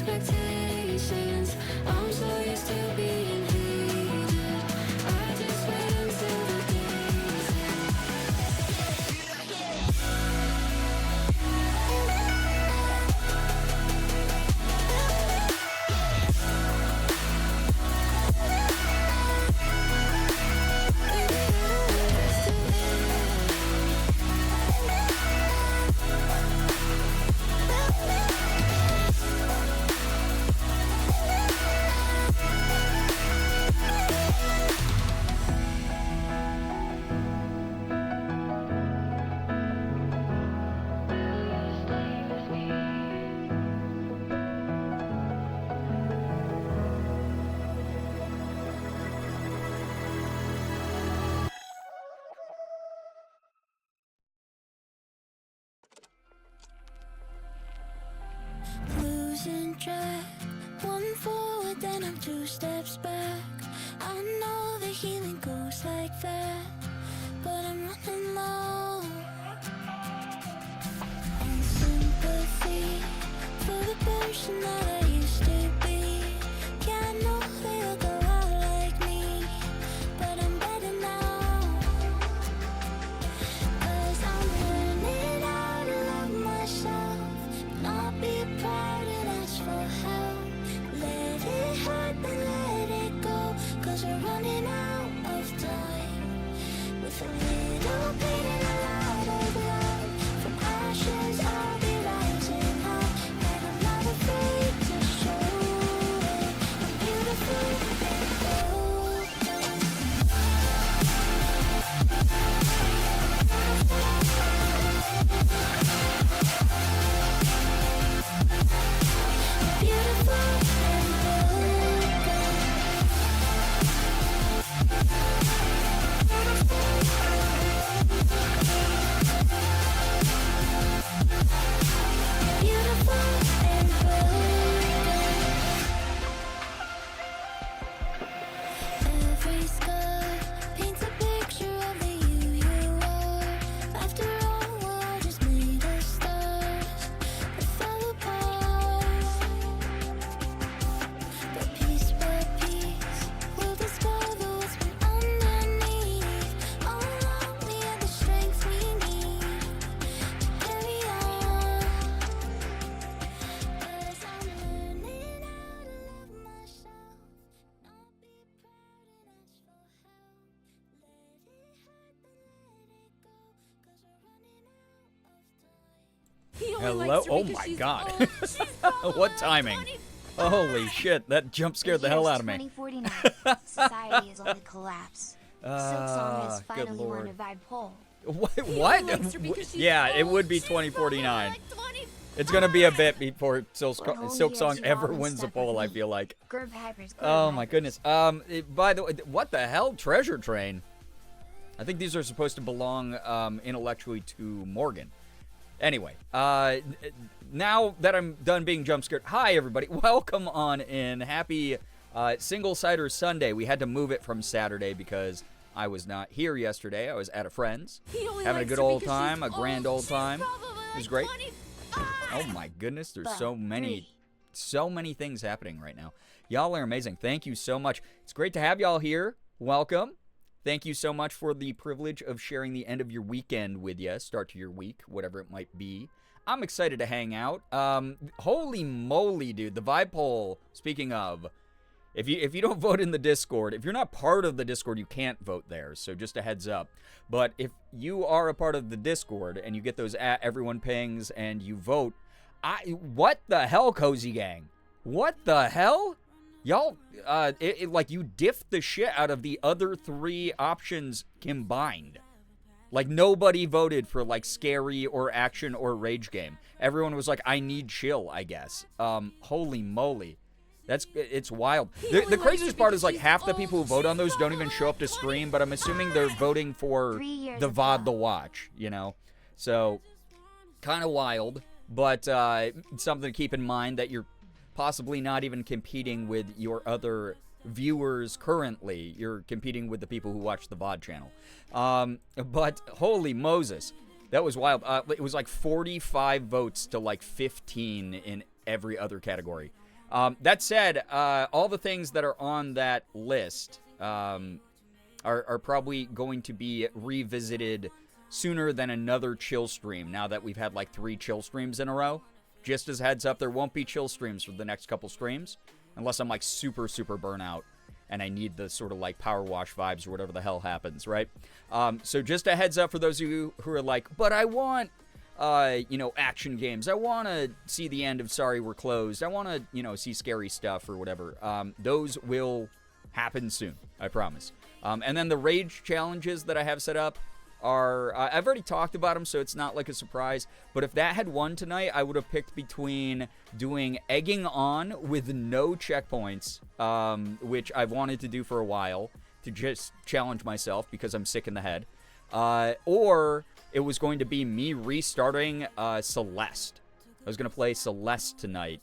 expectations. I'm so used to being hated. I just wait until the day's losing track. One forward, then I'm 2 steps back. I know the healing goes like that, but I'm running low on sympathy for the person that I used to be. Yeah, I know they'll go out like me, but I'm better now. 'Cause I'm learning how to love myself, not be proud and ask for help. Let it hurt, then let it go. 'Cause we're running out of time. With a little pain and a lot of love, from ashes I'll be rising up. And I'm not afraid to show it. I'm beautiful and broken. Beautiful and broken. Beautiful and broken. Every scar paints a picture of the you are. After all, we're just made of stars that fell apart. But piece by piece, we'll discover what's been underneath. All along, we have the strength we need to carry on. 'Cause I'm learning how to love myself, not be proud and ask for help. Let it hurt, then let it go. 'Cause we're running out of time. Hello? Oh my god. What timing? Holy shit, that jump scared the hell out of me. 2049. Society is on the collapse. Silksong is Good finally won lord. a vibe poll. What? Yeah, it would be 2049. It's gonna be a bit before Silksong ever wins a poll, I feel like. Oh my goodness. By the way, what the hell? Treasure Train? I think these are supposed to belong intellectually to Morgan. Anyway, now that I'm done being jump scared, hi everybody, welcome on in. Happy Single Cider Sunday. We had to move it from Saturday because I was not here yesterday. I was at a friend's, having a good old time, a grand old time. It was great. Oh my goodness, there's so many things happening right now. Y'all are amazing. Thank you so much. It's great to have y'all here. Welcome. Thank you so much for the privilege of sharing the end of your weekend with you, start to your week, whatever it might be. I'm excited to hang out. Holy moly, dude, the vibe poll, speaking of, if you don't vote in the Discord, if you're not part of the Discord, you can't vote there, so just a heads up. But if you are a part of the Discord and you get those everyone pings and you vote, what the hell, Cozy Gang? What the hell? Y'all, like, you diffed the shit out of the other 3 options combined. Like, nobody voted for, like, scary or action or rage game. Everyone was like, I need chill, I guess. Holy moly. It's wild. The craziest part is, like, half the people who vote on those don't even show up to stream, but I'm assuming they're voting for the VOD the watch, you know? So, kind of wild, but something to keep in mind that you're possibly not even competing with your other viewers currently. You're competing with the people who watch the VOD channel. But holy Moses, that was wild. It was like 45 votes to like 15 in every other category. That said, all the things that are on that list are probably going to be revisited sooner than another chill stream, now that we've had like 3 chill streams in a row. Just as heads up, there won't be chill streams for the next couple streams, unless I'm like super, super burnout and I need the sort of like power wash vibes or whatever the hell happens, right? So just a heads up for those of you who are like, but I want, action games. I want to see the end of Sorry We're Closed. I want to, see scary stuff or whatever. Those will happen soon, I promise. And then the rage challenges that I have set up are, I've already talked about them, so it's not like a surprise. But if that had won tonight, I would have picked between doing egging on with no checkpoints, which I've wanted to do for a while, to just challenge myself because I'm sick in the head. Or it was going to be me restarting Celeste. I was going to play Celeste tonight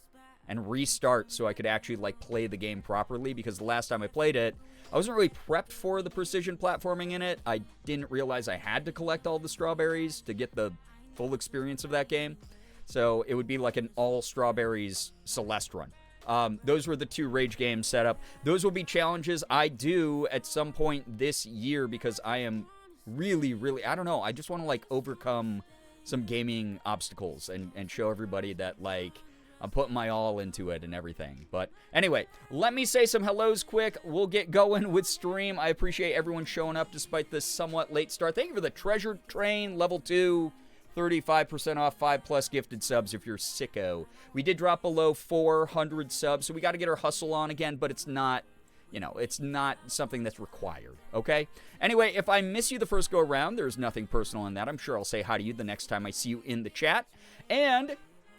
and restart so I could actually like play the game properly, because the last time I played it, I wasn't really prepped for the precision platforming in it. I didn't realize I had to collect all the strawberries to get the full experience of that game. So it would be like an all strawberries Celeste run. Those were the 2 rage games set up. Those will be challenges I do at some point this year, because I am really, really, I don't know, I just want to like overcome some gaming obstacles and show everybody that like I'm putting my all into it and everything. But anyway, let me say some hellos quick. We'll get going with stream. I appreciate everyone showing up despite this somewhat late start. Thank you for the treasure train, level 2, 35% off, 5+ gifted subs if you're sicko. We did drop below 400 subs, so we got to get our hustle on again, but it's not, it's not something that's required, okay? Anyway, if I miss you the first go around, there's nothing personal in that. I'm sure I'll say hi to you the next time I see you in the chat. And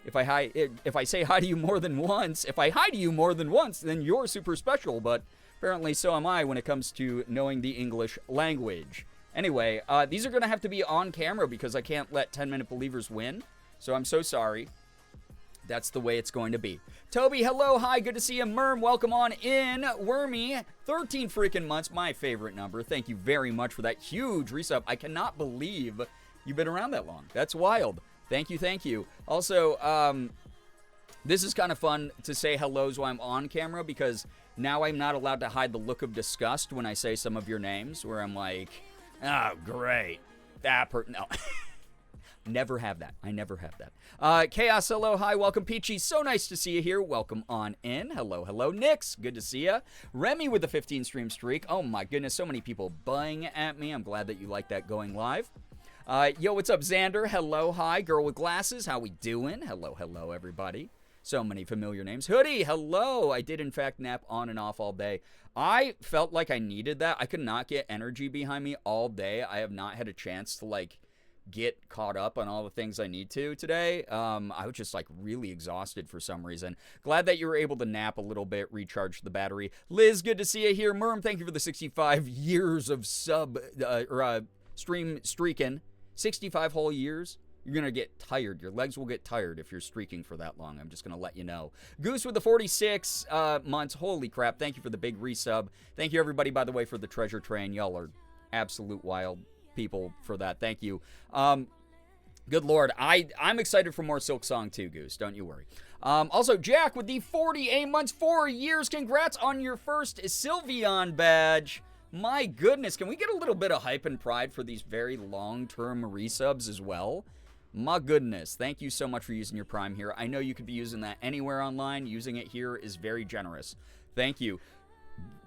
if I say hi to you more than once, then you're super special, but apparently so am I when it comes to knowing the English language. Anyway, these are going to have to be on camera because I can't let 10-minute believers win, so I'm so sorry. That's the way it's going to be. Toby, hello, hi, good to see you. Merm, welcome on in. Wormy, 13 freaking months, my favorite number. Thank you very much for that huge resub. I cannot believe you've been around that long. That's wild. Thank you, thank you. Also, this is kind of fun to say hellos while I'm on camera, because now I'm not allowed to hide the look of disgust when I say some of your names, where I'm like, oh, great. That no. Never have that. I never have that. Chaos, hello, hi, welcome. Peachy, so nice to see you here. Welcome on in. Hello, hello. Nix, good to see you. Remy with the 15 stream streak. Oh my goodness, so many people buying at me. I'm glad that you like that going live. Yo, what's up, Xander? Hello, hi. Girl with glasses, how we doing? Hello, hello, everybody. So many familiar names. Hoodie, hello. I did, in fact, nap on and off all day. I felt like I needed that. I could not get energy behind me all day. I have not had a chance to, like, get caught up on all the things I need to today. I was just, like, really exhausted for some reason. Glad that you were able to nap a little bit, recharge the battery. Liz, good to see you here. Merm, thank you for the 65 years of stream streaking. 65 whole years. You're going to get tired. Your legs will get tired if you're streaking for that long. I'm just going to let you know. Goose with the 46 months. Holy crap. Thank you for the big resub. Thank you, everybody, by the way, for the treasure train. Y'all are absolute wild people for that. Thank you. Good Lord. I'm excited for more Silk Song too, Goose. Don't you worry. Also, Jack with the 48 months, 4 years. Congrats on your first Sylveon badge. My goodness, can we get a little bit of hype and pride for these very long-term resubs as well? My goodness, thank you so much for using your Prime here. I know you could be using that anywhere online. Using it here is very generous. Thank you.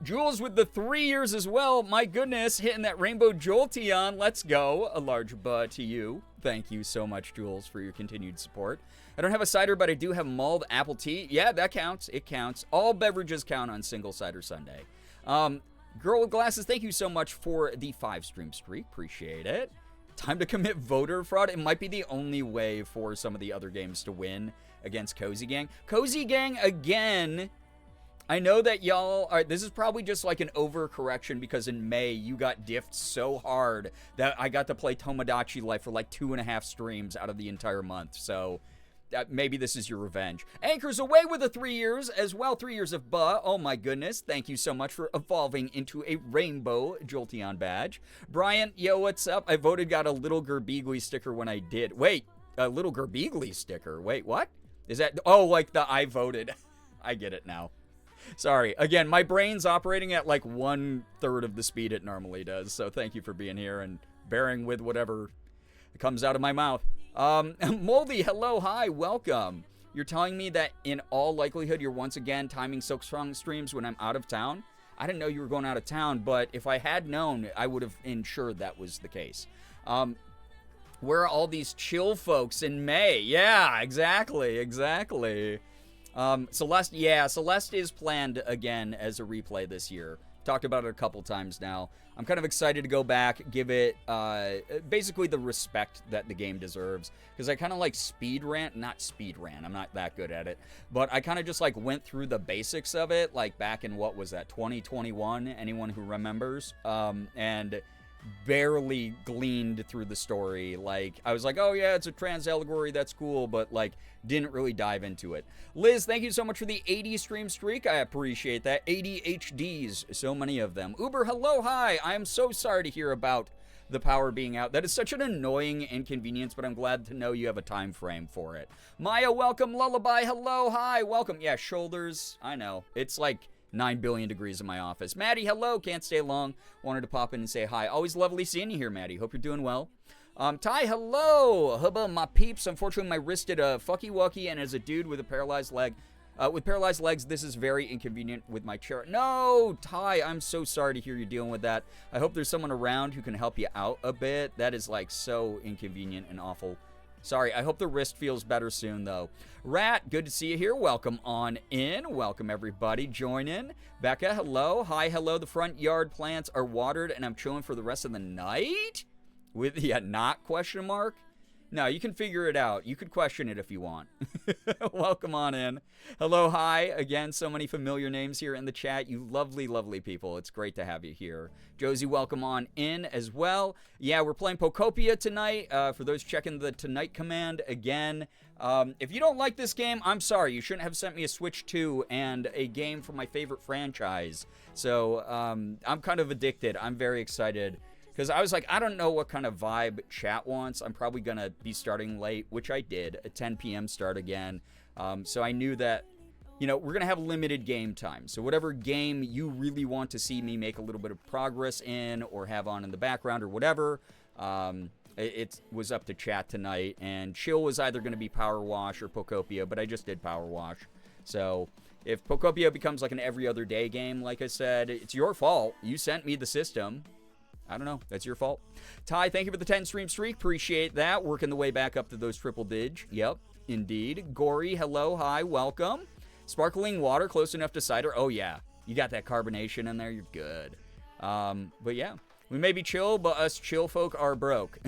Jules with the 3 years as well. My goodness, hitting that Rainbow Jolteon. Let's go. A large butt to you. Thank you so much, Jules, for your continued support. I don't have a cider, but I do have mulled apple tea. Yeah, that counts. It counts. All beverages count on Single Cider Sunday. Girl with glasses, thank you so much for the 5 stream streak. Appreciate it. Time to commit voter fraud. It might be the only way for some of the other games to win against Cozy Gang. Cozy Gang, again, I know that y'all are, this is probably just like an overcorrection because in May you got diffed so hard that I got to play Tomodachi Life for like 2.5 streams out of the entire month. So maybe this is your revenge. Anchors away with the 3 years as well. 3 years of buh. Oh my goodness. Thank you so much for evolving into a rainbow Jolteon badge. Brian, yo, what's up? I voted, got a little Girbeagly sticker when I did. Wait, a little Girbeagly sticker. Wait, what? Is that? Oh, like the I voted. I get it now. Sorry. Again, my brain's operating at like 1/3 of the speed it normally does. So thank you for being here and bearing with whatever comes out of my mouth. Moldy, hello, hi, welcome. You're telling me that in all likelihood you're once again timing Silksong streams when I'm out of town? I didn't know you were going out of town, but if I had known, I would have ensured that was the case. Where are all these chill folks in May? Yeah, exactly. Celeste is planned again as a replay this year. Talked about it a couple times now. I'm kind of excited to go back, give it basically the respect that the game deserves. Because I kind of like not speed ran, I'm not that good at it. But I kind of just like went through the basics of it, like back in, what was that, 2021? Anyone who remembers? And barely gleaned through the story. Like, I was like, oh yeah, it's a trans allegory, that's cool, but like, didn't really dive into it. Liz, thank you so much for the 80 stream streak. I appreciate that. 80 HDs, so many of them. Uber, hello, hi. I am so sorry to hear about the power being out. That is such an annoying inconvenience, but I'm glad to know you have a time frame for it. Maya, welcome. Lullaby, hello, hi, welcome. Yeah, shoulders, I know. It's like 9 billion degrees in my office. Maddie, hello. Can't stay long. Wanted to pop in and say hi. Always lovely seeing you here, Maddie. Hope you're doing well. Ty, hello. Hubba, my peeps. Unfortunately, my wrist did a fucky wucky, and as a dude with a paralyzed leg, with paralyzed legs, this is very inconvenient with my chair. No, Ty, I'm so sorry to hear you're dealing with that. I hope there's someone around who can help you out a bit. That is like so inconvenient and awful. Sorry, I hope the wrist feels better soon, though. Rat, good to see you here. Welcome on in. Welcome, everybody. Join in. Becca, hello. Hi, hello. The front yard plants are watered, and I'm chilling for the rest of the night? With, yeah, not question mark? No, you can figure it out. You could question it if you want. Welcome on in. Hello, hi. Again, so many familiar names here in the chat. You lovely, lovely people. It's great to have you here. Josie, welcome on in as well. Yeah, we're playing Pokopia tonight. For those checking the tonight command again. If you don't like this game, I'm sorry. You shouldn't have sent me a Switch 2 and a game from my favorite franchise. So, I'm kind of addicted. I'm very excited. Because I was like, I don't know what kind of vibe chat wants. I'm probably going to be starting late, which I did, a 10 p.m. start again. So I knew that, you know, we're going to have limited game time. So whatever game you really want to see me make a little bit of progress in or have on in the background or whatever, it was up to chat tonight. And chill was either going to be Power Wash or Pokopia, but I just did Power Wash. So if Pokopia becomes like an every other day game, like I said, it's your fault. You sent me the system. I don't know. That's your fault. Ty, thank you for the 10 stream streak. Appreciate that. Working the way back up to those triple dig. Yep, indeed. Gory, hello, hi, welcome. Sparkling water close enough to cider. Oh, yeah. You got that carbonation in there. You're good. But, yeah. We may be chill, but us chill folk are broke.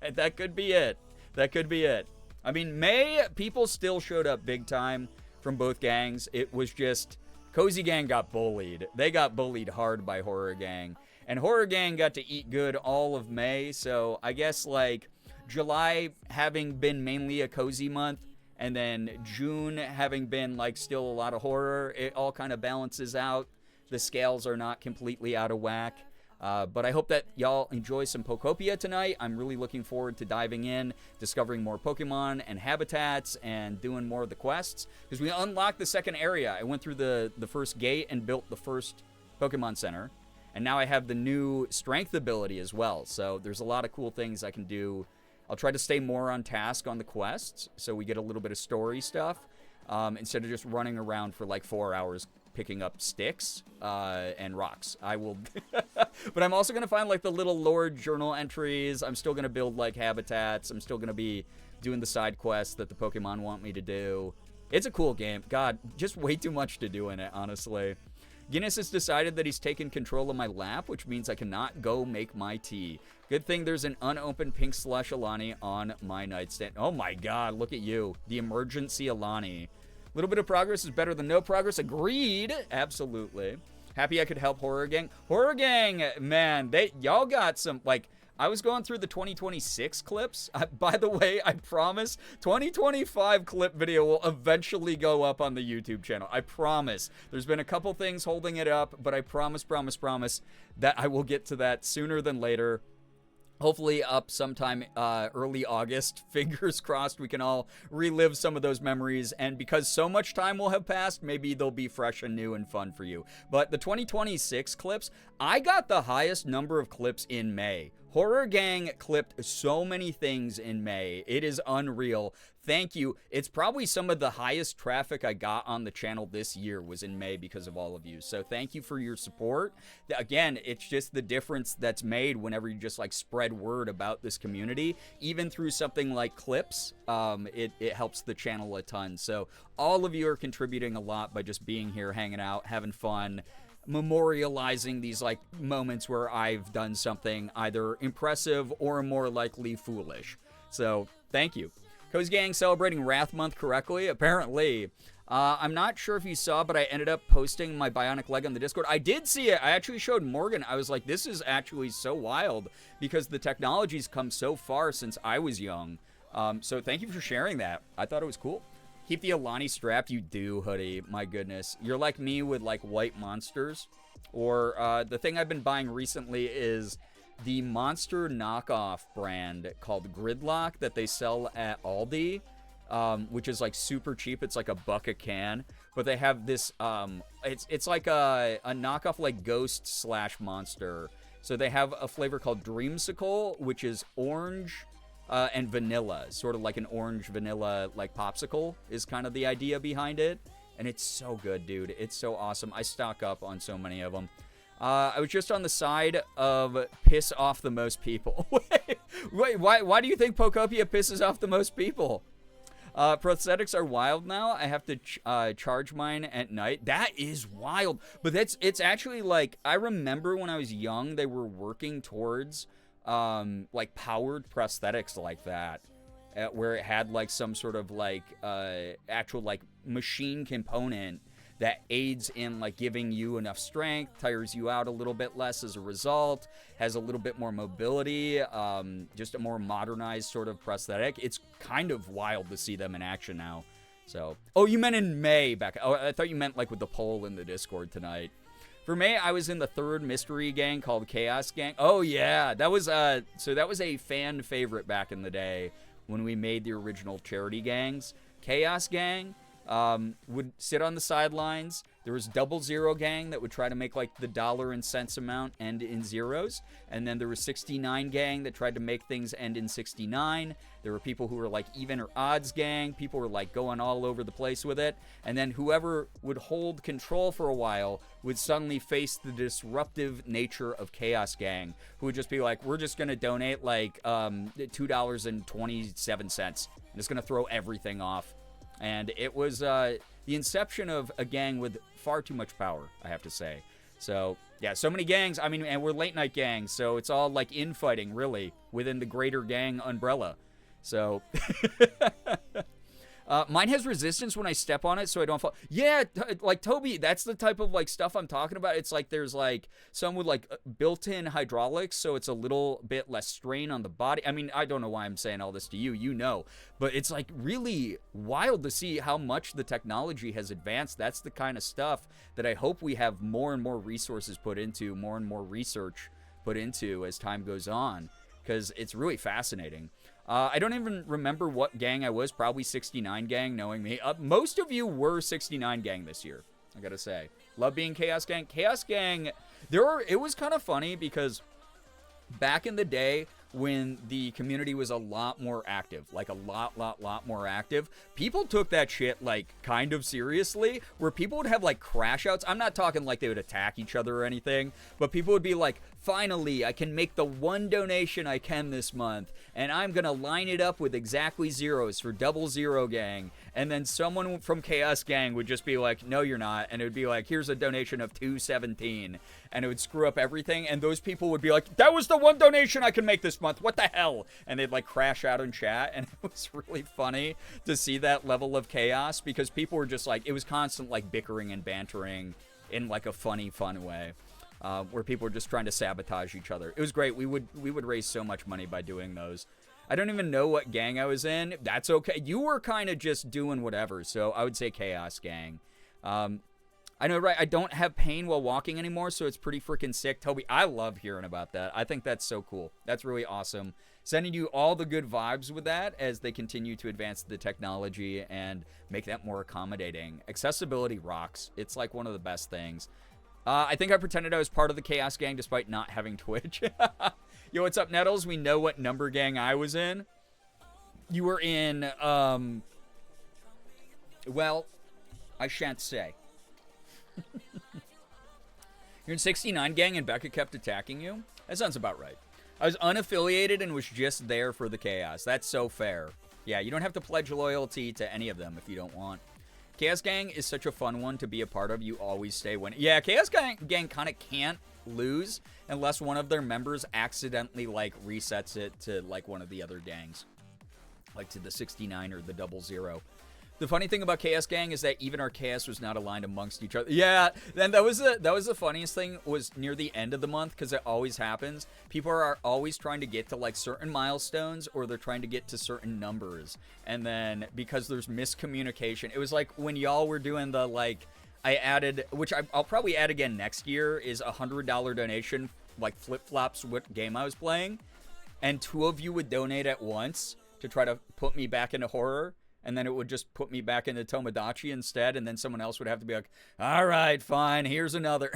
That could be it. That could be it. I mean, May, people still showed up big time from both gangs. It was just, Cozy Gang got bullied. They got bullied hard by Horror Gang. And Horror Gang got to eat good all of May, so I guess, like, July having been mainly a cozy month, and then June having been, like, still a lot of horror, it all kind of balances out. The scales are not completely out of whack. But I hope that y'all enjoy some Pokopia tonight. I'm really looking forward to diving in, discovering more Pokemon and habitats, and doing more of the quests. Because we unlocked the second area. I went through the first gate and built the first Pokemon Center. And now I have the new strength ability as well. So there's a lot of cool things I can do. I'll try to stay more on task on the quests, so we get a little bit of story stuff, instead of just running around for like 4 hours picking up sticks and rocks. I will... But I'm also going to find like the little lore journal entries. I'm still going to build like habitats. I'm still going to be doing the side quests that the Pokemon want me to do. It's a cool game. God, just way too much to do in it, honestly. Guinness has decided that he's taken control of my lap, which means I cannot go make my tea. Good thing there's an unopened pink slush Alani on my nightstand. Oh my god, look at you. The emergency Alani. A little bit of progress is better than no progress. Agreed. Absolutely. Happy I could help Horror Gang. Horror Gang, man, y'all got some, like... I was going through the 2026 clips. By the way, I promise 2025 clip video will eventually go up on the YouTube channel. I promise. There's been a couple things holding it up, but I promise that I will get to that sooner than later. hopefully up sometime early August. Fingers crossed we can all relive some of those memories. And because so much time will have passed, maybe they'll be fresh and new and fun for you. But the 2026 clips, I got the highest number of clips in May. Horror Gang clipped so many things in May. It is unreal. Thank you. It's probably some of the highest traffic I got on the channel this year was in May because of all of you. So thank you for your support. Again, it's just the difference that's made whenever you just like spread word about this community. Even through something like clips, it helps the channel a ton. So all of you are contributing a lot by just being here, hanging out, having fun, memorializing these like moments where I've done something either impressive or more likely foolish. So thank you. Cozy Gang celebrating Wrath Month correctly? Apparently. I'm not sure if you saw, but I ended up posting my bionic leg on the Discord. I did see it. I actually showed Morgan. I was like, this is actually so wild because the technology's come so far since I was young. So thank you for sharing that. I thought it was cool. Keep the Alani strap. You do, hoodie. My goodness. You're like me with like white monsters. Or the thing I've been buying recently is the monster knockoff brand called Gridlock that they sell at Aldi, which is like super cheap. It's like $1 a can, but they have this. It's like a knockoff like Ghost / Monster. So they have a flavor called Dreamsicle, which is orange and vanilla, sort of like an orange vanilla like popsicle is kind of the idea behind it. And it's so good, dude. It's so awesome. I stock up on so many of them. I was just on the side of piss off the most people. Wait, why do you think Pokopia pisses off the most people? Prosthetics are wild now. I have to charge mine at night. That is wild. But it's actually like, I remember when I was young, they were working towards like powered prosthetics like that. Where it had like some sort of like actual like machine component that aids in like giving you enough strength, tires you out a little bit less as a result, has a little bit more mobility, just a more modernized sort of prosthetic. It's kind of wild to see them in action now. So, oh, you meant in May back. Oh, I thought you meant like with the poll in the Discord tonight. For May, I was in the third mystery gang called Chaos Gang. Oh yeah, that was so that was a fan favorite back in the day when we made the original charity gangs. Chaos Gang would sit on the sidelines. There was 00 Gang that would try to make like the dollar and cents amount end in zeros. And then there was 69 Gang that tried to make things end in 69. There were people who were like even or odds gang. People were like going all over the place with it. And then whoever would hold control for a while would suddenly face the disruptive nature of Chaos Gang, who would just be like, we're just going to donate like $2.27 and it's going to throw everything off. And it was the inception of a gang with far too much power, I have to say. So, yeah, so many gangs. I mean, and we're late night gangs, so it's all like infighting, really, within the greater gang umbrella. So, mine has resistance when I step on it, so I don't fall. Yeah, like Toby, that's the type of like stuff I'm talking about. It's like there's like some with like built-in hydraulics, so it's a little bit less strain on the body. I mean, I don't know why I'm saying all this to you, you know, but it's like really wild to see how much the technology has advanced. That's the kind of stuff that I hope we have more and more resources put into, more and more research put into as time goes on, because it's really fascinating. I don't even remember what gang I was. Probably 69 Gang, knowing me. Most of you were 69 Gang this year, I gotta say. Love being Chaos Gang. Chaos Gang, it was kind of funny because back in the day when the community was a lot more active, like a lot more active, people took that shit like kind of seriously, where people would have like crash outs. I'm not talking like they would attack each other or anything, but people would be like, finally, I can make the one donation I can this month, and I'm gonna line it up with exactly zeros for 00 Gang. And then someone from Chaos Gang would just be like, no, you're not. And it would be like, here's a donation of 217. And it would screw up everything. And those people would be like, that was the one donation I can make this month. What the hell? And they'd like crash out in chat. And it was really funny to see that level of chaos, because people were just like, it was constant like bickering and bantering in like a funny, fun way. Where people were just trying to sabotage each other. It was great. We would raise so much money by doing those. I don't even know what gang I was in. That's okay. You were kind of just doing whatever, so I would say Chaos Gang. I know, right? I don't have pain while walking anymore, so it's pretty freaking sick. Toby, I love hearing about that. I think that's so cool. That's really awesome. Sending you all the good vibes with that as they continue to advance the technology and make that more accommodating. Accessibility rocks. It's like one of the best things. I think I pretended I was part of the Chaos Gang despite not having Twitch. Yo, what's up, Nettles? We know what number gang I was in. You were in, well, I shan't say. You're in 69 gang and Becca kept attacking you? That sounds about right. I was unaffiliated and was just there for the chaos. That's so fair. Yeah, you don't have to pledge loyalty to any of them if you don't want. Chaos Gang is such a fun one to be a part of. You always stay winning. Yeah, Chaos Gang kind of can't lose unless one of their members accidentally, like, resets it to, like, one of the other gangs. Like, to the 69 or the 00. The funny thing about Chaos Gang is that even our chaos was not aligned amongst each other. Yeah, then that was the funniest thing was near the end of the month, because it always happens. People are always trying to get to like certain milestones, or they're trying to get to certain numbers. And then because there's miscommunication, it was like when y'all were doing the like, I added, which I'll probably add again next year, is a $100 donation, like flip-flops what game I was playing. And 2 of you would donate at once to try to put me back into horror. And then it would just put me back into Tomodachi instead. And then someone else would have to be like, all right, fine, here's another.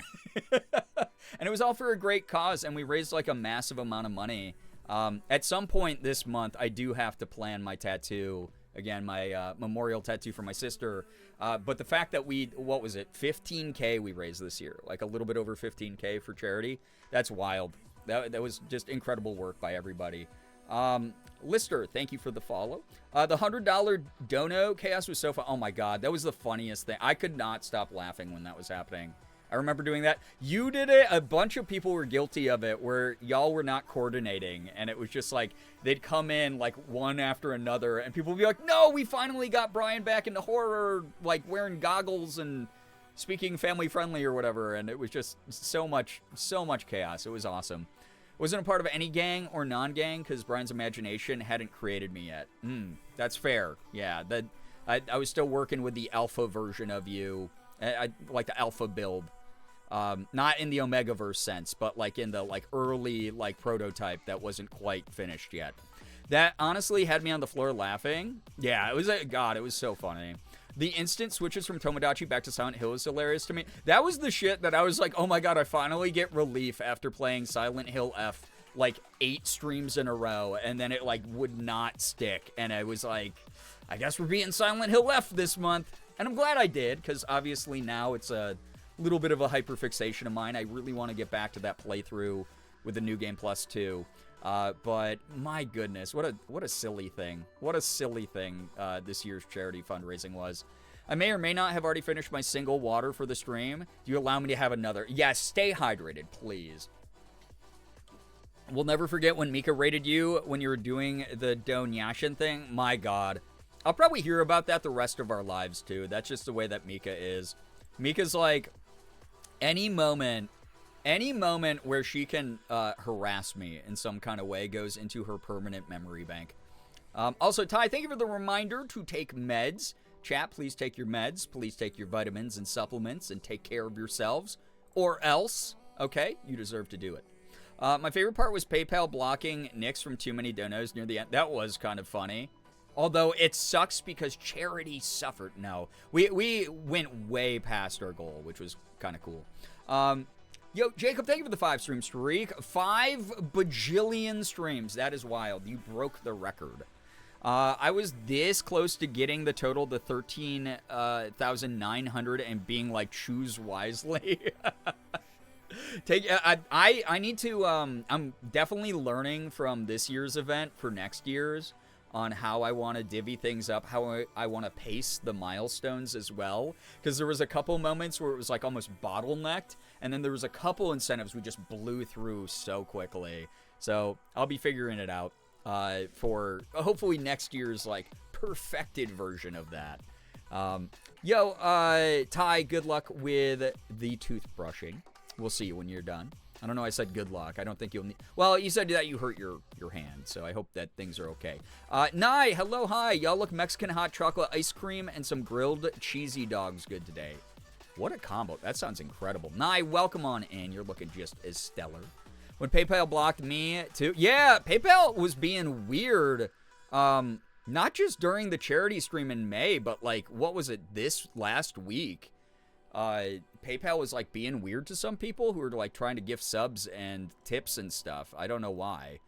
And it was all for a great cause. And we raised like a massive amount of money. At some point this month, I do have to plan my tattoo. Again, my memorial tattoo for my sister. But the fact that what was it? 15K we raised this year. Like a little bit over 15K for charity. That's wild. That was just incredible work by everybody. Lister, thank you for the follow. The $100 dono chaos was so fun. Oh my god, that was the funniest thing. I could not stop laughing when that was happening. I remember doing that. You did it. A bunch of people were guilty of it where y'all were not coordinating. And it was just like, they'd come in like one after another. And people would be like, no, we finally got Brian back into horror, like wearing goggles and speaking family friendly or whatever. And it was just so much chaos. It was awesome. Wasn't a part of any gang or non-gang because Brian's imagination hadn't created me yet. That's fair. Yeah, I was still working with the alpha version of you. I like the alpha build. Not in the Omegaverse sense, but like in the like early like prototype that wasn't quite finished yet. That honestly had me on the floor laughing. Yeah, it was God, it was so funny. The instant switches from Tomodachi back to Silent Hill is hilarious to me. That was the shit that I was like, oh my god, I finally get relief after playing Silent Hill F like 8 streams in a row, and then it like would not stick. And I was like, I guess we're beating Silent Hill F this month. And I'm glad I did, because obviously now it's a little bit of a hyperfixation of mine. I really want to get back to that playthrough with the New Game Plus 2. But my goodness, what a silly thing. What a silly thing this year's charity fundraising was. I may or may not have already finished my single water for the stream. Do you allow me to have another? Yes, stay hydrated, please. We'll never forget when Mika rated you when you were doing the Donyashin thing. My god. I'll probably hear about that the rest of our lives, too. That's just the way that Mika is. Mika's like, any moment where she can harass me in some kind of way goes into her permanent memory bank. Also, Ty, thank you for the reminder to take meds. Chat, please take your meds. Please take your vitamins and supplements and take care of yourselves. Or else, okay? You deserve to do it. My favorite part was PayPal blocking Nyx from too many donos near the end. That was kind of funny. Although it sucks because charity suffered. No, we went way past our goal, which was kind of cool. Yo, Jacob, thank you for the 5-stream streak. 5 bajillion streams. That is wild. You broke the record. I was this close to getting the total to 13,900 and being like, choose wisely. I need to, I'm definitely learning from this year's event for next year's on how I want to divvy things up, how I want to pace the milestones as well. Because there was a couple moments where it was like almost bottlenecked, and then there was a couple incentives we just blew through so quickly. So I'll be figuring it out for hopefully next year's like perfected version of that. Ty, good luck with the toothbrushing. We'll see you when you're done. I don't know, I said good luck. I don't think you'll need... Well, you said that you hurt your hand, so I hope that things are okay. Nye, hello, hi. Y'all look Mexican hot chocolate ice cream and some grilled cheesy dogs good today. What a combo. That sounds incredible. Nye, welcome on in. You're looking just as stellar. When PayPal blocked me, too. Yeah, PayPal was being weird. Not just during the charity stream in May, but, like, what was it, this last week? PayPal was, like, being weird to some people who were, like, trying to gift subs and tips and stuff. I don't know why.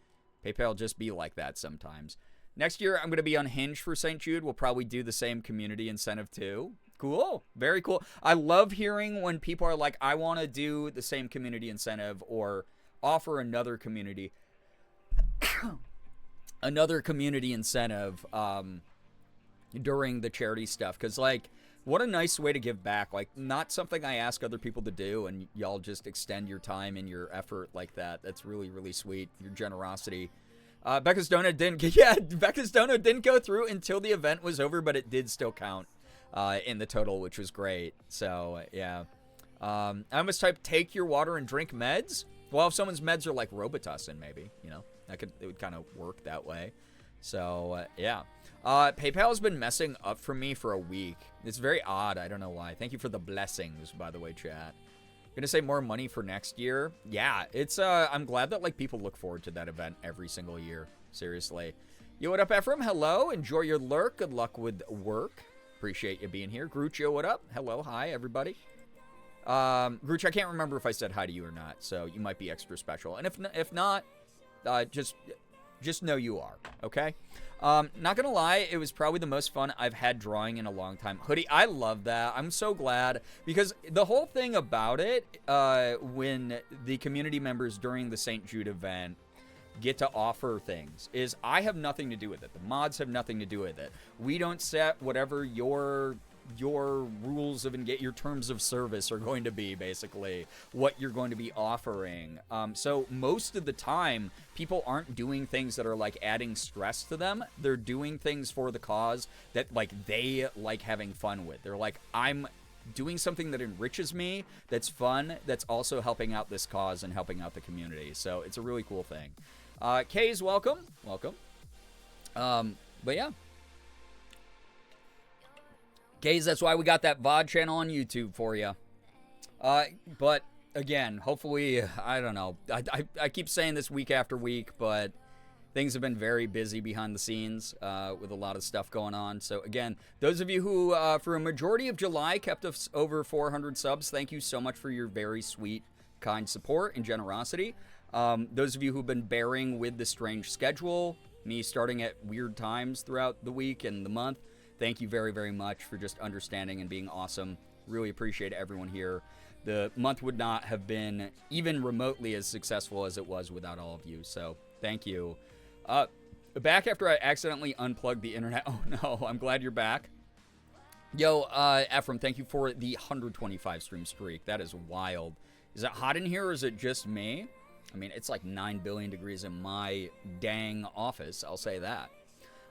PayPal just be like that sometimes. Next year, I'm going to be unhinged for St. Jude. We'll probably do the same community incentive, too. Cool. Very cool. I love hearing when people are like, I want to do the same community incentive or offer another community incentive during the charity stuff. Because, like, what a nice way to give back. Like, not something I ask other people to do, and y'all just extend your time and your effort like that. That's really, really sweet. Your generosity. Becca's Donut didn't go through until the event was over, but it did still count in the total, which was great. So, yeah. I almost typed, take your water and drink meds. Well, if someone's meds are like Robitussin, maybe, you know, it would kind of work that way. So, yeah. PayPal has been messing up for me for a week. It's very odd. I don't know why. Thank you for the blessings, by the way, chat. Gonna say more money for next year. Yeah, it's, I'm glad that, like, people look forward to that event every single year. Seriously. Yo, what up, Ephraim? Hello. Enjoy your lurk. Good luck with work. Appreciate you being here. Grucho, what up? Hello. Hi, everybody. Gruch, I can't remember if I said hi to you or not, so you might be extra special. And if not, just know you are, okay? Not gonna lie, it was probably the most fun I've had drawing in a long time. Hoodie, I love that. I'm so glad, because the whole thing about it, when the community members during the St. Jude event get to offer things, is I have nothing to do with it. The mods have nothing to do with it. We don't set whatever your rules of your terms of service are going to be, basically what you're going to be offering. So most of the time, people aren't doing things that are like adding stress to them. They're doing things for the cause that, like, they like having fun with. They're like, I'm doing something that enriches me, that's fun, that's also helping out this cause and helping out the community. So it's a really cool thing. Kay's welcome. But yeah. Gaze, that's why we got that VOD channel on YouTube for you. But, again, hopefully, I don't know. I keep saying this week after week, but things have been very busy behind the scenes with a lot of stuff going on. So, again, those of you who, for a majority of July, kept us over 400 subs, thank you so much for your very sweet, kind support and generosity. Those of you who've been bearing with the strange schedule, me starting at weird times throughout the week and the month, thank you very, very much for just understanding and being awesome. Really appreciate everyone here. The month would not have been even remotely as successful as it was without all of you. So, thank you. Back after I accidentally unplugged the internet. Oh, no. I'm glad you're back. Yo, Ephraim, thank you for the 125 stream streak. That is wild. Is it hot in here or is it just me? I mean, it's like 9 billion degrees in my dang office. I'll say that.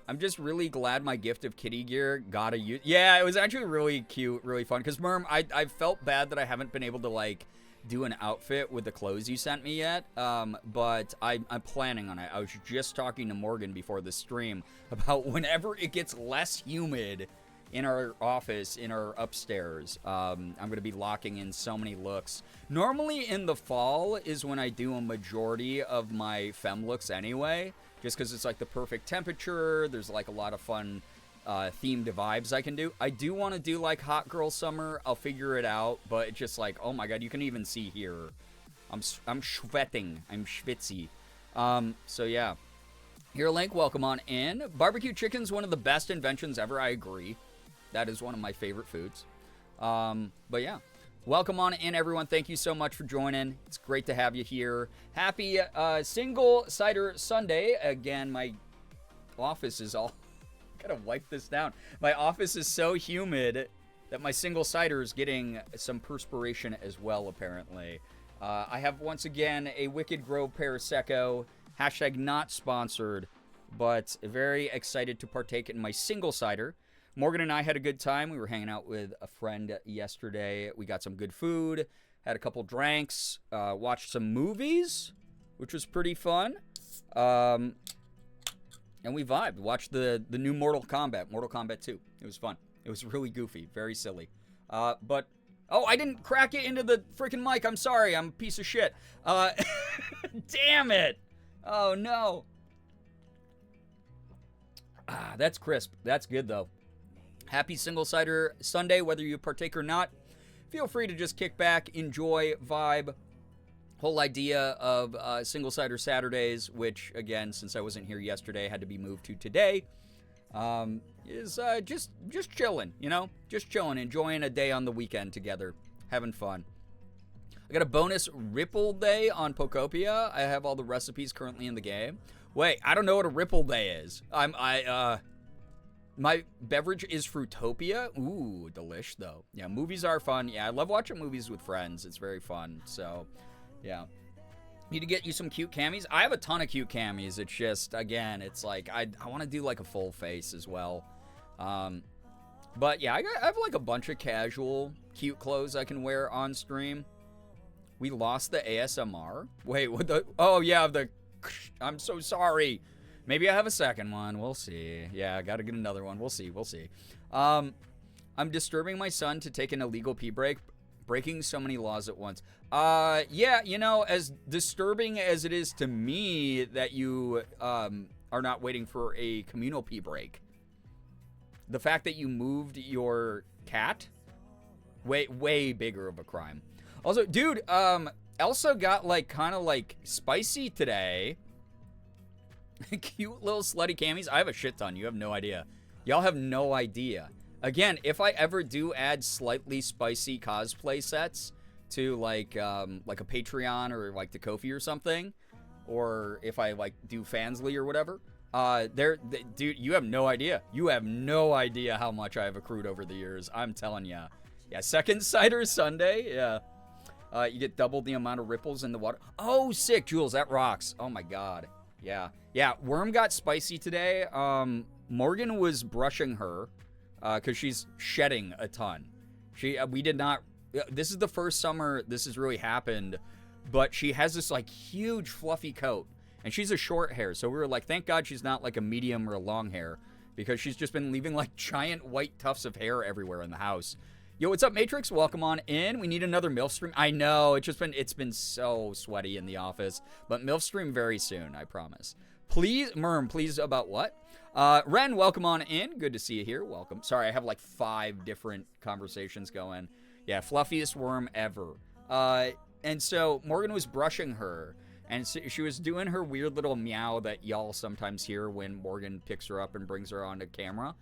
I'm just really glad my gift of kitty gear got a use. Yeah, it was actually really cute, really fun. Because, Merm, I felt bad that I haven't been able to, like, do an outfit with the clothes you sent me yet. But I'm planning on it. I was just talking to Morgan before the stream about whenever it gets less humid in our office, in our upstairs, I'm going to be locking in so many looks. Normally in the fall is when I do a majority of my femme looks anyway. Just because it's like the perfect temperature. There's like a lot of fun themed vibes I can do. I do want to do like hot girl summer. I'll figure it out. But it's just like, oh my god, you can even see here. I'm sweating. I'm schwitzy. So yeah. Here, Link, welcome on in. Barbecue chicken's one of the best inventions ever. I agree. That is one of my favorite foods. But yeah. Welcome on in, everyone. Thank you so much for joining. It's great to have you here. Happy Single Cider Sunday. Again, my office is all... gotta wipe this down. My office is so humid that my single cider is getting some perspiration as well, apparently. I have, once again, a Wicked Grove Prosecco. Hashtag not sponsored, but very excited to partake in my single cider. Morgan and I had a good time. We were hanging out with a friend yesterday. We got some good food, had a couple drinks, watched some movies, which was pretty fun. And we vibed. Watched the new Mortal Kombat 2. It was fun. It was really goofy, very silly. But Oh, I didn't crack it into the freaking mic. I'm sorry. I'm a piece of shit. Damn it. Oh, no. Ah, that's crisp. That's good, though. Happy Single Cider Sunday, whether you partake or not. Feel free to just kick back, enjoy, vibe. Whole idea of Single Cider Saturdays, which, again, since I wasn't here yesterday, had to be moved to today, is just chilling, you know? Just chilling, enjoying a day on the weekend together, having fun. I got a bonus Ripple Day on Pokopia. I have all the recipes currently in the game. Wait, I don't know what a Ripple Day is. My beverage is Fruitopia. Ooh, delish, though. Yeah, movies are fun. Yeah, I love watching movies with friends. It's very fun, so... yeah. Need to get you some cute camis. I have a ton of cute camis. It's just, again, it's like, I want to do like a full face as well. But yeah, I have like a bunch of casual cute clothes I can wear on stream. We lost the ASMR. Wait, what the? Oh yeah, I'm so sorry. Maybe I have a second one. We'll see. Yeah, I got to get another one. We'll see. I'm disturbing my son to take an illegal pee break. Breaking so many laws at once. Yeah, you know, as disturbing as it is to me that you are not waiting for a communal pee break, the fact that you moved your cat, way bigger of a crime. Also, dude, Elsa got like kind of like spicy today. Cute little slutty camis. I have a shit ton. You have no idea. Y'all have no idea. Again, if I ever do add slightly spicy cosplay sets to like a Patreon or like the Ko-fi or something, or if I like do Fansly or whatever, dude, you have no idea. You have no idea how much I have accrued over the years. I'm telling ya. Yeah, second cider Sunday. Yeah. You get double the amount of ripples in the water. Oh, sick, Jules. That rocks. Oh my God. Yeah. Yeah. Worm got spicy today. Morgan was brushing her. Because she's shedding a ton. We did not, this is the first summer this has really happened, but she has this like huge fluffy coat, and she's a short hair, so we were like, thank God she's not like a medium or a long hair, because she's just been leaving like giant white tufts of hair everywhere in the house. Yo, what's up, Matrix? Welcome on in. We need another MILF stream. I know, it's been so sweaty in the office, but MILF stream very soon, I promise. Please, Merm, please, about what? Ren, welcome on in. Good to see you here. Welcome. Sorry, I have like 5 different conversations going. Yeah, fluffiest worm ever. And so Morgan was brushing her, and so she was doing her weird little meow that y'all sometimes hear when Morgan picks her up and brings her onto camera.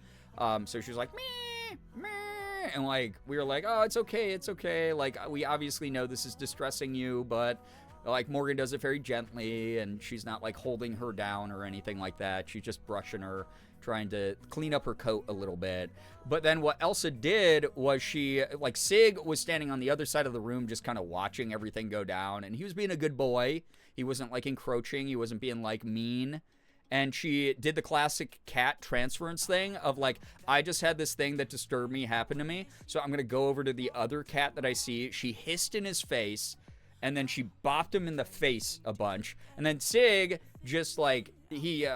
So she was like, meh, meh, and like, we were like, oh, it's okay. Like, we obviously know this is distressing you, but like, Morgan does it very gently, and she's not, like, holding her down or anything like that. She's just brushing her, trying to clean up her coat a little bit. But then what Elsa did was Sig was standing on the other side of the room just kind of watching everything go down, and he was being a good boy. He wasn't, like, encroaching. He wasn't being, like, mean. And she did the classic cat transference thing of, like, I just had this thing that disturbed me happen to me, so I'm going to go over to the other cat that I see. She hissed in his face, and then she bopped him in the face a bunch. And then Sig just like, he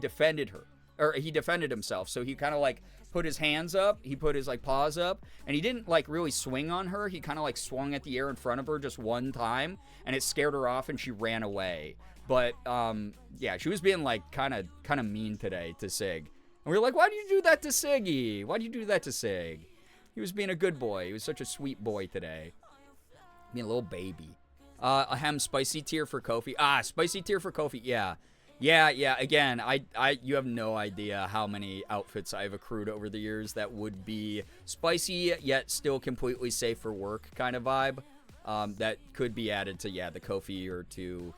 defended her, or he defended himself. So he kind of like put his hands up, he put his like paws up, and he didn't like really swing on her. He kind of like swung at the air in front of her just one time, and it scared her off and she ran away. But yeah, she was being like kind of mean today to Sig. And we were like, why do you do that to Siggy? Why do you do that to Sig? He was being a good boy. He was such a sweet boy today. Being a little baby. A spicy tier for Ko-fi. Spicy tier for Ko-fi. Yeah. Again, you have no idea how many outfits I've accrued over the years that would be spicy yet still completely safe for work kind of vibe. That could be added to the Ko-fi or to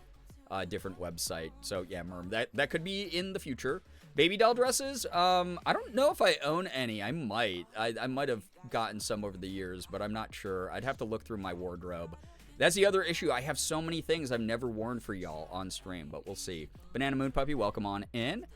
a different website. So yeah, Merm, that could be in the future. Baby doll dresses. I don't know if I own any. I might. I might have gotten some over the years, but I'm not sure. I'd have to look through my wardrobe. That's the other issue. I have so many things I've never worn for y'all on stream, but we'll see. Banana Moon Puppy, welcome on in.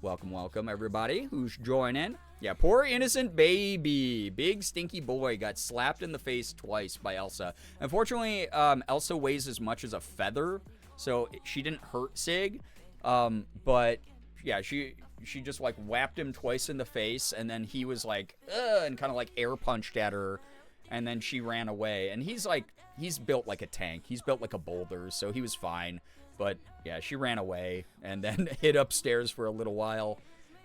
Welcome, everybody who's joining. Yeah, poor innocent baby. Big stinky boy got slapped in the face twice by Elsa. Unfortunately, Elsa weighs as much as a feather, so she didn't hurt Sig. But, yeah, she just, like, whapped him twice in the face, and then he was like, ugh, and kind of, like, air punched at her. and then she ran away. And he's built like a tank. He's built like a boulder, so he was fine. But yeah, she ran away and then hid upstairs for a little while.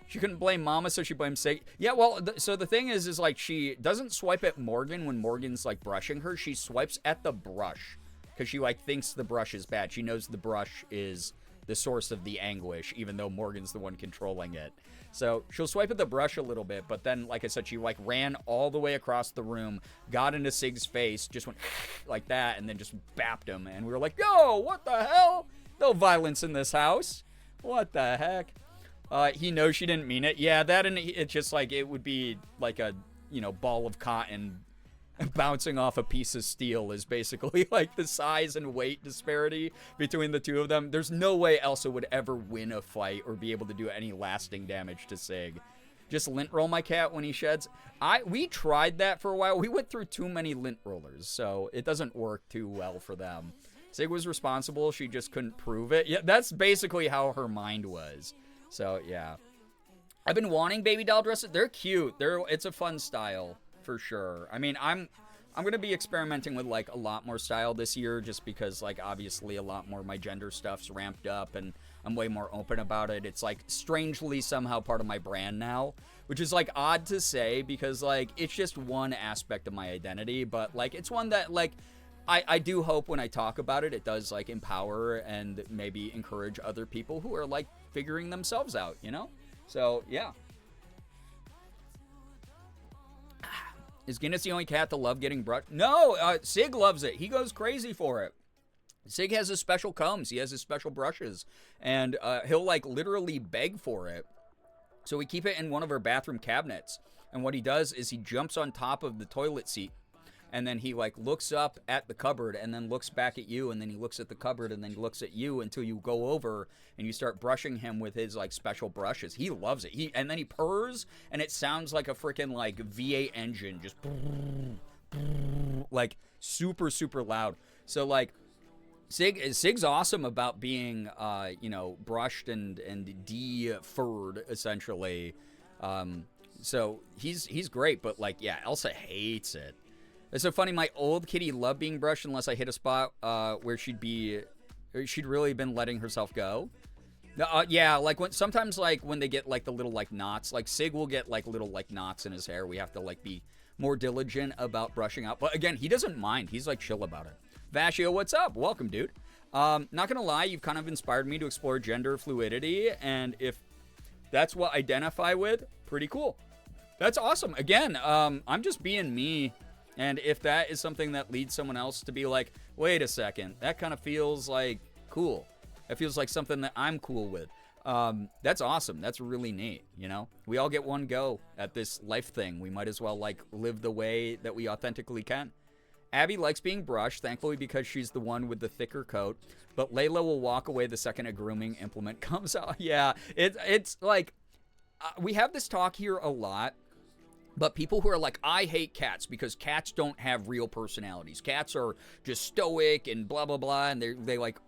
She couldn't blame Mama, so she blamed Sig. Yeah, well, so the thing is like she doesn't swipe at Morgan when Morgan's like brushing her. She swipes at the brush because she like thinks the brush is bad. She knows the brush is the source of the anguish, even though Morgan's the one controlling it. So she'll swipe at the brush a little bit, but then, like I said, she like ran all the way across the room, got into Sig's face, just went like that, and then just bapped him. And we were like, yo, what the hell? No violence in this house. What the heck? He knows she didn't mean it. Yeah, that, and it's just like, it would be like a, you know, ball of cotton bouncing off a piece of steel is basically like the size and weight disparity between the two of them. There's no way Elsa would ever win a fight or be able to do any lasting damage to Sig. Just lint roll my cat when he sheds. We tried that for a while. We went through too many lint rollers, so it doesn't work too well for them. Sig was responsible. She just couldn't prove it. Yeah, that's basically how her mind was. So, yeah. I've been wanting baby doll dresses. They're cute. It's a fun style. For sure. I mean, I'm going to be experimenting with, like, a lot more style this year just because, like, obviously a lot more of my gender stuff's ramped up and I'm way more open about it. It's, like, strangely somehow part of my brand now, which is, like, odd to say because, like, it's just one aspect of my identity, but, like, it's one that, like, I do hope when I talk about it, it does, like, empower and maybe encourage other people who are, like, figuring themselves out, you know? So, yeah. Is Guinness the only cat to love getting brushed? No, Sig loves it. He goes crazy for it. Sig has his special combs. He has his special brushes. And he'll, like, literally beg for it. So we keep it in one of our bathroom cabinets. And what he does is he jumps on top of the toilet seat. And then he, like, looks up at the cupboard and then looks back at you. And then he looks at the cupboard and then he looks at you until you go over and you start brushing him with his, like, special brushes. He loves it. And then he purrs and it sounds like a freaking, like, V8 engine. Just, like, super, super loud. So, like, Sig's awesome about being, you know, brushed and de-furred, essentially. So he's great. But, like, yeah, Elsa hates it. It's so funny, my old kitty loved being brushed unless I hit a spot where she'd really been letting herself go. Yeah, like sometimes like when they get like the little like knots, like Sig will get like little like knots in his hair. We have to like be more diligent about brushing out. But again, he doesn't mind. He's like chill about it. Vashio, what's up? Welcome, dude. Not gonna lie, you've kind of inspired me to explore gender fluidity, and if that's what I identify with, pretty cool. That's awesome. Again, I'm just being me. And if that is something that leads someone else to be like, wait a second, that kind of feels like cool. It feels like something that I'm cool with. That's awesome. That's really neat, you know? We all get one go at this life thing. We might as well, like, live the way that we authentically can. Abby likes being brushed, thankfully because she's the one with the thicker coat. But Layla will walk away the second a grooming implement comes out. Yeah, it's like, we have this talk here a lot. But people who are like, I hate cats because cats don't have real personalities. Cats are just stoic and blah, blah, blah. And they like,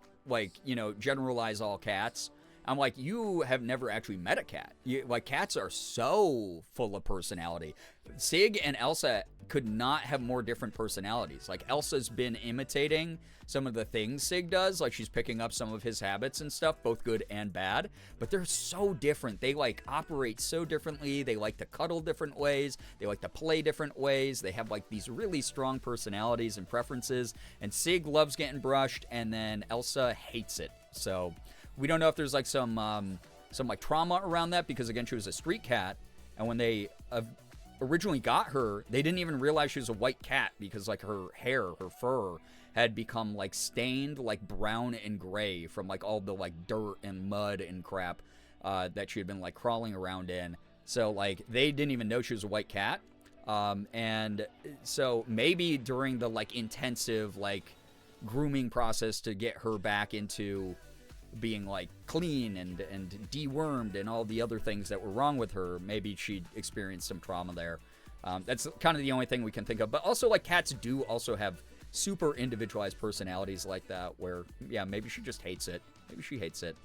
you know, generalize all cats. I'm like, you have never actually met a cat. Like, cats are so full of personality. Sig and Elsa could not have more different personalities. Like, Elsa's been imitating some of the things Sig does. Like, she's picking up some of his habits and stuff, both good and bad. But they're so different. They, like, operate so differently. They like to cuddle different ways. They like to play different ways. They have, like, these really strong personalities and preferences. And Sig loves getting brushed, and then Elsa hates it. So we don't know if there's, like, some like, trauma around that because, again, she was a street cat. And when they originally got her, they didn't even realize she was a white cat because, like, her hair, her fur had become, like, stained, like, brown and gray from, like, all the, like, dirt and mud and crap that she had been, like, crawling around in. So, like, they didn't even know she was a white cat. And so maybe during the, like, intensive, like, grooming process to get her back into being, like, clean and dewormed and all the other things that were wrong with her, maybe she experienced some trauma there. That's kind of the only thing we can think of. But also, like, cats do also have super individualized personalities like that where, yeah, maybe she just hates it. Maybe she hates it.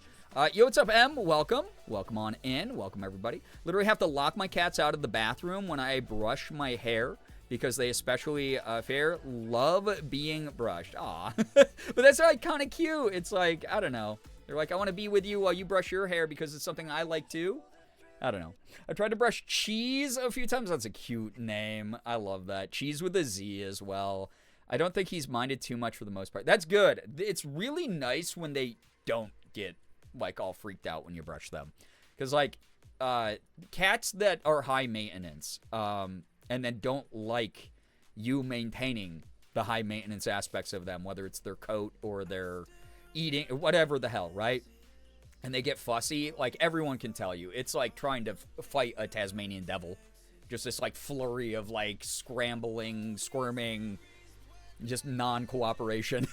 Yo, what's up, Em? Welcome. Welcome on in. Welcome, everybody. Literally have to lock my cats out of the bathroom when I brush my hair because they especially fair love being brushed. Aw. But that's like kind of cute. It's like, I don't know. They're like, I want to be with you while you brush your hair because it's something I like too. I don't know. I tried to brush Cheese a few times. That's a cute name. I love that. Cheese with a Z as well. I don't think he's minded too much for the most part. That's good. It's really nice when they don't get, like, all freaked out when you brush them. Because, like, cats that are high maintenance and then don't like you maintaining the high maintenance aspects of them, whether it's their coat or their eating, or whatever the hell, right? And they get fussy, like, everyone can tell you. It's like trying to fight a Tasmanian devil. Just this, like, flurry of, like, scrambling, squirming, just non-cooperation.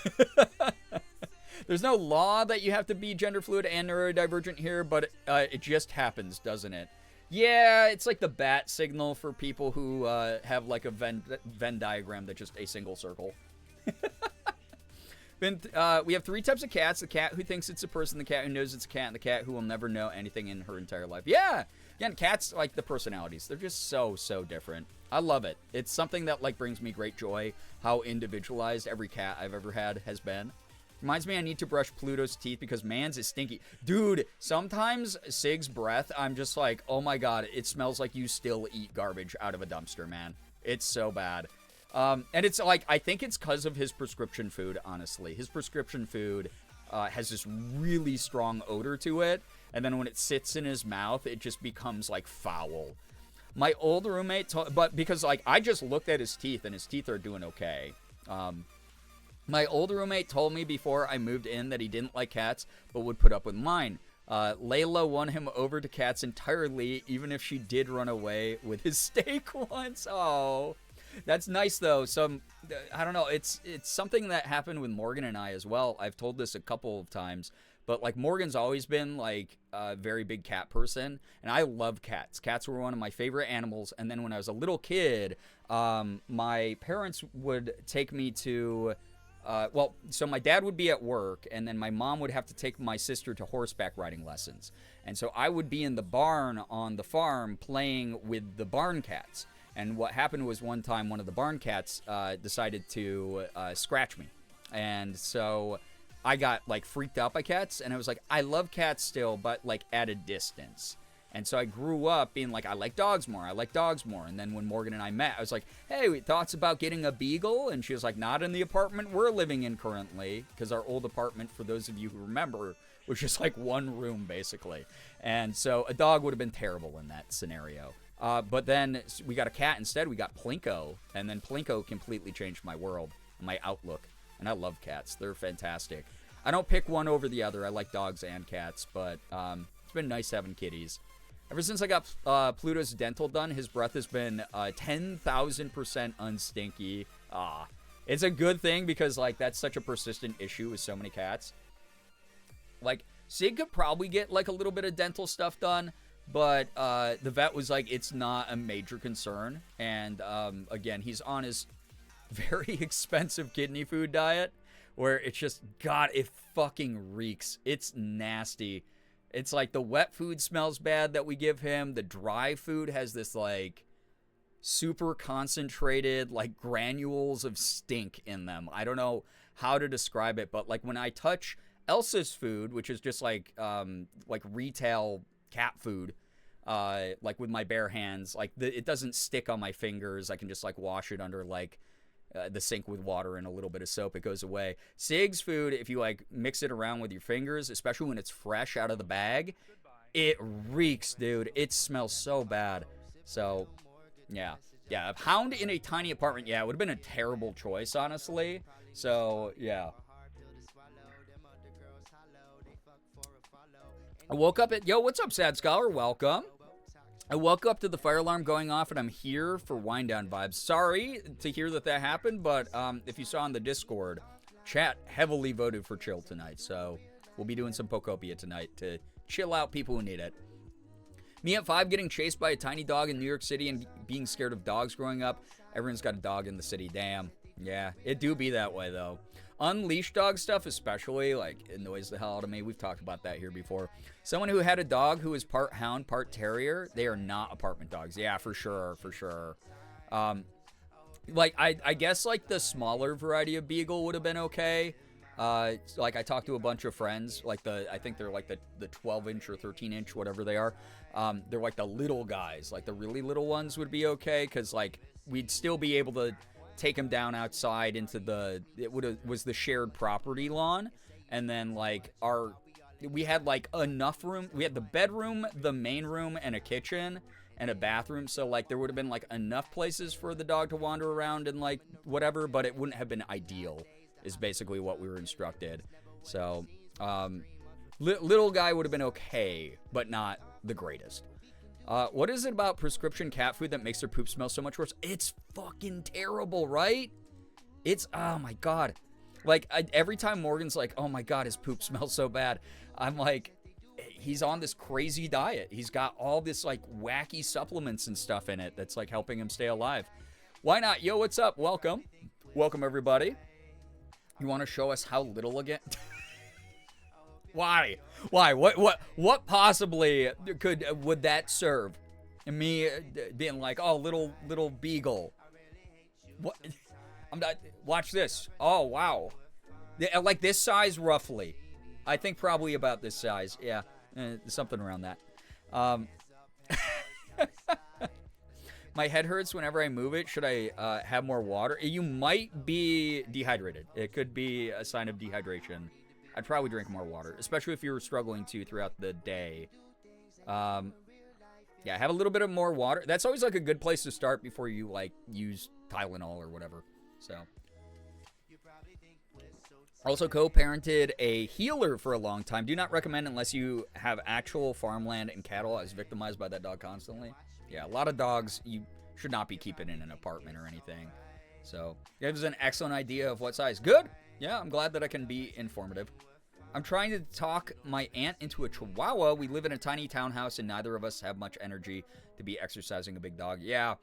There's no law that you have to be gender fluid and neurodivergent here, but it just happens, doesn't it? Yeah, it's like the bat signal for people who have, like, a Venn diagram that's just a single circle. We have 3 types of cats. The cat who thinks it's a person, the cat who knows it's a cat, and the cat who will never know anything in her entire life. Yeah! Again, cats, like, the personalities. They're just so, so different. I love it. It's something that, like, brings me great joy, how individualized every cat I've ever had has been. Reminds me I need to brush Pluto's teeth because man's is stinky. Dude, sometimes Sig's breath, I'm just like, oh my god, it smells like you still eat garbage out of a dumpster, man. It's so bad. And it's like, I think it's because of his prescription food, honestly. His prescription food has this really strong odor to it. And then when it sits in his mouth, it just becomes, like, foul. My old roommate, but because, like, I just looked at his teeth, and his teeth are doing okay. My old roommate told me before I moved in that he didn't like cats, but would put up with mine. Layla won him over to cats entirely, even if she did run away with his steak once. Oh. That's nice, though. I don't know. It's something that happened with Morgan and I as well. I've told this a couple of times, but, like, Morgan's always been, like, a very big cat person, and I love cats. Cats were one of my favorite animals, and then when I was a little kid, my parents would take me to... so my dad would be at work, and then my mom would have to take my sister to horseback riding lessons. And so I would be in the barn on the farm playing with the barn cats. And what happened was one time one of the barn cats decided to scratch me. And so I got, like, freaked out by cats. And I was like, I love cats still, but, like, at a distance. And so I grew up being like, I like dogs more. I like dogs more. And then when Morgan and I met, I was like, hey, thoughts about getting a beagle? And she was like, not in the apartment we're living in currently. Because our old apartment, for those of you who remember, was just like one room, basically. And so a dog would have been terrible in that scenario. But then we got a cat instead. We got Plinko. And then Plinko completely changed my world, my outlook. And I love cats. They're fantastic. I don't pick one over the other. I like dogs and cats. But it's been nice having kitties. Ever since I got Pluto's dental done, his breath has been 10,000% unstinky. It's a good thing because, like, that's such a persistent issue with so many cats. Like, Sig could probably get, like, a little bit of dental stuff done. But the vet was like, it's not a major concern. And, again, he's on his very expensive kidney food diet. Where it's just, God, it fucking reeks. It's nasty. It's like the wet food smells bad that we give him. The dry food has this, like, super concentrated, like, granules of stink in them. I don't know how to describe it. But, like, when I touch Elsa's food, which is just, like retail cat food, like with my bare hands, like it doesn't stick on my fingers. I can just, like, wash it under, like, the sink with water and a little bit of soap. It goes away. Sig's food, if you, like, mix it around with your fingers, especially when it's fresh out of the bag, it reeks, dude. It smells so bad. So, yeah. Yeah, a hound in a tiny apartment, yeah, it would have been a terrible choice, honestly. So, yeah. I woke up at... Yo, what's up, Sad Scholar? Welcome. I woke up to the fire alarm going off, and I'm here for wind down vibes. Sorry to hear that happened, but if you saw on the Discord, chat heavily voted for chill tonight. So we'll be doing some pokopia tonight to chill out people who need it. Me at 5 getting chased by a tiny dog in New York City and being scared of dogs growing up. Everyone's got a dog in the city. Damn. Yeah, it do be that way, though. Unleashed dog stuff especially, like, it annoys the hell out of me. We've talked about that here before. Someone who had a dog who is part hound, part terrier, they are not apartment dogs. Yeah, for sure, for sure. like, I guess, like, the smaller variety of beagle would have been okay. Like, I talked to a bunch of friends, like, I think they're, like, the 12-inch or 13-inch, whatever they are. They're, like, the little guys. Like, the really little ones would be okay, because, like, we'd still be able to take them down outside into was the shared property lawn. And then, like, we had, like, enough room. We had the bedroom, the main room, and a kitchen, and a bathroom. So, like, there would have been, like, enough places for the dog to wander around and, like, whatever, but it wouldn't have been ideal, is basically what we were instructed. So, little guy would have been okay, but not the greatest. What is it about prescription cat food that makes their poop smell so much worse? It's fucking terrible, right? It's, oh my God. Like, every time Morgan's like, oh my God, his poop smells so bad, I'm like, he's on this crazy diet. He's got all this, like, wacky supplements and stuff in it that's, like, helping him stay alive. Why not? Yo, what's up? Welcome. Welcome, everybody. You want to show us how little again? Why? What possibly would that serve? And me being like, oh, little beagle. What? I'm not. Watch this. Oh, wow. Like this size, roughly. I think probably about this size. Yeah, something around that. My head hurts whenever I move it. Should I have more water? You might be dehydrated. It could be a sign of dehydration. I'd probably drink more water, especially if you were struggling to throughout the day. Yeah, have a little bit of more water. That's always like a good place to start before you like use Tylenol or whatever. So, also co-parented a healer for a long time. Do not recommend unless you have actual farmland and cattle. I was victimized by that dog constantly. Yeah, a lot of dogs you should not be keeping in an apartment or anything. So, it gives an excellent idea of what size. Good. Yeah, I'm glad that I can be informative. I'm trying to talk my aunt into a chihuahua. We live in a tiny townhouse and neither of us have much energy to be exercising a big dog. Yeah.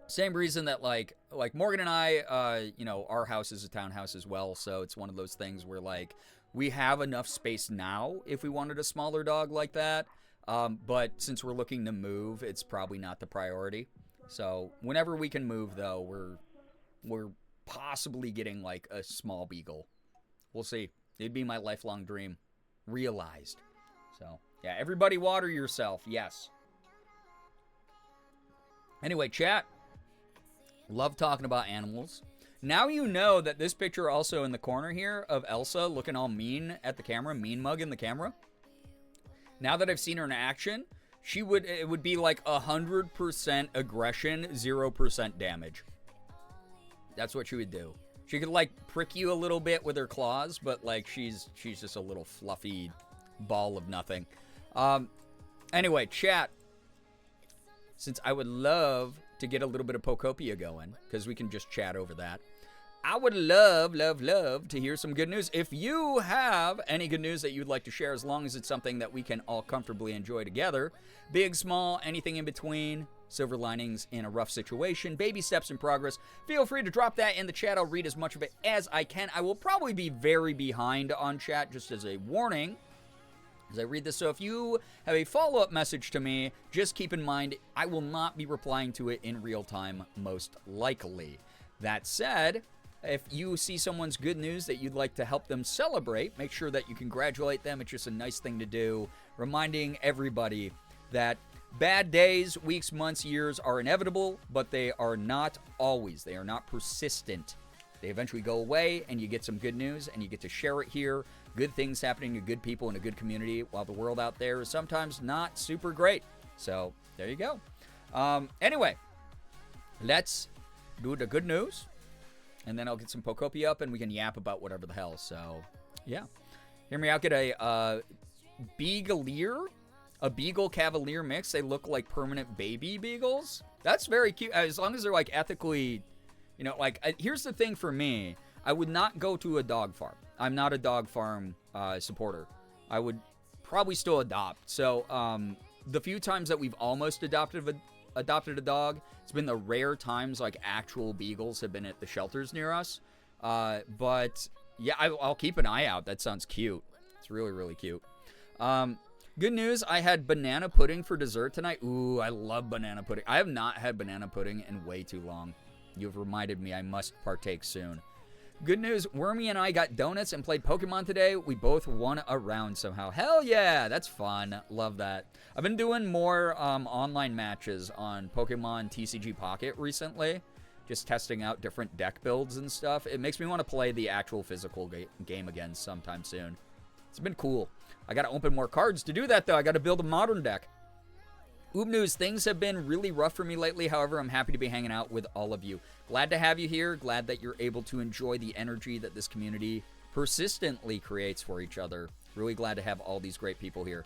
Same reason that like Morgan and I, you know, our house is a townhouse as well. So it's one of those things where like we have enough space now if we wanted a smaller dog like that. But since we're looking to move, it's probably not the priority. So whenever we can move though, we're possibly getting like a small beagle. We'll see. It'd be my lifelong dream realized. So yeah, everybody water yourself. Yes. Anyway, chat. Love talking about animals. Now you know that this picture also in the corner here of Elsa looking all mean at the camera, mean mug in the camera. Now that I've seen her in action, it would be like 100% aggression, 0% damage. That's what she would do. She could like prick you a little bit with her claws, but like she's just a little fluffy ball of nothing. Anyway, chat. Since I would love to get a little bit of pokopia going, because we can just chat over that. I would love to hear some good news. If you have any good news that you'd like to share, as long as it's something that we can all comfortably enjoy together, big, small, anything in between, silver linings in a rough situation, baby steps in progress, feel free to drop that in the chat. I'll read as much of it as I can. I will probably be very behind on chat, just as a warning, as I read this. So if you have a follow-up message to me, just keep in mind, I will not be replying to it in real time, most likely. That said, if you see someone's good news that you'd like to help them celebrate, make sure that you congratulate them. It's just a nice thing to do. Reminding everybody that bad days, weeks, months, years are inevitable, but they are not always. They are not persistent. They eventually go away, and you get some good news, and you get to share it here. Good things happening to good people in a good community, while the world out there is sometimes not super great. So, there you go. Anyway, let's do the good news. And then I'll get some pokopia up, and we can yap about whatever the hell. So, yeah. Hear me out. Get a Beagalier, a Beagle Cavalier mix. They look like permanent baby beagles. That's very cute. As long as they're, like, ethically, you know, like, here's the thing for me. I would not go to a dog farm. I'm not a dog farm supporter. I would probably still adopt. So, the few times that we've almost adopted a dog, it's been the rare times like actual beagles have been at the shelters near us. But yeah, I'll keep an eye out. That sounds cute. It's really, really cute. Good news, I had banana pudding for dessert tonight. Ooh, I love banana pudding. I have not had banana pudding in way too long. You've reminded me I must partake soon. Good news, Wormy and I got donuts and played Pokemon today. We both won a round somehow. Hell yeah, that's fun. Love that. I've been doing more online matches on Pokemon TCG Pocket recently. Just testing out different deck builds and stuff. It makes me want to play the actual physical game again sometime soon. It's been cool. I got to open more cards. To do that, though, I got to build a modern deck. Oob News, things have been really rough for me lately. However, I'm happy to be hanging out with all of you. Glad to have you here. Glad that you're able to enjoy the energy that this community persistently creates for each other. Really glad to have all these great people here.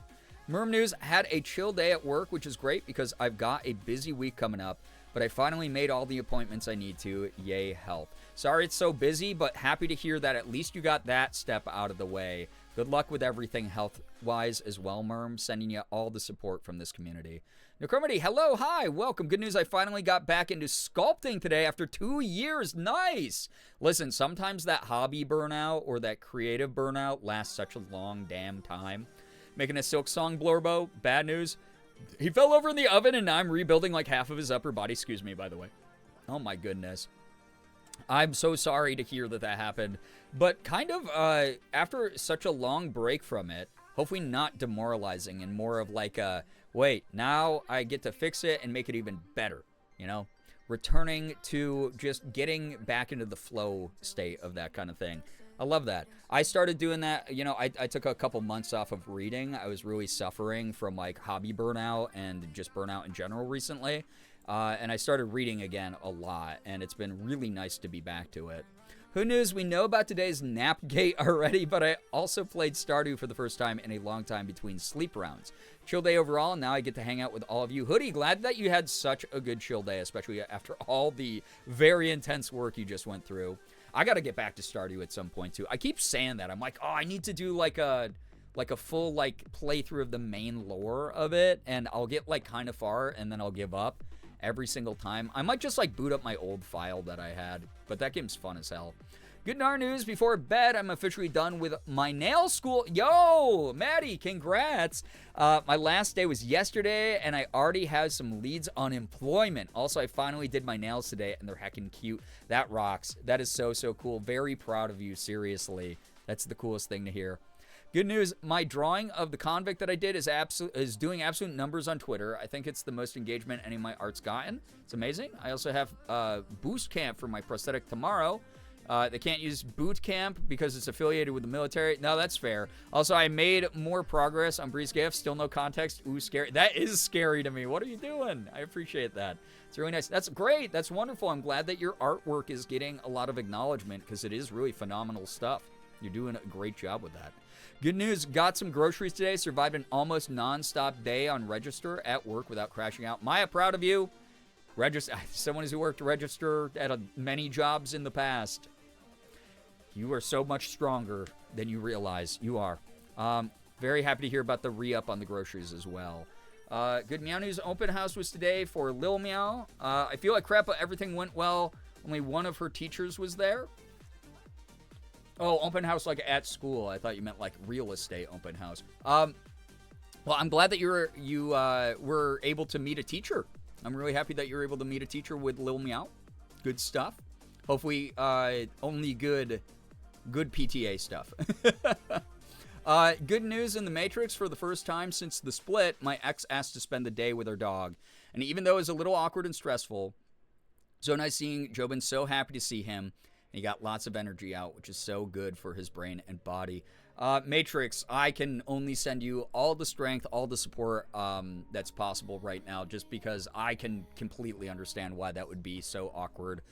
Merm News, had a chill day at work, which is great because I've got a busy week coming up, but I finally made all the appointments I need to. Yay, health. Sorry it's so busy, but happy to hear that at least you got that step out of the way. Good luck with everything health-wise as well, Merm. Sending you all the support from this community. Necromity, hello, hi, welcome. Good news, I finally got back into sculpting today after 2 years. Nice. Listen, sometimes that hobby burnout or that creative burnout lasts such a long damn time. Making a Silk Song Blorbo, bad news. He fell over in the oven and now I'm rebuilding like half of his upper body. Excuse me, by the way. Oh my goodness. I'm so sorry to hear that happened. But kind of after such a long break from it, hopefully not demoralizing and more of like a, wait, now I get to fix it and make it even better, you know? Returning to just getting back into the flow state of that kind of thing. I love that. I started doing that, you know, I took a couple months off of reading. I was really suffering from like hobby burnout and just burnout in general recently. And I started reading again a lot, and it's been really nice to be back to it. Who knows? We know about today's Napgate already, but I also played Stardew for the first time in a long time between sleep rounds. Chill day overall, and now I get to hang out with all of you. Hoodie, glad that you had such a good chill day, especially after all the very intense work you just went through. I got to get back to Stardew at some point, too. I keep saying that. I'm like, oh, I need to do like a full like playthrough of the main lore of it, and I'll get like kind of far, and then I'll give up every single time. I might just like boot up my old file that I had, but that game's fun as hell. Good NAR news, before bed, I'm officially done with my nail school. Yo, Maddie, congrats. My last day was yesterday, and I already have some leads on employment. Also, I finally did my nails today, and they're heckin' cute. That rocks. That is so, so cool. Very proud of you, seriously. That's the coolest thing to hear. Good news, my drawing of the convict that I did is doing absolute numbers on Twitter. I think it's the most engagement any of my art's gotten. It's amazing. I also have boost camp for my prosthetic tomorrow. They can't use boot camp because it's affiliated with the military. No, that's fair. Also, I made more progress on Breeze Gift. Still no context. Ooh, scary. That is scary to me. What are you doing? I appreciate that. It's really nice. That's great. That's wonderful. I'm glad that your artwork is getting a lot of acknowledgement because it is really phenomenal stuff. You're doing a great job with that. Good news, got some groceries today. Survived an almost non-stop day on Register at work without crashing out. Maya, proud of you. Someone who's worked Register at many jobs in the past. You are so much stronger than you realize. You are. Very happy to hear about the re-up on the groceries as well. Good Meow News open house was today for Lil Meow. I feel like crap, but everything went well. Only one of her teachers was there. Oh, open house like at school. I thought you meant like real estate open house. Well, I'm glad that you were able to meet a teacher. I'm really happy that you're able to meet a teacher with Lil Meow. Good stuff. Hopefully, only good PTA stuff. Good news in the Matrix. For the first time since the split, my ex asked to spend the day with her dog. And even though it was a little awkward and stressful, so nice seeing Jobin. So happy to see him. He got lots of energy out, which is so good for his brain and body. Matrix, I can only send you all the strength, all the support that's possible right now, just because I can completely understand why that would be so awkward.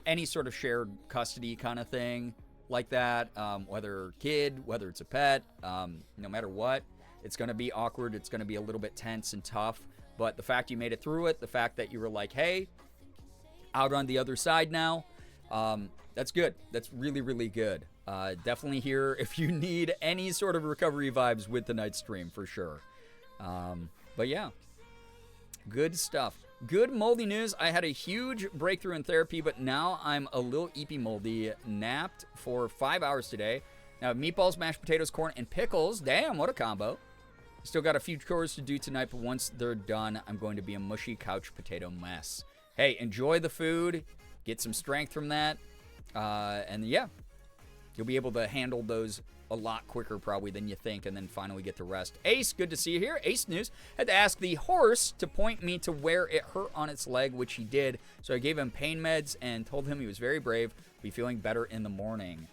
Any sort of shared custody kind of thing like that, whether kid, whether it's a pet, no matter what, it's going to be awkward. It's going to be a little bit tense and tough. But the fact you made it through it, the fact that you were like, hey, out on the other side now, that's good. That's really, really good. Definitely here if you need any sort of recovery vibes with tonight's stream for sure. But yeah, good stuff. Good moldy news. I had a huge breakthrough in therapy, but now I'm a little eepy moldy. Napped for 5 hours today. Now meatballs, mashed potatoes, corn, and pickles. Damn, what a combo. Still got a few chores to do tonight, but once they're done, I'm going to be a mushy couch potato mess. Hey, enjoy the food. get some strength from that. And yeah, you'll be able to handle those a lot quicker probably than you think, and then finally get to rest. Ace, good to see you here. Ace News had to ask the horse to point me to where it hurt on its leg, which he did. So I gave him pain meds and told him he was very brave, be feeling better in the morning.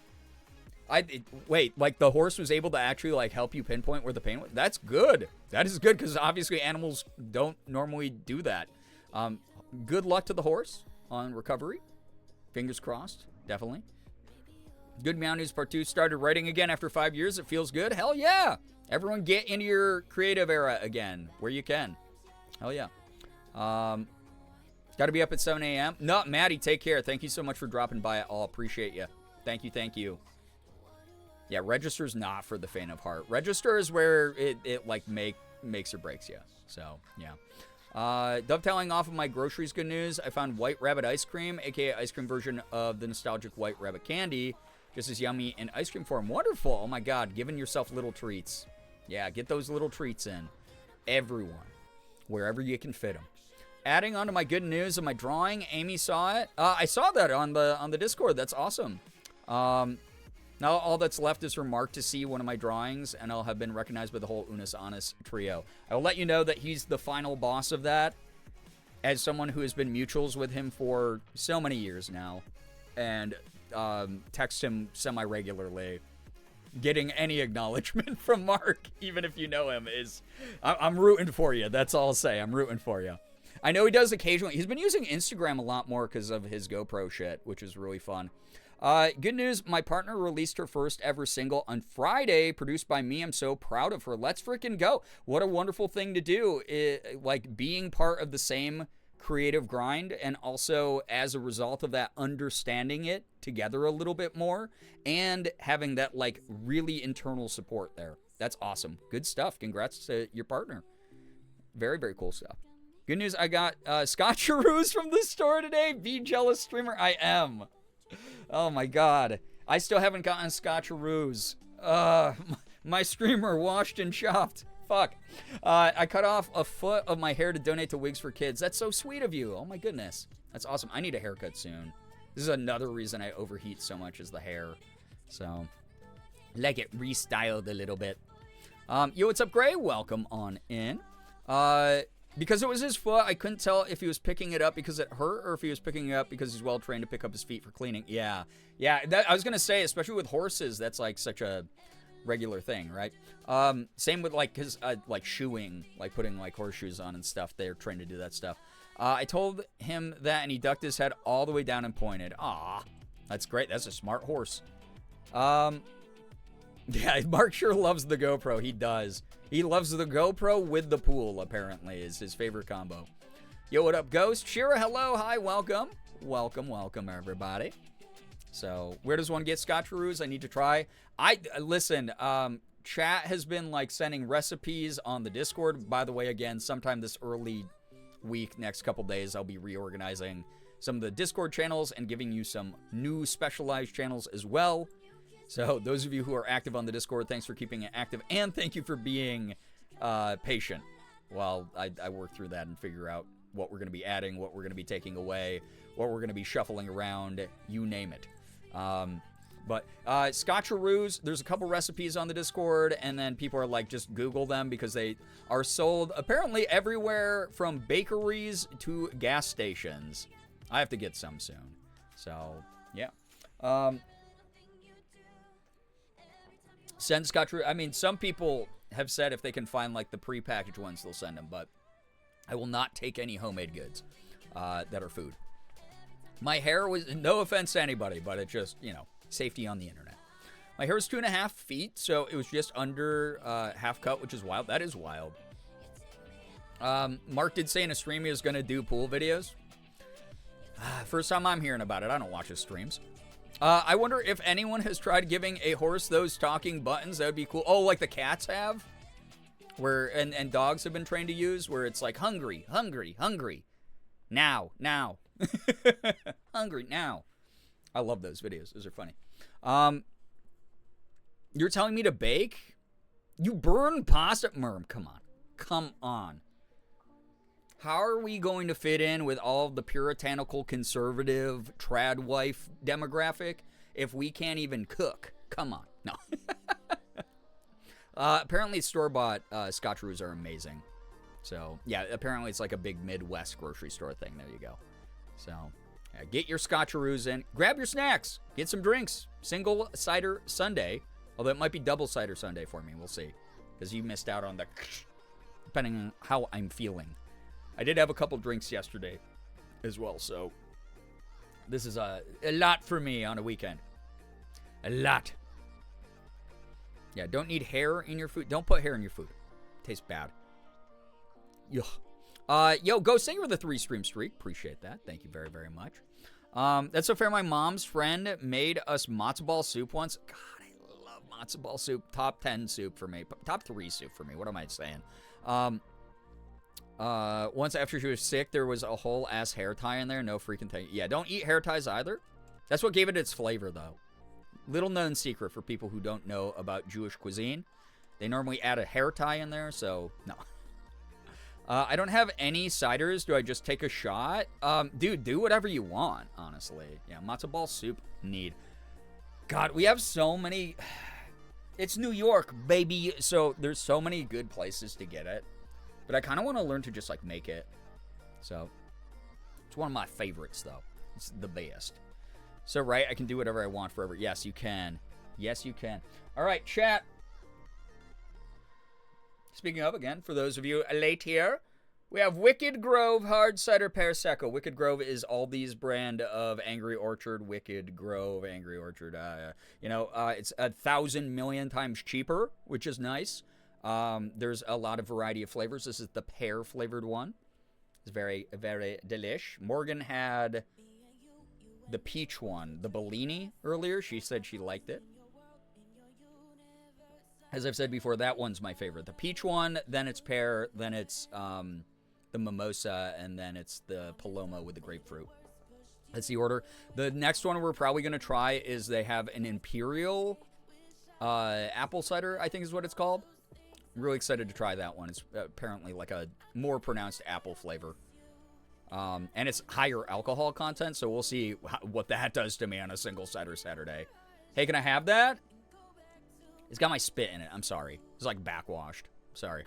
Wait, like the horse was able to actually like help you pinpoint where the pain was? That's good. That is good, because obviously animals don't normally do that. Good luck to the horse on recovery. Fingers crossed, definitely. Good Meow News Part 2 started writing again after 5 years. It feels good. Hell yeah. Everyone get into your creative era again where you can. Hell yeah. Got to be up at 7 a.m. No, Maddie, take care. Thank you so much for dropping by. I'll appreciate you. Thank you, thank you. Yeah, Register's not for the faint of heart. Register is where it like makes or breaks you. So, yeah. Dovetailing off of my groceries good news, I found White Rabbit ice cream, aka ice cream version of the nostalgic White Rabbit candy. Just as yummy in ice cream form. Wonderful. Oh my god, giving yourself little treats. Yeah, get those little treats in. Everyone. Wherever you can fit them. Adding on to my good news of my drawing, Amy saw it. I saw that on the Discord. That's awesome. Now all that's left is for Mark to see one of my drawings, and I'll have been recognized by the whole Unis Honest trio. I will let you know that he's the final boss of that, as someone who has been mutuals with him for so many years now, and text him semi-regularly. Getting any acknowledgement from Mark, even if you know him, is... I'm rooting for you. That's all I'll say. I'm rooting for you. I know he does occasionally. He's been using Instagram a lot more because of his GoPro shit, which is really fun. Good news, my partner released her first ever single on Friday, produced by me. I'm so proud of her. Let's freaking go. What a wonderful thing to do. Like, being part of the same creative grind, and also as a result of that, understanding it together a little bit more, and having that like really internal support there. That's awesome. Good stuff. Congrats to your partner. Very, very cool stuff. Good news, I got Scotcheroos from the store today. Be jealous, streamer. I am. Oh my god. I still haven't gotten Scotcheroos. My streamer washed and chopped. Fuck. I cut off a foot of my hair to donate to Wigs for Kids. That's so sweet of you. Oh my goodness. That's awesome. I need a haircut soon. This is another reason I overheat so much, is the hair. So, like it restyled a little bit. Yo, what's up, Gray? Welcome on in. Because it was his foot, I couldn't tell if he was picking it up because it hurt or if he was picking it up because he's well trained to pick up his feet for cleaning. Yeah. Yeah, I was going to say, especially with horses, that's like such a regular thing, right? Same with like his like shoeing, like putting like horseshoes on and stuff. They're trained to do that stuff. I told him that, and he ducked his head all the way down and pointed. Aw, that's great. That's a smart horse. Yeah, Mark sure loves the GoPro. He does. He loves the GoPro with the pool, apparently, is his favorite combo. Yo, what up, Ghost? Shira, hello, hi, welcome. Welcome, everybody. So, where does one get Scotcheroos? I need to try. Listen, chat has been, like, sending recipes on the Discord. By the way, again, sometime this early week, next couple days, I'll be reorganizing some of the Discord channels and giving you some new specialized channels as well. So, those of you who are active on the Discord, thanks for keeping it active, and thank you for being patient while I work through that and figure out what we're going to be adding, what we're going to be taking away, what we're going to be shuffling around, you name it. But Scotcheroos, there's a couple recipes on the Discord, and then people are like, just Google them because they are sold apparently everywhere from bakeries to gas stations. I have to get some soon. So, yeah. Send Scotcheroos. I mean, some people have said if they can find like the pre-packaged ones, they'll send them, but I will not take any homemade goods that are food. My hair was, no offense to anybody, but it just, you know, safety on the internet. My hair was 2.5 feet, so it was just under half cut, which is wild. That is wild. Mark did say in a stream he was going to do pool videos. First time I'm hearing about it. I don't watch his streams. I wonder if anyone has tried giving a horse those talking buttons. That would be cool. Oh, like the cats have? Where and dogs have been trained to use, where it's like hungry, hungry, hungry. Now. Hungry, now. I love those videos. Those are funny. You're telling me to bake? You burn pasta? Merm, come on. How are we going to fit in with all of the puritanical, conservative, trad wife demographic if we can't even cook? Come on. No. Apparently, store-bought Scotcheroos are amazing. So, yeah, apparently it's like a big Midwest grocery store thing. There you go. So, yeah, get your Scotcheroos in. Grab your snacks. Get some drinks. Single cider Sunday. Although it might be double cider Sunday for me. We'll see. Because you missed out on the... Depending on how I'm feeling. I did have a couple drinks yesterday as well. So, this is a lot for me on a weekend. A lot. Yeah, don't need hair in your food. Don't put hair in your food. Tastes bad. Yuck. Yo, Go Singer with a 3-stream streak. Appreciate that. Thank you very, very much. That's so fair. My mom's friend made us matzo ball soup once. God, I love matzo ball soup. Top 10 soup for me. Top 3 soup for me. What am I saying? Once after she was sick, there was a whole ass hair tie in there. No freaking thing. Yeah, don't eat hair ties either. That's what gave it its flavor, though. Little known secret for people who don't know about Jewish cuisine. They normally add a hair tie in there, so no. I don't have any ciders. Do I just take a shot? Dude, do whatever you want, honestly. Yeah, matzo ball soup, need. God, we have so many... It's New York, baby. So there's so many good places to get it. But I kind of want to learn to just, like, make it. So, it's one of my favorites, though. It's the best. So, right, I can do whatever I want forever. Yes, you can. Yes, you can. All right, chat. Speaking of, again, for those of you late here, we have Wicked Grove Hard Cider Pear Secco. Wicked Grove is Aldi's brand of Angry Orchard. Wicked Grove, Angry Orchard. It's 1,000 million times cheaper, which is nice. There's a lot of variety of flavors. This is the pear-flavored one. It's very, very delish. Morgan had... the peach one, the Bellini, earlier. She said she liked it. As I've said before, that one's my favorite. The peach one, then it's pear, then it's the mimosa, and then it's the Paloma with the grapefruit. That's the order. The next one we're probably going to try is they have an Imperial apple cider, I think is what it's called. I'm really excited to try that one. It's apparently like a more pronounced apple flavor. And it's higher alcohol content, so we'll see what that does to me on a single cider Saturday. Hey, can I have that? It's got my spit in it. I'm sorry. It's like backwashed. Sorry.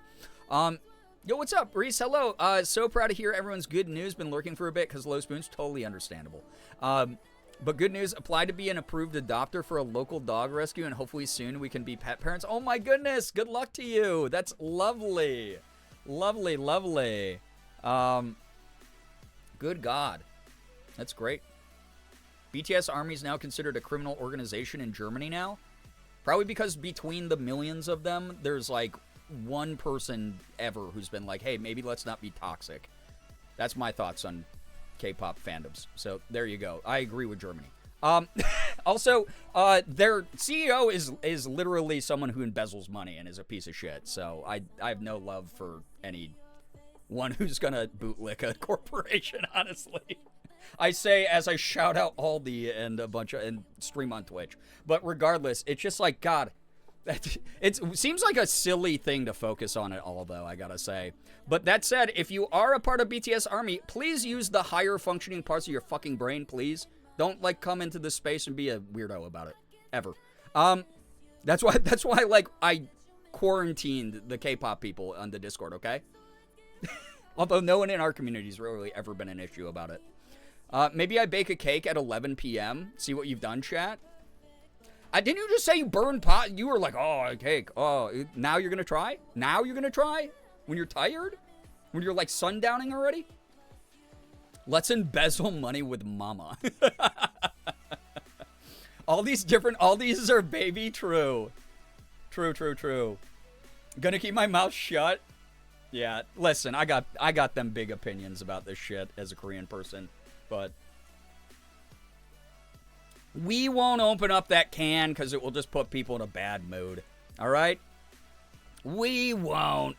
Yo, what's up, Reese? Hello. So proud to hear everyone's good news. Been lurking for a bit because low spoons. Totally understandable. But good news. Apply to be an approved adopter for a local dog rescue, and hopefully soon we can be pet parents. Oh, my goodness. Good luck to you. That's lovely. Lovely, lovely. Good God. That's great. BTS Army is now considered a criminal organization in Germany now. Probably because between the millions of them, there's like one person ever who's been like, hey, maybe let's not be toxic. That's my thoughts on K-pop fandoms. So there you go. I agree with Germany. Also, their CEO is literally someone who embezzles money and is a piece of shit. So I have no love for anyone who's gonna bootlick a corporation, honestly. I say as I shout out Aldi and a bunch of and stream on Twitch. But regardless, it's just like, God, it seems like a silly thing to focus on it all, though, I gotta say. But that said, if you are a part of BTS Army, please use the higher functioning parts of your fucking brain, please. Don't like come into this space and be a weirdo about it, ever. That's why like I quarantined the K-pop people on the Discord, okay? Although no one in our community has really ever been an issue about it. Maybe I bake a cake at 11 p.m. See what you've done, chat? Didn't you just say you burned pot? You were like, oh, a cake. Oh, now you're going to try? Now you're going to try? When you're tired? When you're like sundowning already? Let's embezzle money with mama. all these are baby true. True. Gonna keep my mouth shut? Yeah, listen, I got them big opinions about this shit as a Korean person, but we won't open up that can because it will just put people in a bad mood. All right? We won't.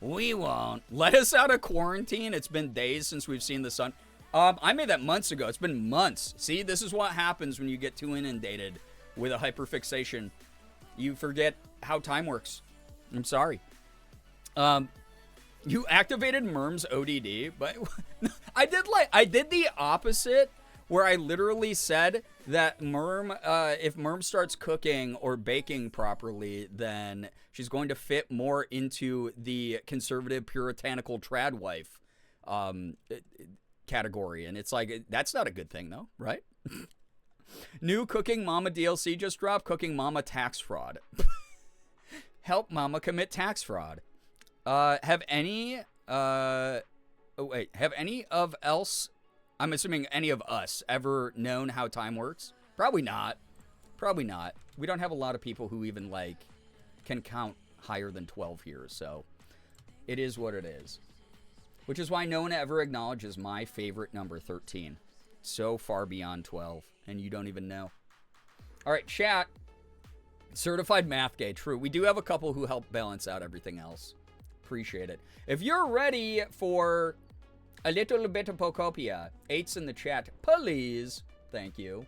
Let us out of quarantine. It's been days since we've seen the sun. I made that months ago. It's been months. See, this is what happens when you get too inundated with a hyperfixation. You forget how time works. I'm sorry. You activated Merm's ODD, but I did the opposite, where I literally said that Merm, if Merm starts cooking or baking properly, then she's going to fit more into the conservative puritanical trad wife category. And it's like, that's not a good thing, though, right? New Cooking Mama DLC just dropped. Cooking Mama tax fraud. Help Mama commit tax fraud. Have any of else, I'm assuming any of us, ever known how time works? Probably not. Probably not. We don't have a lot of people who even, like, can count higher than 12 here, so it is what it is. Which is why no one ever acknowledges my favorite number, 13. So far beyond 12, and you don't even know. All right, chat. Certified math gay, true. We do have a couple who help balance out everything else. Appreciate it. If you're ready for a little bit of pokopia, 8's in the chat, please. Thank you.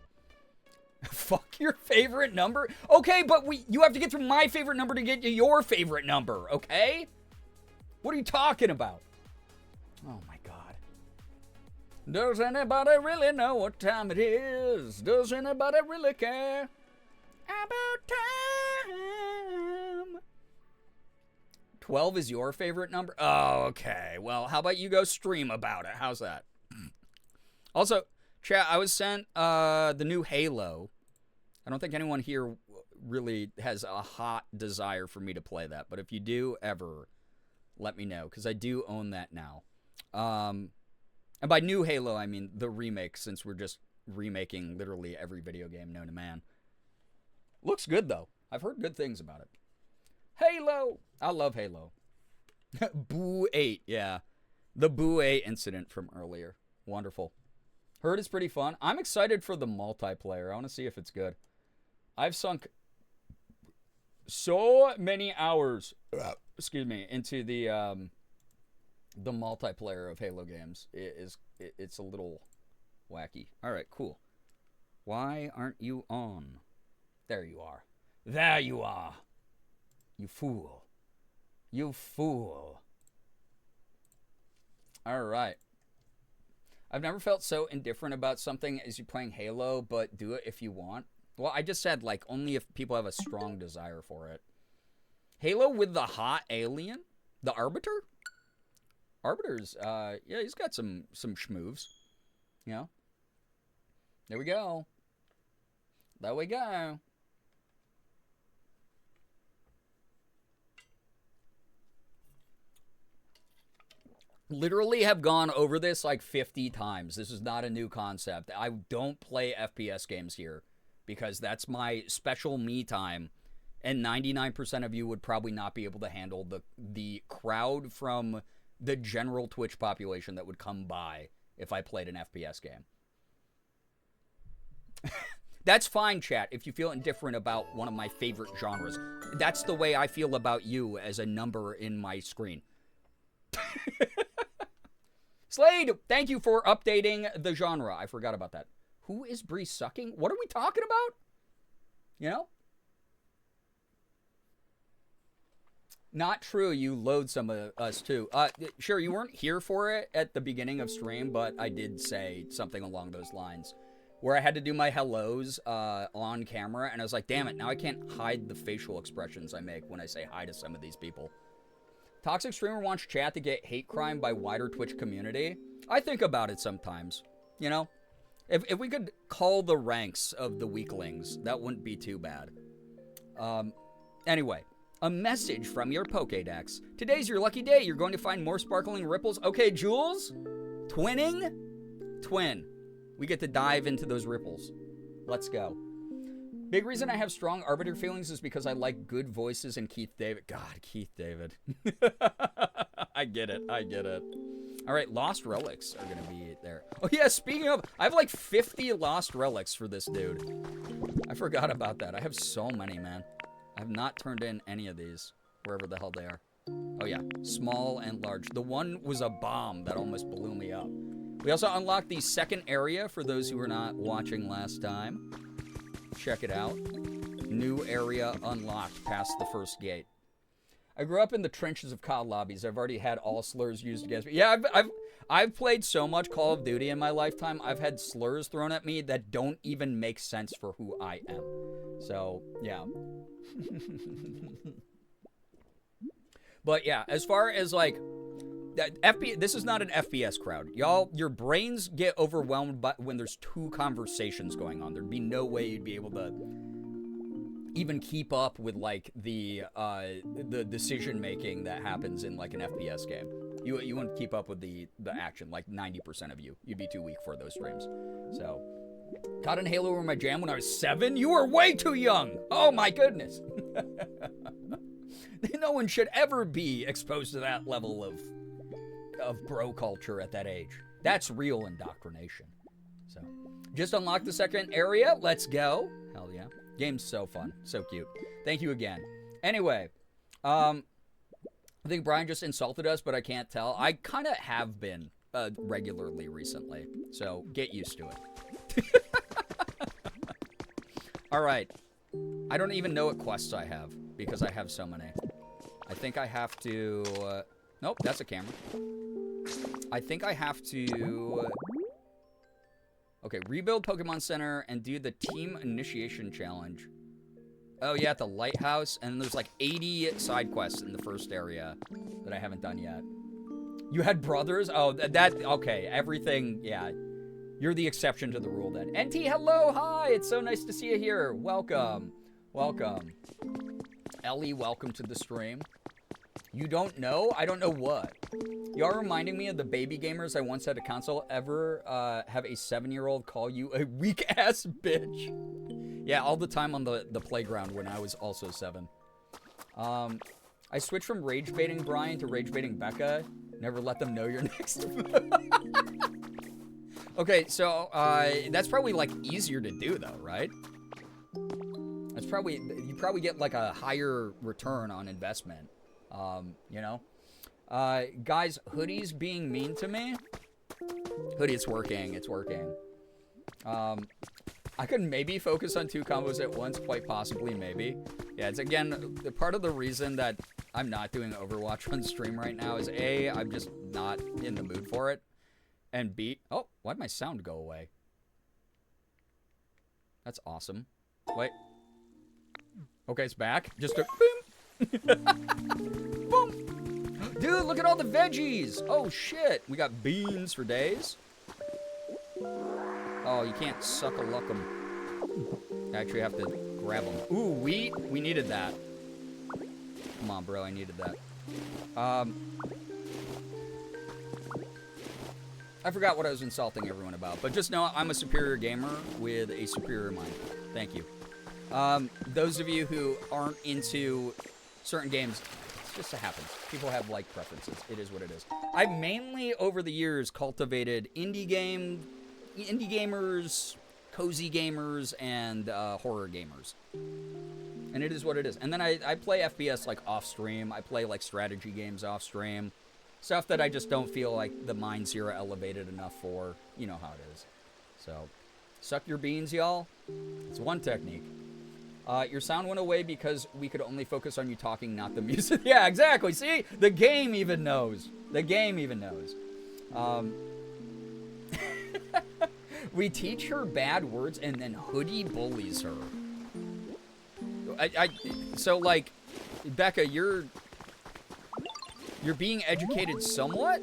Fuck your favorite number? Okay, but you have to get through my favorite number to get to your favorite number, okay? What are you talking about? Oh my god. Does anybody really know what time it is? Does anybody really care about time? 12 is your favorite number? Oh, okay. Well, how about you go stream about it? How's that? Also, chat, I was sent the new Halo. I don't think anyone here really has a hot desire for me to play that. But if you do ever, let me know. Because I do own that now. And by new Halo, I mean the remake, since we're just remaking literally every video game known to man. Looks good, though. I've heard good things about it. Halo! I love Halo. Boo 8, yeah. The Boo 8 incident from earlier. Wonderful. Heard it's pretty fun. I'm excited for the multiplayer. I want to see if it's good. I've sunk so many hours, excuse me, into the multiplayer of Halo games. It's a little wacky. All right, cool. Why aren't you on? There you are. There you are. You fool. You fool. All right. I've never felt so indifferent about something as you playing Halo, but do it if you want. Well, I just said, like, only if people have a strong desire for it. Halo with the hot alien? The Arbiter? Arbiter's, yeah, he's got some schmoves. You know? There we go. There we go. Literally have gone over this like 50 times. This is not a new concept. I don't play FPS games here because that's my special me time. And 99% of you would probably not be able to handle the crowd from the general Twitch population that would come by if I played an FPS game. That's fine, chat, if you feel indifferent about one of my favorite genres. That's the way I feel about you as a number in my screen. Slade, thank you for updating the genre. I forgot about that. Who is Bree sucking? What are we talking about? You know? Not true, you load some of us too. Sure, you weren't here for it at the beginning of stream, but I did say something along those lines. Where I had to do my hellos on camera, and I was like, damn it, now I can't hide the facial expressions I make when I say hi to some of these people. Toxic streamer wants chat to get hate crime by wider Twitch community. I think about it sometimes, you know? If we could call the ranks of the weaklings, that wouldn't be too bad. Anyway, a message from your Pokédex. Today's your lucky day. You're going to find more sparkling ripples. Okay, Jules? Twinning? Twin. We get to dive into those ripples. Let's go. Big reason I have strong Arbiter feelings is because I like good voices and Keith David. God, Keith David. I get it. I get it. All right, Lost Relics are going to be there. Oh, yeah, speaking of, I have like 50 Lost Relics for this dude. I forgot about that. I have so many, man. I have not turned in any of these, wherever the hell they are. Oh, yeah, small and large. The one was a bomb that almost blew me up. We also unlocked the second area for those who were not watching last time. Check it out. New area unlocked past the first gate. I grew up in the trenches of COD lobbies. I've already had all slurs used against me. Yeah, I've played so much Call of Duty in my lifetime. I've had slurs thrown at me that don't even make sense for who I am. So, yeah. But yeah, as far as like this is not an FPS crowd. Y'all, your brains get overwhelmed when there's two conversations going on. There'd be no way you'd be able to even keep up with like the decision making that happens in like an FPS game. You wouldn't keep up with the action. Like 90% of you, you'd be too weak for those streams. So, COD and Halo were my jam when I was 7. You were way too young. Oh my goodness. No one should ever be exposed to that level of bro culture at that age. That's real indoctrination. So, just unlocked the second area. Let's go. Hell yeah. Game's so fun. So cute. Thank you again. Anyway, I think Brian just insulted us, but I can't tell. I kind of have been regularly recently, so get used to it. All right. I don't even know what quests I have because I have so many. I think I have to... nope, that's a camera. I think I have to... okay, rebuild Pokemon Center and do the team initiation challenge. Oh, yeah, at the lighthouse. And there's like 80 side quests in the first area that I haven't done yet. You had brothers? Oh, that... okay, everything... yeah. You're the exception to the rule then. NT, hello, hi! It's so nice to see you here. Welcome. Welcome. Ellie, welcome to the stream. You don't know? I don't know what. You are reminding me of the baby gamers I once had a console. Ever have a 7-year-old call you a weak-ass bitch? Yeah, all the time on the playground when I was also 7. I switched from rage-baiting Brian to rage-baiting Becca. Never let them know you're next. Okay, so that's probably like easier to do though, right? That's probably, you probably get like a higher return on investment. You know? Guys, Hoodie's being mean to me. Hoodie, it's working, it's working. I could maybe focus on 2 combos at once, quite possibly, maybe. Yeah, it's again, the part of the reason that I'm not doing Overwatch on stream right now is A, I'm just not in the mood for it. And B, oh, why'd my sound go away? That's awesome. Wait. Okay, it's back. Just a boom. Boom. Dude, look at all the veggies. Oh, shit. We got beans for days. Oh, you can't suck-a-luck them. You actually have to grab them. Ooh, wheat. We needed that. Come on, bro. I needed that. I forgot what I was insulting everyone about, but just know I'm a superior gamer with a superior mind. Thank you. Those of you who aren't into certain games, it just happens. People have like preferences. It is what it is. I've mainly over the years cultivated indie gamers, cozy gamers, and horror gamers. And it is what it is. And then I play FPS like off stream. I play like strategy games off stream. Stuff that I just don't feel like the mind zero elevated enough for. You know how it is. So, suck your beans, y'all. It's one technique. Your sound went away because we could only focus on you talking, not the music. Yeah, exactly. See? The game even knows. The game even knows. We teach her bad words and then Hoodie bullies her. So, like, Becca, you're being educated somewhat?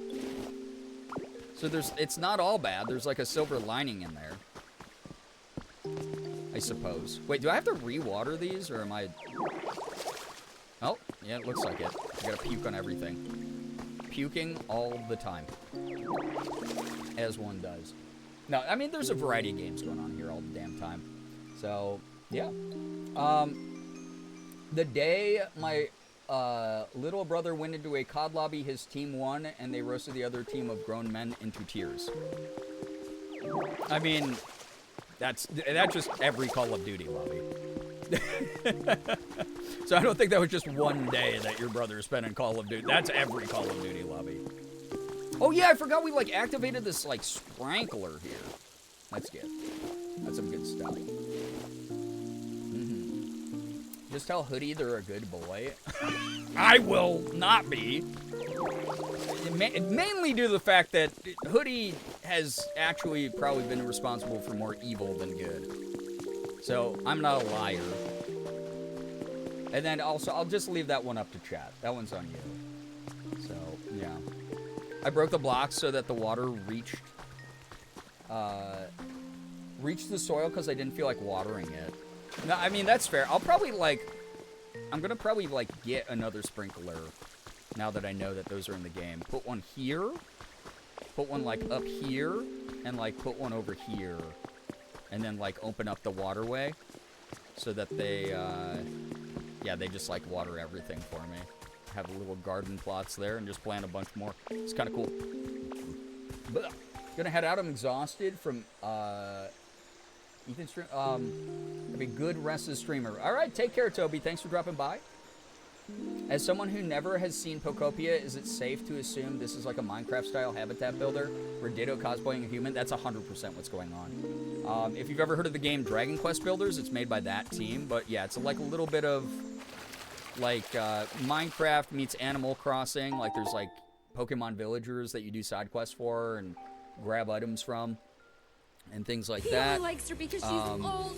So it's not all bad. There's like a silver lining in there. I suppose. Wait, do I have to re-water these or am I... Oh, yeah, it looks like it. I gotta puke on everything. Puking all the time. As one does. No, I mean, there's a variety of games going on here all the damn time. So, yeah. The day my... little brother went into a COD lobby, his team won, and they roasted the other team of grown men into tears. I mean, that's just every Call of Duty lobby. So I don't think that was just one day that your brother spent in Call of Duty. That's every Call of Duty lobby. Oh yeah, I forgot we like activated this like sprinkler here. That's good. That's some good stuff. Just tell Hoodie they're a good boy. I will not be. Mainly due to the fact that Hoodie has actually probably been responsible for more evil than good. So, I'm not a liar. And then also, I'll just leave that one up to chat. That one's on you. So, yeah. I broke the blocks so that the water reached the soil because I didn't feel like watering it. No, I mean, that's fair. I'll probably, like... I'm going to probably, like, get another sprinkler now that I know that those are in the game. Put one here. Put one, like, up here. And, like, put one over here. And then, like, open up the waterway. So that they, yeah, they just, like, water everything for me. Have little garden plots there and just plant a bunch more. It's kind of cool. But gonna head out. I'm exhausted from, Ethan stream. Have a good rest of the streamer. All right, take care, Toby. Thanks for dropping by. As someone who never has seen Pokopia, is it safe to assume this is like a Minecraft-style habitat builder where Ditto cosplaying a human? That's 100% what's going on. If you've ever heard of the game Dragon Quest Builders, it's made by that team. But yeah, it's like a little bit of like Minecraft meets Animal Crossing. Like there's like Pokemon villagers that you do side quests for and grab items from. And things like that. He likes her because she's old.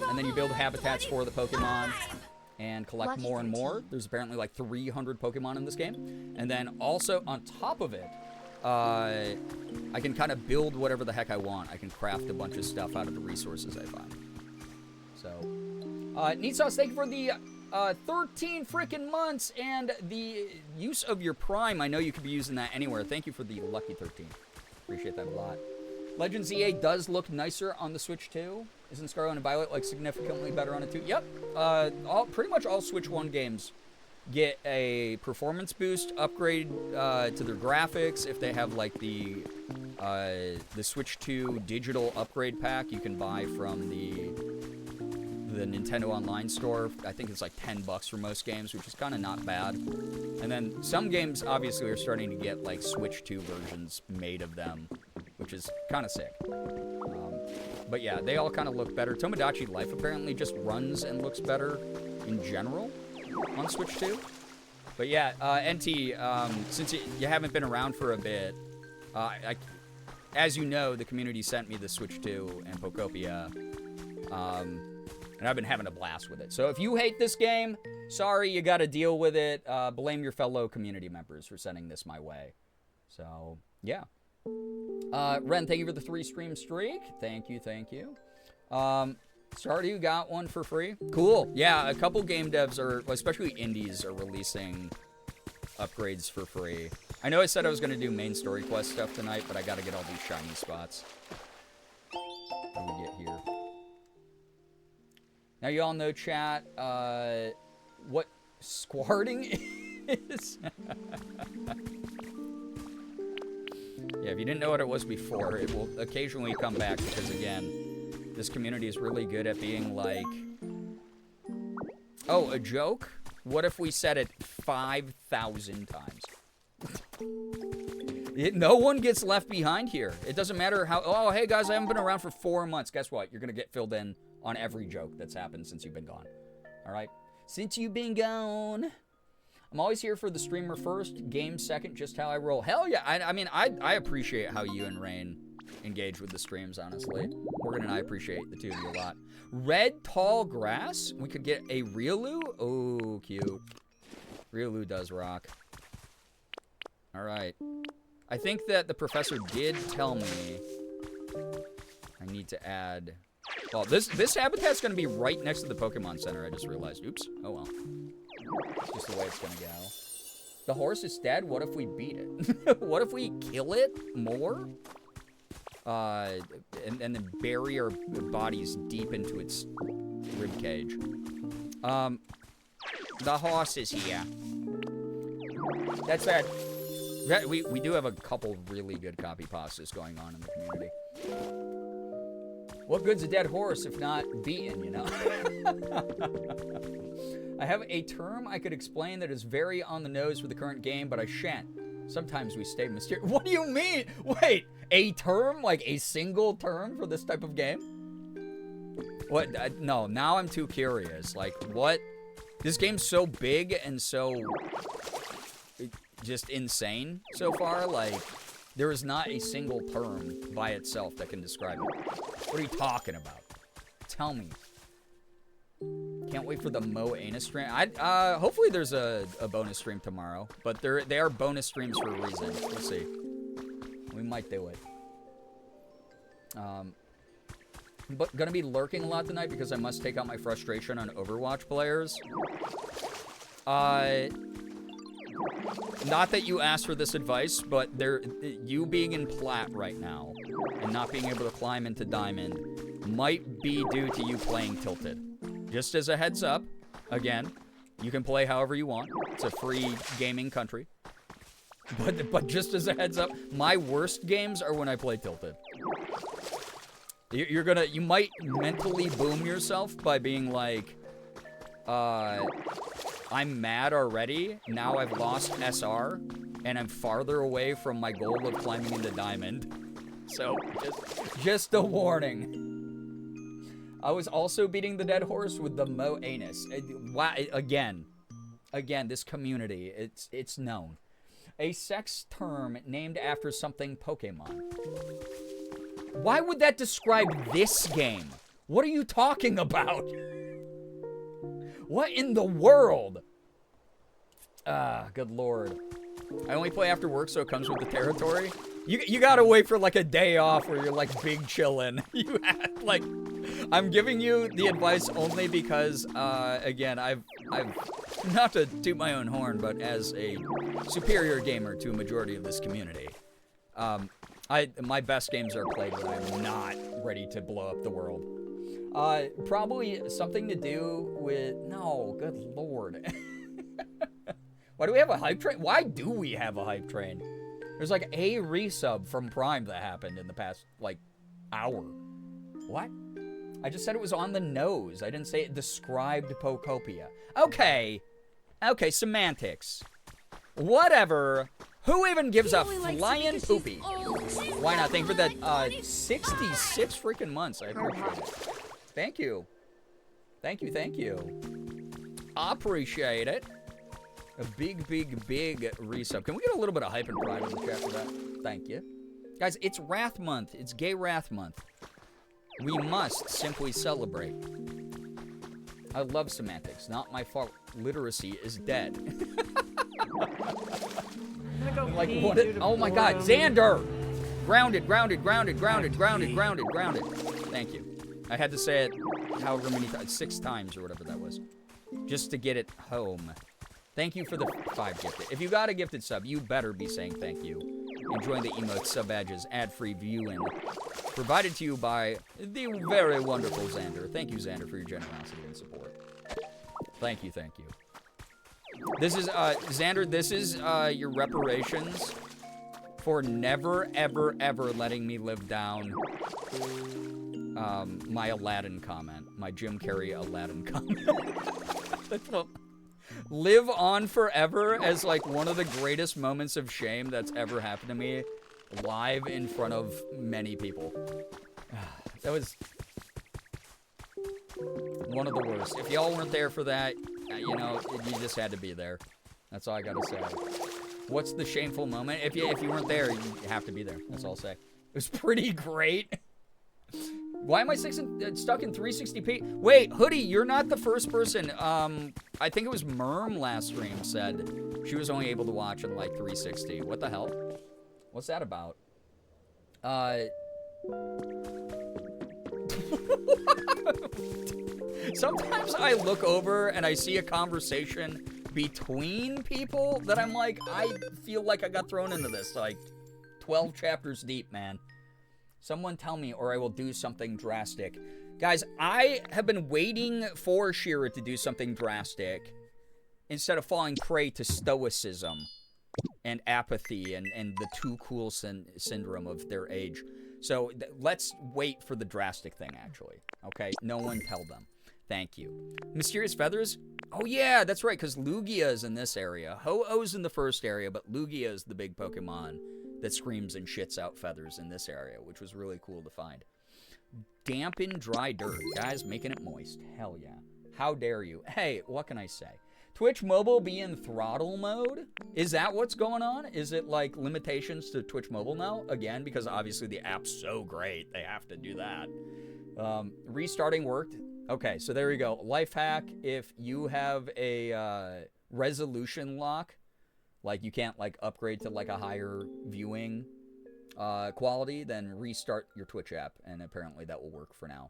And then you build habitats for the Pokemon and collect more and more. There's apparently like 300 Pokemon in this game. And then also on top of it, I can kind of build whatever the heck I want. I can craft a bunch of stuff out of the resources I find. So, Neat Sauce, thank you for the 13 freaking months and the use of your Prime. I know you could be using that anywhere. Thank you for the lucky 13. Appreciate that a lot. Legends EA does look nicer on the Switch 2. Isn't Scarlet and Violet like significantly better on it too? Yep. Pretty much all Switch 1 games get a performance boost, upgrade to their graphics. If they have like the Switch 2 digital upgrade pack, you can buy from the Nintendo Online store. I think it's like $10 for most games, which is kind of not bad. And then some games obviously are starting to get like Switch 2 versions made of them, which is kind of sick. But yeah, they all kind of look better. Tomodachi Life apparently just runs and looks better in general on Switch 2. But yeah, NT, since you haven't been around for a bit, as you know, the community sent me the Switch 2 and Pokopia, and I've been having a blast with it. So if you hate this game, sorry, you got to deal with it. Blame your fellow community members for sending this my way. So, yeah. Ren, thank you for the 3-stream streak. Thank you, thank you. Stardew got one for free. Cool. Yeah, a couple game devs are, especially indies, are releasing upgrades for free. I know I said I was going to do main story quest stuff tonight, but I got to get all these shiny spots. What do we get here? Now, you all know, chat, what squarting is. Yeah, if you didn't know what it was before, it will occasionally come back because, again, this community is really good at being like, oh, a joke? What if we said it 5,000 times? No one gets left behind here. It doesn't matter how, oh, hey, guys, I haven't been around for 4 months. Guess what? You're going to get filled in on every joke that's happened since you've been gone. All right? Since you've been gone. I'm always here for the streamer first, game second, just how I roll. Hell yeah. I mean, I appreciate how you and Rain engage with the streams, honestly. Morgan and I appreciate the two of you a lot. Red tall grass. We could get a Riolu. Oh, cute. Riolu does rock. All right. I think that the professor did tell me I need to add... Well, this habitat's going to be right next to the Pokemon Center, I just realized. Oops. Oh, well. It's just the way it's going to go. The horse is dead. What if we beat it? What if we kill it more? And then bury our bodies deep into its ribcage. The horse is here. That's bad. We do have a couple really good copy pastas going on in the community. What good's a dead horse if not beaten, you know? I have a term I could explain that is very on the nose for the current game, but I shan't. Sometimes we stay mysterious. What do you mean? Wait, a term? Like a single term for this type of game? What? No, now I'm too curious. Like, what This game's so big and so just insane so far. Like, there is not a single term by itself that can describe it. What are you talking about? Tell me. Can't wait for the Mo Anus stream. Hopefully there's a bonus stream tomorrow, but they are bonus streams for a reason. We'll see. We might do it. But gonna be lurking a lot tonight because I must take out my frustration on Overwatch players. Not that you asked for this advice, but you being in plat right now and not being able to climb into diamond might be due to you playing tilted. Just as a heads up, again, you can play however you want. It's a free gaming country. But just as a heads up, my worst games are when I play tilted. You might mentally boom yourself by being like, I'm mad already. Now I've lost SR, and I'm farther away from my goal of climbing into diamond. So, just a warning. I was also beating the dead horse with the Mo Anus. Again, this community, it's known. A sex term named after something Pokemon. Why would that describe this game? What are you talking about? What in the world? Good lord. I only play after work, so it comes with the territory. You gotta wait for like a day off where you're like big chillin'. You have, like, I'm giving you the advice only because, again, I've not to toot my own horn, but as a superior gamer to a majority of this community, my best games are played when I'm not ready to blow up the world. Probably something to do with, no, good lord. Why do we have a hype train? Why do we have a hype train? There's like a resub from Prime that happened in the past, like, hour. What? I just said it was on the nose. I didn't say it described Pokopia. Okay. Okay, semantics. Whatever. Who even gives a flying poopy? Why not? Thank you for that 66 freaking months. I appreciate it. Thank you. Thank you, thank you. Appreciate it. A big, big, big resub. Can we get a little bit of hype and pride in the chat for that? Thank you. Guys, it's Wrath Month. It's Gay Wrath Month. We must simply celebrate. I love semantics. Not my fault. Literacy is dead. Like, what? Oh my god. Xander! Grounded, grounded, grounded, grounded, grounded, grounded, grounded. Thank you. I had to say it however many times. 6 times or whatever that was. Just to get it home. Thank you for the 5 gifted. If you got a gifted sub, you better be saying thank you. Enjoying the emotes, sub badges, ad-free viewing. Provided to you by the very wonderful Xander. Thank you, Xander, for your generosity and support. Thank you, thank you. This is, Xander, this is, your reparations for never, ever, ever letting me live down, my Aladdin comment. My Jim Carrey Aladdin comment. Well, live on forever as, like, one of the greatest moments of shame that's ever happened to me live in front of many people. That was one of the worst. If y'all weren't there for that, you know, you just had to be there. That's all I gotta say. What's the shameful moment? If you weren't there, you have to be there. That's all I'll say. It was pretty great. Why am I stuck in 360p? Wait, Hoodie, you're not the first person. I think it was Merm last stream said she was only able to watch in, like, 360. What the hell? What's that about? Sometimes I look over and I see a conversation between people that I'm like, I feel like I got thrown into this, like, 12 chapters deep, man. Someone tell me or I will do something drastic. Guys, I have been waiting for Shira to do something drastic instead of falling prey to stoicism and apathy and the too cool syndrome of their age. So let's wait for the drastic thing, actually. Okay? No one tell them. Thank you. Mysterious Feathers? Oh, yeah, that's right, because Lugia is in this area. Ho-Oh's in the first area, but Lugia is the big Pokemon that screams and shits out feathers in this area, which was really cool to find. Dampen dry dirt. Guys, making it moist. Hell yeah. How dare you? Hey, what can I say? Twitch Mobile be in throttle mode? Is that what's going on? Is it like limitations to Twitch Mobile now? Again, because obviously the app's so great, they have to do that. Restarting worked. Okay, so there you go. Life hack, if you have a resolution lock, like you can't like upgrade to like a higher viewing quality, then restart your Twitch app, and apparently that will work for now.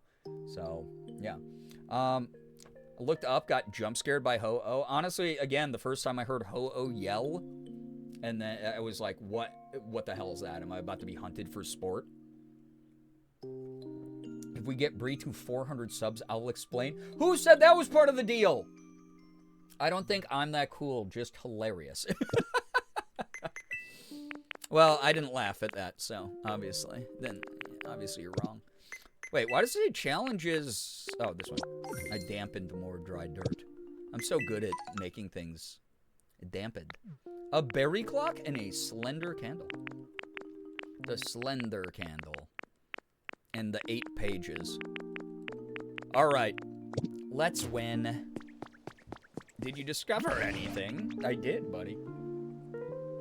So, yeah. I looked up, got jump scared by Ho-Oh. Honestly, again, the first time I heard Ho-Oh yell, and then I was like, what the hell is that? Am I about to be hunted for sport? If we get Bree to 400 subs, I'll explain. Who said that was part of the deal? I don't think I'm that cool, just hilarious. Well, I didn't laugh at that, so obviously. Then, obviously you're wrong. Wait, why does it say challenges? Oh, this one. I dampened more dry dirt. I'm so good at making things dampened. A berry clock and a slender candle. The slender candle. And the 8 pages. All right. Let's win. Did you discover anything? I did, buddy.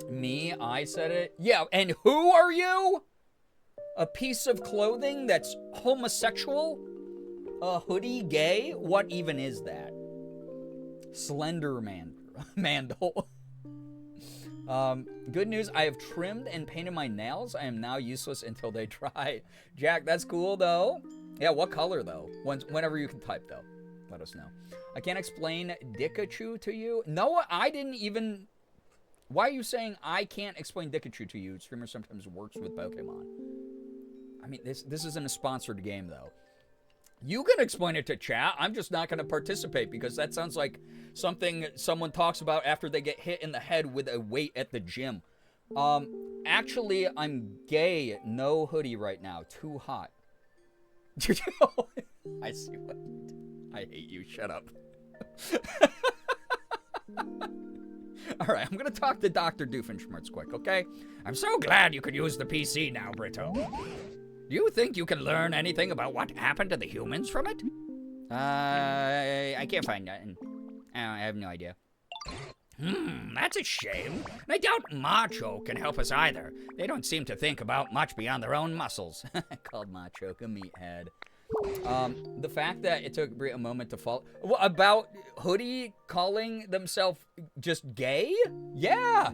Me, I said it. Yeah, and who are you? A piece of clothing that's homosexual? A hoodie gay? What even is that? Slender Mandel. Good news, I have trimmed and painted my nails. I am now useless until they dry. Jack, that's cool, though. Yeah, what color, though? Whenever you can type, though. Let us know. I can't explain Dikachu to you. No, I didn't even... Why are you saying I can't explain Dikachu to you? Streamer sometimes works with Pokemon. I mean, this isn't a sponsored game, though. You can explain it to chat. I'm just not going to participate because that sounds like something someone talks about after they get hit in the head with a weight at the gym. Actually, I'm gay. No hoodie right now. Too hot. I see what you did. I hate you. Shut up. All right, I'm going to talk to Dr. Doofenshmirtz quick, okay? I'm so glad you could use the PC now, Brito. Do you think you can learn anything about what happened to the humans from it? I can't find nothing. I have no idea. That's a shame. I doubt Macho can help us either. They don't seem to think about much beyond their own muscles. Called Macho a meathead. The fact that it took Brie a moment to fall... Well, about Hoodie calling themselves just gay? Yeah!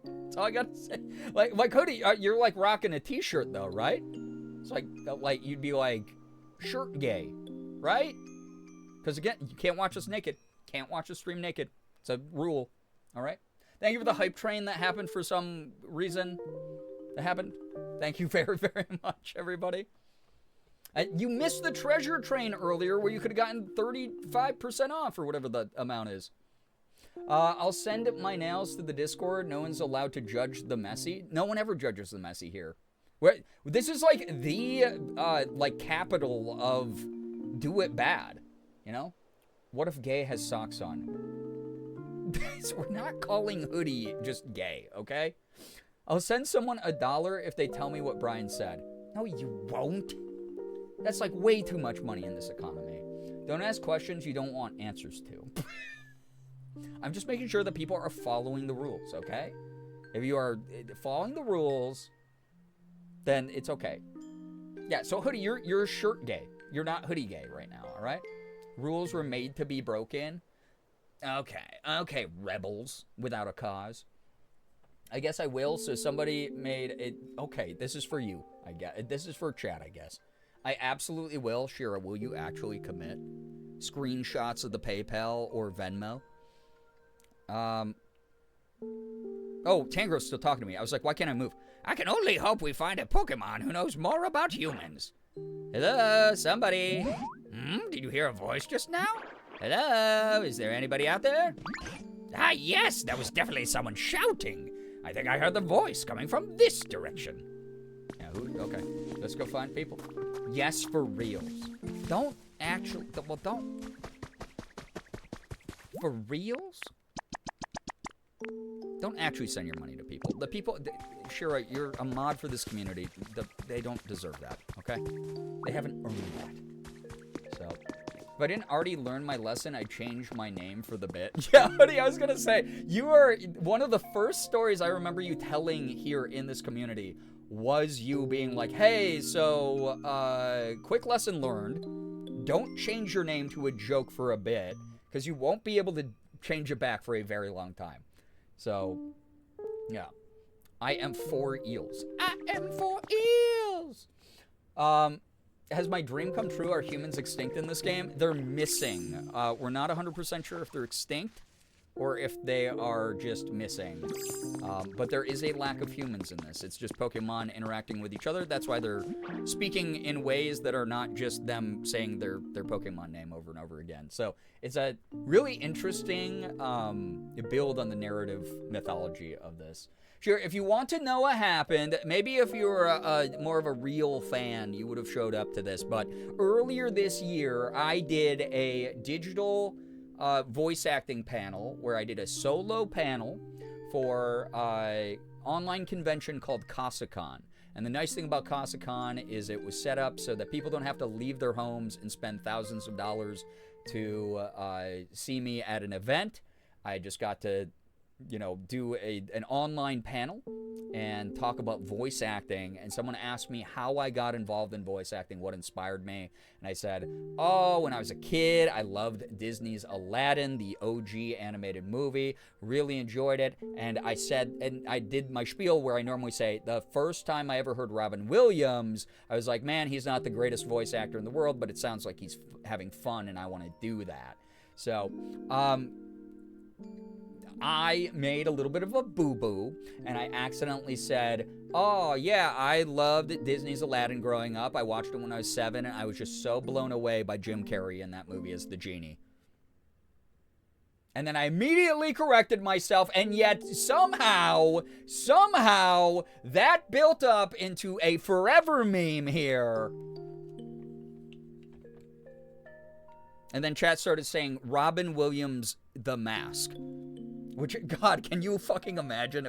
That's all I gotta say. Like Hoodie, you're like rocking a t-shirt though, right? It's like you'd be like, shirt gay, right? Because again, you can't watch us naked. Can't watch us stream naked. It's a rule, all right? Thank you for the hype train that happened for some reason. That happened. Thank you very, very much, everybody. You missed the treasure train earlier where you could have gotten 35% off or whatever the amount is. I'll send my nails to the Discord. No one's allowed to judge the messy. No one ever judges the messy here. This is like the capital of do it bad, you know? What if gay has socks on? So we're not calling Hoodie just gay, okay? I'll send someone $1 if they tell me what Brian said. No, you won't. That's like way too much money in this economy. Don't ask questions you don't want answers to. I'm just making sure that people are following the rules, okay? If you are following the rules, then it's okay. Yeah, so Hoodie, you're shirt gay. You're not hoodie gay right now, all right? Rules were made to be broken. Okay, rebels without a cause. I guess I will. So somebody made it. Okay, this is for you. I guess this is for chat. I guess I absolutely will. Shira, will you actually commit screenshots of the PayPal or Venmo? Oh, Tangro's still talking to me. I was like, why can't I move? I can only hope we find a Pokemon who knows more about humans. Hello, somebody. Did you hear a voice just now? Hello, is there anybody out there? Ah, yes, that was definitely someone shouting. I think I heard the voice coming from this direction. Yeah, okay, let's go find people. Yes, for reals. Don't actually, well, don't. For reals? Don't actually send your money to people. The people, Shira, you're a mod for this community. They don't deserve that, okay? They haven't earned that. So, If I didn't already learn my lesson, I'd change my name for the bit. Yeah, buddy, I was gonna say, you are one of the first stories I remember you telling here in this community was you being like, hey, so, quick lesson learned. Don't change your name to a joke for a bit, because you won't be able to change it back for a very long time. So, yeah. I am for eels. I am for eels! Has my dream come true? Are humans extinct in this game? They're missing. We're not 100% sure if they're extinct or if they are just missing. But there is a lack of humans in this. It's just Pokemon interacting with each other. That's why they're speaking in ways that are not just them saying their Pokemon name over and over again. So it's a really interesting build on the narrative mythology of this. Sure, if you want to know what happened, maybe if you were more of a real fan, you would have showed up to this. But earlier this year, I did a digital voice acting panel where I did a solo panel for an online convention called CasaCon. And the nice thing about CasaCon is it was set up so that people don't have to leave their homes and spend thousands of dollars to see me at an event. I just got to, you know, do an online panel and talk about voice acting. And someone asked me how I got involved in voice acting, what inspired me. And I said, oh, when I was a kid, I loved Disney's Aladdin, the OG animated movie. Really enjoyed it. And I said, and I did my spiel where I normally say, the first time I ever heard Robin Williams, I was like, man, he's not the greatest voice actor in the world, but it sounds like he's having fun and I want to do that. So, I made a little bit of a boo-boo, and I accidentally said, oh, yeah, I loved Disney's Aladdin growing up. I watched it when I was 7, and I was just so blown away by Jim Carrey in that movie as the genie. And then I immediately corrected myself, and yet somehow, that built up into a forever meme here. And then chat started saying, Robin Williams, The Mask. Which, God, can you fucking imagine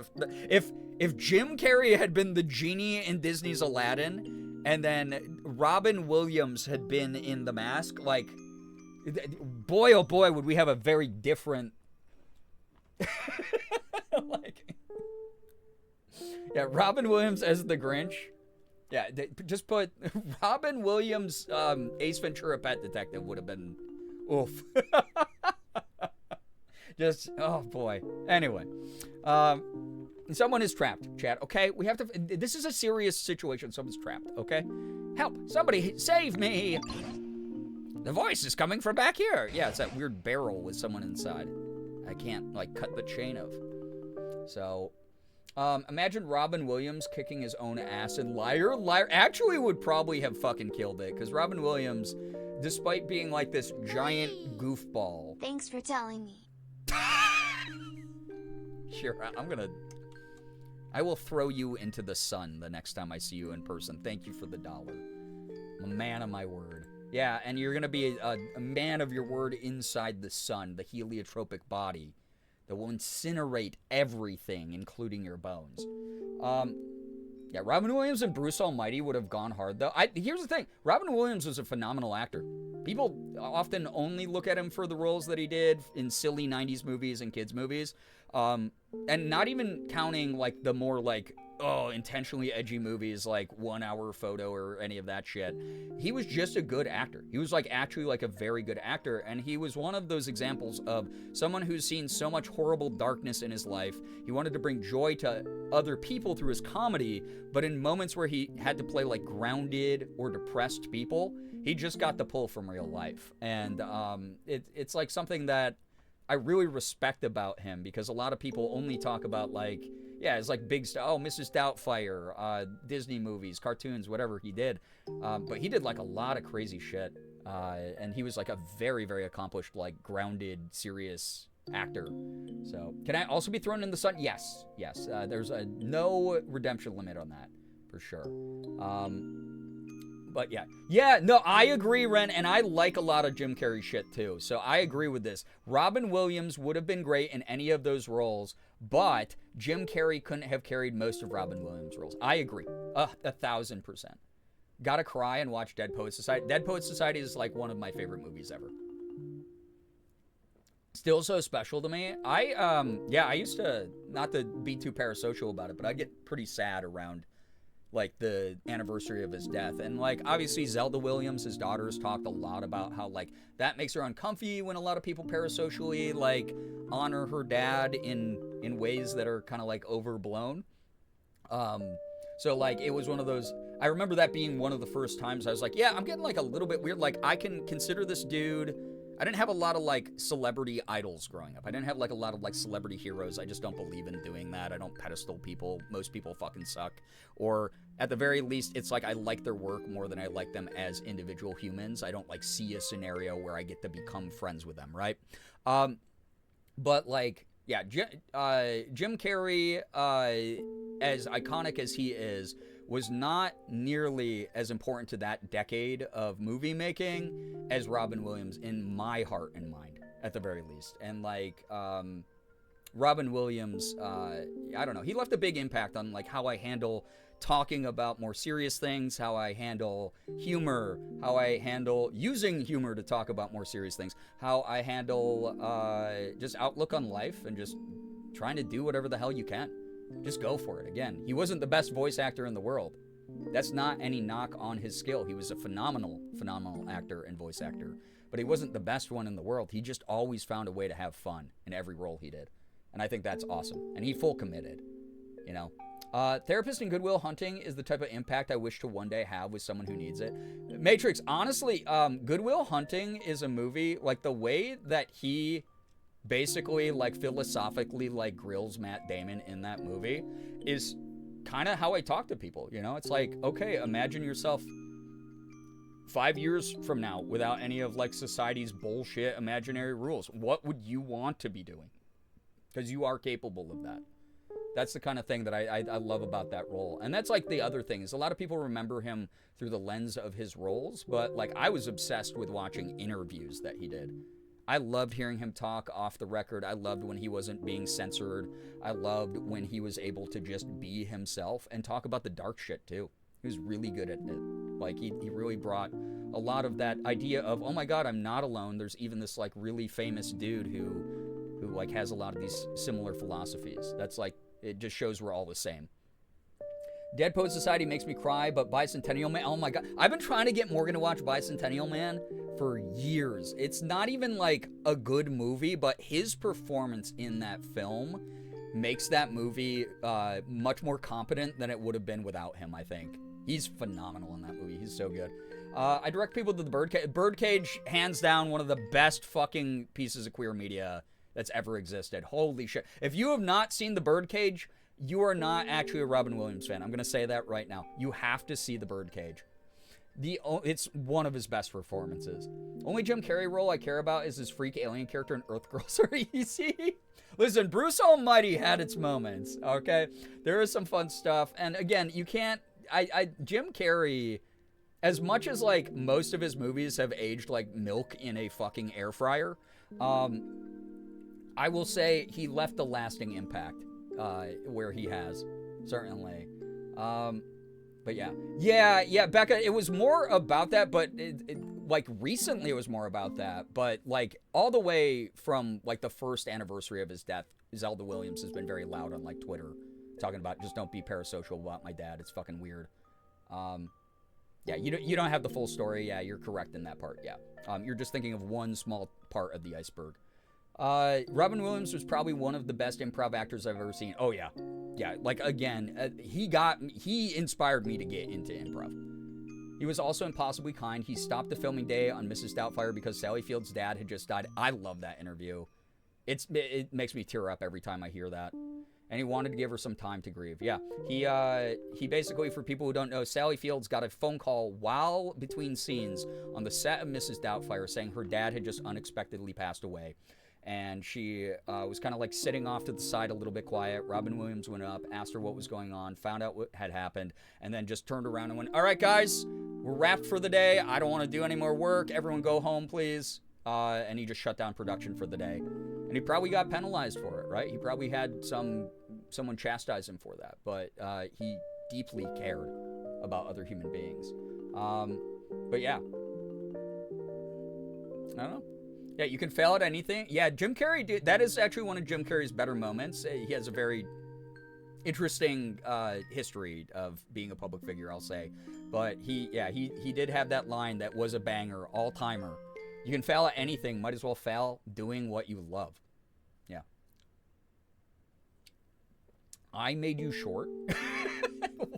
if Jim Carrey had been the genie in Disney's Aladdin, and then Robin Williams had been in The Mask? Like, boy, oh boy, would we have a very different... like, yeah, Robin Williams as the Grinch. Yeah, just put Robin Williams, Ace Ventura Pet Detective would have been... oof. Just, oh boy. Anyway, someone is trapped, chat, okay? We have to, this is a serious situation. Someone's trapped, okay? Help, somebody save me. The voice is coming from back here. Yeah, it's that weird barrel with someone inside. I can't, like, cut the chain of. So, imagine Robin Williams kicking his own ass in Liar. Liar actually would probably have fucking killed it, because Robin Williams, despite being like this giant goofball. Thanks for telling me. Sure, I will throw you into the sun the next time I see you in person. Thank you for the $1. I'm a man of my word. Yeah, and you're gonna be a man of your word inside the sun, the heliotropic body that will incinerate everything, including your bones. Yeah, Robin Williams and Bruce Almighty would have gone hard, though. Here's the thing. Robin Williams was a phenomenal actor. People often only look at him for the roles that he did in silly 90s movies and kids' movies. And not even counting, like, the more, like, intentionally edgy movies like 1 Hour Photo or any of that shit. He was just a good actor. He was, like, actually, like, a very good actor. And he was one of those examples of someone who's seen so much horrible darkness in his life. He wanted to bring joy to other people through his comedy, but in moments where he had to play, like, grounded or depressed people, he just got the pull from real life. And it's, like, something that I really respect about him, because a lot of people only talk about, like, yeah, it's like big stuff. Oh, Mrs. Doubtfire, Disney movies, cartoons, whatever he did. But he did, like, a lot of crazy shit. And he was, like, a very, very accomplished, like, grounded, serious actor. So, can I also be thrown in the sun? Yes. Yes. There's no redemption limit on that, for sure. But yeah. Yeah, no, I agree, Ren, and I like a lot of Jim Carrey shit, too. So I agree with this. Robin Williams would have been great in any of those roles, but Jim Carrey couldn't have carried most of Robin Williams' roles. I agree. 1,000%. gotta cry and watch Dead Poets Society. Dead Poets Society is like one of my favorite movies ever. Still so special to me. I used to, not to be too parasocial about it, but I'd get pretty sad around like the anniversary of his death. And like obviously Zelda Williams, his daughters, talked a lot about how like that makes her uncomfy when a lot of people parasocially like honor her dad in ways that are kind of like overblown. So like it was one of those, I remember that being one of the first times I was like, yeah, I'm getting like a little bit weird. Like I can consider this dude, I didn't have a lot of like celebrity idols growing up. I didn't have like a lot of like celebrity heroes. I just don't believe in doing that. I don't pedestal people. Most people fucking suck. Or at the very least, it's like I like their work more than I like them as individual humans. I don't like see a scenario where I get to become friends with them, right? But like, yeah, Jim Carrey, as iconic as he is, was not nearly as important to that decade of movie making as Robin Williams in my heart and mind, at the very least. And like, Robin Williams, I don't know, he left a big impact on like how I handle talking about more serious things, how I handle humor, how I handle using humor to talk about more serious things, how I handle just outlook on life and just trying to do whatever the hell you can. Just go for it. Again, he wasn't the best voice actor in the world. That's not any knock on his skill. He was a phenomenal actor and voice actor, but he wasn't the best one in the world. He just always found a way to have fun in every role he did. And I think that's awesome. And he full committed, you know. Therapist in Good Will Hunting is the type of impact I wish to one day have with someone who needs it. Matrix, honestly, Good Will Hunting is a movie, like the way that he basically like philosophically like grills Matt Damon in that movie is kind of how I talk to people, you know. It's like, okay, imagine yourself 5 years from now without any of like society's bullshit imaginary rules. What would you want to be doing? Because you are capable of that. That's the kind of thing that I love about that role. And that's like the other thing is a lot of people remember him through the lens of his roles, but like I was obsessed with watching interviews that he did. I loved hearing him talk off the record. I loved when he wasn't being censored. I loved when he was able to just be himself and talk about the dark shit too. He was really good at it. Like he really brought a lot of that idea of, oh my God, I'm not alone. There's even this like really famous dude who like has a lot of these similar philosophies. That's like, it just shows we're all the same. Dead Poet Society makes me cry, but Bicentennial Man, oh my God. I've been trying to get Morgan to watch Bicentennial Man for years. It's not even like a good movie, but his performance in that film makes that movie much more competent than it would have been without him, I think. He's phenomenal in that movie. He's so good. I direct people to the Birdcage. Birdcage, hands down, one of the best fucking pieces of queer media that's ever existed. Holy shit. If you have not seen The Birdcage, you are not actually a Robin Williams fan. I'm going to say that right now. You have to see The Birdcage. It's one of his best performances. Only Jim Carrey role I care about is his freak alien character in Earth Girls Are Easy. Listen, Bruce Almighty had its moments, okay? There is some fun stuff. And again, you can't... Jim Carrey, as much as like most of his movies have aged like milk in a fucking air fryer, I will say he left a lasting impact where he has, certainly. But yeah, Becca, it was more about that, but like recently it was more about that. But like all the way from like the first anniversary of his death, Zelda Williams has been very loud on like Twitter, talking about just don't be parasocial about my dad. It's fucking weird. Yeah, you don't have the full story. Yeah, you're correct in that part. Yeah, you're just thinking of one small part of the iceberg. Robin Williams was probably one of the best improv actors I've ever seen. Oh yeah, like again, he inspired me to get into improv. He was also impossibly kind. He stopped the filming day on Mrs. Doubtfire because Sally Field's dad had just died. I love that interview. It makes me tear up every time I hear that. And he wanted to give her some time to grieve. Yeah, he basically, for people who don't know, Sally Fields got a phone call while between scenes on the set of Mrs. Doubtfire saying her dad had just unexpectedly passed away. And she was kind of like sitting off to the side a little bit quiet. Robin Williams went up, asked her what was going on, found out what had happened, and then just turned around and went, all right, guys, we're wrapped for the day. I don't want to do any more work. Everyone go home, please. And he just shut down production for the day. And he probably got penalized for it, right? He probably had someone chastise him for that. But he deeply cared about other human beings. But yeah. I don't know. Yeah, you can fail at anything. Yeah, Jim Carrey, dude, that is actually one of Jim Carrey's better moments. He has a very interesting history of being a public figure, I'll say. But he did have that line that was a banger, all-timer. You can fail at anything, might as well fail doing what you love. Yeah. I made you short.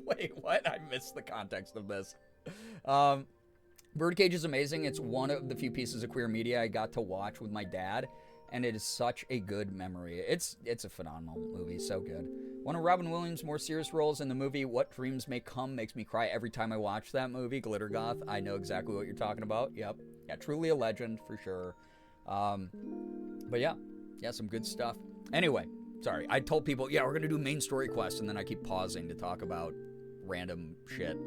Wait, what? I missed the context of this. Birdcage is amazing. It's one of the few pieces of queer media I got to watch with my dad, and it is such a good memory. It's a phenomenal movie, so good. One of Robin Williams' more serious roles in the movie What Dreams May Come makes me cry every time I watch that movie, Glitter Goth. I know exactly what you're talking about. Yep. Yeah, truly a legend for sure. But yeah, some good stuff. Anyway, sorry, I told people, yeah, we're going to do main story quests, and then I keep pausing to talk about random shit.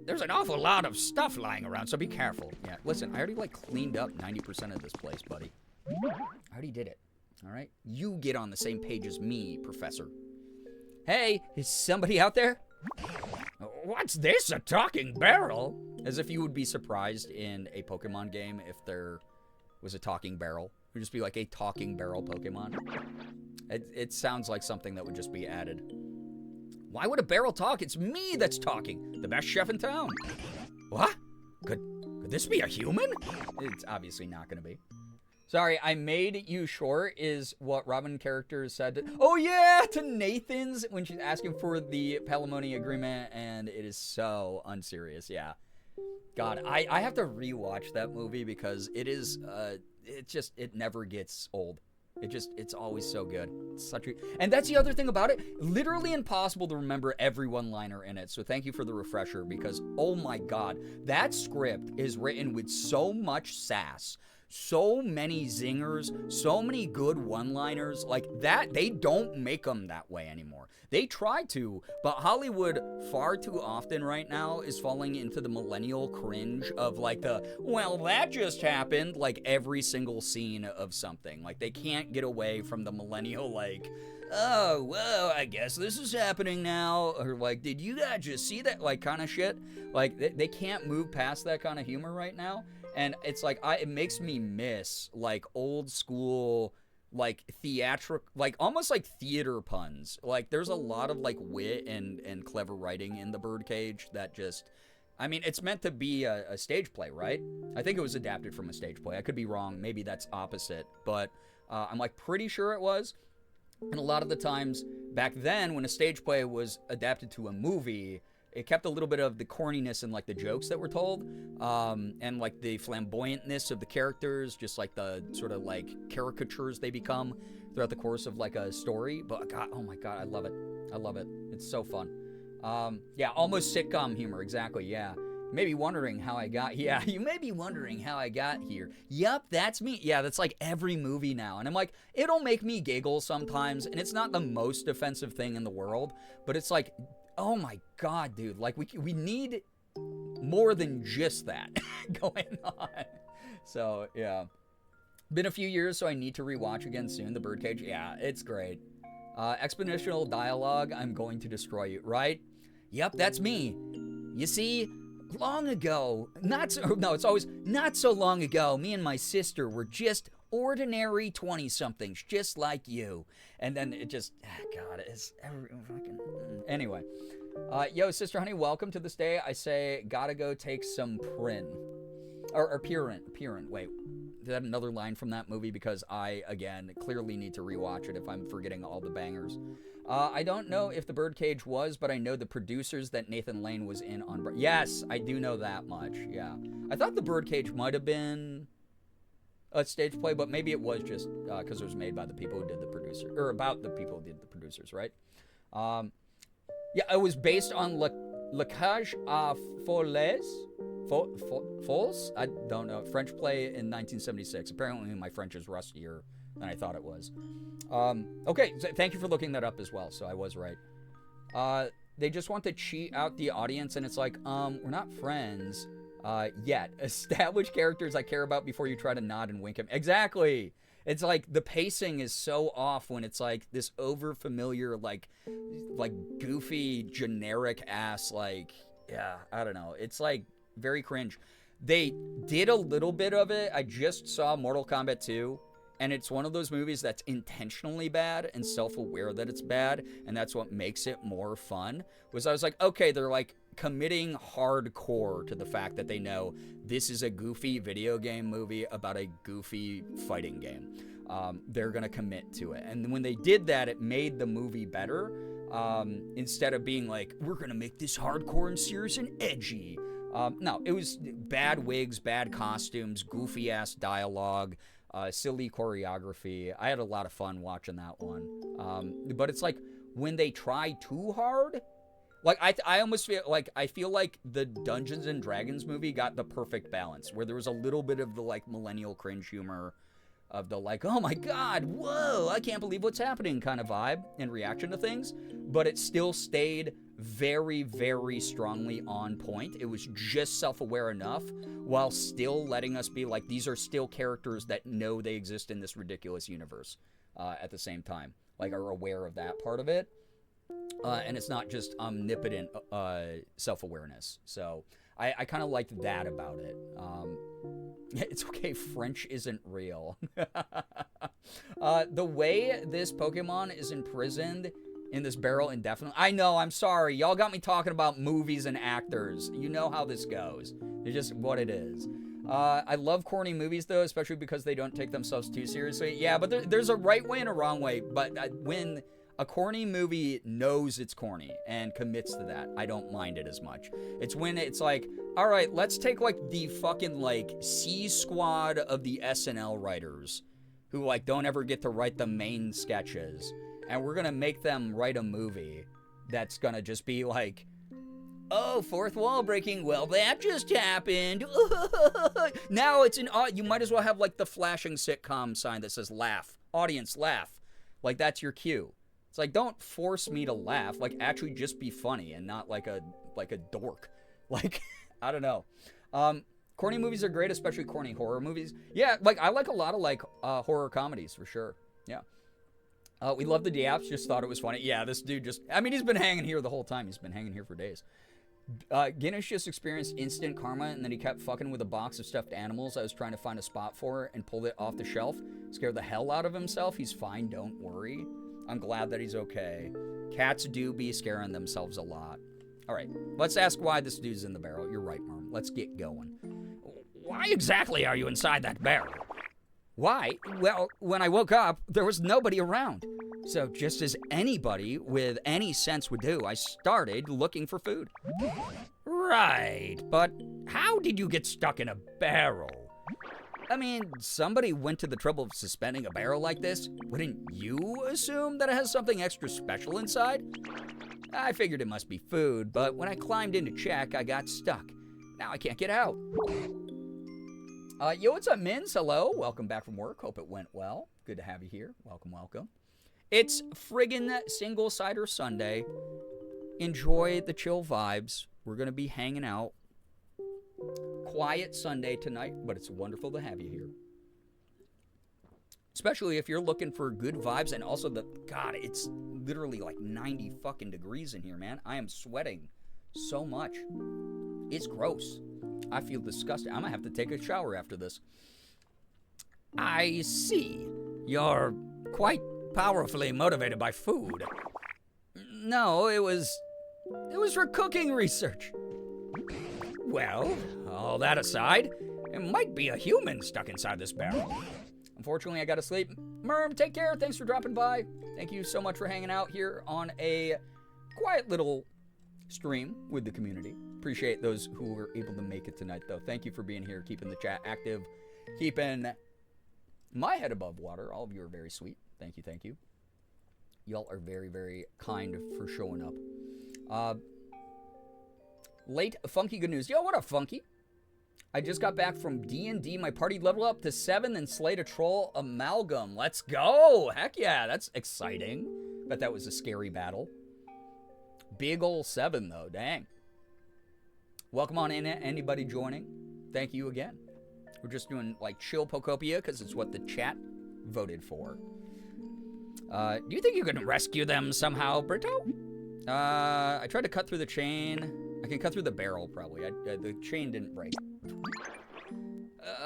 There's an awful lot of stuff lying around, so be careful. Yeah, listen, I already cleaned up 90% of this place, buddy. I already did it. All right? You get on the same page as me, Professor. Hey, is somebody out there? What's this, a talking barrel? As if you would be surprised in a Pokemon game if there was a talking barrel. It would just be like a talking barrel Pokemon. It sounds like something that would just be added. Why would a barrel talk? It's me that's talking. The best chef in town. What? Could this be a human? It's obviously not going to be. Sorry, I made you short is what Robin character said. Oh yeah, to Nathan's when she's asking for the palimony agreement, and it is so unserious. Yeah. God, I have to rewatch that movie because it is, it never gets old. It's always so good. It's and that's the other thing about it. Literally impossible to remember every one-liner in it. So thank you for the refresher because, oh my God, that script is written with so much sass, so many zingers, so many good one-liners. Like that, they don't make them that way anymore. They try to, but Hollywood far too often right now is falling into the millennial cringe of well, that just happened, every single scene of something. They can't get away from the millennial, oh, well, I guess this is happening now. Or did you guys just see that, kind of shit? They can't move past that kind of humor right now. And it's it makes me miss, old school, theatrical, almost theater puns. There's a lot of, wit and clever writing in The Birdcage that just, I mean, it's meant to be a stage play, right? I think it was adapted from a stage play. I could be wrong. Maybe that's opposite. But I'm, pretty sure it was. And a lot of the times, back then, when a stage play was adapted to a movie, it kept a little bit of the corniness and the jokes that were told, and the flamboyantness of the characters, just the sort of caricatures they become throughout the course of a story. But God, oh my God, I love it. I love it. It's so fun. Yeah, almost sitcom humor, exactly. Yeah. You may be wondering how I got here. You may be wondering how I got here. Yup, that's me. Yeah, that's every movie now. And I'm it'll make me giggle sometimes, and it's not the most offensive thing in the world, but it's oh my God, dude. We need more than just that going on. So, yeah. Been a few years, so I need to rewatch again soon. The Birdcage, yeah, it's great. Exponential dialogue, I'm going to destroy you, right? Yep, that's me. You see, long ago, it's always not so long ago, me and my sister were just ordinary 20-somethings, just like you. And then it just, God, it's fucking... Anyway. Yo, Sister Honey, welcome to this day. I say, gotta go take some Prin. Or Pirin. Wait, is that another line from that movie? Because I, again, clearly need to rewatch it if I'm forgetting all the bangers. I don't know if The Birdcage was, but I know the producers that Nathan Lane was in on... Yes, I do know that much, yeah. I thought The Birdcage might have been a stage play, but maybe it was just because it was made by the people who did the producer... Or about the people who did the producers, right? Yeah, it was based on La Cage aux Folles? I don't know. French play in 1976. Apparently my French is rustier than I thought it was. Okay, so thank you for looking that up as well, so I was right. They just want to cheat out the audience, and it's we're not friends yet. Establish characters I care about before you try to nod and wink at me. Exactly! It's the pacing is so off when it's this over-familiar, goofy, generic-ass, yeah, I don't know. It's like very cringe. They did a little bit of it. I just saw Mortal Kombat 2, and it's one of those movies that's intentionally bad and self-aware that it's bad, and that's what makes it more fun. Was I was like, okay, they're like committing hardcore to the fact that they know this is a goofy video game movie about a goofy fighting game. They're going to commit to it. And when they did that, it made the movie better. Instead of being like, we're going to make this hardcore and serious and edgy. No, it was bad wigs, bad costumes, goofy-ass dialogue, silly choreography. I had a lot of fun watching that one. But it's like, when they try too hard, like, I almost feel like, the Dungeons and Dragons movie got the perfect balance, where there was a little bit of the, like, millennial cringe humor, of the, like, oh my god, whoa, I can't believe what's happening kind of vibe in reaction to things, but it still stayed very, very strongly on point. It was just self-aware enough, while still letting us be like, these are still characters that know they exist in this ridiculous universe at the same time, like, are aware of that part of it. And it's not just omnipotent self-awareness. So I kind of liked that about it. It's okay, French isn't real. The way this Pokemon is imprisoned in this barrel indefinitely. I know, I'm sorry. Y'all got me talking about movies and actors. You know how this goes. It's just what it is. I love corny movies, though, especially because they don't take themselves too seriously. Yeah, but there's a right way and a wrong way. But when a corny movie knows it's corny and commits to that, I don't mind it as much. It's when it's like, all right, let's take, like, the fucking, like, C squad of the SNL writers who, like, don't ever get to write the main sketches, and we're gonna make them write a movie that's gonna just be like, oh, fourth wall breaking, well, that just happened. Now it's you might as well have, like, the flashing sitcom sign that says laugh. Audience, laugh. Like, that's your cue. It's like, don't force me to laugh. Like, actually just be funny and not like a dork. Like, I don't know. Corny movies are great, especially corny horror movies. Yeah, like, I like a lot of, like, horror comedies, for sure. Yeah. We love the Diaps, just thought it was funny. Yeah, this dude just, I mean, he's been hanging here the whole time. He's been hanging here for days. Guinness just experienced instant karma, and then he kept fucking with a box of stuffed animals I was trying to find a spot for and pulled it off the shelf. Scared the hell out of himself. He's fine, don't worry. I'm glad that he's okay. Cats do be scaring themselves a lot. All right, let's ask why this dude's in the barrel. You're right, Mom. Let's get going. Why exactly are you inside that barrel? Why? Well, when I woke up, there was nobody around. So just as anybody with any sense would do, I started looking for food. Right, but how did you get stuck in a barrel? I mean, somebody went to the trouble of suspending a barrel like this. Wouldn't you assume that it has something extra special inside? I figured it must be food, but when I climbed in to check, I got stuck. Now I can't get out. Yo, what's up, Mins? Hello. Welcome back from work. Hope it went well. Good to have you here. Welcome, welcome. It's friggin' Single Cider Sunday. Enjoy the chill vibes. We're going to be hanging out. Quiet Sunday tonight, but it's wonderful to have you here. Especially if you're looking for good vibes, and also God, it's literally like 90 fucking degrees in here, man. I am sweating so much. It's gross. I feel disgusting. I'm gonna have to take a shower after this. I see. You're quite powerfully motivated by food. No, it was for cooking research. Well, all that aside, it might be a human stuck inside this barrel. Unfortunately, I gotta sleep. Merm, take care. Thanks for dropping by. Thank you so much for hanging out here on a quiet little stream with the community. Appreciate those who were able to make it tonight, though. Thank you for being here, keeping the chat active, keeping my head above water. All of you are very sweet. Thank you, thank you. Y'all are very, very kind for showing up. Late Funky good news. Yo, what up, Funky? I just got back from D&D. My party leveled up to 7 and slayed a troll amalgam. Let's go. Heck yeah, that's exciting. Bet that was a scary battle. Big ol' 7, though. Dang. Welcome on in, anybody joining. Thank you again. We're just doing, like, chill pokopia because it's what the chat voted for. Do you think you can rescue them somehow, Brito? I tried to cut through the chain. I can cut through the barrel, probably. The chain didn't break.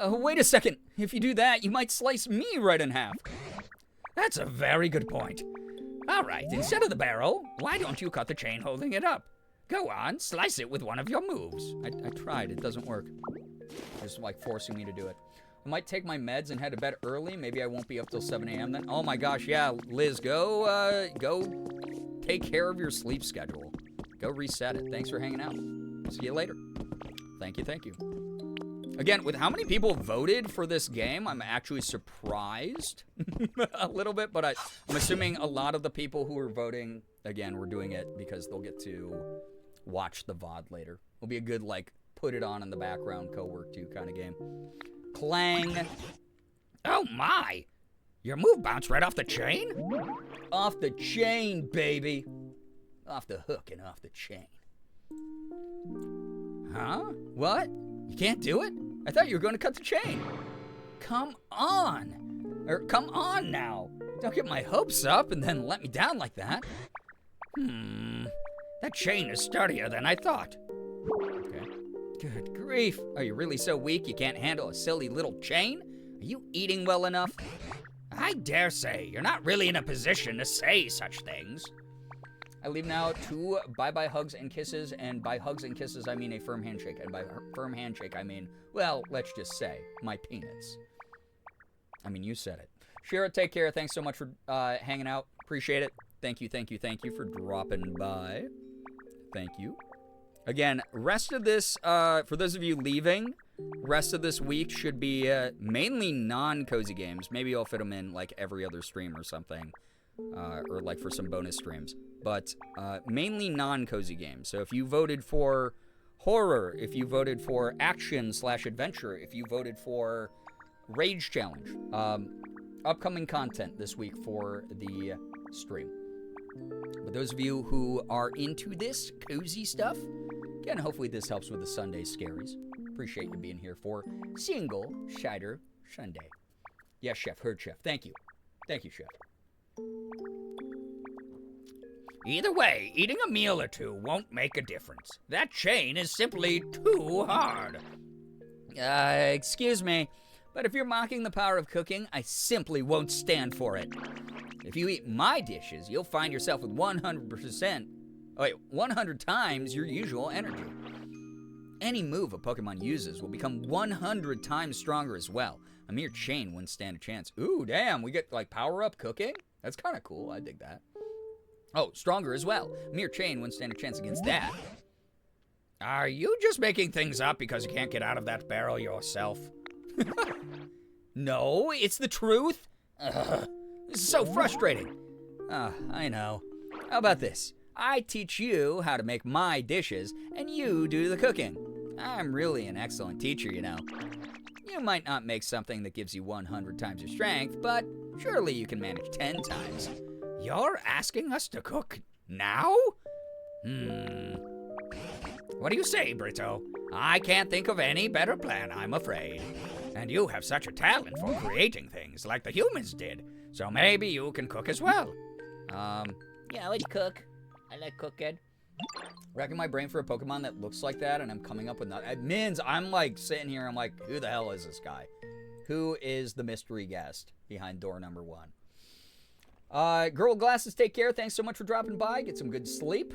Wait a second. If you do that, you might slice me right in half. That's a very good point. All right, instead of the barrel, why don't you cut the chain holding it up? Go on, slice it with one of your moves. I tried. It doesn't work. Just, like, forcing me to do it. I might take my meds and head to bed early. Maybe I won't be up till 7 a.m. then. Oh, my gosh, yeah. Liz, go take care of your sleep schedule. Go reset it. Thanks for hanging out. See you later. Thank you, thank you. Again, with how many people voted for this game, I'm actually surprised a little bit, but I'm assuming a lot of the people who are voting, again, we're doing it because they'll get to watch the VOD later. It'll be a good, like, put it on in the background, co-work too kind of game. Clang. Oh my! Your move bounced right off the chain? Off the chain, baby. Off the hook and off the chain. Huh? What? You can't do it? I thought you were going to cut the chain. Come on. Come on now. Don't get my hopes up and then let me down like that. That chain is sturdier than I thought. Okay. Good grief. Are you really so weak you can't handle a silly little chain? Are you eating well enough? I dare say you're not really in a position to say such things. I leave now to bye-bye hugs and kisses, and by hugs and kisses I mean a firm handshake, and by firm handshake I mean, well, let's just say, my penis. I mean, you said it. Shira, take care. Thanks so much for hanging out. Appreciate it. Thank you, thank you, thank you for dropping by. Thank you. Again, rest of this, for those of you leaving, rest of this week should be mainly non-cozy games. Maybe I'll fit them in like every other stream or something, or like for some bonus streams. But mainly non-cozy games. So if you voted for horror, if you voted for action/adventure, if you voted for Rage Challenge, upcoming content this week for the stream. But those of you who are into this cozy stuff, again, hopefully this helps with the Sunday scaries. Appreciate you being here for Single Shider Sunday. Yes, Chef. Heard, Chef. Thank you. Thank you, Chef. Either way, eating a meal or two won't make a difference. That chain is simply too hard. Excuse me, but if you're mocking the power of cooking, I simply won't stand for it. If you eat my dishes, you'll find yourself with 100 times your usual energy. Any move a Pokemon uses will become 100 times stronger as well. A mere chain wouldn't stand a chance. Ooh, damn, we get, like, power-up cooking? That's kind of cool. I dig that. Oh, stronger as well. A mere chain wouldn't stand a chance against that. Are you just making things up because you can't get out of that barrel yourself? No, it's the truth. Ugh, this is so frustrating. I know. How about this? I teach you how to make my dishes, and you do the cooking. I'm really an excellent teacher, you know. You might not make something that gives you 100 times your strength, but surely you can manage 10 times. You're asking us to cook now? What do you say, Brito? I can't think of any better plan, I'm afraid. And you have such a talent for creating things like the humans did, so maybe you can cook as well. Yeah, I like to cook. I like cooking. Racking my brain for a Pokemon that looks like that, and I'm coming up with nothing. Mins, I'm like sitting here, I'm like, who the hell is this guy? Who is the mystery guest behind door number 1? Girl Glasses, take care. Thanks so much for dropping by. Get some good sleep.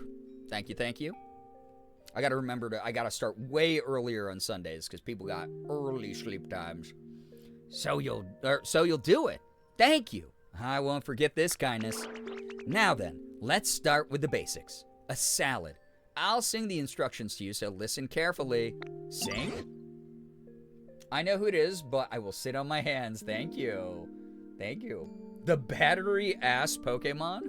Thank you, thank you. I gotta remember I gotta start way earlier on Sundays because people got early sleep times. So you'll do it. Thank you. I won't forget this kindness. Now then, let's start with the basics. A salad. I'll sing the instructions to you, so listen carefully. Sing? I know who it is, but I will sit on my hands. Thank you. Thank you. The battery-ass Pokemon?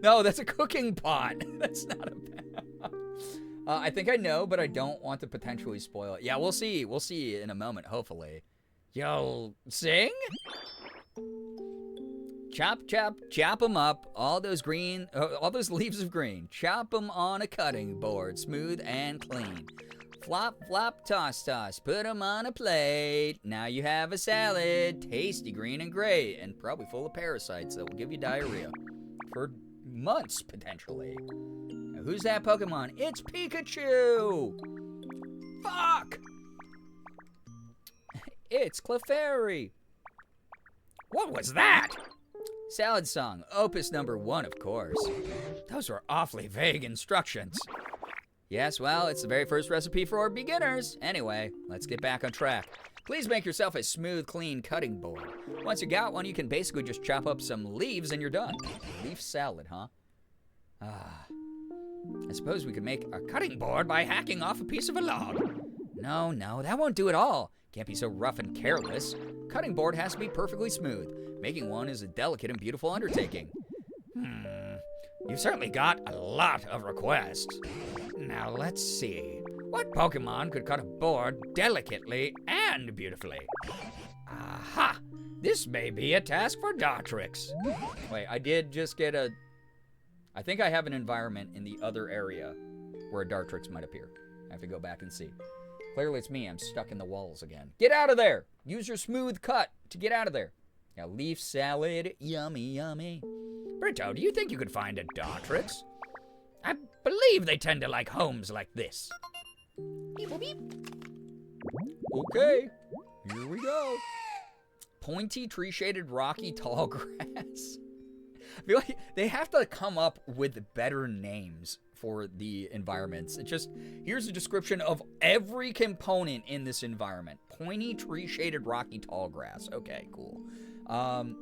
No, that's a cooking pot. That's not a bad... I think I know, but I don't want to potentially spoil it. Yeah, we'll see. We'll see in a moment, hopefully. You'll sing? Chop, chop, chop them up. All those leaves of green. Chop them on a cutting board, smooth and clean. Flop, flop, toss, toss. Put them on a plate. Now you have a salad. Tasty, green, and great. And probably full of parasites that will give you diarrhea. For months, potentially. Who's that Pokemon? It's Pikachu! Fuck! It's Clefairy. What was that? Salad Song, Opus number 1, of course. Those were awfully vague instructions. Yes, well, it's the very first recipe for beginners. Anyway, let's get back on track. Please make yourself a smooth, clean cutting board. Once you got one, you can basically just chop up some leaves and you're done. Leaf salad, huh? I suppose we could make a cutting board by hacking off a piece of a log. No, that won't do at all. Can't be so rough and careless. Cutting board has to be perfectly smooth. Making one is a delicate and beautiful undertaking. You've certainly got a lot of requests. Now let's see. What Pokemon could cut a board delicately and beautifully? Aha! This may be a task for Dartrix. Wait, I did just get a... I think I have an environment in the other area where a Dartrix might appear. I have to go back and see. Clearly it's me. I'm stuck in the walls again. Get out of there! Use your smooth cut to get out of there. Now, leaf salad. Yummy, yummy. Brito, do you think you could find a Dartrix? I believe they tend to like homes like this. Beep, boop, beep. Okay, here we go. Pointy, tree-shaded, rocky, tall grass. I feel like they have to come up with better names for the environments. It just, here's a description of every component in this environment. Pointy, tree-shaded, rocky, tall grass. Okay, cool.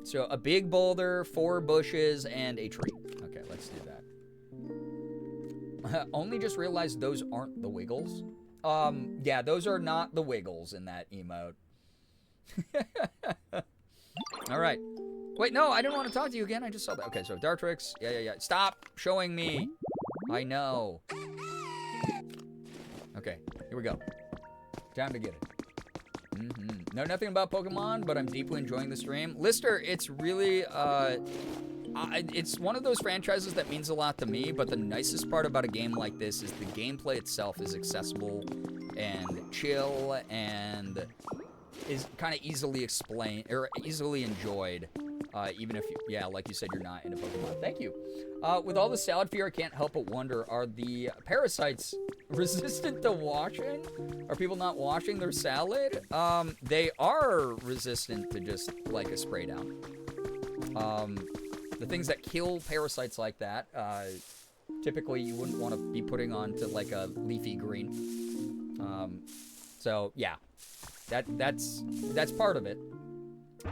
So a big boulder, 4 bushes, and a tree. Okay, let's do that. Only just realized those aren't the Wiggles. Yeah, those are not the Wiggles in that emote. All right. Wait, no, I didn't want to talk to you again. I just saw that. Okay, so Dartrix. Yeah. Stop showing me. I know. Okay, here we go. Time to get it. Know nothing about Pokemon, but I'm deeply enjoying the stream. Lister, it's really, it's one of those franchises that means a lot to me, but the nicest part about a game like this is the gameplay itself is accessible and chill and is kind of easily explained, or easily enjoyed, even if, like you said, you're not into Pokemon. Thank you. With all the salad fear, I can't help but wonder, are the parasites resistant to washing? Are people not washing their salad? They are resistant to just, like, a spray down. The things that kill parasites like that, typically you wouldn't want to be putting on to, like, a leafy green. So, yeah. That's part of it.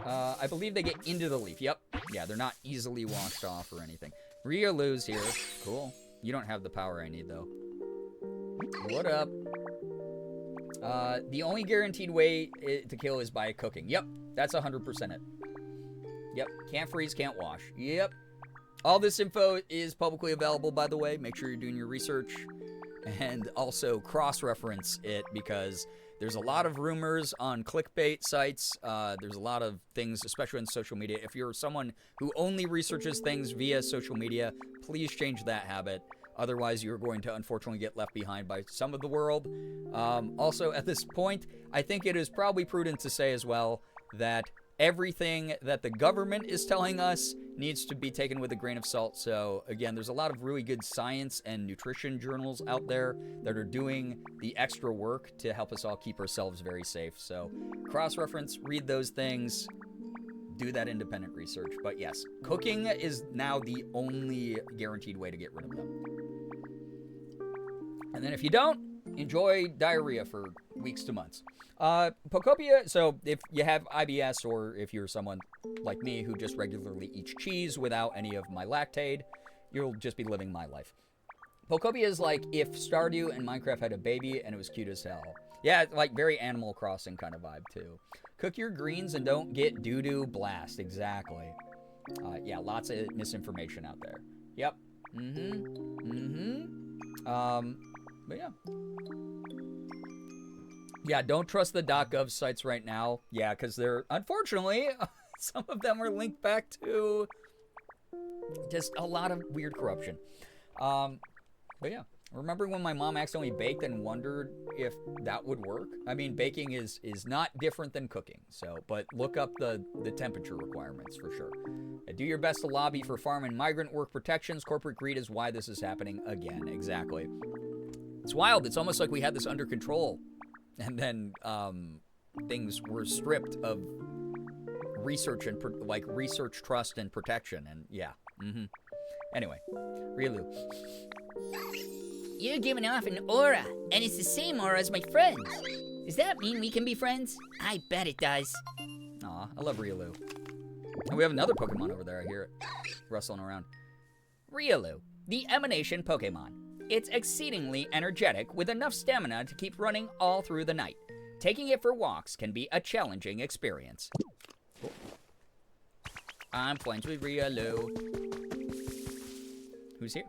I believe they get into the leaf. Yep. Yeah, they're not easily washed off or anything. Riolu's here. Cool. You don't have the power I need, though. What up? The only guaranteed way to kill is by cooking. Yep. That's 100% it. Yep. Can't freeze, can't wash. Yep. All this info is publicly available, by the way. Make sure you're doing your research. And also cross-reference it, because there's a lot of rumors on clickbait sites. There's a lot of things, especially in social media. If you're someone who only researches things via social media, please change that habit. Otherwise, you're going to unfortunately get left behind by some of the world. Also, at this point, I think it is probably prudent to say as well that everything that the government is telling us needs to be taken with a grain of salt. So again, there's a lot of really good science and nutrition journals out there that are doing the extra work to help us all keep ourselves very safe. So cross-reference, read those things, do that independent research. But yes, cooking is now the only guaranteed way to get rid of them. And then if you don't, enjoy diarrhea for weeks to months. Pokopia, so if you have IBS or if you're someone like me who just regularly eats cheese without any of my lactate, you'll just be living my life. Pokopia is like if Stardew and Minecraft had a baby and it was cute as hell. Yeah, like very Animal Crossing kind of vibe too. Cook your greens and don't get doo-doo blast. Exactly. Yeah, lots of misinformation out there. Yep. But yeah. Yeah, don't trust the .gov sites right now. Yeah, because they're, unfortunately, some of them are linked back to just a lot of weird corruption. But yeah. Remember when my mom accidentally baked and wondered if that would work? I mean, baking is not different than cooking, so, but look up the temperature requirements for sure. Do your best to lobby for farm and migrant work protections. Corporate greed is why this is happening again. Exactly. It's wild. It's almost like we had this under control, and then things were stripped of research and research trust and protection, and yeah. Anyway, Riolu. You're giving off an aura, and it's the same aura as my friends. Does that mean we can be friends? I bet it does. Aw, I love Riolu. And we have another Pokemon over there. I hear it rustling around. Riolu, the emanation Pokemon. It's exceedingly energetic with enough stamina to keep running all through the night. Taking it for walks can be a challenging experience. Cool. I'm friends with Riolu. Who's here?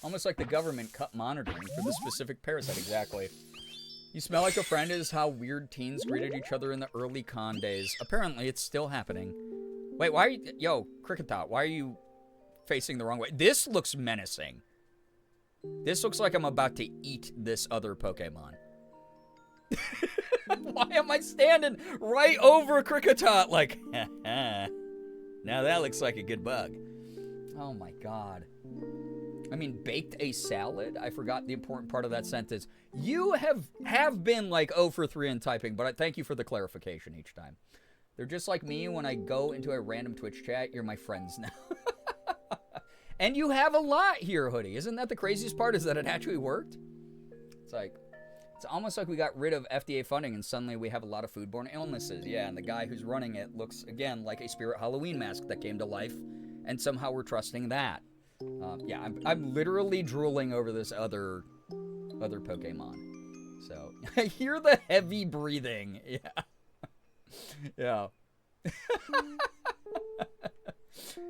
Almost like the government cut monitoring for this specific parasite, exactly. You smell like a friend is how weird teens greeted each other in the early con days. Apparently, it's still happening. Wait, why are you... Yo, Cricket Tot, why are you facing the wrong way? This looks menacing. This looks like I'm about to eat this other Pokemon. Why am I standing right over Cricket Tot? Like, now that looks like a good bug. Oh my god. I mean, baked a salad? I forgot the important part of that sentence. You have been like 0 for 3 in typing, but I thank you for the clarification each time. They're just like me when I go into a random Twitch chat. You're my friends now. And you have a lot here, Hoodie. Isn't that the craziest part, is that it actually worked? It's like, it's almost like we got rid of FDA funding and suddenly we have a lot of foodborne illnesses. Yeah, and the guy who's running it looks, again, like a spirit Halloween mask that came to life, and somehow we're trusting that. Yeah, I'm literally drooling over this other Pokemon. So, I hear the heavy breathing. Yeah. Yeah.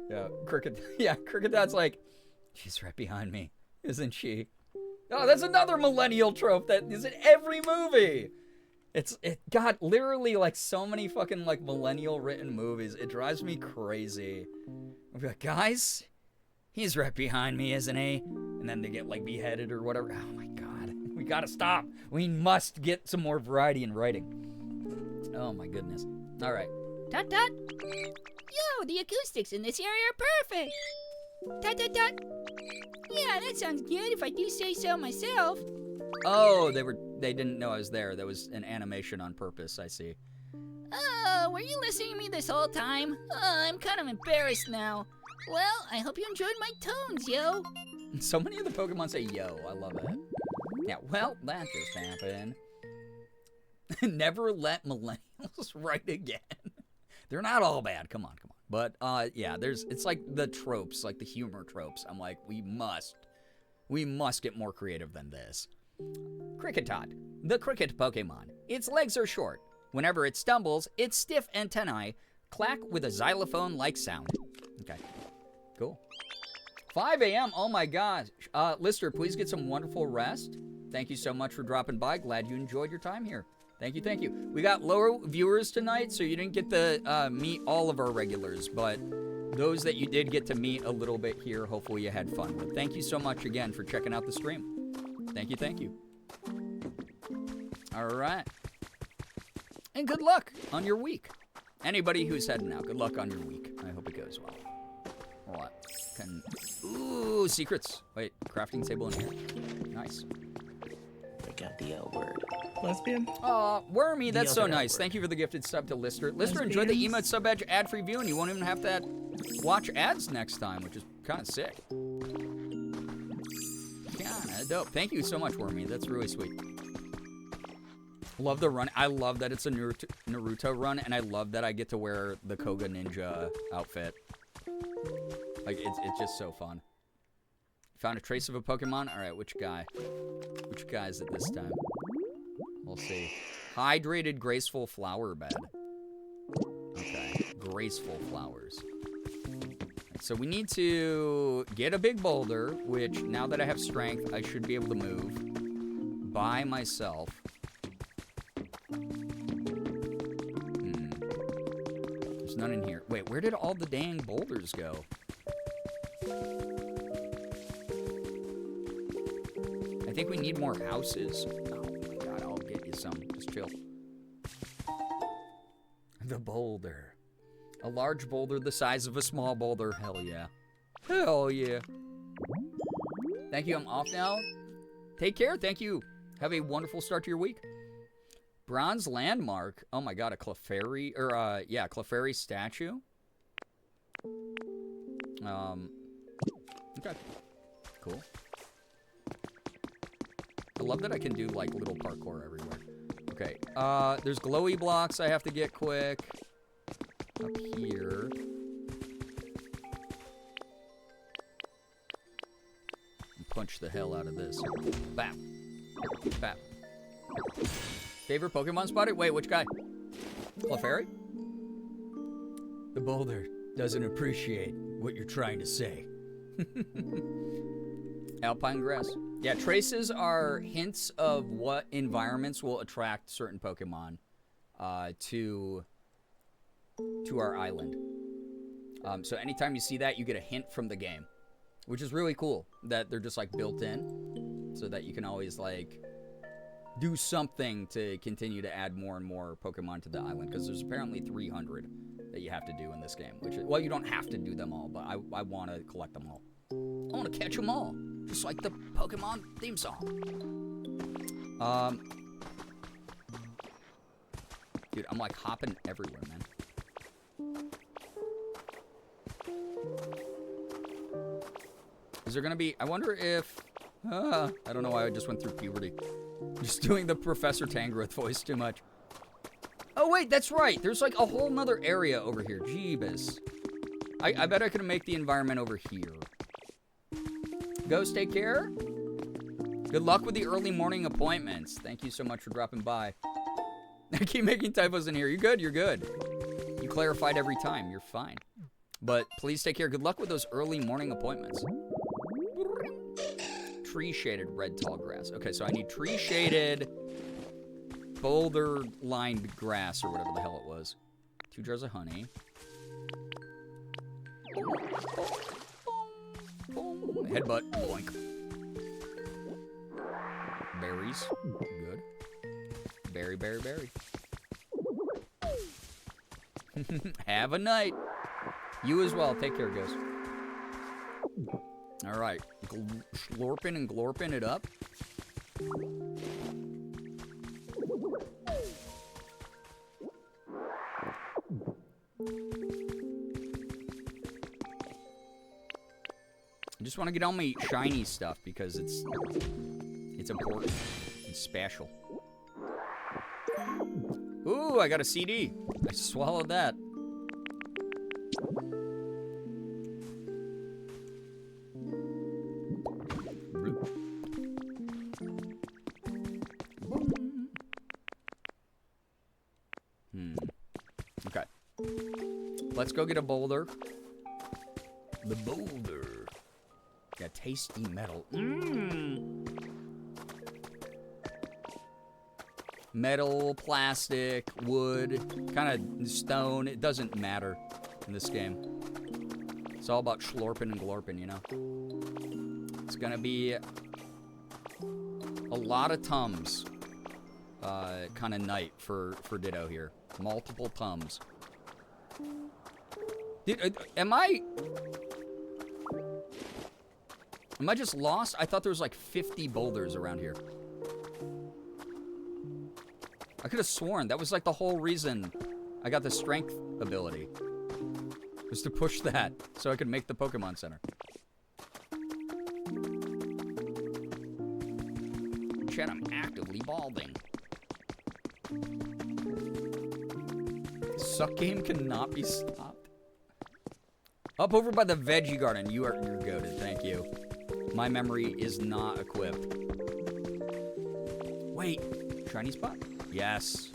Yeah, Cricket Dot's like, she's right behind me, isn't she? Oh, that's another millennial trope that is in every movie. It got literally like so many fucking like millennial written movies. It drives me crazy. I'll be like, guys, he's right behind me, isn't he? And then they get like beheaded or whatever. Oh my god, we gotta stop. We must get some more variety in writing. Oh my goodness. All right. Tut tut. Yo, the acoustics in this area are perfect. Tut tut tut. Yeah, that sounds good if I do say so myself. Oh, they didn't know I was there. That was an animation on purpose, I see. Oh, were you listening to me this whole time? Oh, I'm kind of embarrassed now. Well, I hope you enjoyed my tones, yo. So many of the Pokemon say yo. I love it. Yeah, well, that just happened. Never let millennials write again. They're not all bad. Come on. But, yeah, it's like the tropes, like the humor tropes. I'm like, we must get more creative than this. Cricket Tot, the cricket Pokemon. Its legs are short. Whenever it stumbles, its stiff antennae clack with a xylophone-like sound. Okay, cool. 5 a.m., oh my gosh. Lister, please get some wonderful rest. Thank you so much for dropping by. Glad you enjoyed your time here. Thank you. We got lower viewers tonight, so you didn't get to meet all of our regulars, but those that you did get to meet a little bit here, hopefully you had fun with. Thank you so much again for checking out the stream. Thank you. All right. And good luck on your week. Anybody who's heading out, good luck on your week. I hope it goes well. What? Ooh, secrets. Wait, crafting table in here. Nice. I got the L word. Lesbian? Aw, Wormy, that's so nice. Thank you for the gifted sub to Lister. Lister, enjoy the emote sub edge ad-free view, and you won't even have to watch ads next time, which is kind of sick. Kinda dope. Thank you so much, Wormy. That's really sweet. Love the run. I love that it's a Naruto run, and I love that I get to wear the Koga Ninja outfit. Like, it's just so fun. Found a trace of a Pokemon? Alright, which guy? Which guy is it this time? We'll see. Hydrated, graceful flower bed. Okay, graceful flowers. So we need to get a big boulder, which, now that I have strength, I should be able to move by myself. There's none in here. Wait, where did all the dang boulders go? think we need more houses. Oh my god, I'll get you some. Just chill. The boulder. A large boulder the size of a small boulder. Hell yeah. Hell yeah. Thank you, I'm off now. Take care, thank you. Have a wonderful start to your week. Bronze landmark. Oh my god, a Clefairy, or yeah, Clefairy statue. Okay. Cool. I love that I can do like little parkour everywhere. Okay, there's glowy blocks I have to get quick. Up here. Punch the hell out of this. Bam. Bam. Favorite Pokemon spotted? Wait, which guy? Clefairy? The boulder doesn't appreciate what you're trying to say. Alpine grass. Yeah, traces are hints of what environments will attract certain Pokemon to our island. So anytime you see that, you get a hint from the game, which is really cool that they're just like built in so that you can always like do something to continue to add more and more Pokemon to the island, because there's apparently 300 that you have to do in this game, which is, well, you don't have to do them all, but I want to collect them all. I want to catch them all, just like the Pokemon theme song. Dude, I'm like hopping everywhere, man. Is there gonna be, I wonder if, I don't know why I just went through puberty. Just doing the Professor Tangrowth voice too much. Oh wait, that's right. There's like a whole nother area over here. Jeebus. I bet I could make the environment over here. Ghost, take care. Good luck with the early morning appointments. Thank you so much for dropping by. I keep making typos in here. You're good, you're good. You clarified every time. You're fine. But please take care. Good luck with those early morning appointments. Tree-shaded red tall grass. Okay, so I need tree-shaded, boulder-lined grass, or whatever the hell it was. 2 jars of honey. Headbutt. Boink. Berries. Good. Berry, berry, berry. Have a night. You as well. Take care, guys. All right. Slorping and glorping it up. I just want to get all my shiny stuff because it's important. It's special. Ooh, I got a CD. I swallowed that. Okay. Let's go get a boulder. The boulder. Got tasty metal. Metal, plastic, wood, kind of stone. It doesn't matter in this game. It's all about schlorping and glorping, you know? It's gonna be a lot of Tums kind of night for Ditto here. Multiple Tums. Dude, am I just lost? I thought there was like 50 boulders around here. I could have sworn that was like the whole reason I got the strength ability. Was to push that so I could make the Pokemon Center. Chat, I'm actively balding. Suck game cannot be stopped. Up over by the veggie garden. You're goated. Thank you. My memory is not equipped. Wait. Shiny spot? Yes.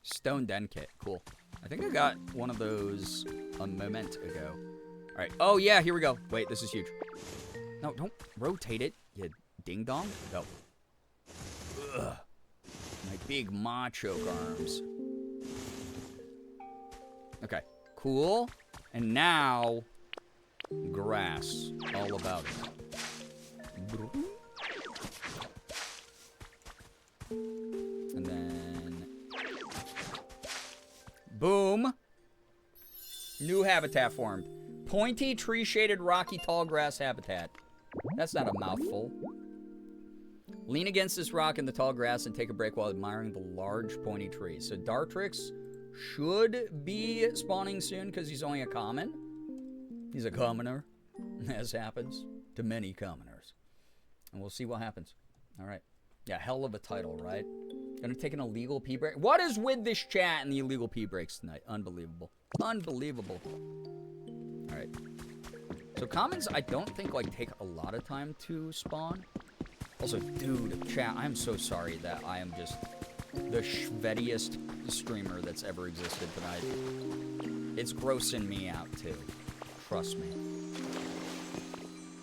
Stone Den Kit. Cool. I think I got one of those a moment ago. All right. Oh, yeah. Here we go. Wait, this is huge. No, don't rotate it, you ding-dong. Go. Ugh. My big macho arms. Okay. Cool. And now Grass. All about it. And then... Boom. New habitat formed. Pointy, tree-shaded, rocky, tall grass habitat. That's not a mouthful. Lean against this rock in the tall grass and take a break while admiring the large, pointy tree. So Dartrix should be spawning soon because he's only a common. He's a commoner, as happens to many commoners. And we'll see what happens. All right. Yeah, hell of a title, right? Gonna take an illegal pee break. What is with this chat and the illegal pee breaks tonight? Unbelievable. Unbelievable. All right. So commons, I don't think, like, take a lot of time to spawn. Also, dude, chat, I'm so sorry that I am just the shvettiest streamer that's ever existed tonight. It's grossing me out, too. Trust me.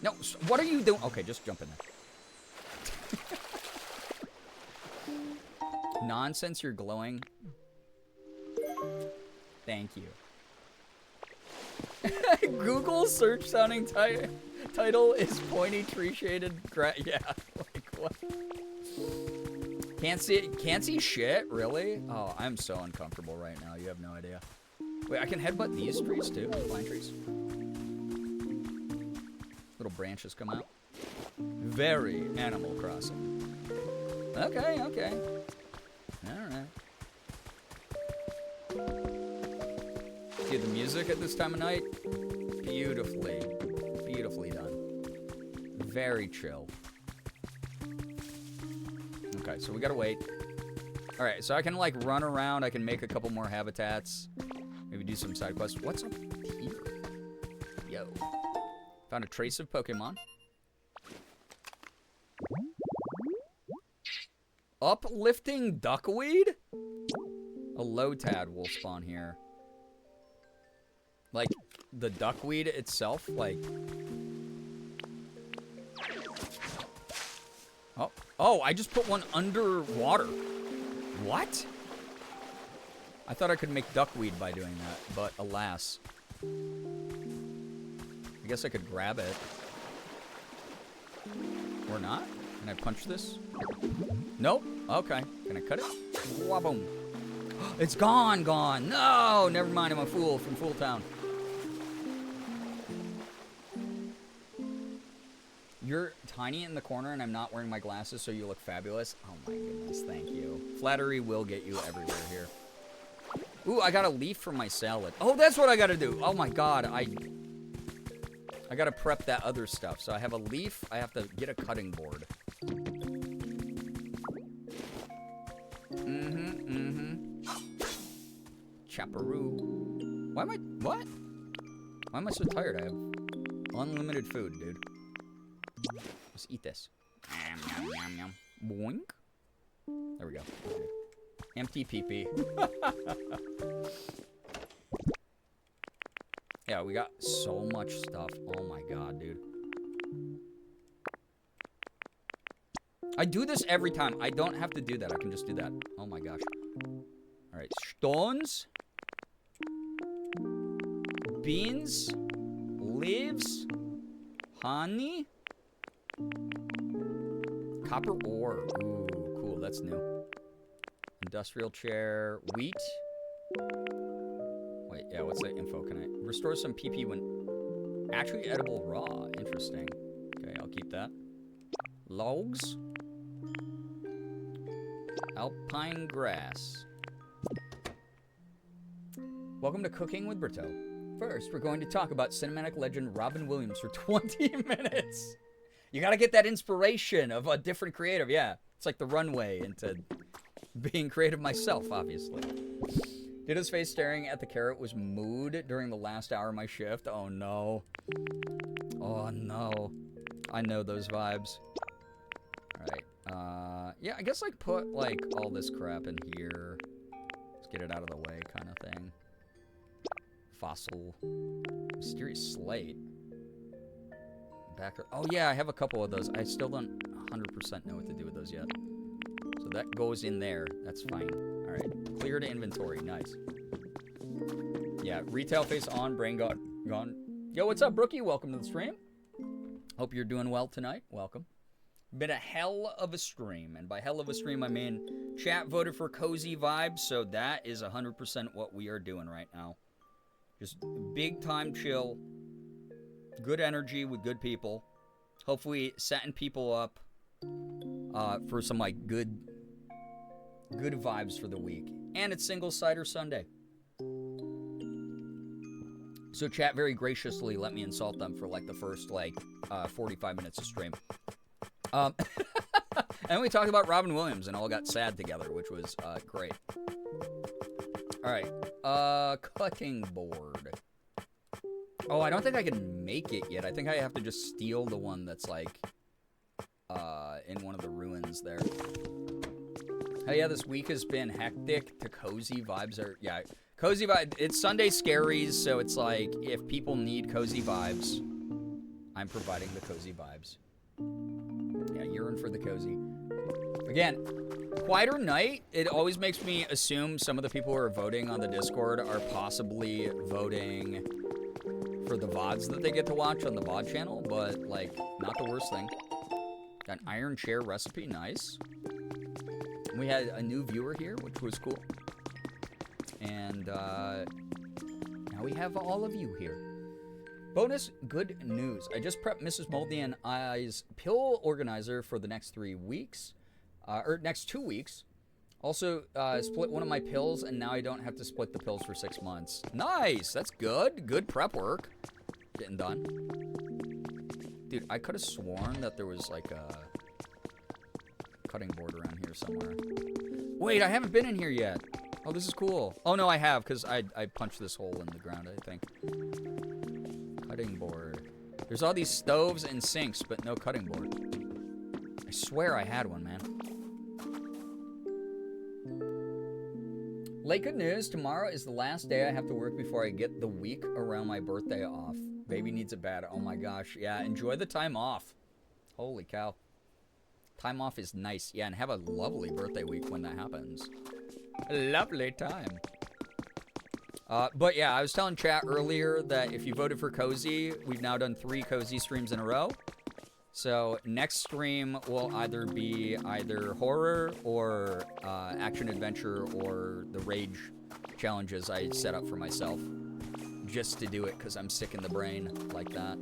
No, what are you doing? Okay, just jump in there. Nonsense, you're glowing. Thank you. Google search sounding title is pointy tree shaded grass. Yeah, like what? Can't see shit, really? Oh, I'm so uncomfortable right now. You have no idea. Wait, I can headbutt these trees too, pine trees. Little branches come out. Very Animal Crossing. Okay, okay. Alright. Dude, the music at this time of night, beautifully done. Very chill. Okay, so we gotta wait. Alright, so I can, like, run around. I can make a couple more habitats. Maybe do some side quests. What's up here? Yo. Found a trace of Pokemon. Uplifting duckweed? A Lotad will spawn here. Like, the duckweed itself, like... Oh, I just put one underwater. What? I thought I could make duckweed by doing that, but alas. I guess I could grab it. Or not? Can I punch this? Nope. Okay. Can I cut it? Waboom. It's gone. No, never mind. I'm a fool from Fool Town. You're tiny in the corner and I'm not wearing my glasses, so you look fabulous. Oh my goodness, thank you. Flattery will get you everywhere here. Ooh, I got a leaf from my salad. Oh, that's what I gotta do. Oh my god, I gotta prep that other stuff. So I have a leaf, I have to get a cutting board. Chaparoo. What? Why am I so tired? I have unlimited food, dude. Let's eat this. Yum, yum, yum. Boink. There we go. Okay. Empty pee-pee. Yeah, we got so much stuff. Oh my god, dude. I do this every time. I don't have to do that. I can just do that. Oh my gosh. Alright, stones. Beans. Leaves. Honey. Copper ore. Ooh, cool. That's new. Industrial chair. Wheat. Wait, yeah, what's that info? Can I restore some PP when actually edible raw? Interesting. Okay, I'll keep that. Logs. Alpine grass. Welcome to Cooking with Brito. First, we're going to talk about cinematic legend Robin Williams for 20 minutes. You gotta get that inspiration of a different creative, yeah. It's like the runway into being creative myself, obviously. Ditto's face staring at the carrot was mood during the last hour of my shift. Oh no. Oh no. I know those vibes. Alright. Yeah, I guess like put like all this crap in here. Let's get it out of the way kind of thing. Fossil. Mysterious slate. Backer. Oh yeah, I have a couple of those. I still don't 100% know what to do with those yet. So that goes in there. That's fine. Alright. Clear to inventory. Nice. Yeah, retail face on, brain gone. Yo, what's up, Brookie? Welcome to the stream. Hope you're doing well tonight. Welcome. Been a hell of a stream, and by hell of a stream, I mean chat voted for cozy vibes, so that is 100% what we are doing right now. Just big time chill, good energy with good people. Hopefully setting people up for some like good vibes for the week. And it's Single Cider Sunday. So chat very graciously let me insult them for like the first 45 minutes of stream. And we talked about Robin Williams and all got sad together, which was great. All right, cutting board. Oh, I don't think I can make it yet. I think I have to just steal the one that's like in one of the ruins there. Oh yeah, this week has been hectic. To cozy vibes are cozy vibe. It's Sunday Scaries, so it's like if people need cozy vibes, I'm providing the cozy vibes. Yeah, yearn for the cozy. Again, quieter night. It always makes me assume some of the people who are voting on the Discord are possibly voting for the VODs that they get to watch on the VOD channel, but like not the worst thing. Got an iron chair recipe, nice. We had a new viewer here, which was cool. And now we have all of you here. Bonus good news. I just prepped Mrs. Moldy and I's pill organizer for the next 3 weeks. Or next 2 weeks. Also, split one of my pills, and now I don't have to split the pills for 6 months. Nice! That's good. Good prep work. Getting done. Dude, I could have sworn that there was like a cutting board around here somewhere. Wait, I haven't been in here yet. Oh, this is cool. Oh, no, I have, because I punched this hole in the ground, I think. Cutting board. There's all these stoves and sinks, but no cutting board. I swear I had one, man. Late good news. Tomorrow is the last day I have to work before I get the week around my birthday off. Baby needs it bad. Oh, my gosh. Yeah, enjoy the time off. Holy cow. Time off is nice. Yeah, and have a lovely birthday week when that happens. A lovely time. But yeah, I was telling chat earlier that if you voted for Cozy, we've now done 3 Cozy streams in a row. So next stream will either be either horror or action adventure or the rage challenges I set up for myself. Just to do it because I'm sick in the brain like that.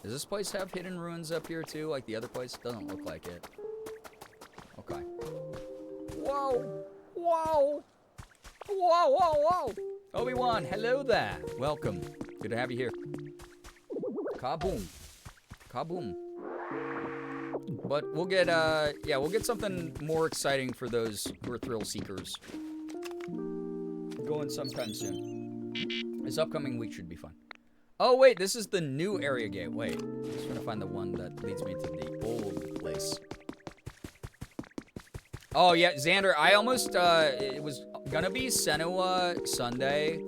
Does this place have hidden ruins up here too, like the other place? Doesn't look like it. Okay. Whoa! Whoa! Whoa, whoa, whoa! Obi-Wan, hello there. Welcome. Good to have you here. Kaboom. Kaboom. But we'll get, yeah, we'll get something more exciting for those who are thrill seekers. Going sometime soon. This upcoming week should be fun. Oh, wait, this is the new area gate. Wait, I'm just trying to find the one that leads me to the old place. Oh, yeah, Xander, I almost, it was gonna be Senua Sunday,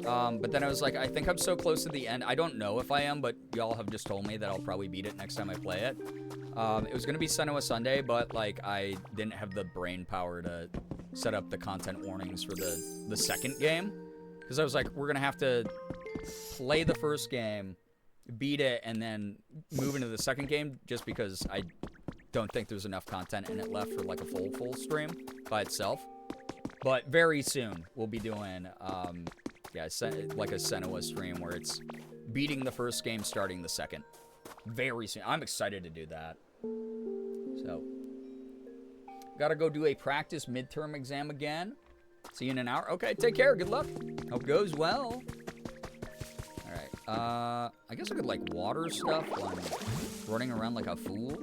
but then I was like, I think I'm so close to the end. I don't know if I am, but y'all have just told me that I'll probably beat it next time I play it. It was gonna be Senua Sunday, but, like, I didn't have the brain power to set up the content warnings for the second game. Because I was like, we're gonna have to play the first game, beat it, and then move into the second game, just because I don't think there's enough content in it left for like a full stream by itself. But very soon we'll be doing yeah, like a Senua stream where it's beating the first game, starting the second. Very soon. I'm excited to do that. So gotta go do a practice midterm exam again. See you in an hour. Okay, take care. Good luck. Hope it goes well. All right. I guess I could like water stuff while I'm running around like a fool.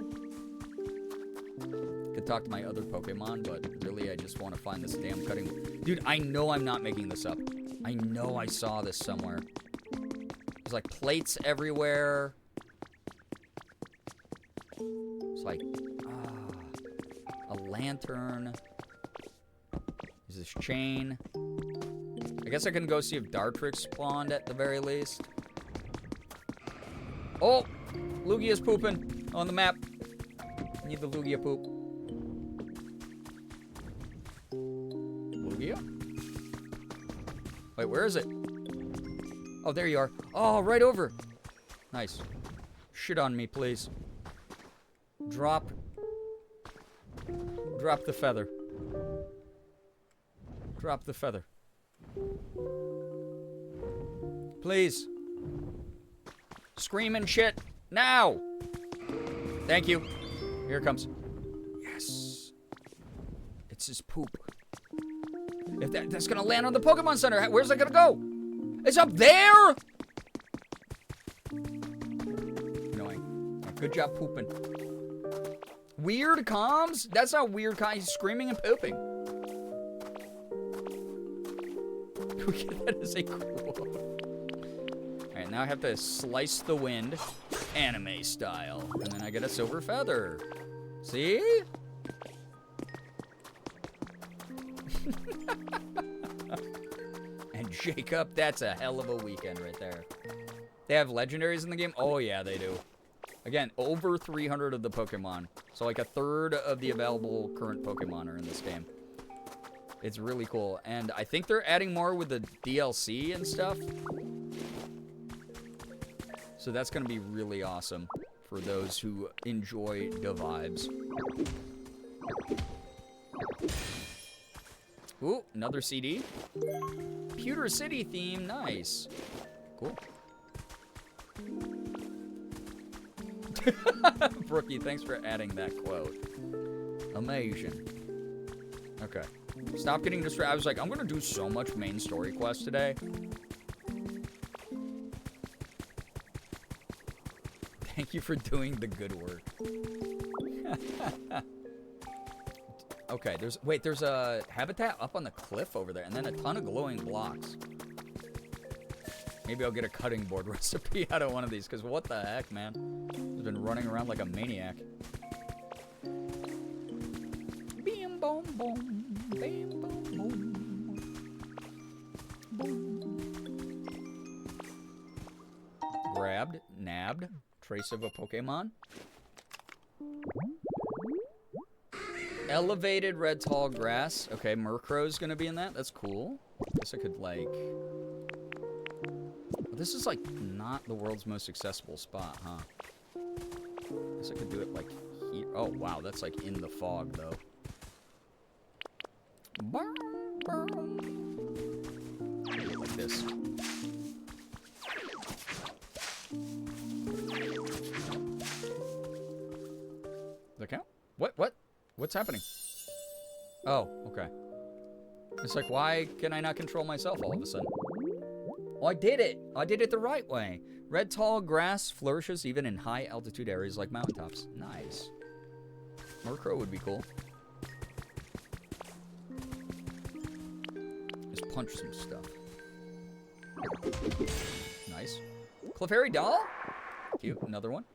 Could talk to my other Pokemon, but really I just want to find this damn cutting. Dude, I know I'm not making this up. I know I saw this somewhere. There's like plates everywhere. It's like a lantern. There's this chain. I guess I can go see if Dartrix spawned at the very least. Oh! Lugia's pooping on the map. Need the Lugia poop. Lugia? Wait, where is it? Oh, there you are. Oh, right over. Nice. Shit on me, please. Drop the feather. Drop the feather. Please. Screaming shit. Now. Thank you. Here it comes. Yes. It's his poop. If that's gonna land on the Pokemon Center, where's that gonna go? It's up there! Annoying. Good job pooping. Weird comms? That's not weird comms. He's screaming and pooping. That is a cool. Alright, now I have to slice the wind anime style. And then I get a silver feather. See? And Jacob, that's a hell of a weekend right there. They have legendaries in the game? Oh yeah, they do. Again, over 300 of the Pokemon. So like a third of the available current Pokemon are in this game. It's really cool. And I think they're adding more with the DLC and stuff. So that's going to be really awesome for those who enjoy the vibes. Ooh, another CD. Pewter City theme, nice. Cool. Brookie, thanks for adding that quote. Amazing. Okay. Stop getting distracted. I was like, I'm going to do so much main story quest today. Thank you for doing the good work. Okay, there's a habitat up on the cliff over there, and then a ton of glowing blocks. Maybe I'll get a cutting board recipe out of one of these, because what the heck, man? I've been running around like a maniac. Bam, boom, boom. Bam, boom, boom. Boom. Grabbed, nabbed, trace of a Pokemon. Elevated red tall grass. Okay, Murkrow's gonna be in that. That's cool. Guess I could, like... This is, like, not the world's most accessible spot, huh? Guess I could do it, like, here. Oh, wow, that's, like, in the fog, though. Like this. Does that count? What? What's happening? Oh, okay. It's like, why can I not control myself all of a sudden? Oh, I did it! I did it the right way. Red tall grass flourishes even in high altitude areas like mountaintops. Nice. Murkrow would be cool. Just punch some stuff. Nice. Clefairy doll? Cute. Another one.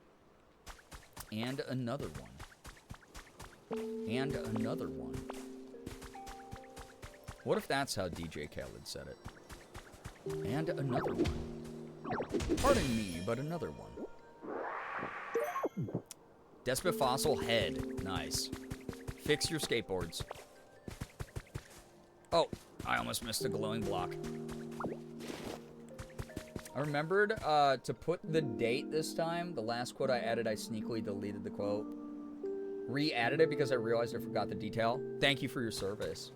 And another one. And another one. What if that's how DJ Khaled said it? And another one. Pardon me, but another one. Despot Fossil head. Nice. Fix your skateboards. Oh, I almost missed a glowing block. I remembered to put the date this time. The last quote I added, I sneakily deleted the quote. Re-added it because I realized I forgot the detail. Thank you for your service.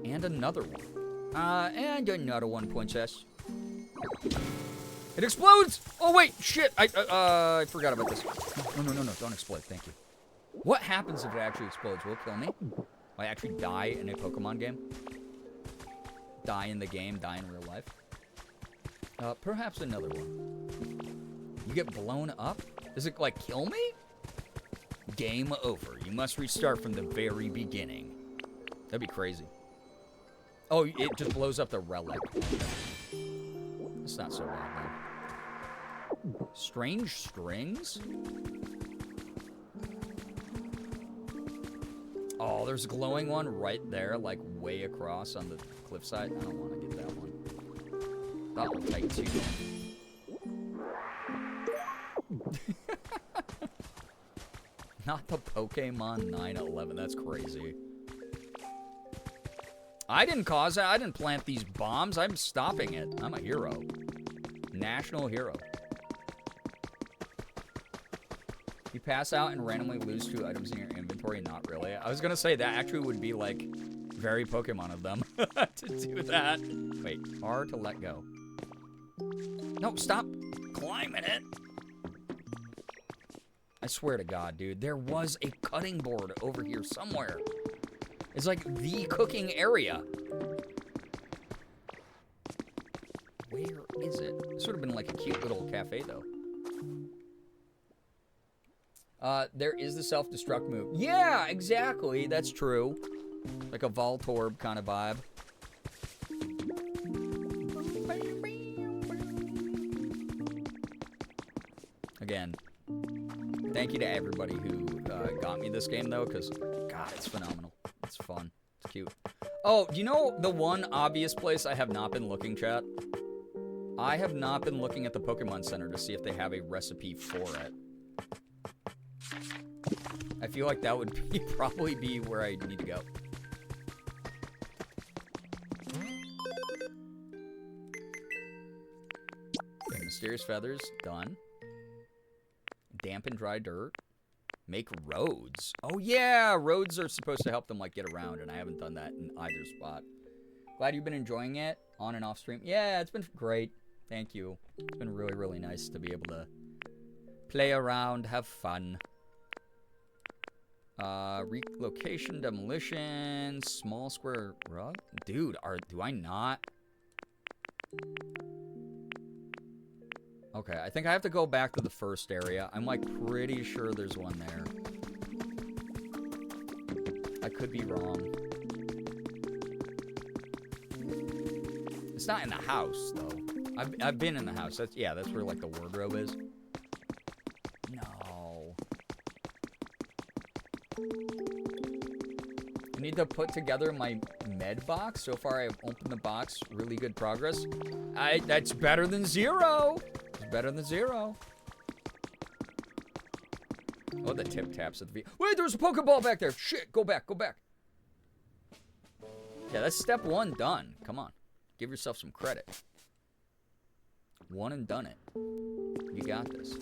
And another one. And another one, princess. It explodes! Oh, wait, shit. I forgot about this. No, don't explode. Thank you. What happens if it actually explodes? Will it kill me? Will I actually die in a Pokemon game? Die in the game, die in real life? Perhaps another one. You get blown up? Does it, like, kill me? Game over. You must restart from the very beginning. That'd be crazy. Oh, it just blows up the relic. It's not so bad, man. Strange strings? Oh, there's a glowing one right there, like way across on the cliffside. I don't want to get that one. That will take too long. Not the Pokemon 911. That's crazy. I didn't cause it. I didn't plant these bombs. I'm stopping it. I'm a hero. National hero. You pass out and randomly lose 2 items in your inventory. Not really. I was gonna say that actually would be like very Pokemon of them to do that. Wait, R to let go. No, stop climbing it. I swear to God, dude, there was a cutting board over here somewhere. It's like the cooking area. Where is it? This would have been like a cute little cafe, though. There is the self-destruct move. Yeah, exactly. That's true. Like a Voltorb kind of vibe. Again, thank you to everybody who got me this game, though, because, God, it's phenomenal. It's fun. It's cute. Oh, you know the one obvious place I have not been looking, chat? I have not been looking at the Pokemon Center to see if they have a recipe for it. I feel like that would be probably be where I need to go. Okay, mysterious feathers, done. Damp and dry dirt. Make roads. Oh yeah, roads are supposed to help them like get around, and I haven't done that in either spot. Glad you've been enjoying it on and off stream. Yeah, it's been great. Thank you. It's been really, really nice to be able to play around, have fun. Relocation, demolition, small square rug. Dude, do I not? Okay, I think I have to go back to the first area. I'm like pretty sure there's one there. I could be wrong. It's not in the house though. I've been in the house. That's where like the wardrobe is. No. I need to put together my med box. So far I've opened the box. Really good progress. That's better than 0. It's better than 0. Oh, the tip taps at the V. Wait, there's a Pokeball back there. Shit, go back, go back. Yeah, that's step 1 done. Come on. Give yourself some credit. 1 and done it. You got this.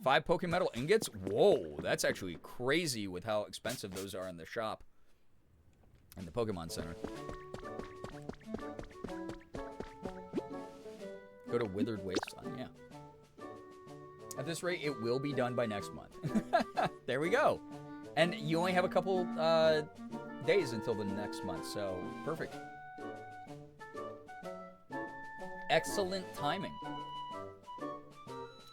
5 Pokemetal ingots? Whoa, that's actually crazy with how expensive those are in the shop. In the Pokemon Center. Go to Withered Wasteland, yeah. At this rate, it will be done by next month. There we go. And you only have a couple days until the next month, so perfect. Excellent timing.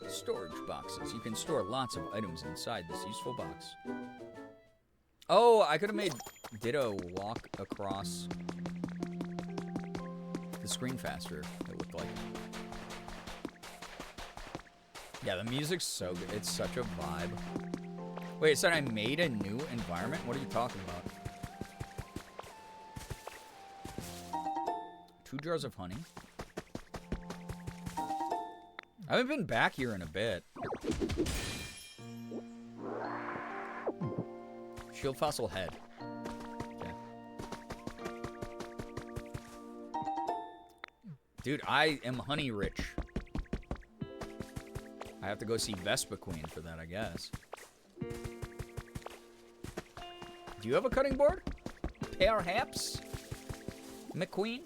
Storage boxes. You can store lots of items inside this useful box. Oh, I could have made Ditto walk across the screen faster, it looked like. Yeah, the music's so good. It's such a vibe. Wait, it said I made a new environment? What are you talking about? 2 jars of honey. I haven't been back here in a bit. Shield fossil head. Okay. Dude, I am honey rich. I have to go see Vespa Queen for that, I guess. Do you have a cutting board? Perhaps? McQueen?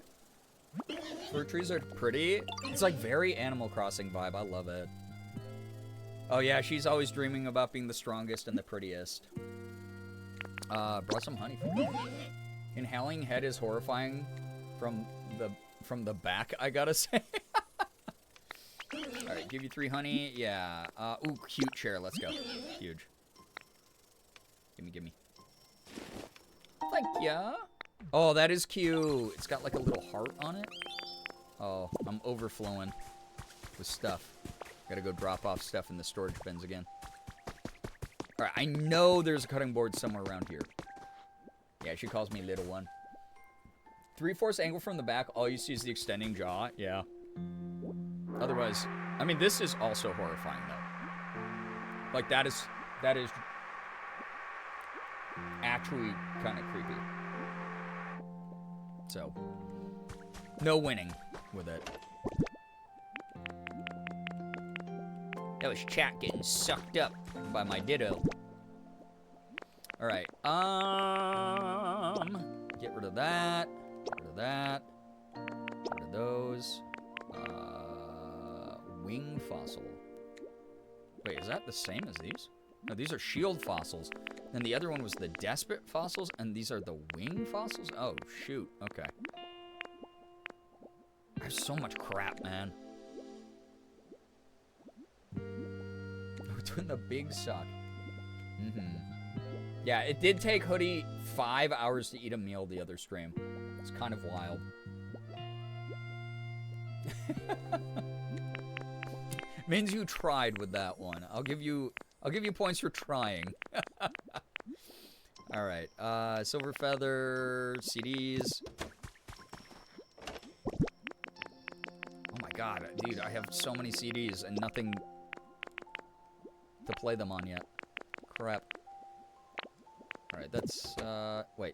Fruit trees are pretty. It's like very Animal Crossing vibe. I love it. Oh yeah, she's always dreaming about being the strongest and the prettiest. Brought some honey for me. Inhaling head is horrifying from the back, I gotta say. Alright, give you 3 honey. Yeah. Ooh, cute chair. Let's go. Huge. Gimme. Thank ya. Oh, that is cute. It's got like a little heart on it. Oh, I'm overflowing with stuff. Gotta go drop off stuff in the storage bins again. Alright, I know there's a cutting board somewhere around here. Yeah, she calls me little one. 3/4 angle from the back, all you see is the extending jaw. Yeah. Otherwise, I mean, this is also horrifying, though. Like, that is actually kind of creepy. So, no winning with it. That was chat getting sucked up by my ditto. All right. Get rid of that. Get rid of that. Get rid of those. Wing fossil. Wait, is that the same as these? No, these are shield fossils. And the other one was the Despot fossils, and these are the wing fossils? Oh, shoot. Okay. I have so much crap, man. We're doing the big suck. Yeah, it did take Hoodie 5 hours to eat a meal the other stream. It's kind of wild. Means you tried with that one. I'll give you points for trying. All right. Silver feather, CDs. Oh my god, dude, I have so many CDs and nothing to play them on yet. Crap. All right, that's wait.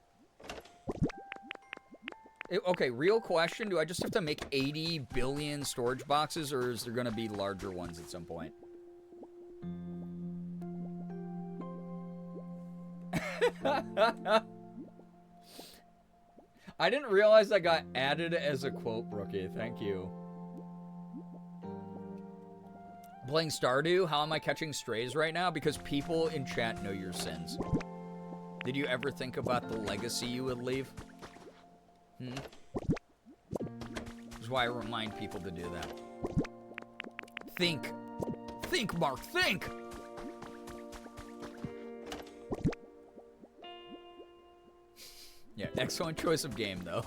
Okay, real question, do I just have to make 80 billion storage boxes, or is there going to be larger ones at some point? I didn't realize that got added as a quote, Brookie. Thank you. Playing Stardew, how am I catching strays right now? Because people in chat know your sins. Did you ever think about the legacy you would leave? This is why I remind people to do that. Think. Think, Mark, think! Yeah, excellent choice of game, though.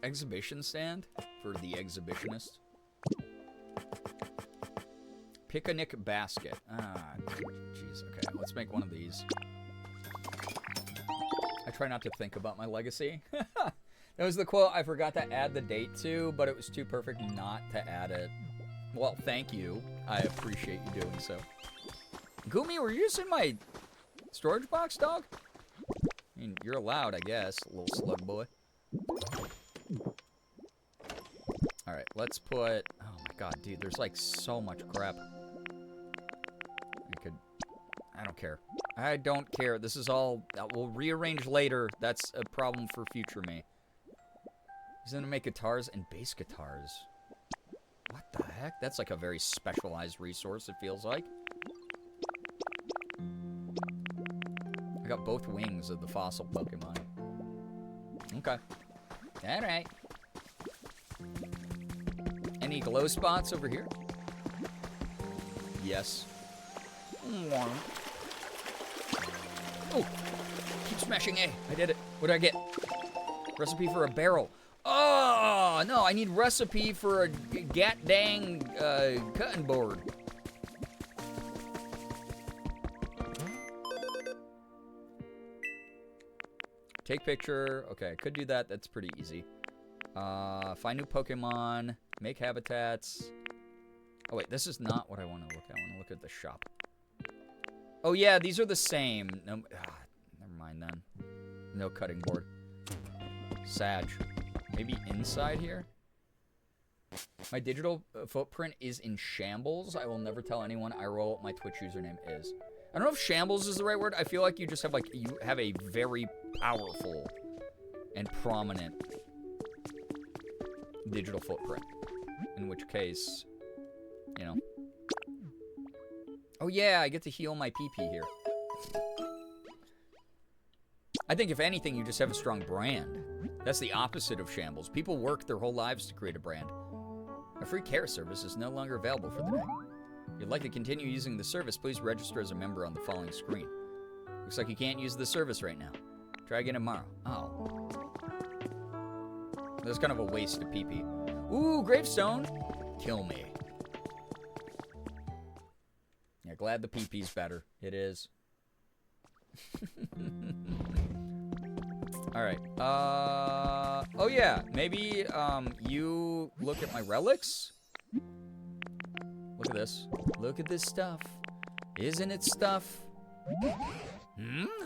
Exhibition stand for the exhibitionist. Picnic basket. Ah, jeez. Okay, let's make one of these. I try not to think about my legacy. That was the quote I forgot to add the date to, but it was too perfect not to add it. Well, thank you. I appreciate you doing so. Gumi, were you just in my storage box, dog? I mean, you're allowed, I guess, little slug boy. Alright, let's put... Oh my god, dude, there's like so much crap. I don't care. I don't care. This is all... We'll rearrange later. That's a problem for future me. He's gonna make guitars and bass guitars. What the heck? That's like a very specialized resource, it feels like. I got both wings of the fossil Pokemon. Okay. Alright. Any glow spots over here? Yes. Oh! Keep smashing A. I did it. What did I get? Recipe for a barrel. Oh! No, I need recipe for a gat-dang cutting board. Take picture. Okay, I could do that. That's pretty easy. Find new Pokemon. Make habitats. Oh, wait. This is not what I want to look at. I want to look at the shop. Oh, yeah. These are the same. No, never mind, then. No cutting board. Sag. Maybe inside here? My digital footprint is in shambles. I will never tell anyone I roll what my Twitch username is. I don't know if shambles is the right word. I feel like you just have, like, you have a very powerful and prominent digital footprint. In which case, you know. Oh, yeah, I get to heal my PP here. I think, if anything, you just have a strong brand. That's the opposite of shambles. People work their whole lives to create a brand. A free care service is no longer available for the day. If you'd like to continue using the service, please register as a member on the following screen. Looks like you can't use the service right now. Try again tomorrow. Oh. That's kind of a waste of PP. Ooh, gravestone. Kill me. Yeah, glad the PP's better. It is. Alright. Oh yeah, maybe, you look at my relics? Look at this. Look at this stuff. Isn't it stuff?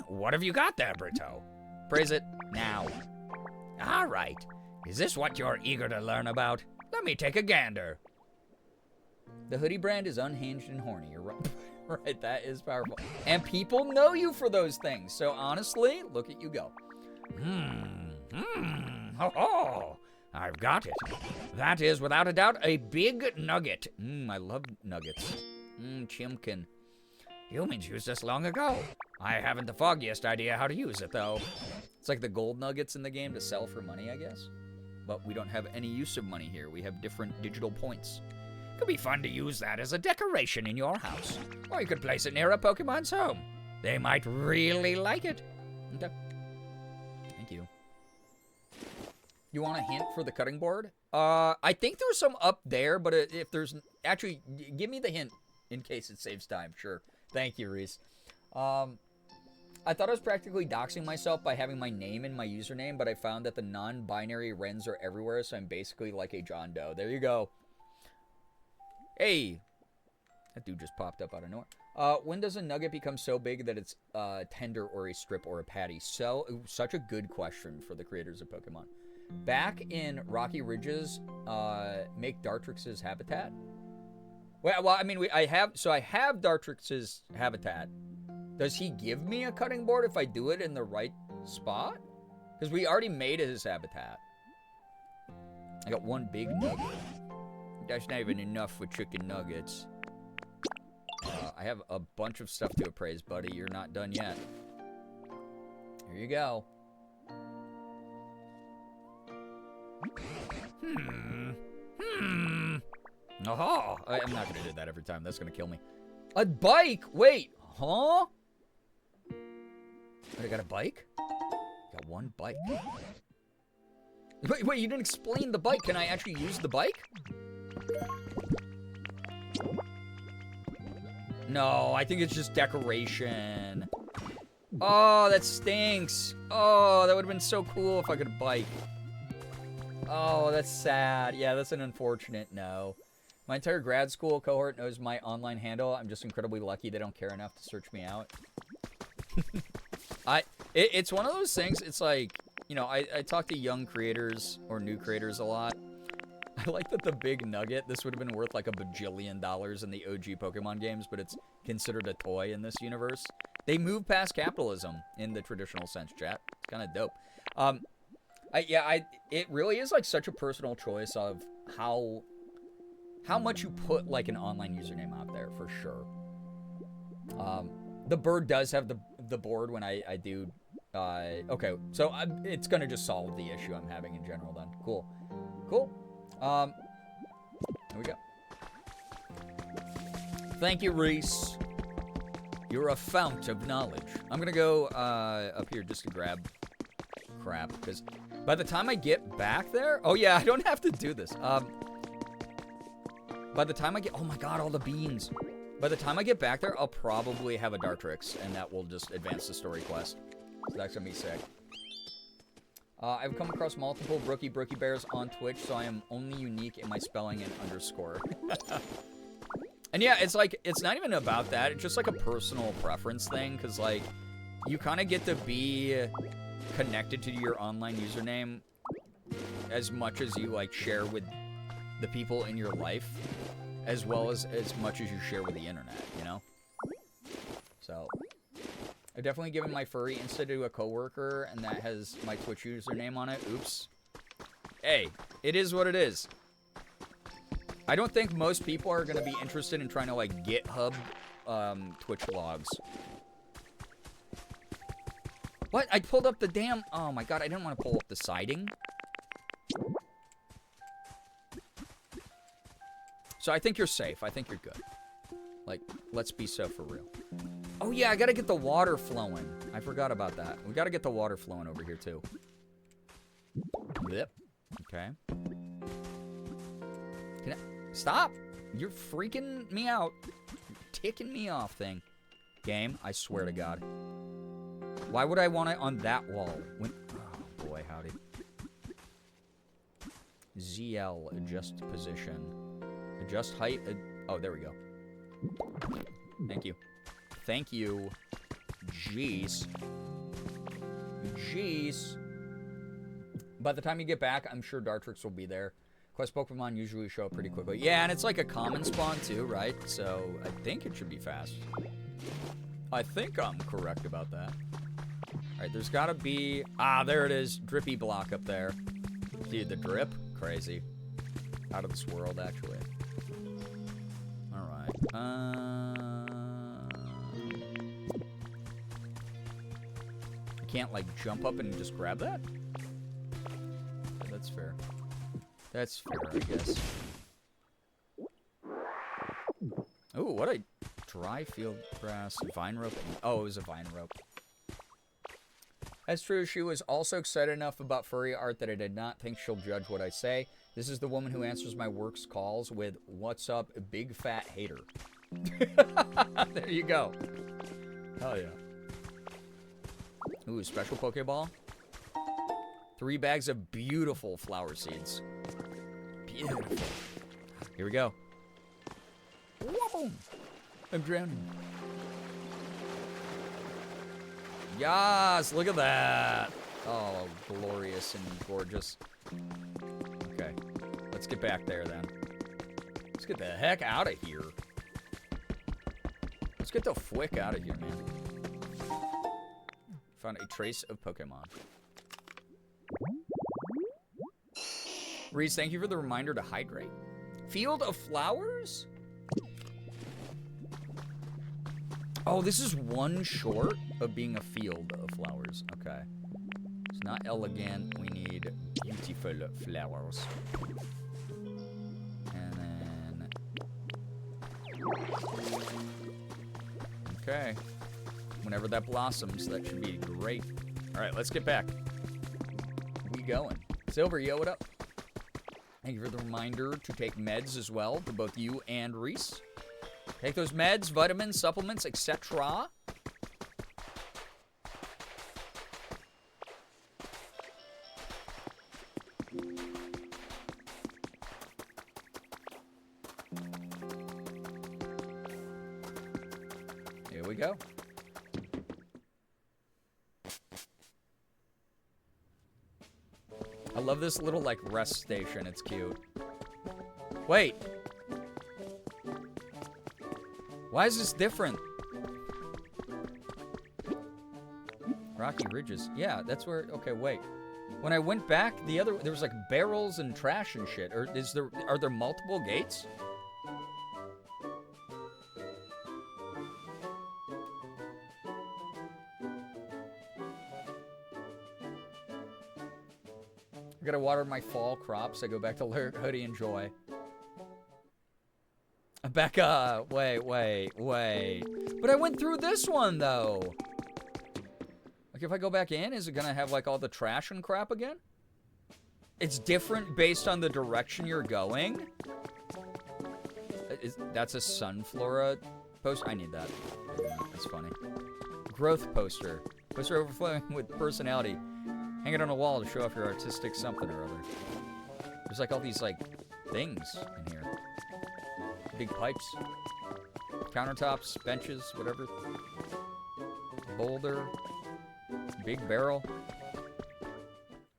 What have you got there, Brito? Praise it now. Alright. Is this what you're eager to learn about? Let me take a gander. The hoodie brand is unhinged and horny. You're right. Right, that is powerful. And people know you for those things. So honestly, look at you go. Oh, I've got it. That is, without a doubt, a big nugget. I love nuggets. Chimkin. Humans used this long ago. I haven't the foggiest idea how to use it, though. It's like the gold nuggets in the game to sell for money, I guess. But we don't have any use of money here. We have different digital points. Could be fun to use that as a decoration in your house. Or you could place it near a Pokemon's home. They might really like it. Okay. Thank you. You want a hint for the cutting board? I think there's some up there, but if there's... Actually, give me the hint in case it saves time. Sure. Thank you, Reese. I thought I was practically doxing myself by having my name in my username, but I found that the non-binary Wrens are everywhere, so I'm basically like a John Doe. There you go. Hey! That dude just popped up out of nowhere. When does a nugget become so big that it's tender or a strip or a patty? Such a good question for the creators of Pokemon. Back in Rocky Ridges, make Dartrix's habitat. Well, I mean, I have Dartrix's habitat. Does he give me a cutting board if I do it in the right spot? Because we already made his habitat. I got one big nugget. That's not even enough for chicken nuggets. I have a bunch of stuff to appraise, buddy. You're not done yet. Here you go. Oh, I'm not going to do that every time. That's going to kill me. A bike? Wait. Huh? I got a bike? Got one bike. Wait, you didn't explain the bike. Can I actually use the bike? No, I think it's just decoration. Oh, that stinks. Oh, that would have been so cool if I could bike. Oh, that's sad. Yeah, that's an unfortunate no. My entire grad school cohort knows my online handle. I'm just incredibly lucky they don't care enough to search me out. It's one of those things, it's like, you know, I talk to young creators or new creators a lot. I like that the big nugget, this would have been worth like $1 bajillion in the OG Pokemon games, but it's considered a toy in this universe. They move past capitalism in the traditional sense, chat. It's kind of dope. It really is like such a personal choice of how much you put like an online username out there, for sure. The bird does have the board when I do. Okay, so it's gonna just solve the issue I'm having in general then. Cool. Here we go. Thank you, Reese. You're a fount of knowledge. I'm gonna go up here just to grab crap, because by the time I get back there... Oh yeah, I don't have to do this. By the time I get... Oh my god, all the beans. By the time I get back there, I'll probably have a Dartrix, and that will just advance the story quest. So that's gonna be sick. I've come across multiple Brookie Bears on Twitch, so I am only unique in my spelling and underscore. And yeah, it's like, it's not even about that. It's just like a personal preference thing, because like, you kind of get to be connected to your online username as much as you like share with the people in your life, as well as much as you share with the internet, you know? So, I've definitely given my furry Insta to a coworker, and that has my Twitch username on it. Oops. Hey, it is what it is. I don't think most people are going to be interested in trying to, like, GitHub Twitch logs. What? I pulled up the damn... Oh, my God. I didn't want to pull up the siding. So I think you're safe. I think you're good. Like, let's be so for real. Oh, yeah. I got to get the water flowing. I forgot about that. We got to get the water flowing over here, too. Yep. Okay. Can I... Stop! You're freaking me out. You're ticking me off, thing. Game, I swear to God. Why would I want it on that wall? When... Oh, boy, howdy. ZL, adjust position. Adjust height. Oh, there we go. Thank you. Thank you. Jeez. Jeez. By the time you get back, I'm sure Dartrix will be there. Quest Pokemon usually show up pretty quickly. Yeah, and it's like a common spawn too, right? So I think it should be fast. I think I'm correct about that. Alright, there's gotta be... Ah, there it is. Drippy block up there. Dude, the drip? Crazy. Out of this world, actually. Alright. You can't, like, jump up and just grab that? Yeah, that's fair. That's fair, I guess. Ooh, what a dry field grass. Vine rope. Oh, it was a vine rope. That's true. She was also excited enough about furry art that I did not think she'll judge what I say. This is the woman who answers my work's calls with, "What's up, big fat hater?" There you go. Hell yeah. Ooh, special Pokeball. 3 bags of beautiful flower seeds. Beautiful. Here we go. Whoa. I'm drowning. Yes, look at that. Oh, glorious and gorgeous. Okay, let's get back there then. Let's get the heck out of here. Let's get the fwick out of here, man. Found a trace of Pokemon. Reese, thank you for the reminder to hydrate. Field of Flowers? Oh, this is one short of being a field of flowers. Okay. It's not elegant. We need beautiful flowers. And then... Okay. Whenever that blossoms, that should be great. Alright, let's get back. We going. Silver, yo, what up? Thank you for the reminder to take meds as well, to both you and Reese. Take those meds, vitamins, supplements, etc. Here we go. I love this little, like, rest station. It's cute. Wait. Why is this different? Rocky Ridges. Yeah, that's where... Okay, wait. When I went back, there was like barrels and trash and shit. Or are there multiple gates? I gotta water my fall crops. I go back to Hoodie and Joy. Becca, wait. But I went through this one, though. Like, if I go back in, is it gonna have, like, all the trash and crap again? It's different based on the direction you're going? That's a Sunflora poster? I need that. That's funny. Growth poster. Poster overflowing with personality. Hang it on a wall to show off your artistic something or other. There's, like, all these, like, things in here. Big pipes, countertops, benches, whatever. Boulder, big barrel.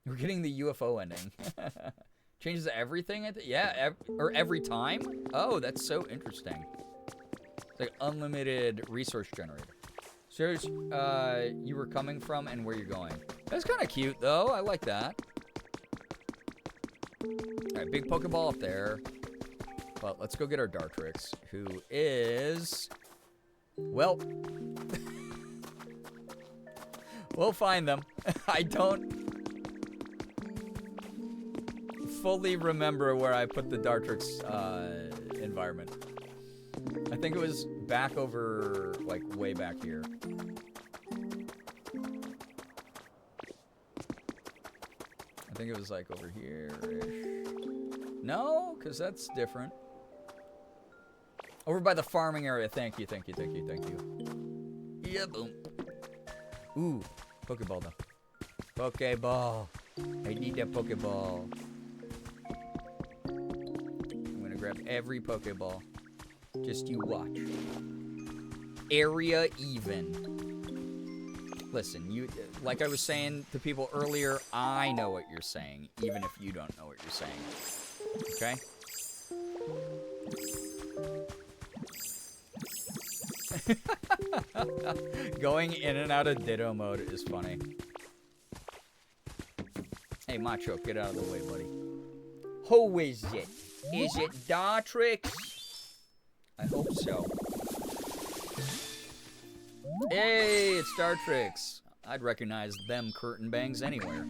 We're getting the UFO ending. Changes everything, yeah, or every time? Oh, that's so interesting. It's like unlimited resource generator. Shows you were coming from and where you're going. That's kind of cute, though. I like that. All right, big Pokeball up there. Well, let's go get our Dartrix, who is... Well... We'll find them. I don't fully remember where I put the Dartrix environment. I think it was back over, like, way back here. I think it was, like, over here-ish. No, because that's different. Over by the farming area. Thank you. Yeah, boom. Ooh, Pokeball, though. Pokeball. I need a Pokeball. I'm going to grab every Pokeball. Just you watch. Area even. Listen, you, like I was saying to people earlier, I know what you're saying, even if you don't know what you're saying. Okay. Going in and out of Ditto mode is funny. Hey, Macho, get out of the way, buddy. Who is it? Is it Dartrix? I hope so. Hey, it's Dartrix. I'd recognize them curtain bangs anywhere.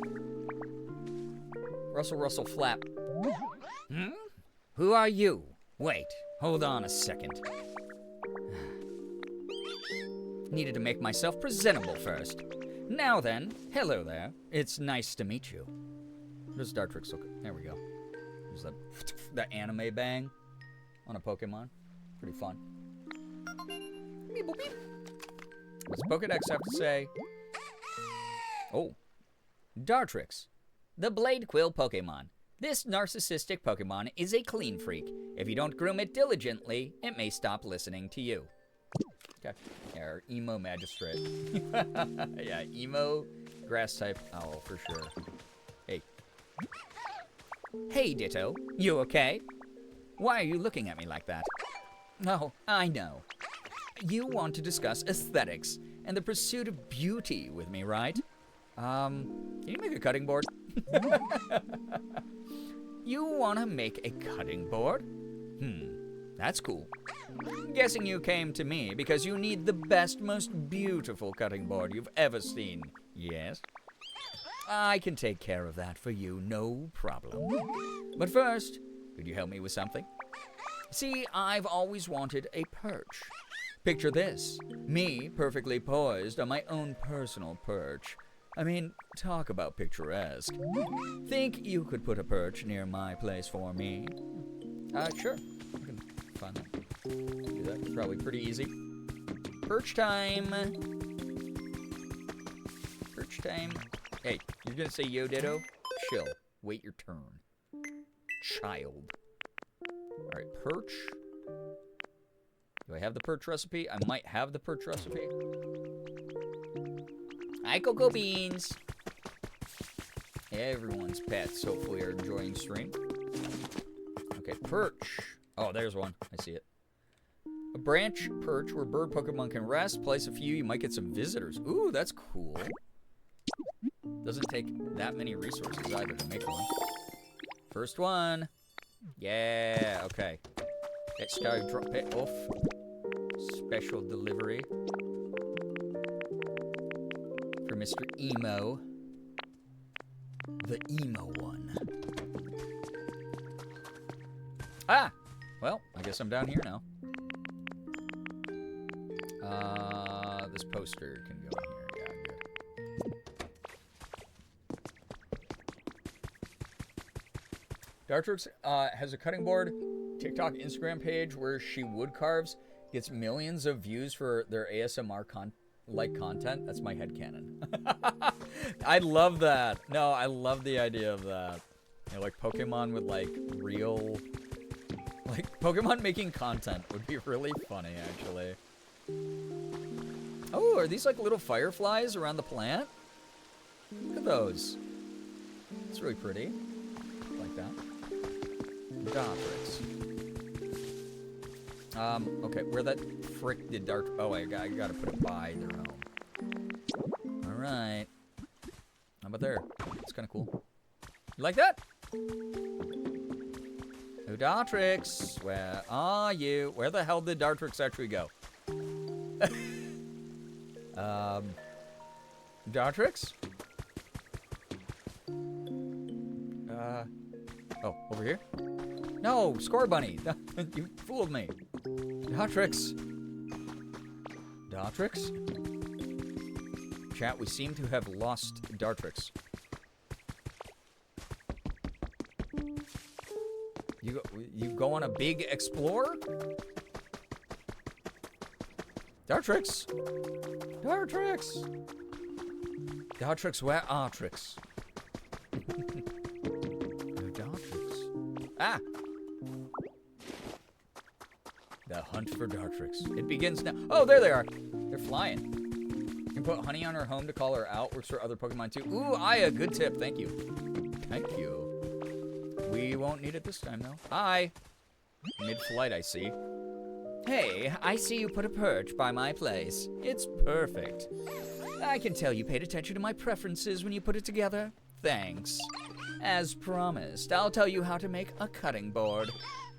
Russell, Russell, flap. Hmm? Who are you? Wait, hold on a second. Needed to make myself presentable first. Now then, hello there. It's nice to meet you. There's Dartrix. There we go. There's that anime bang on a Pokemon. Pretty fun. Beep, boop, beep. What's Pokedex have to say? Oh. Dartrix. The Blade Quill Pokemon. This narcissistic Pokemon is a clean freak. If you don't groom it diligently, it may stop listening to you. Okay. Yeah, our emo magistrate. Yeah, emo grass type owl for sure. Hey. Hey, Ditto. You okay? Why are you looking at me like that? Oh, I know. You want to discuss aesthetics and the pursuit of beauty with me, right? Can you make a cutting board? You want to make a cutting board? That's cool. Guessing you came to me because you need the best, most beautiful cutting board you've ever seen. Yes? I can take care of that for you, no problem. But first, could you help me with something? See, I've always wanted a perch. Picture this. Me, perfectly poised on my own personal perch. I mean, talk about picturesque. Think you could put a perch near my place for me? Sure. I can find that. Do that. It's probably pretty easy. Perch time. Perch time. Hey, you're gonna say yo, Ditto? Chill. Wait your turn. Child. Alright, perch. Do I have the perch recipe? I might have the perch recipe. Hi, Cocoa Beans. Everyone's pets hopefully are enjoying stream. Okay, perch. Oh, there's one. I see it. A branch perch where bird Pokemon can rest. Place a few, you might get some visitors. Ooh, that's cool. Doesn't take that many resources either to make one. First one. Yeah, okay. Let's go drop it off. Special delivery. For Mr. Emo. The emo one. Ah! Well, I guess I'm down here now. This poster can go in here. Yeah, good. Dartrix has a cutting board, TikTok, Instagram page where she wood carves, gets millions of views for their ASMR content. That's my headcanon. I love that. No, I love the idea of that. You know, like Pokemon with like real, like Pokemon making content would be really funny, actually. Oh, are these like little fireflies around the plant? Look at those. It's really pretty. Like that. Dartrix. Okay, where that frick did Dart? Oh, I gotta put it by their home. All right. How about there? It's kind of cool. You like that? Oh, Dartrix, where are you? Where the hell did Dartrix actually go? Dartrix? Oh, over here? No, Score Bunny. You fooled me. Dartrix. Dartrix? Chat, we seem to have lost Dartrix. You go on a big explorer? Dartrix! Dartrix! Dartrix, where are Trix? No Dartrix. Ah! The hunt for Dartrix. It begins now. Oh, there they are. They're flying. You can put honey on her home to call her out. Works for other Pokemon too. Ooh, Aya, good tip. Thank you. Thank you. We won't need it this time, though. Hi. Mid-flight, I see. Hey, I see you put a perch by my place. It's perfect. I can tell you paid attention to my preferences when you put it together. Thanks. As promised, I'll tell you how to make a cutting board.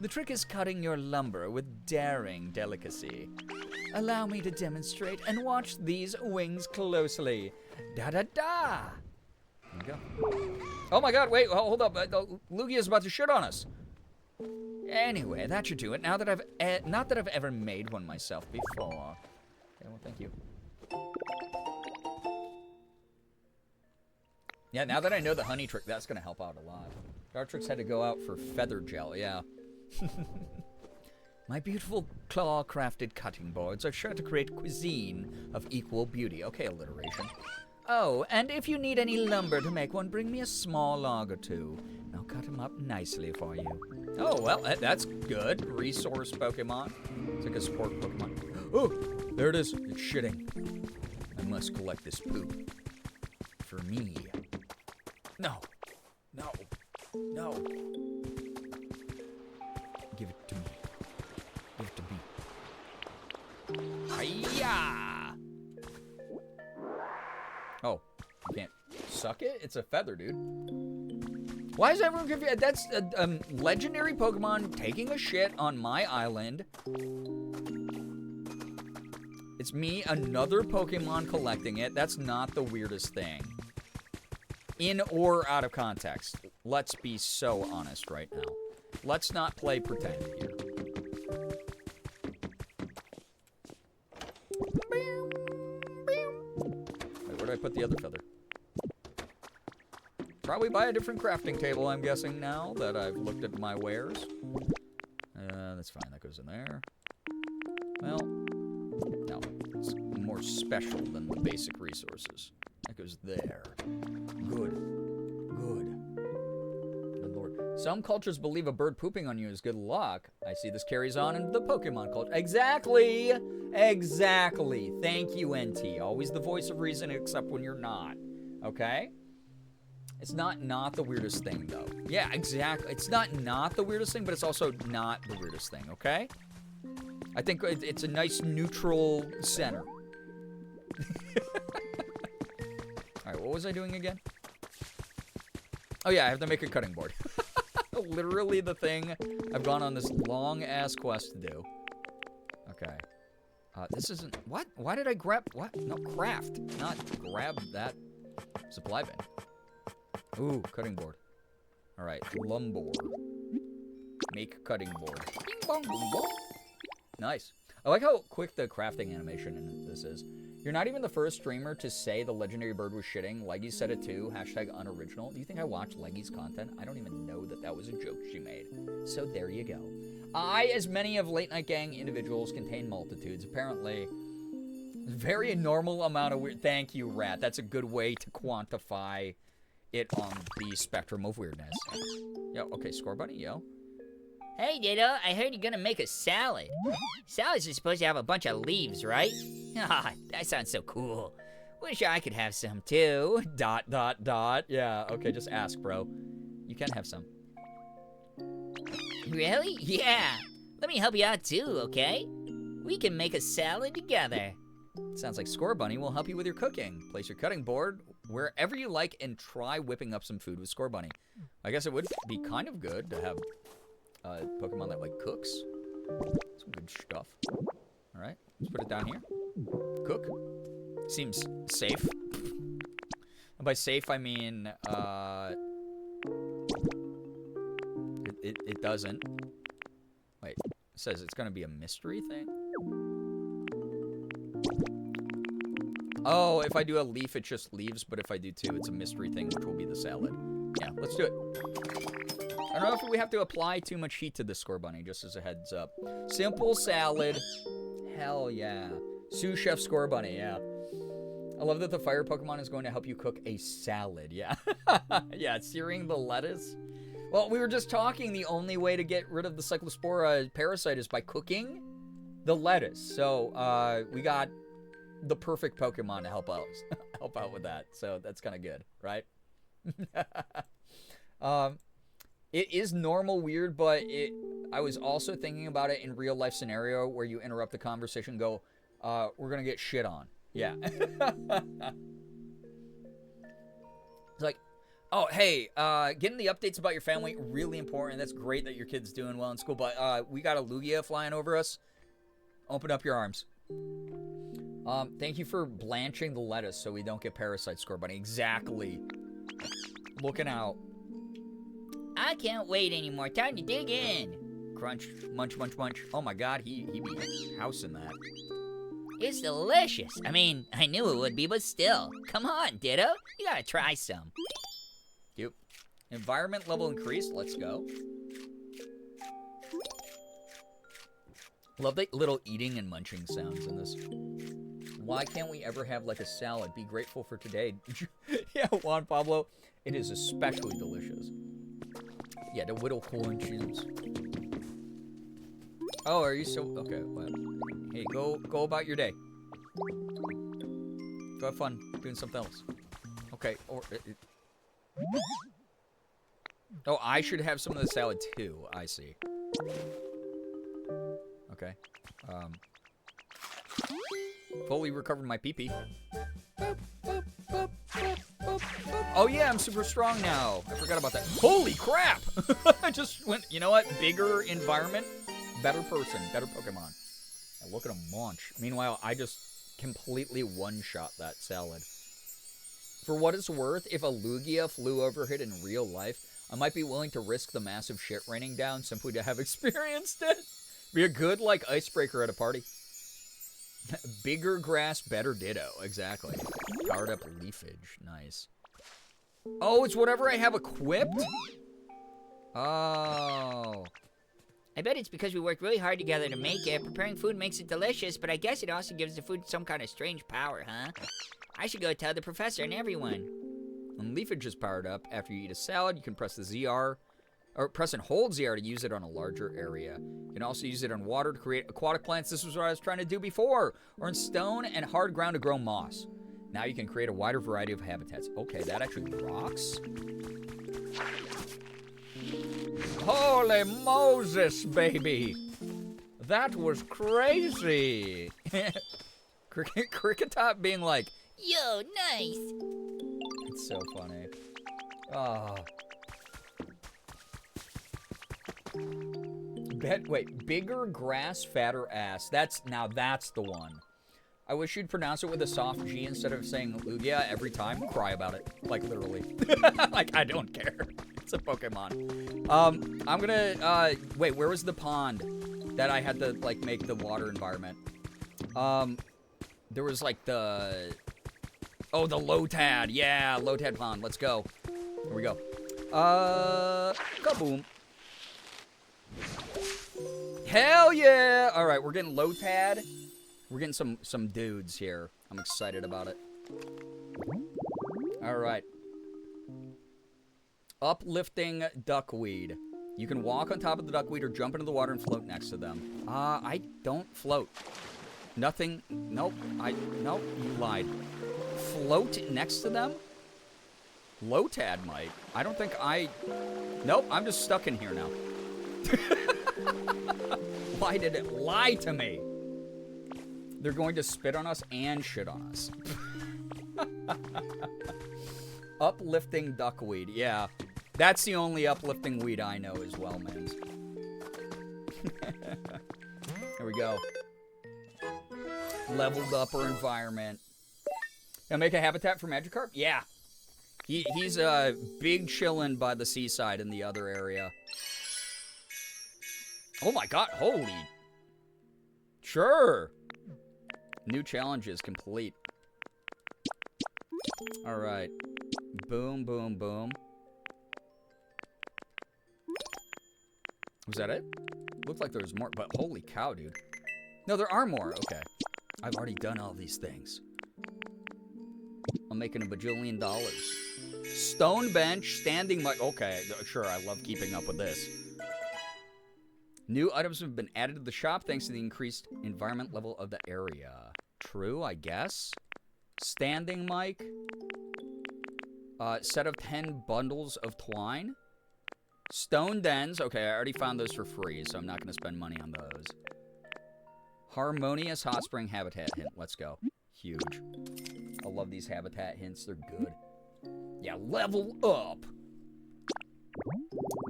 The trick is cutting your lumber with daring delicacy. Allow me to demonstrate and watch these wings closely. Da-da-da! There we go. Oh my god, wait, hold up. Lugia is about to shit on us. Anyway, that should do it. Now that not that I've ever made one myself before. Okay, well, thank you. Yeah, now that I know the honey trick, that's going to help out a lot. Dartrix had to go out for feather gel, yeah. My beautiful claw-crafted cutting boards are sure to create cuisine of equal beauty. Okay, alliteration. Oh, and if you need any lumber to make one, bring me a small log or two. I'll cut them up nicely for you. Oh, well, that's good. Resource Pokemon. It's like a support Pokemon. Oh, there it is. It's shitting. I must collect this poop. For me. No. No. No. Give it to me. Give it to me. Hiya! Oh, you can't suck it? It's a feather, dude. Why is everyone confused? That's a legendary Pokemon taking a shit on my island. It's me, another Pokemon collecting it. That's not the weirdest thing. In or out of context. Let's be so honest right now. Let's not play pretend here. Wait, where did I put the other feather? Probably buy a different crafting table, I'm guessing, now that I've looked at my wares. That's fine. That goes in there. Well, no. It's more special than the basic resources. That goes there. Good. Good. Good lord. Some cultures believe a bird pooping on you is good luck. I see this carries on in the Pokemon culture. Exactly! Exactly. Thank you, NT. Always the voice of reason, except when you're not. Okay? It's not the weirdest thing, though. Yeah, exactly. It's not the weirdest thing, but it's also not the weirdest thing, okay? I think it's a nice neutral center. Alright, what was I doing again? Oh yeah, I have to make a cutting board. Literally the thing I've gone on this long-ass quest to do. Okay. This isn't... What? Why did I grab... What? No, craft. Not grab that supply bin. Ooh, cutting board. Alright, lumber. Make cutting board. Bing bong, boom, boom. Nice. I like how quick the crafting animation in this is. You're not even the first streamer to say the legendary bird was shitting. Leggy said it too. Hashtag unoriginal. Do you think I watch Leggy's content? I don't even know that was a joke she made. So there you go. I, as many of Late Night Gang individuals, contain multitudes. Apparently, very normal amount of weird... Thank you, Rat. That's a good way to quantify it on the spectrum of weirdness. Yo, okay, Score Bunny, yo. Hey, Ditto, I heard you're gonna make a salad. Salads are supposed to have a bunch of leaves, right? Ah, that sounds so cool. Wish I could have some too. ... Yeah, okay, just ask, bro. You can have some. Really? Yeah. Let me help you out too, okay? We can make a salad together. Sounds like Score Bunny will help you with your cooking. Place your cutting board wherever you like and try whipping up some food with Score Bunny. I guess it would be kind of good to have Pokemon that, like, cooks. Some good stuff. Alright, let's put it down here. Cook. Seems safe. And by safe, I mean, it doesn't. Wait, it says it's gonna be a mystery thing? Oh, if I do a leaf, it just leaves, but if I do two, it's a mystery thing, which will be the salad. Yeah, let's do it. I don't know if we have to apply too much heat to this Score Bunny, just as a heads up. Simple salad. Hell yeah. Sous Chef Score Bunny, yeah. I love that the fire Pokemon is going to help you cook a salad, yeah. Yeah, searing the lettuce. Well, we were just talking the only way to get rid of the Cyclospora parasite is by cooking the lettuce. So, we got the perfect Pokemon to help out with that. So, that's kind of good, right? It is normal weird, but I was also thinking about it in real life scenario where you interrupt the conversation and go, we're gonna get shit on. Yeah. It's like, oh, hey, getting the updates about your family, really important. That's great that your kid's doing well in school, but we got a Lugia flying over us. Open up your arms. Thank you for blanching the lettuce so we don't get parasite, Score Bunny. Exactly. Looking out. I can't wait anymore. Time to dig in. Crunch, munch, munch, munch. Oh my god, he be housing that. It's delicious. I mean, I knew it would be, but still. Come on, Ditto. You gotta try some. Yep. Environment level increased. Let's go. Love the little eating and munching sounds in this. Why can't we ever have like a salad? Be grateful for today. Yeah, Juan Pablo. It is especially delicious. Yeah, the whittle corn chips. Oh, are you so... Okay, what? Hey, go about your day. Go have fun doing something else. Okay, or... Oh, I should have some of the salad too. I see. Okay. Fully recovered my pee-pee. Oh yeah, I'm super strong now. I forgot about that. Holy crap! I just went, you know what? Bigger environment, better person, better Pokemon. And look at him launch. Meanwhile, I just completely one-shot that salad. For what it's worth, if a Lugia flew overhead in real life, I might be willing to risk the massive shit raining down simply to have experienced it. Be a good, like, icebreaker at a party. Bigger grass, better Ditto. Exactly. Powered up leafage. Nice. Oh, it's whatever I have equipped? Oh. I bet it's because we worked really hard together to make it. Preparing food makes it delicious, but I guess it also gives the food some kind of strange power, huh? I should go tell the professor and everyone. When leafage is powered up, after you eat a salad, you can press the ZR, or press and hold ZR to use it on a larger area. You can also use it on water to create aquatic plants. This was what I was trying to do before. Or in stone and hard ground to grow moss. Now you can create a wider variety of habitats. Okay, that actually rocks. Holy Moses, baby. That was crazy. Cricketop being like, Yo, nice. it's so funny. Oh. Wait, bigger grass, fatter ass. That's the one. I wish you'd pronounce it with a soft G instead of saying Lugia every time. Cry about it. Like, literally. Like, I don't care. It's a Pokemon. I'm gonna, wait, where was the pond that I had to, like, make the water environment? There was, like, the Lotad. Yeah, Lotad pond. Let's go. Here we go. Kaboom. Hell yeah! All right, we're getting Lotad. We're getting some dudes here. I'm excited about it. All right. Uplifting duckweed. You can walk on top of the duckweed or jump into the water and float next to them. I don't float. Nothing. Nope. Nope. You lied. Float next to them? Lotad might. I don't think I... Nope. I'm just stuck in here now. Why did it lie to me? They're going to spit on us and shit on us. Uplifting duckweed. Yeah. That's the only uplifting weed I know as well, man. Here we go. Leveled upper environment. Gonna make a habitat for Magikarp? Yeah. He's big chillin' by the seaside in the other area. Oh my god, holy. Sure. New challenge is complete. Alright. Boom, boom, boom. Was that it? Looked like there was more, but holy cow, dude. No, there are more. Okay. I've already done all these things. I'm making $1 bajillion. Stone bench, standing mic. Okay, sure, I love keeping up with this. New items have been added to the shop thanks to the increased environment level of the area. True, I guess. Standing mic. Set of 10 bundles of twine. Stone dens. Okay, I already found those for free, so I'm not going to spend money on those. Harmonious hot spring habitat hint. Let's go. Huge. I love these habitat hints. They're good. Yeah, level up.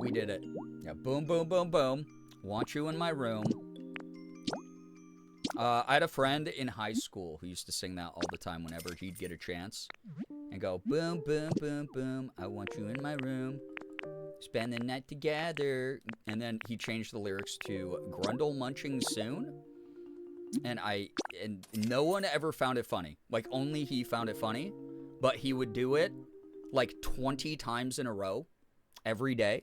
We did it. Yeah, boom, boom, boom, boom. Want you in my room. I had a friend in high school who used to sing that all the time whenever he'd get a chance. And go, boom, boom, boom, boom. I want you in my room. Spend the night together. And then he changed the lyrics to Grundle munching soon. And no one ever found it funny. Like, only he found it funny. But he would do it like 20 times in a row. Every day.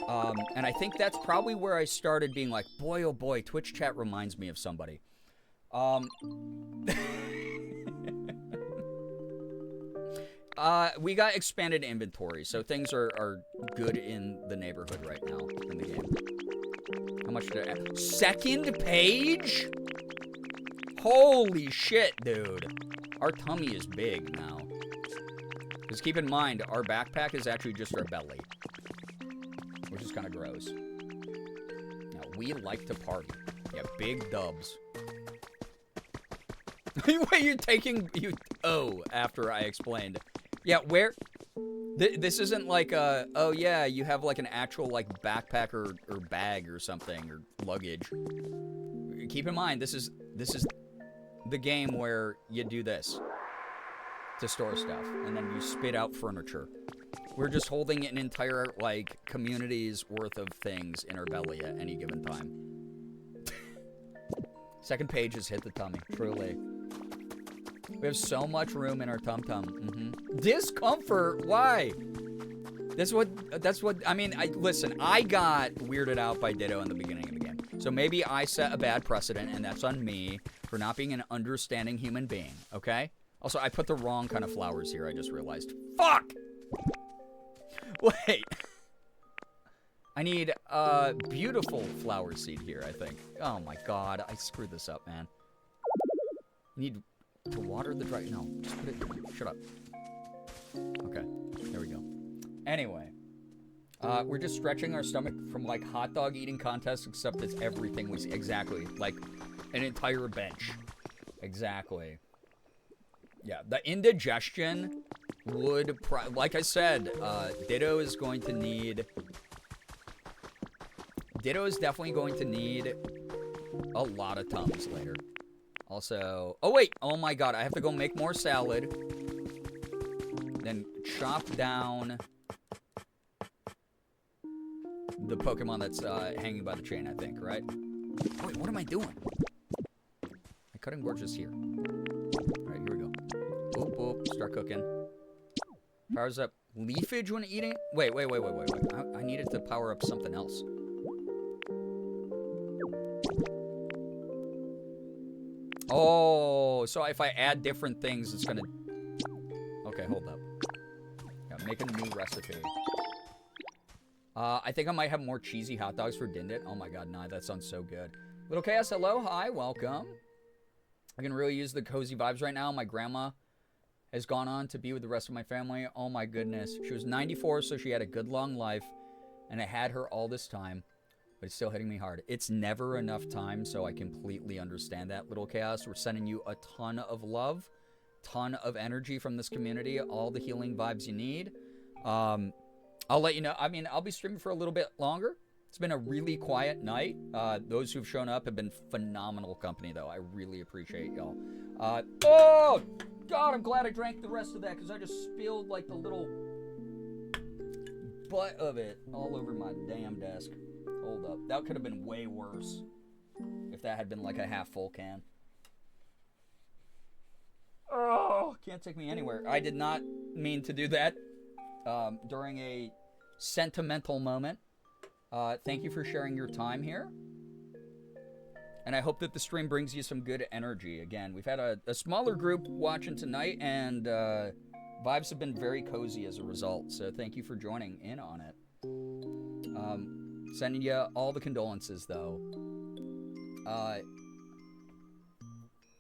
And I think that's probably where I started being like, boy, oh boy, Twitch chat reminds me of somebody. We got expanded inventory, so things are good in the neighborhood right now in the game. How much did I add? Second page? Holy shit, dude. Our tummy is big now. Because keep in mind, our backpack is actually just our belly. Which is kind of gross. Now, we like to party. Yeah, big dubs. Wait, you're taking... after I explained. Yeah, where... this isn't like a... Oh, yeah, you have like an actual like backpack or bag or something, or luggage. Keep in mind, this is the game where you do this. To store stuff. And then you spit out furniture. We're just holding an entire, like, community's worth of things in our belly at any given time. Second page has hit the tummy, truly. We have so much room in our tum-tum. Discomfort? Why? That's what, I mean, listen, I got weirded out by Ditto in the beginning of the game. So maybe I set a bad precedent, and that's on me for not being an understanding human being, okay? Also, I put the wrong kind of flowers here, I just realized. Fuck! Wait. I need a beautiful flower seed here, I think. Oh my god, I screwed this up, man. You need to water the dry... No, just put it... Shut up. Okay, there we go. Anyway. We're just stretching our stomach from, like, hot dog eating contests, except it's everything we see. Exactly. Like, an entire bench. Exactly. Yeah, the indigestion would... like I said, Ditto is going to need... Ditto is definitely going to need a lot of Tums later. Also... Oh, wait! Oh my god, I have to go make more salad. Then chop down... the Pokemon that's hanging by the chain, I think, right? Wait, what am I doing? My cutting board's just here. Alright, here we go. Boop, boop. Start cooking. Powers up leafage when eating? Wait. I needed to power up something else. Oh, so if I add different things, it's gonna... Okay, hold up. Yeah, make a new recipe. I think I might have more cheesy hot dogs for Dindit. Oh my god, nah, that sounds so good. Little Chaos, hello, hi, welcome. I can really use the cozy vibes right now. My grandma has gone on to be with the rest of my family. Oh my goodness. She was 94, so she had a good long life. And I had her all this time. But it's still hitting me hard. It's never enough time, so I completely understand that, Little Chaos. We're sending you a ton of love. Ton of energy from this community. All the healing vibes you need. I'll let you know. I mean, I'll be streaming for a little bit longer. It's been a really quiet night. Those who've shown up have been phenomenal company, though. I really appreciate y'all. Oh, God, I'm glad I drank the rest of that, because I just spilled, like, the little butt of it all over my damn desk. Hold up. That could have been way worse if that had been, like, a half-full can. Oh, can't take me anywhere. I did not mean to do that. During a sentimental moment. Thank you for sharing your time here. And I hope that the stream brings you some good energy. Again, we've had a smaller group watching tonight, and vibes have been very cozy as a result. So thank you for joining in on it. Sending you all the condolences, though.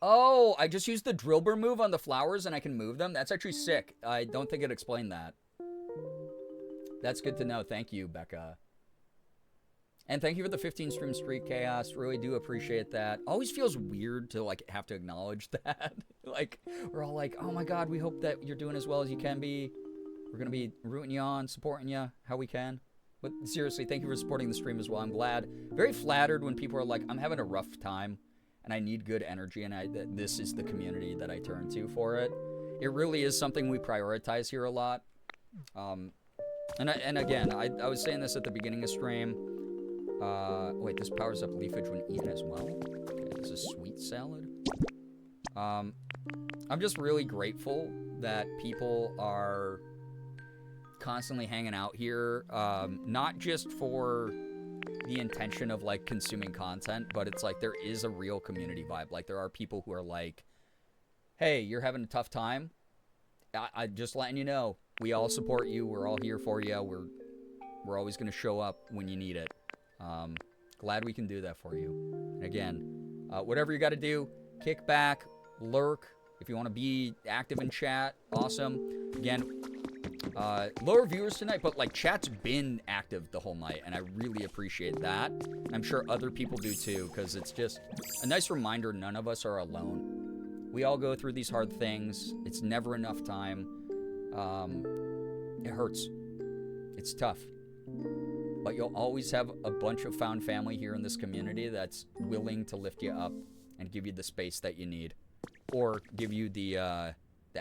Oh, I just used the Drillbur move on the flowers, and I can move them? That's actually sick. I don't think it explained that. That's good to know. Thank you, Becca. And thank you for the 15 stream streak, Chaos. Really do appreciate that. Always feels weird to, like, have to acknowledge that. Like, we're all like, oh my god, we hope that you're doing as well as you can be. We're going to be rooting you on, supporting you how we can. But seriously, thank you for supporting the stream as well. I'm glad. Very flattered when people are like, I'm having a rough time and I need good energy, and this is the community that I turn to for it. It really is something we prioritize here a lot. And again, I was saying this at the beginning of stream. Wait, this powers up leafage when eaten as well. Okay, this is sweet salad. I'm just really grateful that people are constantly hanging out here, not just for the intention of, like, consuming content, but it's like there is a real community vibe. Like, there are people who are like, hey, you're having a tough time? I just letting you know, we all support you. We're all here for you. We're always going to show up when you need it. Glad we can do that for you. And again, whatever you got to do, kick back, lurk. If you want to be active in chat, awesome. Again, lower viewers tonight, but, like, chat's been active the whole night, and I really appreciate that. I'm sure other people do too, because it's just a nice reminder none of us are alone. We all go through these hard things. It's never enough time. It hurts. It's tough. But you'll always have a bunch of found family here in this community that's willing to lift you up and give you the space that you need, or give you the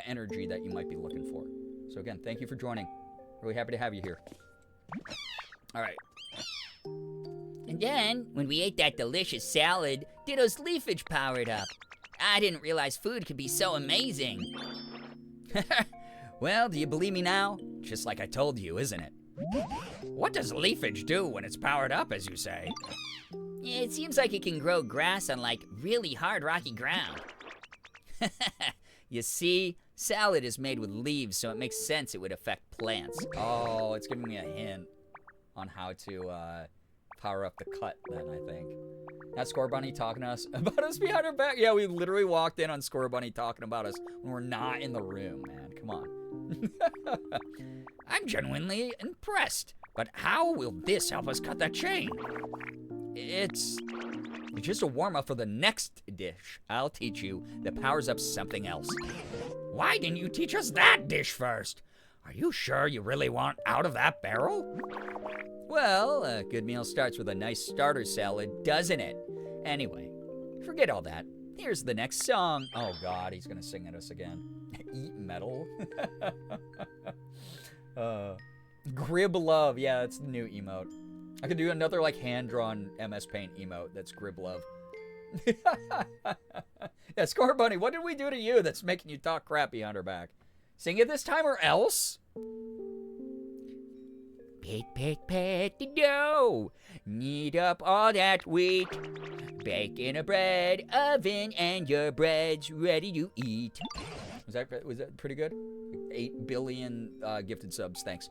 energy that you might be looking for. So again, thank you for joining. Really happy to have you here. All right. And then, when we ate that delicious salad, Ditto's leafage powered up. I didn't realize food could be so amazing. Well, do you believe me now? Just like I told you, isn't it? What does leafage do when it's powered up, as you say? It seems like it can grow grass on, like, really hard rocky ground. You see, salad is made with leaves, so it makes sense it would affect plants. Oh, it's giving me a hint on how to power up the cut then, I think. That Score Bunny talking to us about us behind our back. Yeah, we literally walked in on Score Bunny talking about us when we're not in the room, man. Come on. I'm genuinely impressed. But how will this help us cut that chain? It's just a warm-up for the next dish I'll teach you that powers up something else. Why didn't you teach us that dish first? Are you sure you really want out of that barrel? Well, a good meal starts with a nice starter salad, doesn't it? Anyway, forget all that. Here's the next song. Oh god, he's gonna sing at us again. Eat metal? Grib Love. Yeah, that's the new emote. I could do another, like, hand-drawn MS Paint emote that's Grib Love. Yeah, Score Bunny, what did we do to you that's making you talk crap behind our back? Sing it this time or else? Pick, pick, pick the dough. Knead up all that wheat. Bake in a bread oven and your bread's ready to eat. Was that pretty good? 8 billion gifted subs, thanks.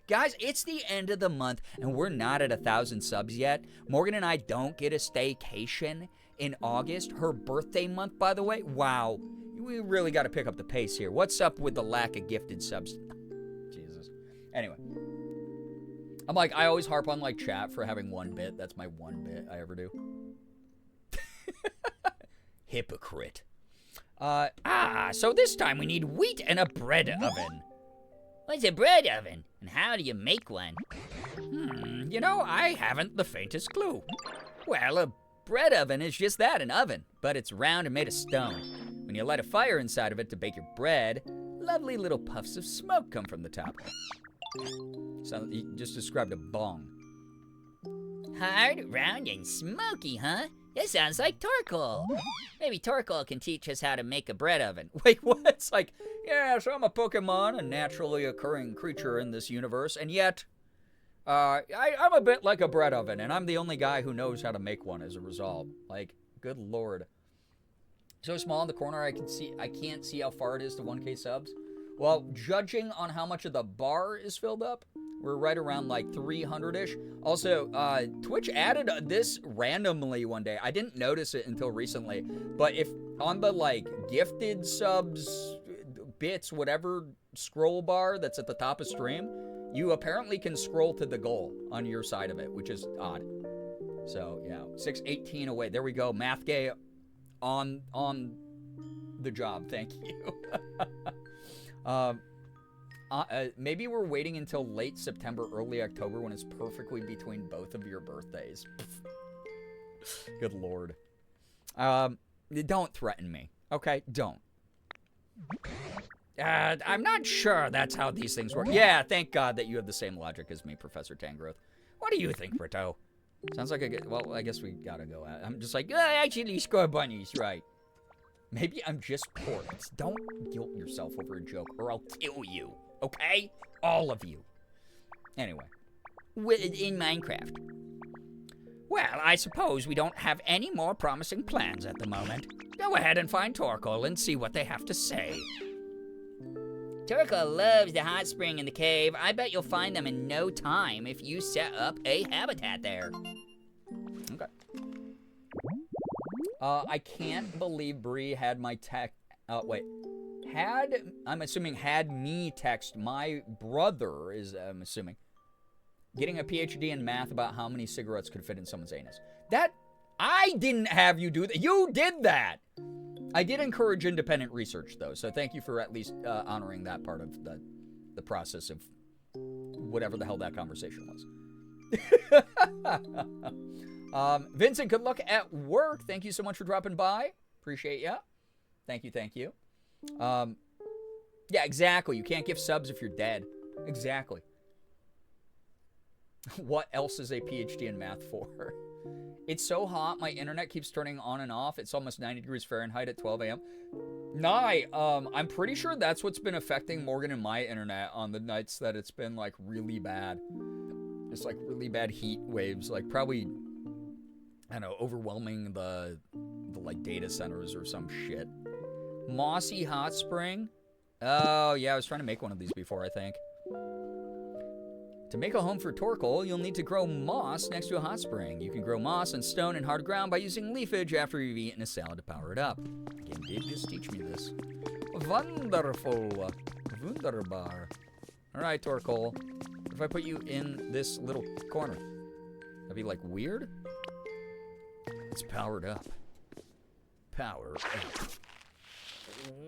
Guys, it's the end of the month, and we're not at 1,000 subs yet. Morgan and I don't get a staycation in August. Her birthday month, by the way. Wow. We really got to pick up the pace here. What's up with the lack of gifted subs? Jesus. Anyway. I'm like, I always harp on, like, chat for having one bit. That's my one bit I ever do. Hypocrite. So this time we need wheat and a bread oven. What's a bread oven? And how do you make one? You know, I haven't the faintest clue. Well, a bread oven is just that, an oven. But it's round and made of stone. When you light a fire inside of it to bake your bread, lovely little puffs of smoke come from the top. So you just described a bong. Hard, round, and smoky, huh? That sounds like Torkoal. Maybe Torkoal can teach us how to make a bread oven. Wait, what? It's like, yeah, so I'm a Pokemon, a naturally occurring creature in this universe, and yet, I'm a bit like a bread oven, and I'm the only guy who knows how to make one as a result. Like, good lord. So small in the corner, I can't see how far it is to 1K subs. Well, judging on how much of the bar is filled up, we're right around like 300-ish. Also, Twitch added this randomly one day. I didn't notice it until recently. But if on the, like, gifted subs, bits, whatever scroll bar that's at the top of stream, you apparently can scroll to the goal on your side of it, which is odd. So, yeah, 6:18 away. There we go. Math gay on the job. Thank you. Maybe we're waiting until late September, early October when it's perfectly between both of your birthdays. Good Lord. Don't threaten me. Okay? Don't. I'm not sure that's how these things work. Yeah, thank God that you have the same logic as me, Professor Tangrowth. What do you think, Brito? Sounds like well, I guess we gotta go at it. I'm just like, actually, score bunnies, right? Maybe I'm just poor. Don't guilt yourself over a joke, or I'll kill you. Okay? All of you. Anyway. In Minecraft. Well, I suppose we don't have any more promising plans at the moment. Go ahead and find Torkoal and see what they have to say. Torkoal loves the hot spring in the cave. I bet you'll find them in no time if you set up a habitat there. Okay. I can't believe Bree had my I'm assuming had me text my brother, I'm assuming, getting a PhD in math about how many cigarettes could fit in someone's anus. I didn't have you do that. You did that. I did encourage independent research, though, so thank you for at least honoring that part of the process of whatever the hell that conversation was. Vincent, good luck at work. Thank you so much for dropping by. Appreciate ya. Thank you. Yeah, exactly. You can't give subs if you're dead. Exactly. What else is a PhD in math for? It's so hot, my internet keeps turning on and off. It's almost 90 degrees Fahrenheit at 12 a.m. I'm pretty sure that's what's been affecting Morgan and my internet on the nights that it's been, like, really bad. It's, like, really bad heat waves. Like, probably, I don't know, overwhelming the like, data centers or some shit. Mossy Hot Spring? Oh, yeah, I was trying to make one of these before, I think. To make a home for Torkoal, you'll need to grow moss next to a hot spring. You can grow moss and stone in hard ground by using leafage after you've eaten a salad to power it up. Again, did just teach me this. Wonderful. Wunderbar. Alright, Torkoal. What if I put you in this little corner? That'd be, like, weird? It's powered up. Power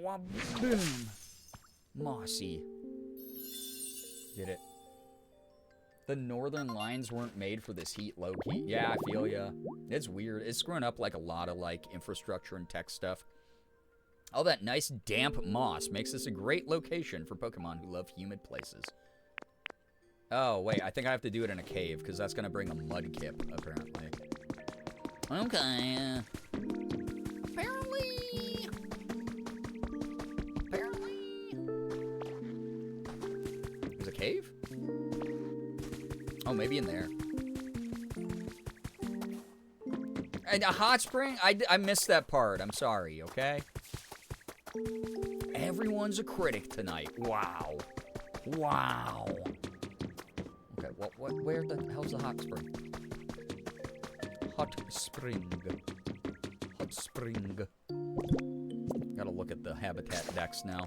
up. Boom. Mossy. Did it. The northern lines weren't made for this heat, low-key. Yeah, I feel ya. It's weird. It's screwing up, like, a lot of, like, infrastructure and tech stuff. All that nice, damp moss makes this a great location for Pokemon who love humid places. Oh, wait. I think I have to do it in a cave, because that's going to bring a Mudkip, apparently. Okay. Apparently. There's a cave? Oh, maybe in there. And a hot spring? I missed that part. I'm sorry, okay? Everyone's a critic tonight. Wow. Wow. Okay, where the hell's the hot spring? Hot spring. Hot spring. Gotta look at the habitat decks now.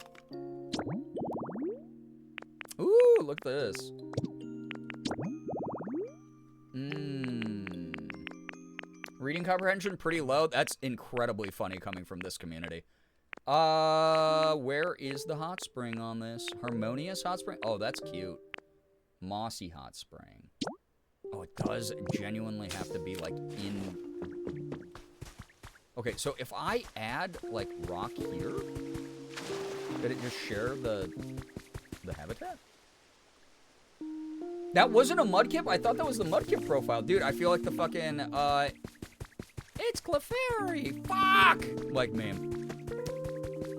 Ooh, look at this. Reading comprehension pretty low. That's incredibly funny coming from this community. Where is the hot spring on this? Harmonious hot spring? Oh, that's cute. Mossy hot spring. Oh, it does genuinely have to be, like, in... Okay, so if I add, like, rock here, did it just share the habitat? That wasn't a Mudkip? I thought that was the Mudkip profile. Dude, I feel like the fucking, it's Clefairy! Fuck! Like meme.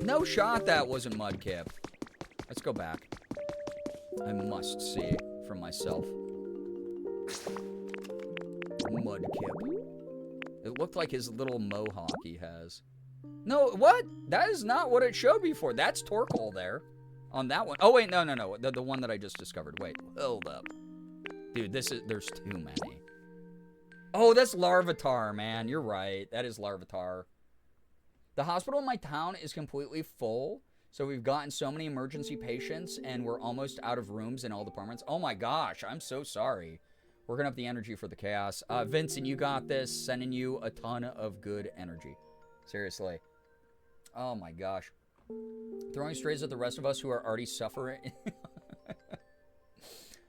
No shot that wasn't Mudkip. Let's go back. I must see for myself. Mudkip. It looked like his little mohawk he has. No, what? That is not what it showed before. That's Torkoal there. On that one. Oh, wait, no. The one that I just discovered. Wait, hold up. Dude, there's too many. Oh, that's Larvitar, man. You're right. That is Larvitar. The hospital in my town is completely full, So we've gotten so many emergency patients, and we're almost out of rooms in all departments. Oh my gosh, I'm so sorry. We're gonna have the energy for the chaos. Vincent, you got this. Sending you a ton of good energy. Seriously. Oh my gosh. Throwing strays at the rest of us who are already suffering.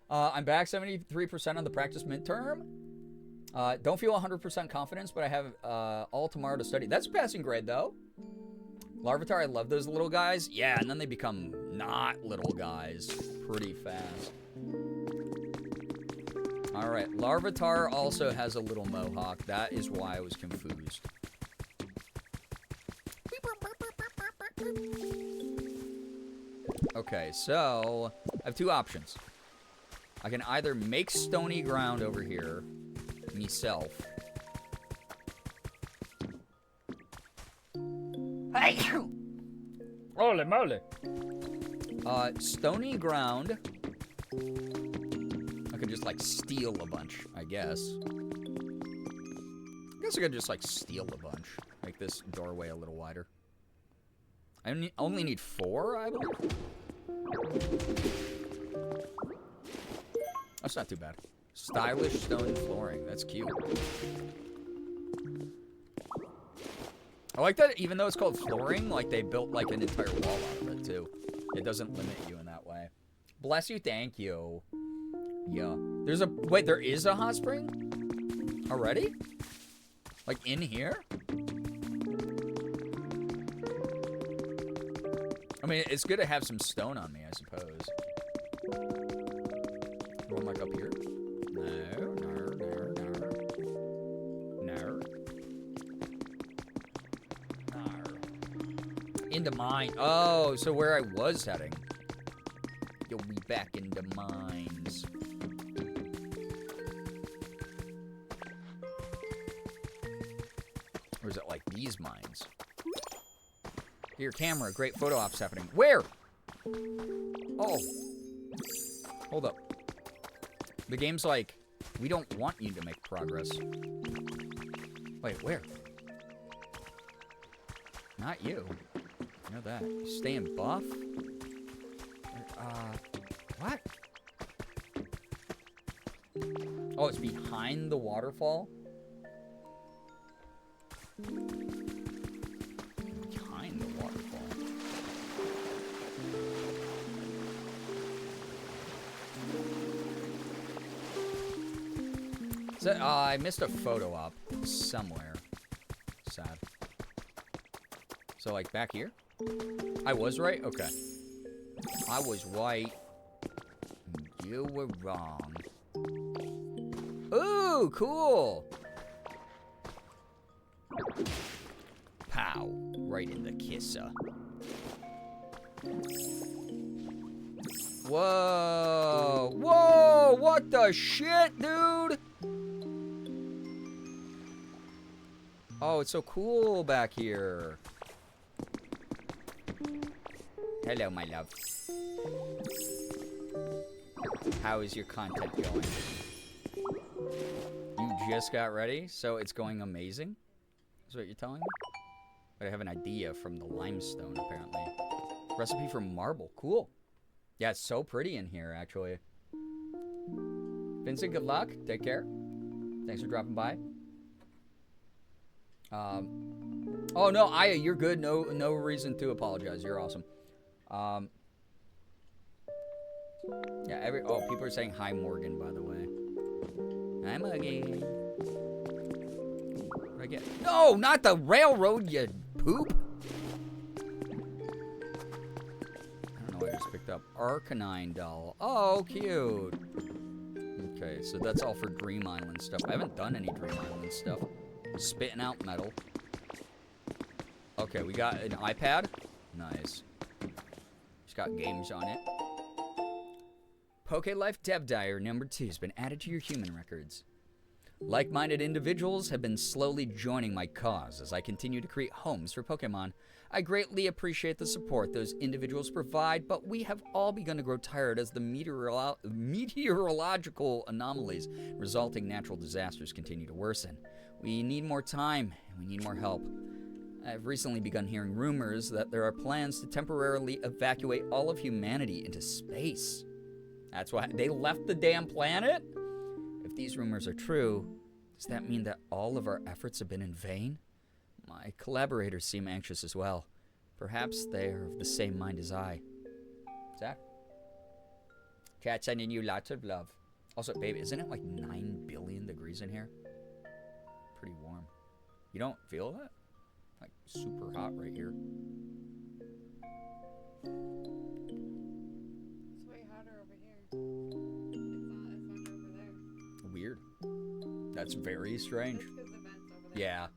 I'm back 73% on the practice midterm. Don't feel 100% confidence, but I have all tomorrow to study. That's a passing grade, though. Larvitar, I love those little guys. Yeah, and then they become not little guys pretty fast. All right, Larvitar also has a little mohawk. That is why I was confused. Okay, so I have two options. I can either make stony ground over here, myself. Hey! Holy moly. Stony ground. I could just, like, steal a bunch, I guess. I guess I could just, like, steal a bunch. Make this doorway a little wider. I only need 4, I believe. That's not too bad. Stylish stone flooring. That's cute. I like that even though it's called flooring, like they built like an entire wall out of it too. It doesn't limit you in that way. Bless you, thank you. Yeah. There's a, wait, there is a hot spring? Already? Like in here? I mean, it's good to have some stone on me, I suppose. One like up here? No. Into mine. Oh, so where I was heading. You'll be back into mines. Or is it like these mines? Your camera, great photo ops happening. Where? Oh. Hold up. The game's like, we don't want you to make progress. Wait, where? Not you. I know that. You stay in buff? What? Oh, it's behind the waterfall? Behind the waterfall. So, I missed a photo op somewhere. Sad. So, like, back here? I was right? Okay. I was right. You were wrong. Ooh, cool. Pow. Right in the kisser. Whoa. Whoa. What the shit, dude? Oh, it's so cool back here. Hello, my love. How is your content going? You just got ready, so it's going amazing? Is what you're telling me? But I have an idea from the limestone, apparently. Recipe for marble. Cool. Yeah, it's so pretty in here, actually. Vincent, good luck. Take care. Thanks for dropping by. Oh, no, Aya, you're good. No reason to apologize. You're awesome. Yeah, people are saying hi, Morgan, by the way. Hi, Morgan. What did I get? No, not the railroad, you poop. I don't know what I just picked up. Arcanine doll. Oh, cute. Okay, so that's all for Dream Island stuff. I haven't done any Dream Island stuff. Spitting out metal. Okay, we got an iPad. Nice. It's got games on it. PokeLife Dev Diary number 2 has been added to your human records. Like-minded individuals have been slowly joining my cause as I continue to create homes for Pokemon. I greatly appreciate the support those individuals provide, but we have all begun to grow tired as the meteorological anomalies resulting natural disasters continue to worsen. We need more time, and we need more help. I've recently begun hearing rumors that there are plans to temporarily evacuate all of humanity into space. That's why they left the damn planet? If these rumors are true, does that mean that all of our efforts have been in vain? My collaborators seem anxious as well. Perhaps they are of the same mind as I. Zach? Chat sending you lots of love. Also, babe, isn't it like 9 billion degrees in here? Pretty warm. You don't feel that? Like super hot right here. It's way hotter over here. It's not over there. Weird. That's very strange. It's 'cause the vent's over there. Yeah.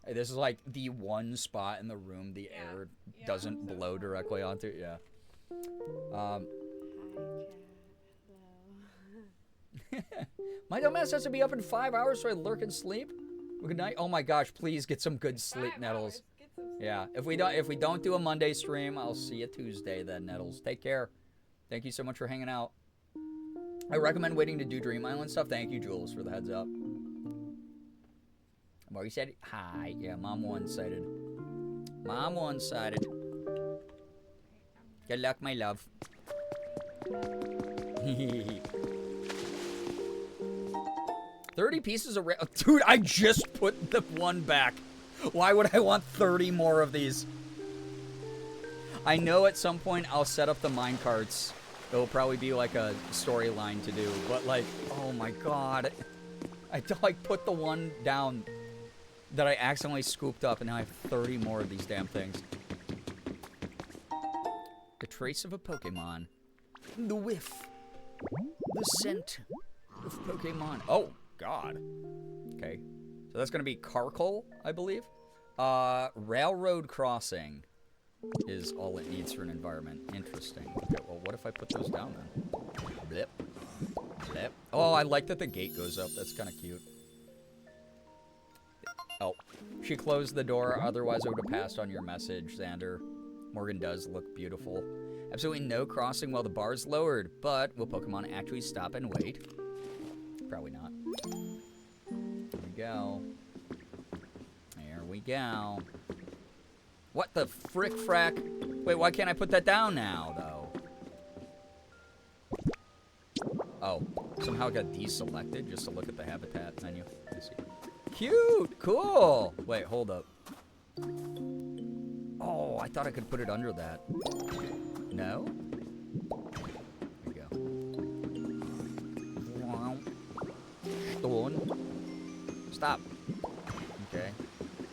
This is like the one spot in the room the air doesn't blow directly onto. Yeah. Hi, chat. My dumbass has to be up in 5 hours so I lurk and sleep. Good night. Oh my gosh, please get some good sleep, 5 Nettles. hours. Get some sleep. Yeah. If we don't do a Monday stream, I'll see you Tuesday then, Nettles. Take care. Thank you so much for hanging out. I recommend waiting to do Dream Island stuff. Thank you, Jules, for the heads up. Marty said hi. Yeah, mom one-sided. Mom one-sided. Good luck, my love. 30 pieces of dude, I just put the one back. Why would I want 30 more of these? I know at some point I'll set up the minecarts. It'll probably be like a storyline to do, but like, oh my god. I like put the one down that I accidentally scooped up, and now I have 30 more of these damn things. The trace of a Pokemon. The whiff. The scent of Pokemon. Oh, God. Okay. So that's going to be Carkol, I believe. Railroad crossing is all it needs for an environment. Interesting. Okay, well, what if I put those down then? Blip. Blip. Oh, I like that the gate goes up. That's kind of cute. Oh, she closed the door. Otherwise, I would have passed on your message, Xander. Morgan does look beautiful. Absolutely no crossing while the bar is lowered, but will Pokemon actually stop and wait? Probably not. There we go. There we go. What the frick frack? Wait, why can't I put that down now, though? Oh, somehow it got deselected just to look at the habitat menu. I see. Cute! Cool! Wait, hold up. Oh, I thought I could put it under that. No? There we go. Wow. Stone. Stop. Okay.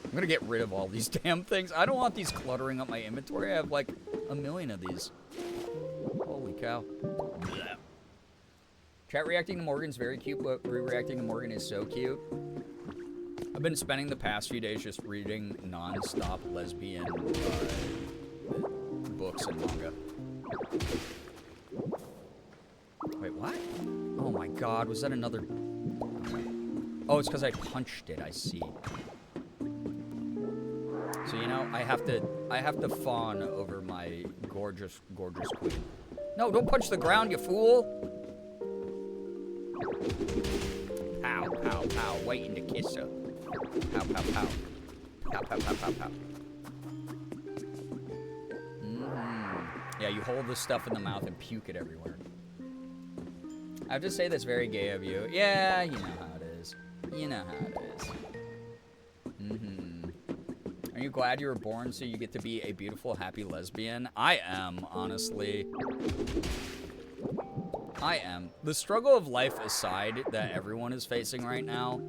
I'm gonna get rid of all these damn things. I don't want these cluttering up my inventory. I have like a million of these. Holy cow. Blah. Chat reacting to Morgan's very cute, but re-reacting to Morgan is so cute. I've been spending the past few days just reading non-stop lesbian books and manga. Wait, what? Oh my god, was that another... Okay. Oh, it's because I punched it, I see. So, you know, I have to fawn over my gorgeous, gorgeous queen. No, don't punch the ground, you fool! Pow, pow, pow, waiting to kiss her. Pow, pow, pow. Pow, pow, pow, pow, pow. Yeah, you hold this stuff in the mouth and puke it everywhere. I have to say that's very gay of you. Yeah, you know how it is. You know how it is. Are you glad you were born so you get to be a beautiful, happy lesbian? I am, honestly. I am. The struggle of life aside that everyone is facing right now,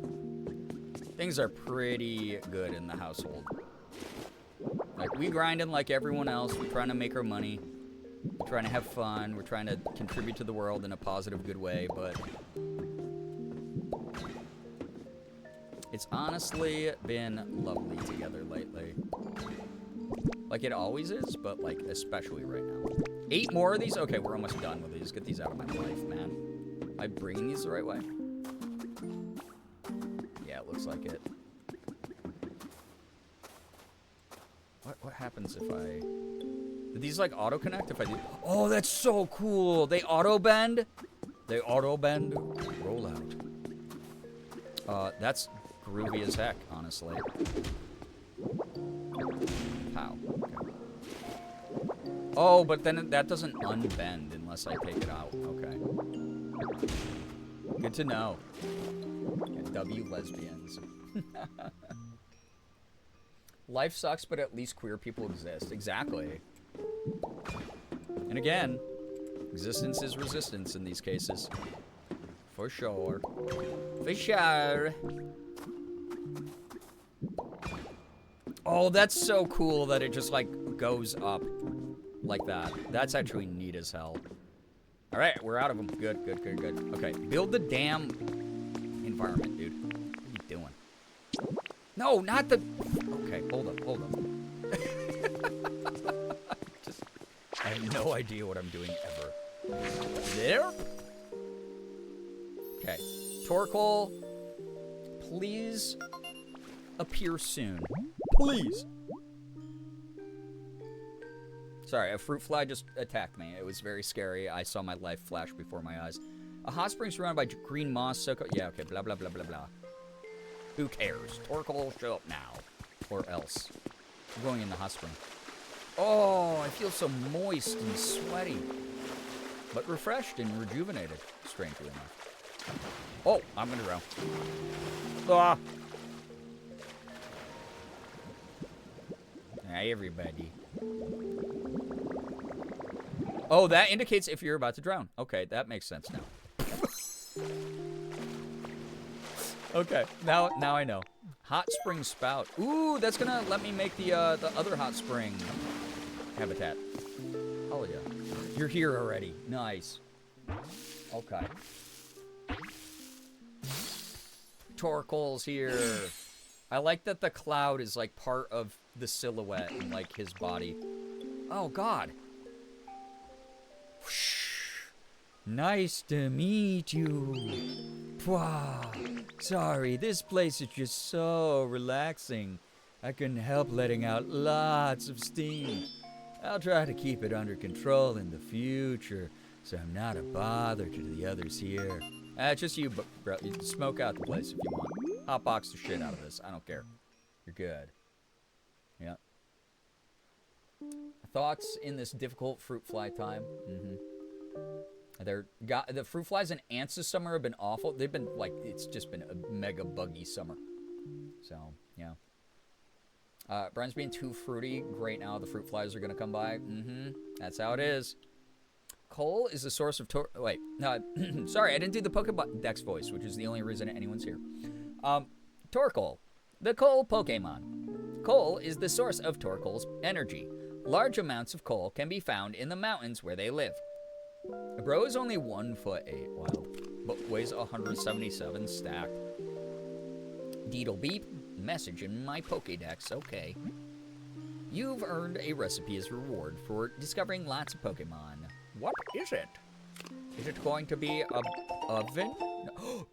things are pretty good in the household. Like, we grinding like everyone else. We're trying to make our money. We're trying to have fun. We're trying to contribute to the world in a positive, good way, but it's honestly been lovely together lately. Like it always is, but like especially right now. 8 more of these? Okay, we're almost done with these. Get these out of my life, man. Am I bringing these the right way? Yeah, it looks like it. What happens if I... Did these like auto connect if I do? Oh, that's so cool. They auto bend. They auto bend. Roll out. That's groovy as heck, honestly. Pow. Okay. Oh, but then that doesn't unbend unless I take it out. Okay. Good to know. Yeah, W lesbians. Life sucks, but at least queer people exist. Exactly. And again, existence is resistance in these cases. For sure. For sure. Oh, that's so cool that it just, like, goes up like that. That's actually neat as hell. All right, we're out of them. Good, good, good, good. Okay, build the damn environment, dude. What are you doing? No, not the... Okay, hold up, hold up. I have no idea what I'm doing ever. There? Okay. Torkoal, please appear soon. Please. Sorry, a fruit fly just attacked me. It was very scary. I saw my life flash before my eyes. A hot spring surrounded by green moss. So yeah, okay, blah, blah, blah, blah, blah. Who cares? Torkoal, show up now. Or else. I'm going in the hot spring. Oh, I feel so moist and sweaty. But refreshed and rejuvenated, strangely enough. Oh, I'm gonna drown. Ah. Hi, everybody. Oh, that indicates if you're about to drown. Okay, that makes sense now. Okay, now I know. Hot spring spout. Ooh, that's gonna let me make the other hot spring habitat. Oh yeah, you're here already. Nice. Okay. Torkoal's here. I like that the cloud is like part of the silhouette and like his body. Oh God. Nice to meet you. Pwah. Sorry, this place is just so relaxing. I couldn't help letting out lots of steam. I'll try to keep it under control in the future, so I'm not a bother to the others here. Just you, bro. You can smoke out the place if you want. Hotbox the shit out of this. I don't care. You're good. Yeah. Thoughts in this difficult fruit fly time? Mm-hmm. The fruit flies and ants this summer have been awful. They've been like, it's just been a mega buggy summer. So, yeah. Brian's being too fruity. Great, now the fruit flies are going to come by. Mm-hmm. That's how it is. Coal is the source of wait. No, sorry, I didn't do the Pokédex voice, which is the only reason anyone's here. Torkoal, the coal Pokemon. Coal is the source of Torkoal's energy. Large amounts of coal can be found in the mountains where they live. Bro is only 1'8", wow, but weighs 177 stacked. Deedle beep, message in my Pokédex, okay. You've earned a recipe as reward for discovering lots of Pokemon. What is it? Is it going to be a oven? No.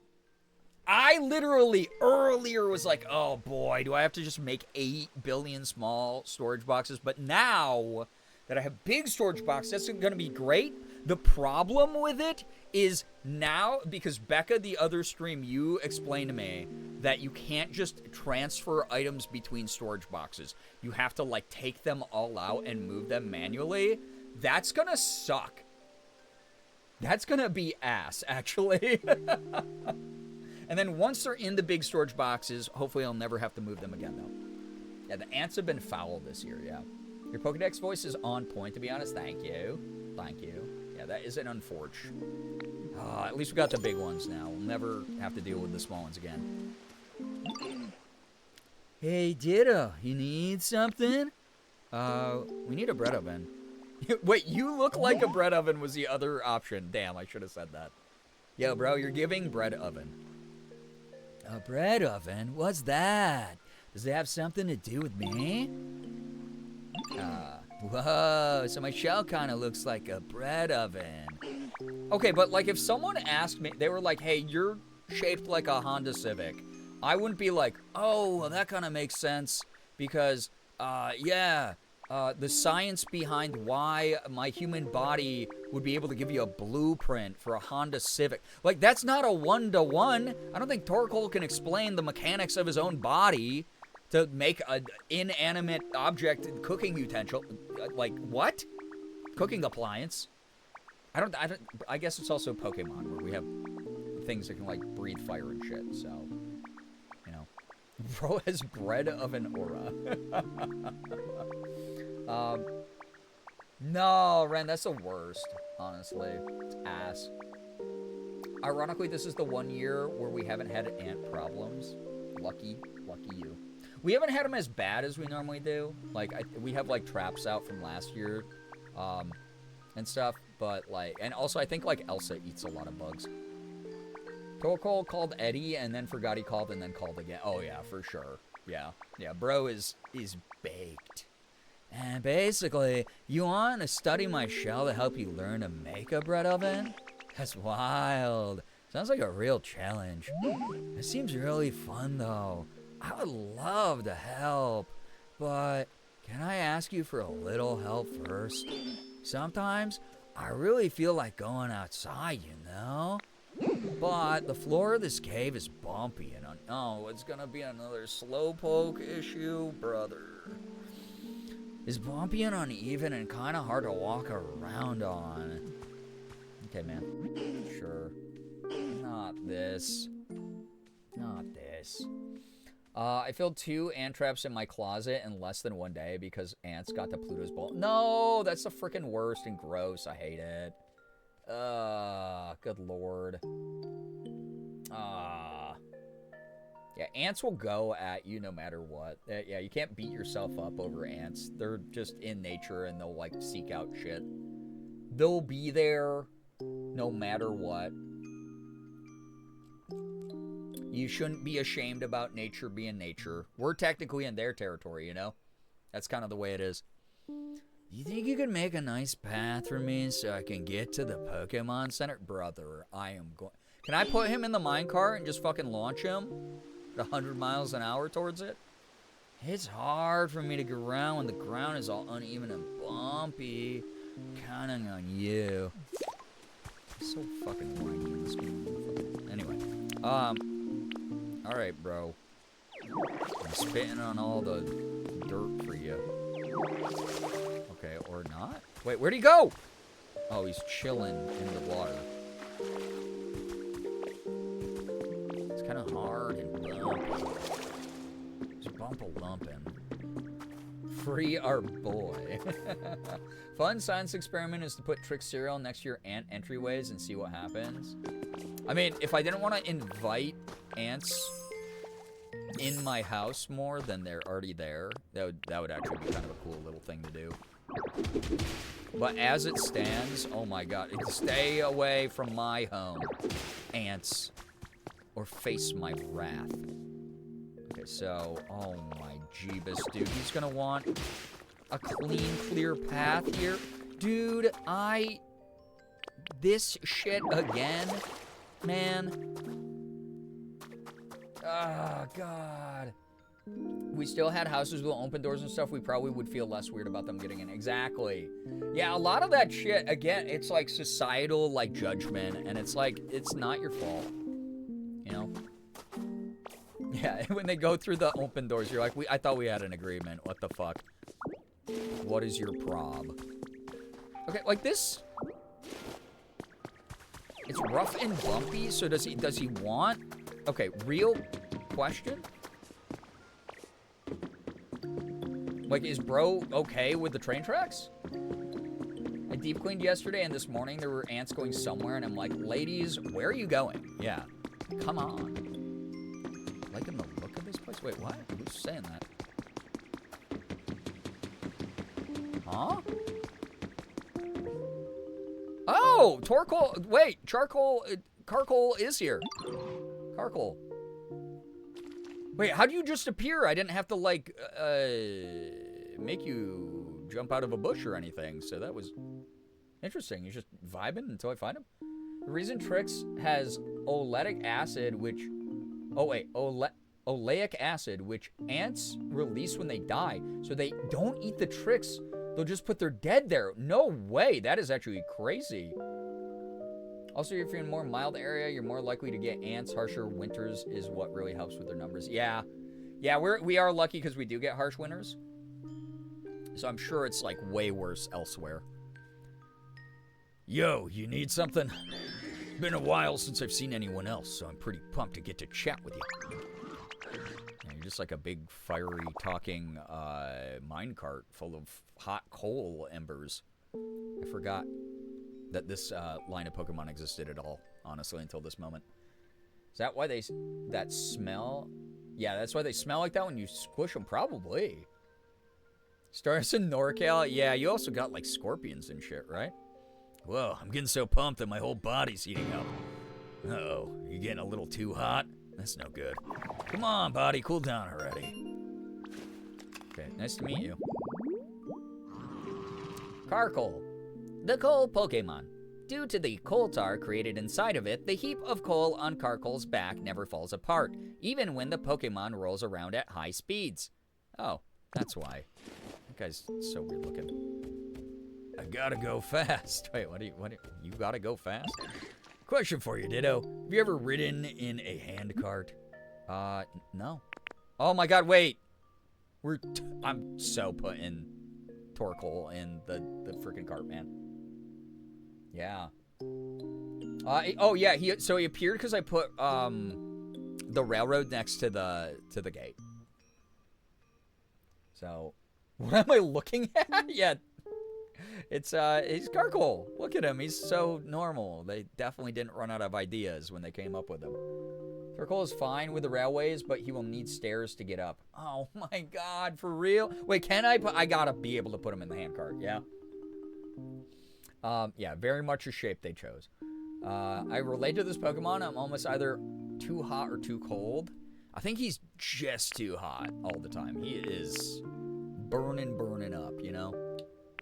I literally earlier was like, oh boy, do I have to just make 8 billion small storage boxes? But now that I have big storage boxes, that's going to be great. The problem with it is now, because Becca, the other stream, you explained to me that you can't just transfer items between storage boxes. You have to, like, take them all out and move them manually. That's gonna suck. That's gonna be ass, actually. And then once they're in the big storage boxes, hopefully I'll never have to move them again, though. Yeah, the ants have been foul this year, yeah. Your Pokédex voice is on point, to be honest. Thank you. Thank you. Yeah, that is an unfortunate. At least we got the big ones now. We'll never have to deal with the small ones again. Hey, Ditto, you need something? We need a bread oven. Wait, you look like a bread oven was the other option. Damn, I should have said that. Yo, bro, you're giving bread oven. A bread oven? What's that? Does it have something to do with me? Whoa, so my shell kind of looks like a bread oven. Okay, but like if someone asked me, they were like, hey, you're shaped like a Honda Civic. I wouldn't be like, oh, well, that kind of makes sense because, yeah, the science behind why my human body would be able to give you a blueprint for a Honda Civic. Like, that's not a one-to-one. I don't think Torkoal can explain the mechanics of his own body to make an inanimate object cooking utensil. Like, what? Cooking appliance. I guess it's also Pokemon, where we have things that can, like, breathe fire and shit, so, you know. Bro has bread of an aura. No, Ren, that's the worst, honestly. It's ass. Ironically, this is the 1 year where we haven't had ant problems. Lucky you. We haven't had them as bad as we normally do. Like, we have, like, traps out from last year, and stuff. But, like, and also I think, like, Elsa eats a lot of bugs. Torkoal called Eddie and then forgot he called and then called again. Oh, yeah, for sure. Yeah, bro is baked. And basically, you want to study my shell to help you learn to make a bread oven? That's wild. Sounds like a real challenge. It seems really fun, though. I would love to help, but can I ask you for a little help first? Sometimes I really feel like going outside, you know? But the floor of this cave is bumpy and oh, it's gonna be another slowpoke issue, brother. It's bumpy and uneven and kind of hard to walk around on. Okay, man. Sure. Not this. I filled 2 ant traps in my closet in less than 1 day because ants got to Pluto's ball. No, that's the freaking worst and gross. I hate it. Good lord. Yeah, ants will go at you no matter what. Yeah, you can't beat yourself up over ants. They're just in nature and they'll, like, seek out shit. They'll be there no matter what. You shouldn't be ashamed about nature being nature. We're technically in their territory, you know? That's kind of the way it is. You think you could make a nice path for me so I can get to the Pokemon Center? Brother, I am going... Can I put him in the minecart and just fucking launch him at 100 miles an hour towards it? It's hard for me to get around when the ground is all uneven and bumpy. Counting on you. It's so fucking whiny in this game. Anyway. Alright, bro. I'm spitting on all the dirt for you. Okay, or not? Wait, where'd he go? Oh, he's chilling in the water. It's kind of hard and bumpy. Just bump-a-lumping. Free our boy. Fun science experiment is to put trick cereal next to your ant entryways and see what happens. I mean, if I didn't want to invite ants in my house more than they're already there, that would actually be kind of a cool little thing to do. But as it stands, oh my god, stay away from my home, ants, or face my wrath. Okay, so, oh my jeebus, dude, he's gonna want a clean, clear path here. Dude, this shit again, man. Oh, God. We still had houses with open doors and stuff, we probably would feel less weird about them getting in. Exactly. Yeah, a lot of that shit, again, it's like societal, like, judgment, and it's like, it's not your fault. You know? Yeah, when they go through the open doors, you're like, I thought we had an agreement. What the fuck? What is your prob? Okay, like this... It's rough and bumpy, so does he want... Okay, real question? Like, is bro okay with the train tracks? I deep cleaned yesterday, and this morning there were ants going somewhere, and I'm like, ladies, where are you going? Yeah, come on. Liking the look of this place? Wait, what? Who's saying that? Huh? Oh, Torkoal. Wait, Carcoal is here. Carcoal. Wait, how do you just appear? I didn't have to, like, make you jump out of a bush or anything, so that was interesting. You're just vibing until I find him. The reason Trix has oleic acid, which... Oh, wait. Oleic acid, which ants release when they die, so they don't eat the Trix. They'll just put their dead there. No way. That is actually crazy. Also, if you're in a more mild area, you're more likely to get ants. Harsher winters is what really helps with their numbers. Yeah. Yeah, we are lucky because we do get harsh winters. So I'm sure it's like way worse elsewhere. Yo, you need something? Been a while since I've seen anyone else, so I'm pretty pumped to get to chat with you. Yeah, you're just like a big, fiery, talking minecart full of hot coal embers. I forgot that this line of Pokemon existed at all, honestly, until this moment. Is that why that smell? Yeah, that's why they smell like that when you squish them, probably. Stars in NorCal? Yeah, you also got, like, scorpions and shit, right? Whoa, I'm getting so pumped that my whole body's heating up. Uh-oh, you getting a little too hot? That's no good. Come on, body, cool down already. Okay, nice to meet you. Carcoal. The coal Pokemon. Due to the coal tar created inside of it, the heap of coal on Carcoal's back never falls apart, even when the Pokemon rolls around at high speeds. Oh, that's why. That guy's so weird looking. I gotta go fast. Wait, you gotta go fast? Question for you, Ditto. Have you ever ridden in a handcart? No. Oh my god, wait. I'm so putting Torkoal in the freaking cart, man. Yeah. Oh yeah, he appeared because I put the railroad next to the gate. So, what am I looking at? Yeah. He's Gargoyle. Look at him. He's so normal. They definitely didn't run out of ideas when they came up with him. Gargoyle is fine with the railways, but he will need stairs to get up. Oh my god, for real? Wait, can I gotta be able to put him in the handcart, yeah? Yeah, very much a shape they chose. I relate to this Pokemon. I'm almost either too hot or too cold. I think he's just too hot all the time. He is burning up, you know?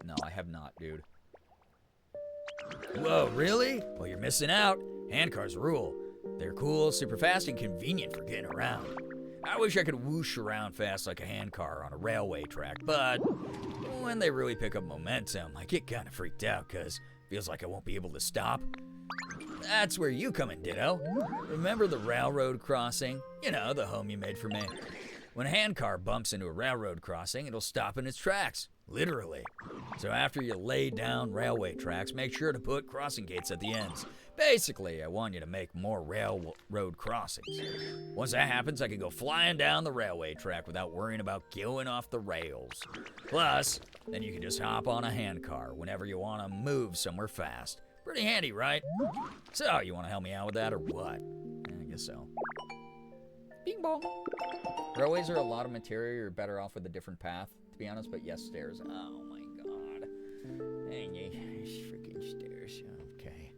No, I have not, dude. Whoa, really? Well, you're missing out. Handcars rule. They're cool, super fast, and convenient for getting around. I wish I could whoosh around fast like a handcar on a railway track, but when they really pick up momentum, I get kind of freaked out because it feels like I won't be able to stop. That's where you come in, Ditto. Remember the railroad crossing? You know, the home you made for me. When a handcar bumps into a railroad crossing, it'll stop in its tracks, literally. So after you lay down railway tracks, make sure to put crossing gates at the ends. Basically, I want you to make more railroad crossings. Once that happens, I can go flying down the railway track without worrying about going off the rails. Plus, then you can just hop on a handcar whenever you want to move somewhere fast. Pretty handy, right? So, you want to help me out with that or what? I guess so. Bing bong. Railways are a lot of material. You're better off with a different path, to be honest, but yes, stairs. Oh my god. Freaking stairs. Okay.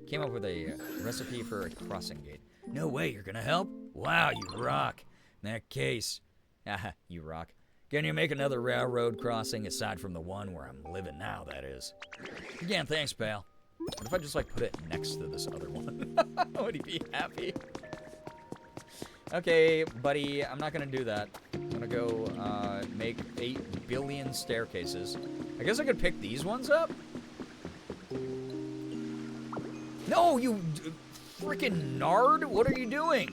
Came up with a recipe for a crossing gate. No way, you're gonna help? Wow, you rock. In that case, you rock. Can you make another railroad crossing aside from the one where I'm living now, that is? Again, thanks, pal. What if I just, like, put it next to this other one? Would he be happy? Okay, buddy, I'm not gonna do that. I'm gonna go, make 8 billion staircases. I guess I could pick these ones up? No, you freaking nard! What are you doing?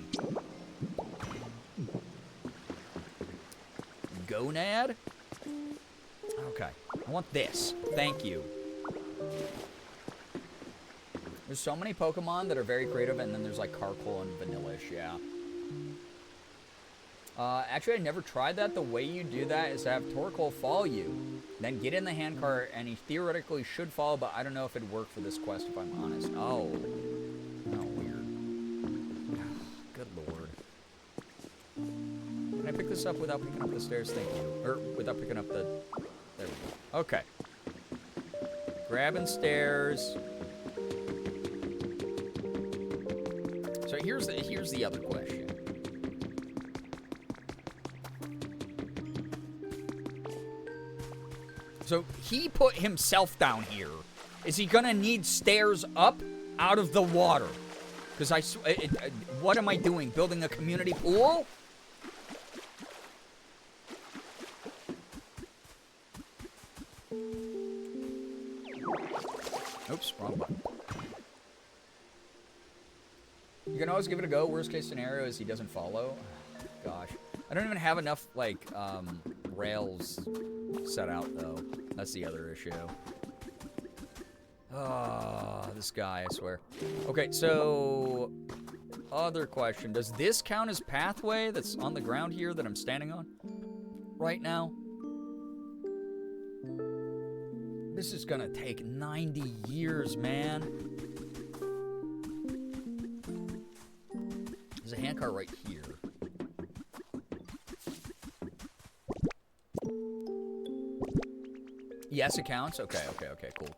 Gonad? Okay, I want this. Thank you. There's so many Pokemon that are very creative, and then there's like Carcoal and Vanillish, yeah. Actually, I never tried that. The way you do that is to have Torkoal follow you, then get in the handcart, and he theoretically should follow, but I don't know if it'd work for this quest, if I'm honest. Oh, weird. Good lord. Can I pick this up without picking up the stairs? Thank you. Or without picking up the... There we go. Okay. Grabbing stairs. So here's the other question. So he put himself down here. Is he gonna need stairs up out of the water? Because what am I doing? Building a community pool? Oops, wrong button. You can always give it a go. Worst case scenario is he doesn't follow. gosh. I don't even have enough, like, rails set out, though. That's the other issue. Oh, this guy, I swear. Okay, so... Other question. Does this count as pathway that's on the ground here that I'm standing on right now? This is gonna take 90 years, man. There's a handcar right here. Yes, it counts? Okay, cool.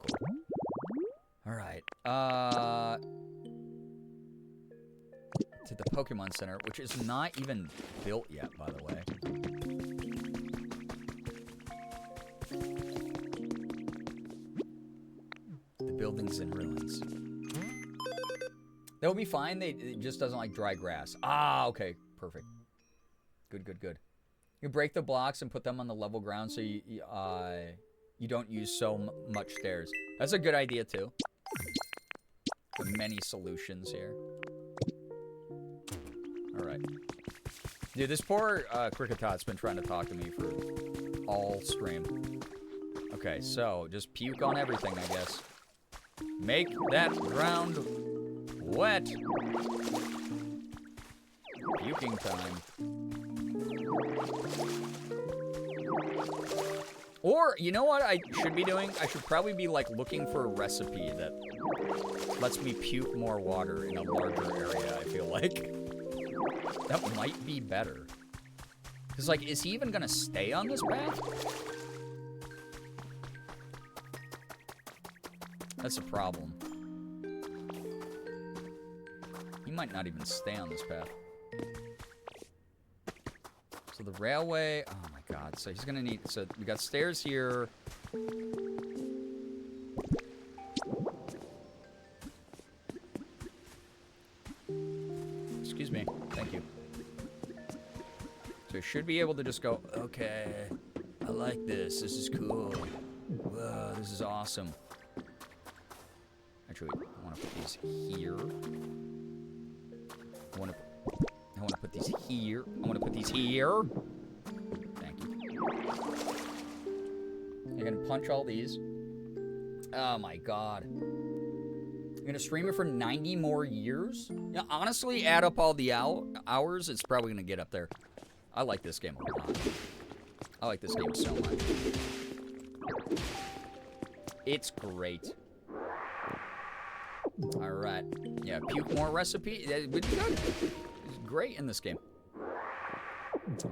Alright, to the Pokemon Center, which is not even built yet, by the way. The building's in ruins. That would be fine, it just doesn't like dry grass. Ah, okay, perfect. Good. You break the blocks and put them on the level ground so you don't use so much stairs. That's a good idea, too. There are many solutions here. Alright. Dude, this poor Cricketot's been trying to talk to me for all stream. Okay, so just puke on everything, I guess. Make that ground wet. Puking time. Or, you know what I should be doing? I should probably be, like, looking for a recipe that lets me puke more water in a larger area, I feel like. That might be better. Because, like, is he even gonna stay on this path? That's a problem. He might not even stay on this path. So the railway, oh my god, so he's gonna need, so we got stairs here. Excuse me, thank you. So he should be able to just go, okay, I like this is cool. Whoa, this is awesome. Actually, I want to put these here. I want to put these here. I want to put these here. Thank you. You're gonna punch all these. Oh my god. You're gonna stream it for 90 more years? Yeah, honestly, add up all the hours, it's probably gonna get up there. I like this game a lot. I like this game so much. It's great. Alright. Yeah, puke more recipe. It would be good. It's great in this game.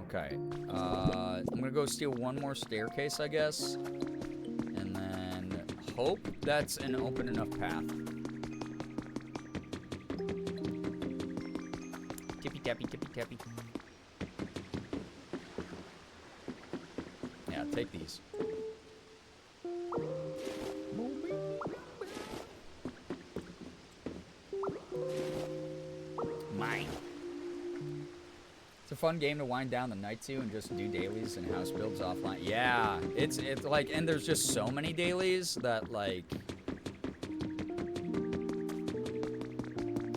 Okay. I'm gonna go steal one more staircase, I guess. And then hope that's an open enough path. Tippy tappy, tippy tappy. Yeah, take these. Mine. It's a fun game to wind down the night to and just do dailies and house builds offline. Yeah, it's like, and there's just so many dailies that, like,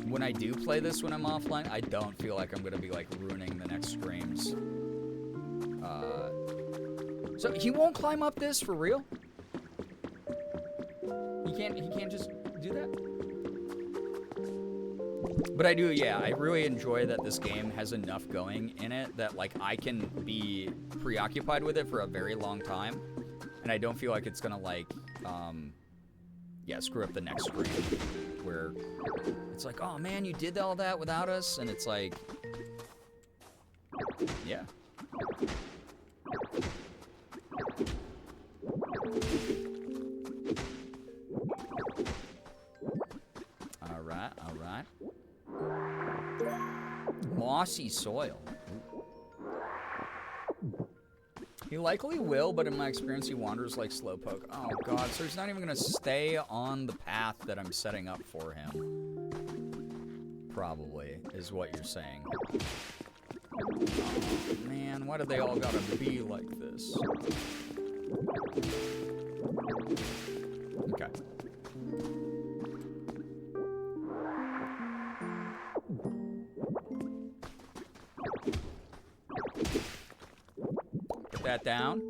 when I do play this when I'm offline, I don't feel like I'm gonna be, like, ruining the next streams. So he won't climb up this for real? He can't just do that? But I do, yeah, I really enjoy that this game has enough going in it that, like, I can be preoccupied with it for a very long time. And I don't feel like it's gonna, like, yeah, screw up the next stream. Where it's like, oh man, you did all that without us? And it's like, yeah. Alright, alright. Mossy soil. He likely will, but in my experience, he wanders like Slowpoke. Oh god, so he's not even gonna stay on the path that I'm setting up for him. Probably, is what you're saying. Oh, man, why do they all gotta be like this? Okay. that down.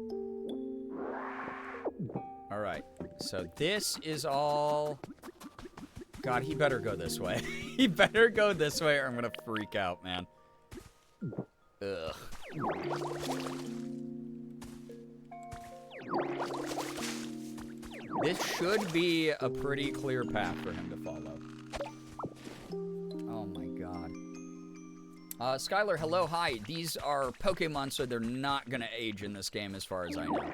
All right. So this is all... God, he better go this way. He better go this way or I'm gonna freak out, man. Ugh. This should be a pretty clear path for him to follow. Oh my god. Skylar, hello, hi. These are Pokemon, so they're not gonna age in this game as far as I know.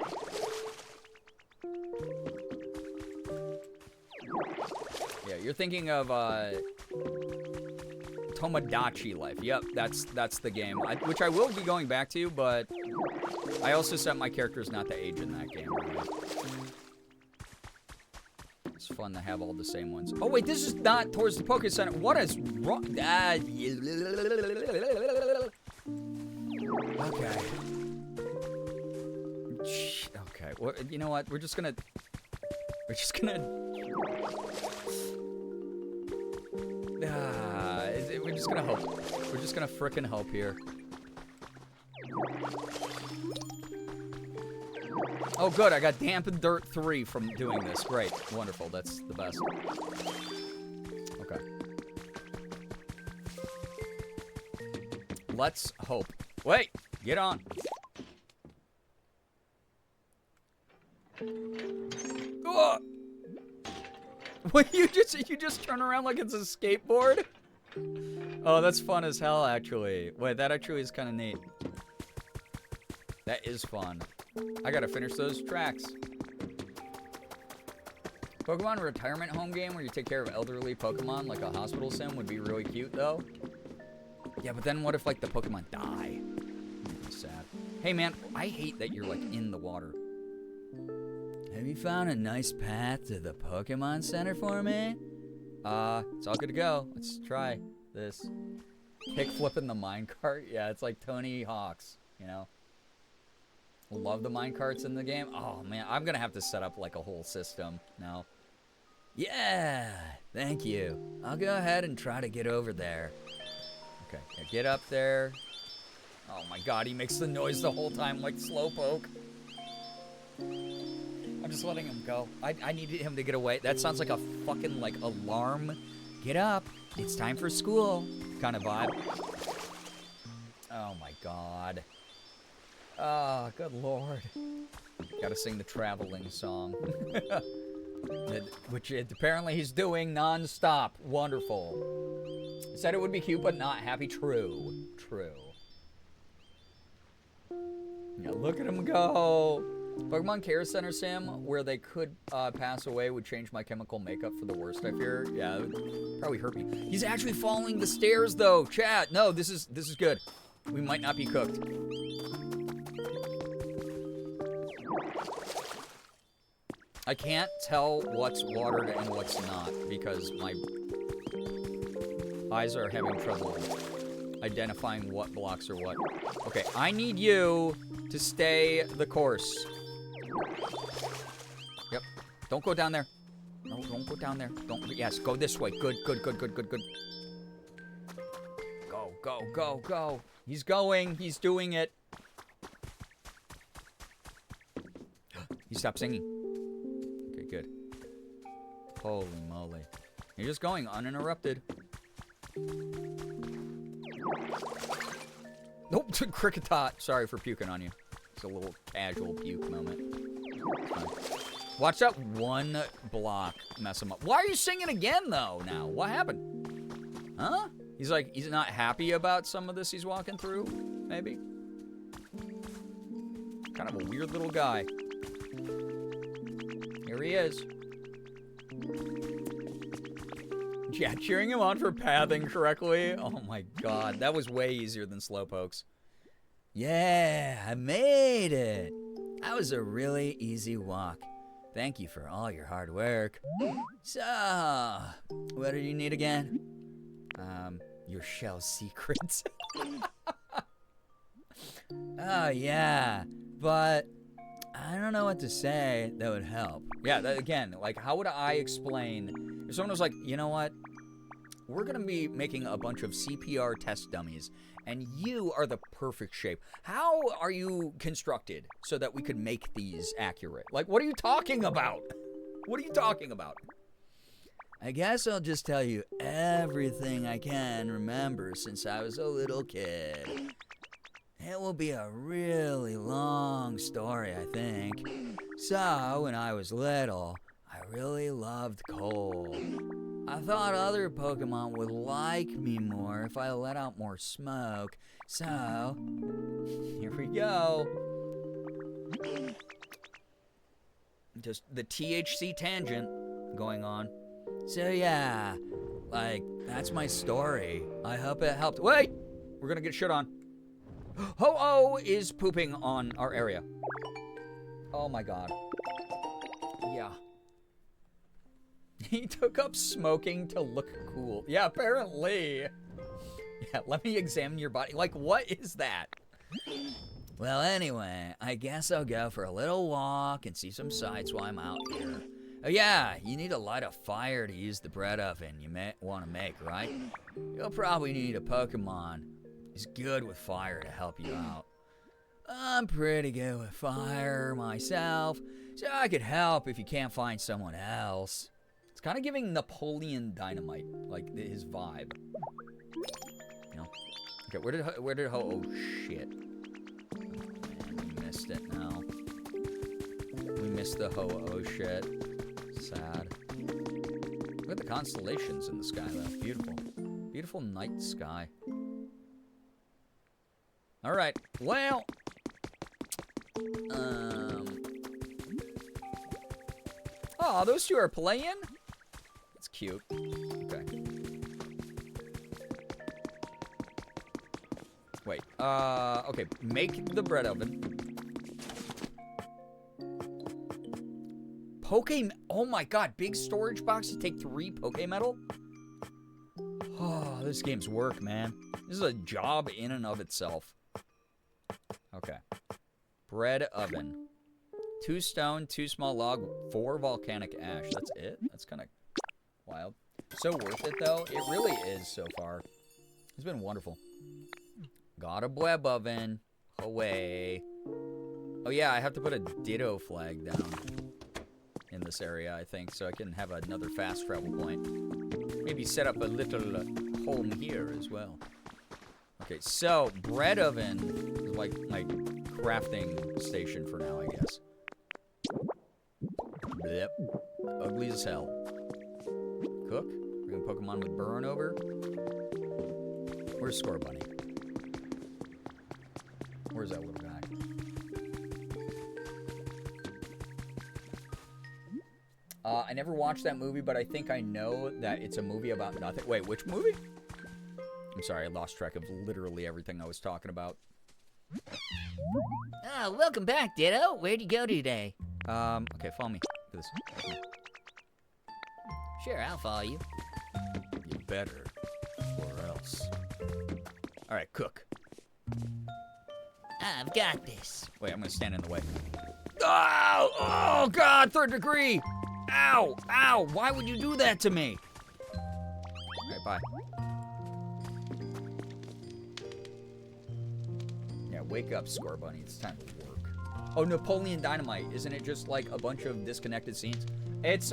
Yeah, you're thinking of Tomodachi Life. Yep, that's the game, which I will be going back to, but I also set my characters not to age in that game. Really. It's fun to have all the same ones. Oh wait, this is not towards the Poké Center. What is wrong? Okay. Okay. What? You know what? We're just gonna. We're just gonna hope. We're just gonna frickin' hope here. Oh, good. I got Dampened Dirt 3 from doing this. Great. Wonderful. That's the best. Okay. Let's hope. Wait. Get on. Oh! Wait, you just turn around like it's a skateboard? Oh, that's fun as hell, actually. Wait, that actually is kind of neat. That is fun. I gotta finish those tracks. Pokemon retirement home game where you take care of elderly Pokemon like a hospital sim would be really cute, though. Yeah, but then what if, like, the Pokemon die? That's sad. Hey, man, I hate that you're, like, in the water. Have you found a nice path to the Pokemon Center for me? It's all good to go. Let's try this. Kick flipping the minecart? Yeah, it's like Tony Hawk's, you know? Love the minecarts in the game. Oh, man, I'm gonna have to set up, like, a whole system now. Yeah, thank you. I'll go ahead and try to get over there. Okay, yeah, get up there. Oh, my God, he makes the noise the whole time like Slowpoke. I'm just letting him go. I needed him to get away. That sounds like a fucking, like, alarm. Get up. It's time for school. Kind of vibe. Oh, my God. Oh, good Lord. Gotta sing the traveling song. Which apparently he's doing non-stop. Wonderful. Said it would be cute, but not happy. True. True. Yeah, look at him go. Pokemon Care Center Sim, where they could pass away, would change my chemical makeup for the worst, I fear. Yeah, it would probably hurt me. He's actually falling the stairs, though. Chat, no, this is good. We might not be cooked. I can't tell what's watered and what's not because my eyes are having trouble identifying what blocks are what. Okay, I need you to stay the course. Yep. Don't go down there. No, don't go down there. Don't. Yes, go this way. Good, good, good, good, good, good. Go, go, go, go. He's going. He's doing it. He stopped singing. Okay, good. Holy moly. You're just going uninterrupted. Nope, Cricketot. Sorry for puking on you. It's a little casual puke moment. Watch that one block mess him up. Why are you singing again, though, now? What happened? Huh? He's like, he's not happy about some of this he's walking through, maybe? Kind of a weird little guy. Here he is. Yeah, cheering him on for pathing correctly. Oh my God, that was way easier than Slowpoke's. Yeah, I made it. That was a really easy walk. Thank you for all your hard work. So, what do you need again? Your shell secrets. Oh yeah, but I don't know what to say that would help. Yeah, that, again, like, how would I explain if someone was like, you know what? we're going to be making a bunch of CPR test dummies, and you are the perfect shape. How are you constructed so that we could make these accurate? Like, what are you talking about? What are you talking about? I guess I'll just tell you everything I can remember since I was a little kid. It will be a really long story, I think. So, when I was little, I really loved coal. I thought other Pokemon would like me more if I let out more smoke. So, here we go. Just the THC tangent going on. So yeah, like, that's my story. I hope it helped. Wait! We're gonna get shit on. Ho-Oh is pooping on our area. Oh my god. Yeah. He took up smoking to look cool. Yeah, apparently. Yeah, let me examine your body. Like, what is that? Well, anyway, I guess I'll go for a little walk and see some sights while I'm out here. Oh yeah, you need to light a fire to use the bread oven you may want to make, right? You'll probably need a Pokemon who's good with fire to help you out. I'm pretty good with fire myself, so I could help if you can't find someone else. It's kind of giving Napoleon Dynamite, like his vibe. You know? Okay, where did oh shit. Man, we missed it now. We missed the ho-oh shit. Sad. Look at the constellations in the sky, though. Beautiful. Beautiful night sky. Alright, well... Oh, those two are playing? That's cute. Okay. Wait, okay, make the bread oven. Oh my god, big storage box to take 3 Pokemetal? Oh, this game's work, man. This is a job in and of itself. Okay. Bread oven. 2 stone, 2 small log, 4 volcanic ash. That's it? That's kind of wild. So worth it, though. It really is so far. It's been wonderful. Got a web oven. Away. Oh yeah, I have to put a Ditto flag down in this area, I think, so I can have another fast travel point. Maybe set up a little home here as well. Okay, so bread oven is like my crafting station for now, I guess. Yep. Ugly as hell. Cook. Bring a Pokemon with burn over. Where's Scorbunny? Where's that little guy? I never watched that movie, but I think I know that it's a movie about nothing. Wait, which movie? I'm sorry, I lost track of literally everything I was talking about. Oh, welcome back, Ditto. Where'd you go today? Okay, follow me. Do this. Sure, I'll follow you. You better, or else. All right, cook. I've got this. Wait, I'm gonna stand in the way. Oh, oh God, 3rd degree. Ow, ow, why would you do that to me? All right, bye. Yeah, wake up, Scorbunny. It's time to work. Oh, Napoleon Dynamite. Isn't it just like a bunch of disconnected scenes? It's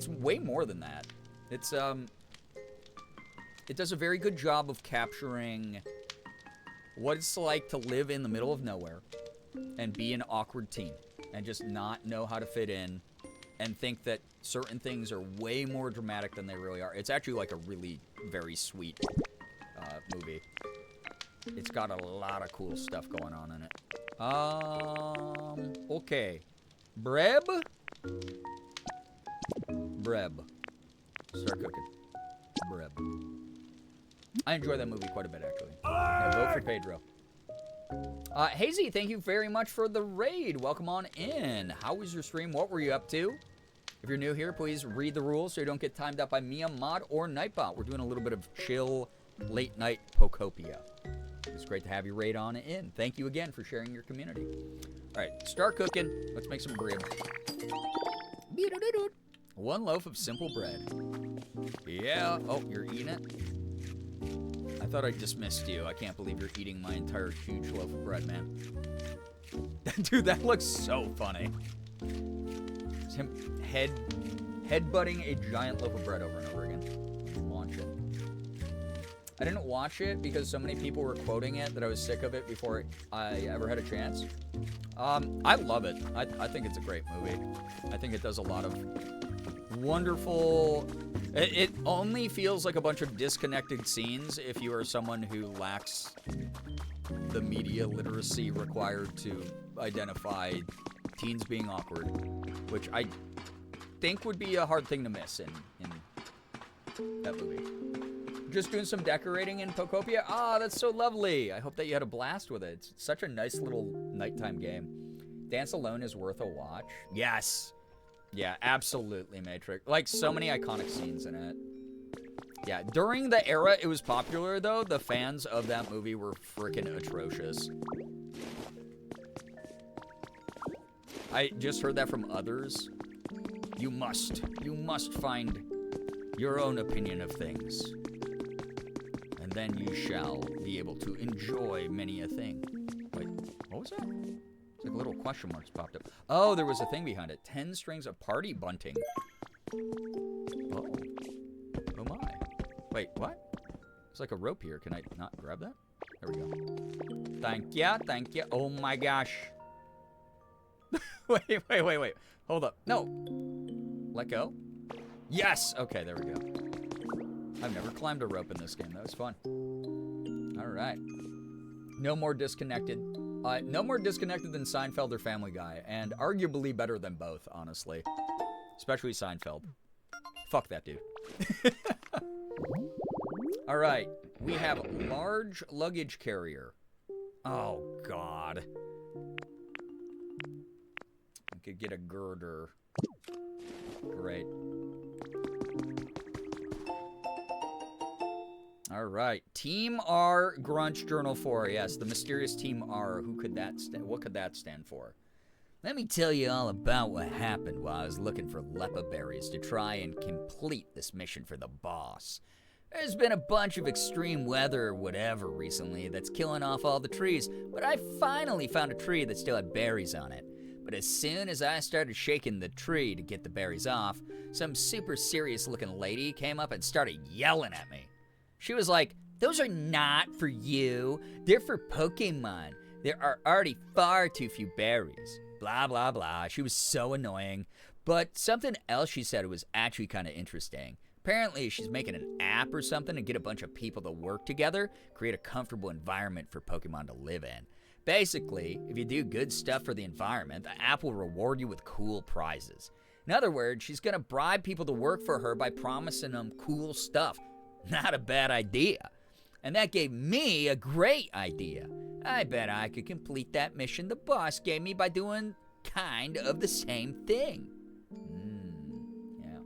way more than that. It's, it does a very good job of capturing what it's like to live in the middle of nowhere and be an awkward teen and just not know how to fit in and think that certain things are way more dramatic than they really are. It's actually like a really very sweet movie. It's got a lot of cool stuff going on in it. Okay. Breb? Breb. Start cooking. Breb. I enjoy that movie quite a bit, actually. Yeah, vote for Pedro. Hazy, thank you very much for the raid. Welcome on in. How was your stream? What were you up to? If you're new here, please read the rules so you don't get timed up by Mia, Mod, or Nightbot. We're doing a little bit of chill, late-night Pokopia. It's great to have you raid on in. Thank you again for sharing your community. All right, start cooking. Let's make some bread. 1 loaf of simple bread. Yeah. Oh, you're eating it? I thought I dismissed you. I can't believe you're eating my entire huge loaf of bread, man. Dude, that looks so funny. It's him headbutting a giant loaf of bread over and over again. Launch it. I didn't watch it because so many people were quoting it that I was sick of it before I ever had a chance. I love it. I think it's a great movie. I think it does a lot of wonderful... It only feels like a bunch of disconnected scenes if you are someone who lacks the media literacy required to identify teens being awkward, which I think would be a hard thing to miss in that movie. Just doing some decorating in Pokopia. Ah, that's so lovely. I hope that you had a blast with it. It's such a nice little nighttime game. Dance Alone is worth a watch. Yes. Yeah, absolutely, Matrix. Like, so many iconic scenes in it. Yeah, during the era it was popular, though, the fans of that movie were freaking atrocious. I just heard that from others. You must find your own opinion of things. And then you shall be able to enjoy many a thing. Wait, what was that? It's like little question marks popped up. Oh, there was a thing behind it. 10 strings of party bunting. Oh. Oh my. Wait, what? There's like a rope here. Can I not grab that? There we go. Thank ya, thank ya. Oh my gosh. Wait. Hold up. No. Let go. Yes! Okay, there we go. I've never climbed a rope in this game. That was fun. Alright. No more disconnected. No more disconnected than Seinfeld or Family Guy. And arguably better than both, honestly. Especially Seinfeld. Fuck that dude. Alright. We have large luggage carrier. Oh, God. I could get a girder. Great. All right. Team R Grunch Journal 4. Yes, the mysterious Team R. Who could that what could that stand for? Let me tell you all about what happened while I was looking for lepa berries to try and complete this mission for the boss. There's been a bunch of extreme weather or whatever recently that's killing off all the trees, but I finally found a tree that still had berries on it. But as soon as I started shaking the tree to get the berries off, some super serious looking lady came up and started yelling at me. She was like, "Those are not for you. They're for Pokemon. There are already far too few berries." Blah, blah, blah. She was so annoying. But something else she said was actually kind of interesting. Apparently, she's making an app or something to get a bunch of people to work together, create a comfortable environment for Pokemon to live in. Basically, if you do good stuff for the environment, the app will reward you with cool prizes. In other words, she's going to bribe people to work for her by promising them cool stuff. Not a bad idea. And that gave me a great idea. I bet I could complete that mission the boss gave me by doing kind of the same thing. Yeah.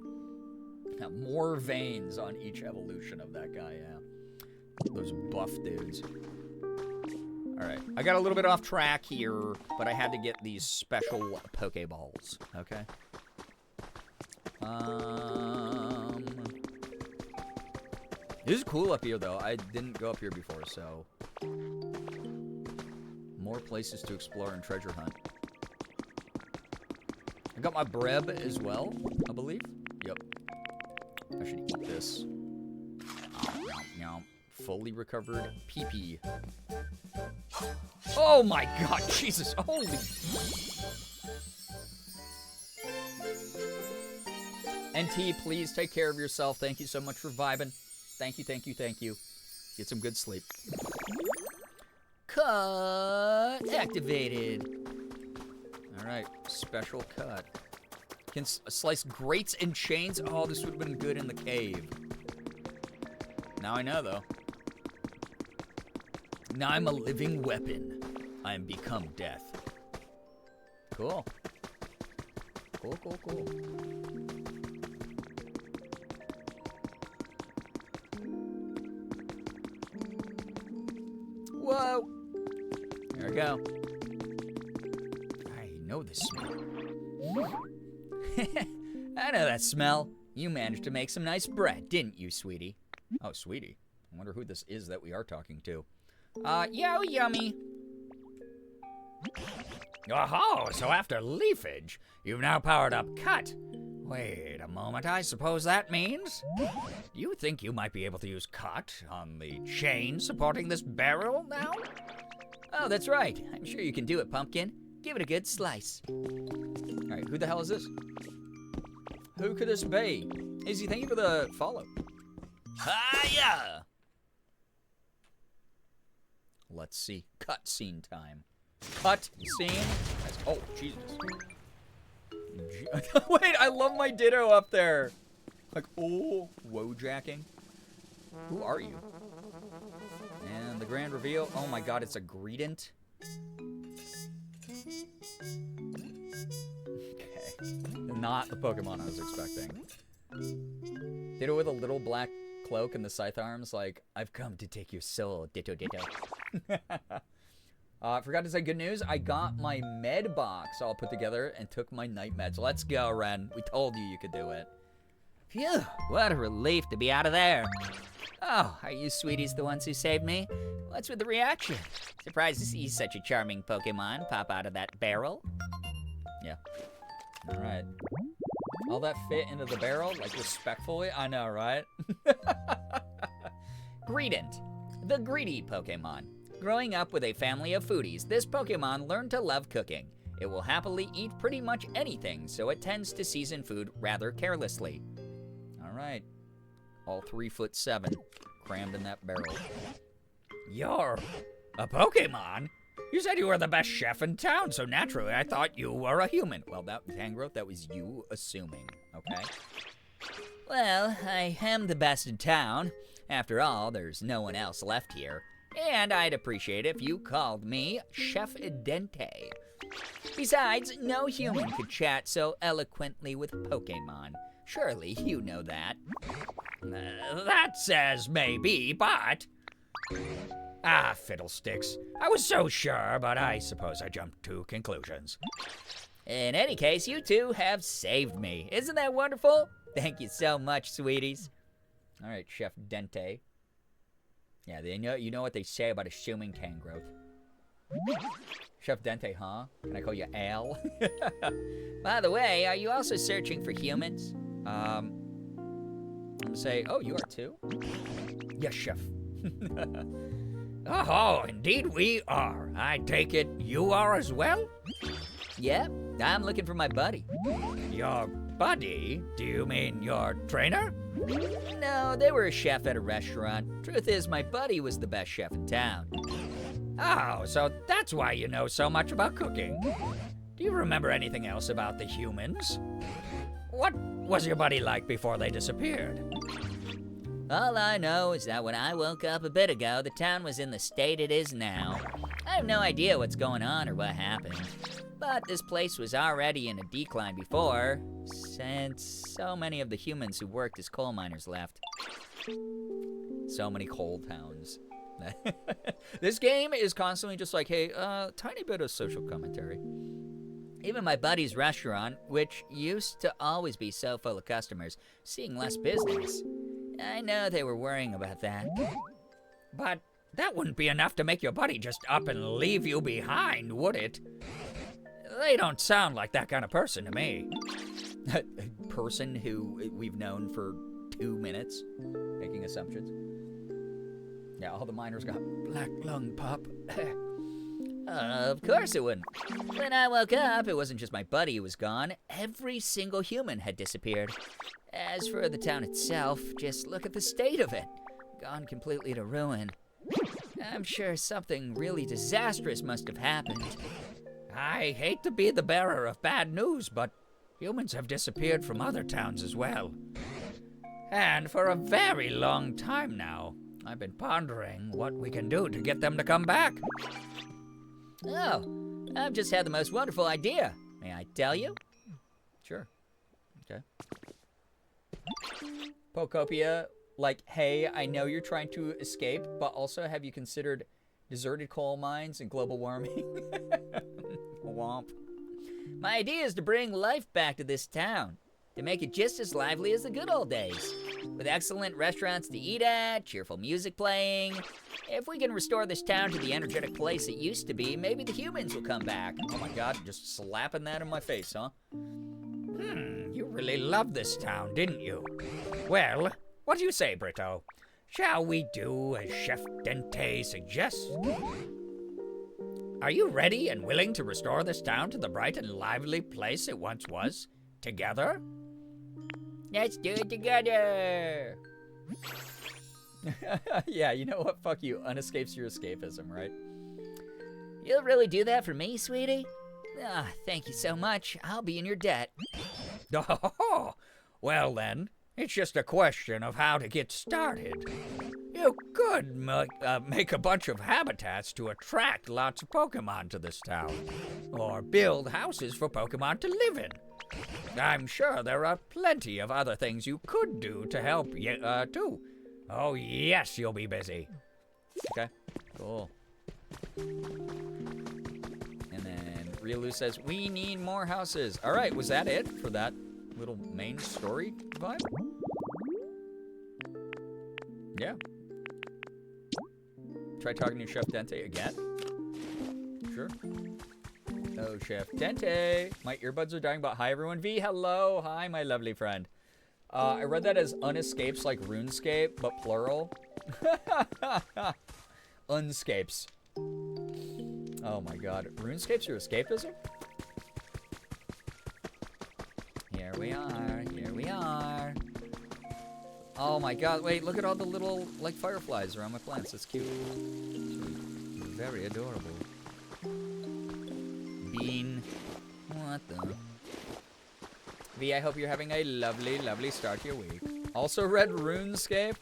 Now, more veins on each evolution of that guy, yeah. Those buff dudes. Alright, I got a little bit off track here, but I had to get these special Pokeballs, okay? This is cool up here, though. I didn't go up here before, so... More places to explore and treasure hunt. I got my Breb as well, I believe. Yep. I should eat this. Yum. Fully recovered pee-pee. Oh my god, Jesus, holy... NT, please take care of yourself. Thank you so much for vibing. Thank you. Get some good sleep. Cut activated. Alright, special cut. Can slice grates and chains. Oh, this would have been good in the cave. Now I know, though. Now I'm a living weapon. I am become death. Cool. Cool. Whoa! There we go. I know this smell. I know that smell. You managed to make some nice bread, didn't you, sweetie? Oh, sweetie. I wonder who this is that we are talking to. Yo, yummy. Oh, so after leafage, you've now powered up cut. Wait a moment, I suppose that means? Do you think you might be able to use cut on the chain supporting this barrel now? Oh, that's right. I'm sure you can do it, Pumpkin. Give it a good slice. All right, who the hell is this? Who could this be? Izzy, thank you for the follow. Hiya! Let's see. Cutscene time. Cut scene. Oh, Jesus. Wait, I love my Ditto up there. Like, oh, wojacking. Who are you? And the grand reveal. Oh my god, it's a Greedent. Okay. Not the Pokemon I was expecting. Ditto with a little black cloak and the scythe arms, like, I've come to take your soul, Ditto Ditto. Forgot to say good news. I got my med box all put together and took my night meds. Let's go, Ren. We told you could do it. Phew, what a relief to be out of there. Oh, are you sweeties the ones who saved me? What's with the reaction? Surprised to see such a charming Pokemon pop out of that barrel. Yeah. All right. All that fit into the barrel, like respectfully? I know, right? Greedent, the greedy Pokemon. Growing up with a family of foodies, this Pokemon learned to love cooking. It will happily eat pretty much anything, so it tends to season food rather carelessly. All right. All 3'7" crammed in that barrel. You're a Pokemon? You said you were the best chef in town, so naturally I thought you were a human. Well, that Tangrowth, that was you assuming, okay? Well, I am the best in town. After all, there's no one else left here. And I'd appreciate it if you called me Chef Dente. Besides, no human could chat so eloquently with Pokemon. Surely you know that. That says maybe, but... Ah, fiddlesticks. I was so sure, but I suppose I jumped to conclusions. In any case, you two have saved me. Isn't that wonderful? Thank you so much, sweeties. All right, Chef Dente. Yeah, you know what they say about assuming Tangrowth. Chef Dente, huh? Can I call you Al? By the way, are you also searching for humans? I'm gonna say, oh, you are too? Yes, Chef. Oh, indeed we are. I take it you are as well? Yep, I'm looking for my buddy. Your buddy? Do you mean your trainer? No, they were a chef at a restaurant. Truth is, my buddy was the best chef in town. Oh, so that's why you know so much about cooking. Do you remember anything else about the humans? What was your buddy like before they disappeared? All I know is that when I woke up a bit ago, the town was in the state it is now. I have no idea what's going on or what happened. But this place was already in a decline before, since so many of the humans who worked as coal miners left. So many coal towns. This game is constantly just like, hey, tiny bit of social commentary. Even my buddy's restaurant, which used to always be so full of customers, seeing less business. I know they were worrying about that. But that wouldn't be enough to make your buddy just up and leave you behind, would it? They don't sound like that kind of person to me. A person who we've known for 2 minutes, making assumptions. Yeah, all the miners got black lung pop. Of course it wouldn't. When I woke up, it wasn't just my buddy who was gone. Every single human had disappeared. As for the town itself, just look at the state of it. Gone completely to ruin. I'm sure something really disastrous must have happened. I hate to be the bearer of bad news, but humans have disappeared from other towns as well. And for a very long time now, I've been pondering what we can do to get them to come back. Oh, I've just had the most wonderful idea. May I tell you? Sure. Okay. Pokopia, like, hey, I know you're trying to escape, but also have you considered deserted coal mines and global warming? Womp. My idea is to bring life back to this town. to make it just as lively as the good old days. With excellent restaurants to eat at, cheerful music playing. If we can restore this town to the energetic place it used to be, maybe the humans will come back. Oh my god, just slapping that in my face, huh? You really loved this town, didn't you? Well, what do you say, Brito? Shall we do as Chef Dente suggests? Are you ready and willing to restore this town to the bright and lively place it once was? Together? Let's do it together. Yeah, you know what? Fuck you. Unescapes your escapism, right? You'll really do that for me, sweetie? Ah, thank you so much. I'll be in your debt. Oh, well then, it's just a question of how to get started. You could make a bunch of habitats to attract lots of Pokemon to this town, or build houses for Pokemon to live in. I'm sure there are plenty of other things you could do to help you, too. Oh yes, you'll be busy. Okay, cool. And then Riolu says, we need more houses. All right, was that it for that little main story vibe? Yeah. Try talking to Chef Dente again? Sure. Oh, Chef Dente. My earbuds are dying, but hi, everyone. V, hello. Hi, my lovely friend. I read that as unescapes like RuneScape, but plural. Unscapes. Oh my god. RuneScape's your escapism? Here we are. Here we are. Oh my god. Wait, look at all the little, like, fireflies around my plants. That's cute. It's very adorable. Bean. What the? V, I hope you're having a lovely, lovely start to your week. Also read RuneScape.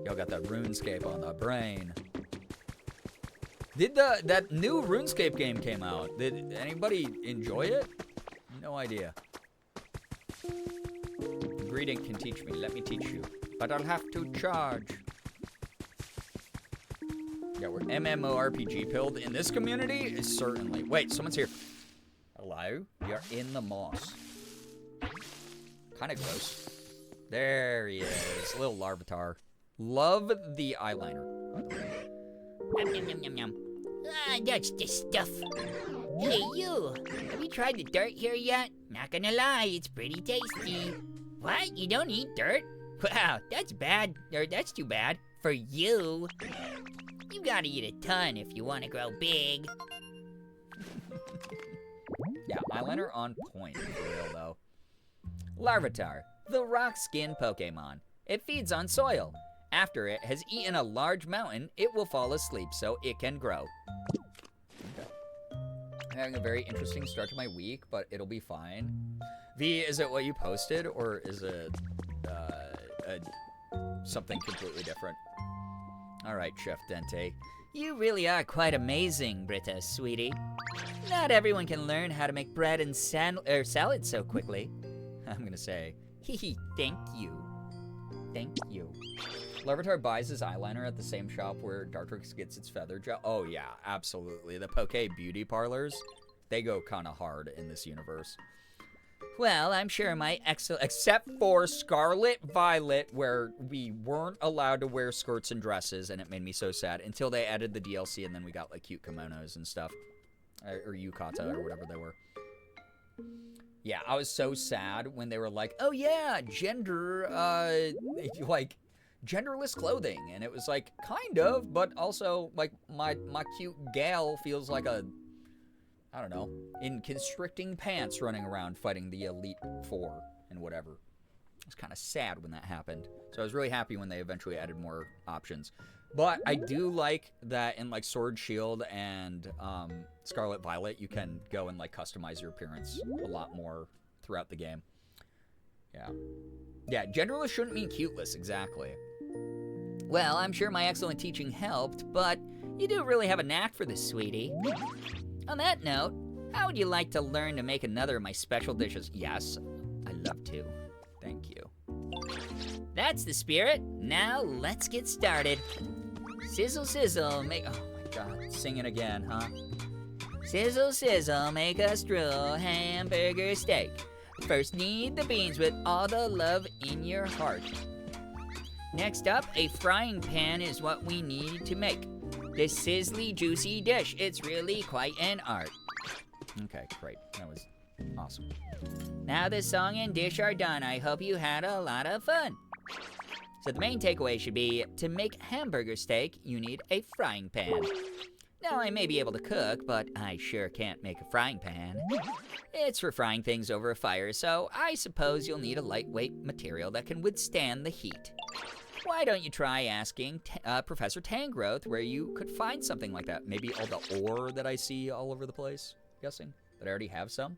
Y'all got that RuneScape on the brain. Did that new RuneScape game came out? Did anybody enjoy it? No idea. Greeting can teach me. Let me teach you. But I'll have to charge. Yeah, we're MMORPG pilled in this community? Certainly. Wait, someone's here. Hello? We are in the moss. Kind of gross. There he is. Little Larvitar. Love the eyeliner. Yum, yum, yum, yum, yum. Ah, that's the stuff. Hey, you. Have you tried the dirt here yet? Not gonna lie, it's pretty tasty. What? You don't eat dirt? Wow, that's bad. Or that's too bad. For you. You gotta eat a ton if you want to grow big. Yeah, eyeliner on point, for real, though. Larvitar, the rock skin Pokemon. It feeds on soil. After it has eaten a large mountain, it will fall asleep so it can grow. Okay. I'm having a very interesting start to my week, but it'll be fine. V, is it what you posted, or is it something completely different? All right, Chef Dente. You really are quite amazing, Britta, sweetie. Not everyone can learn how to make bread and salad so quickly. I'm gonna say, Hee, thank you. Thank you. Larvitar buys his eyeliner at the same shop where Dartrix gets its feather gel. Oh yeah, absolutely. The Poke beauty parlors, they go kind of hard in this universe. Well, I'm sure my Except for Scarlet Violet, where we weren't allowed to wear skirts and dresses, and it made me so sad until they added the DLC, and then we got like cute kimonos and stuff, or yukata or whatever they were. Yeah, I was so sad when they were like, oh yeah, like genderless clothing, and it was like kind of, but also like my cute gal feels like a, I don't know, in constricting pants running around fighting the Elite Four and whatever. I was kind of sad when that happened. So I was really happy when they eventually added more options. But I do like that in like Sword Shield and Scarlet Violet, you can go and like customize your appearance a lot more throughout the game. Yeah. Yeah, genderless shouldn't mean cuteless, exactly. Well, I'm sure my excellent teaching helped, but you do really have a knack for this, sweetie. On that note, how would you like to learn to make another of my special dishes? Yes, I'd love to. Thank you. That's the spirit. Now let's get started. Sizzle, sizzle, make... Oh my god, singing again, huh? Sizzle, sizzle, make us drill hamburger steak. First, knead the beans with all the love in your heart. Next up, a frying pan is what we need to make this sizzly, juicy dish. It's really quite an art. Okay, great. That was awesome. Now the song and dish are done. I hope you had a lot of fun. So the main takeaway should be, to make hamburger steak, you need a frying pan. Now, I may be able to cook, but I sure can't make a frying pan. It's for frying things over a fire, so I suppose you'll need a lightweight material that can withstand the heat. Why don't you try asking Professor Tangrowth where you could find something like that? Maybe all the ore that I see all over the place, guessing that I already have some.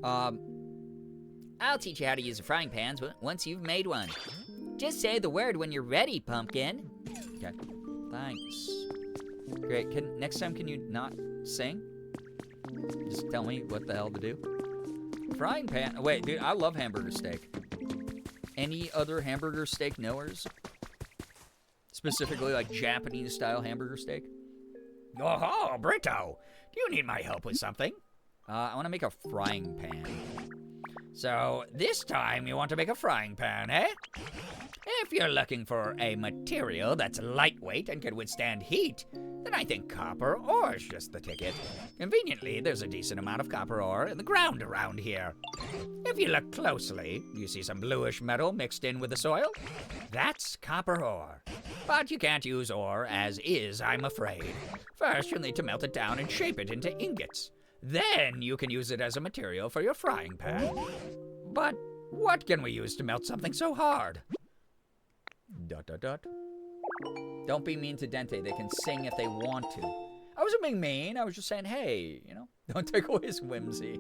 I'll teach you how to use the frying pans once you've made one. Just say the word when you're ready, Pumpkin. Okay, thanks. Great, next time can you not sing? Just tell me what the hell to do. Frying pan, wait, dude, I love hamburger steak. Any other hamburger steak knowers? Specifically like Japanese style hamburger steak? Oh, Brito, do you need my help with something? I want to make a frying pan. So, this time you want to make a frying pan, eh? If you're looking for a material that's lightweight and can withstand heat, then I think copper ore's just the ticket. Conveniently, there's a decent amount of copper ore in the ground around here. If you look closely, you see some bluish metal mixed in with the soil? That's copper ore. But you can't use ore as is, I'm afraid. First, you'll need to melt it down and shape it into ingots. Then you can use it as a material for your frying pan. But what can we use to melt something so hard? ... Don't be mean to Dente. They can sing if they want to. I wasn't being mean. I was just saying, hey, you know, don't take away his whimsy.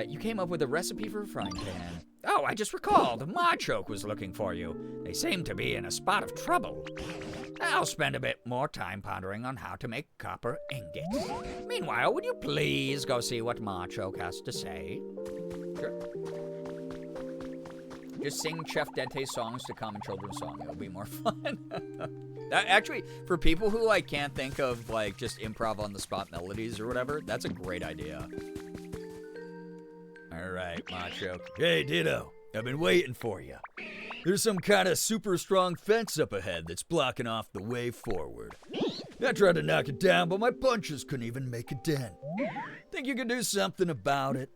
You came up with a recipe for a frying pan. Oh, I just recalled. Machoke was looking for you. They seem to be in a spot of trouble. I'll spend a bit more time pondering on how to make copper ingots. Meanwhile, would you please go see what Machoke has to say? Sure. Just sing Chef Dente's songs to common children's song. It'll be more fun. Actually, for people who like can't think of like just improv on the spot melodies or whatever, that's a great idea. All right, Macho. Hey, Ditto. I've been waiting for you. There's some kind of super strong fence up ahead that's blocking off the way forward. I tried to knock it down, but my punches couldn't even make a dent. Think you could do something about it?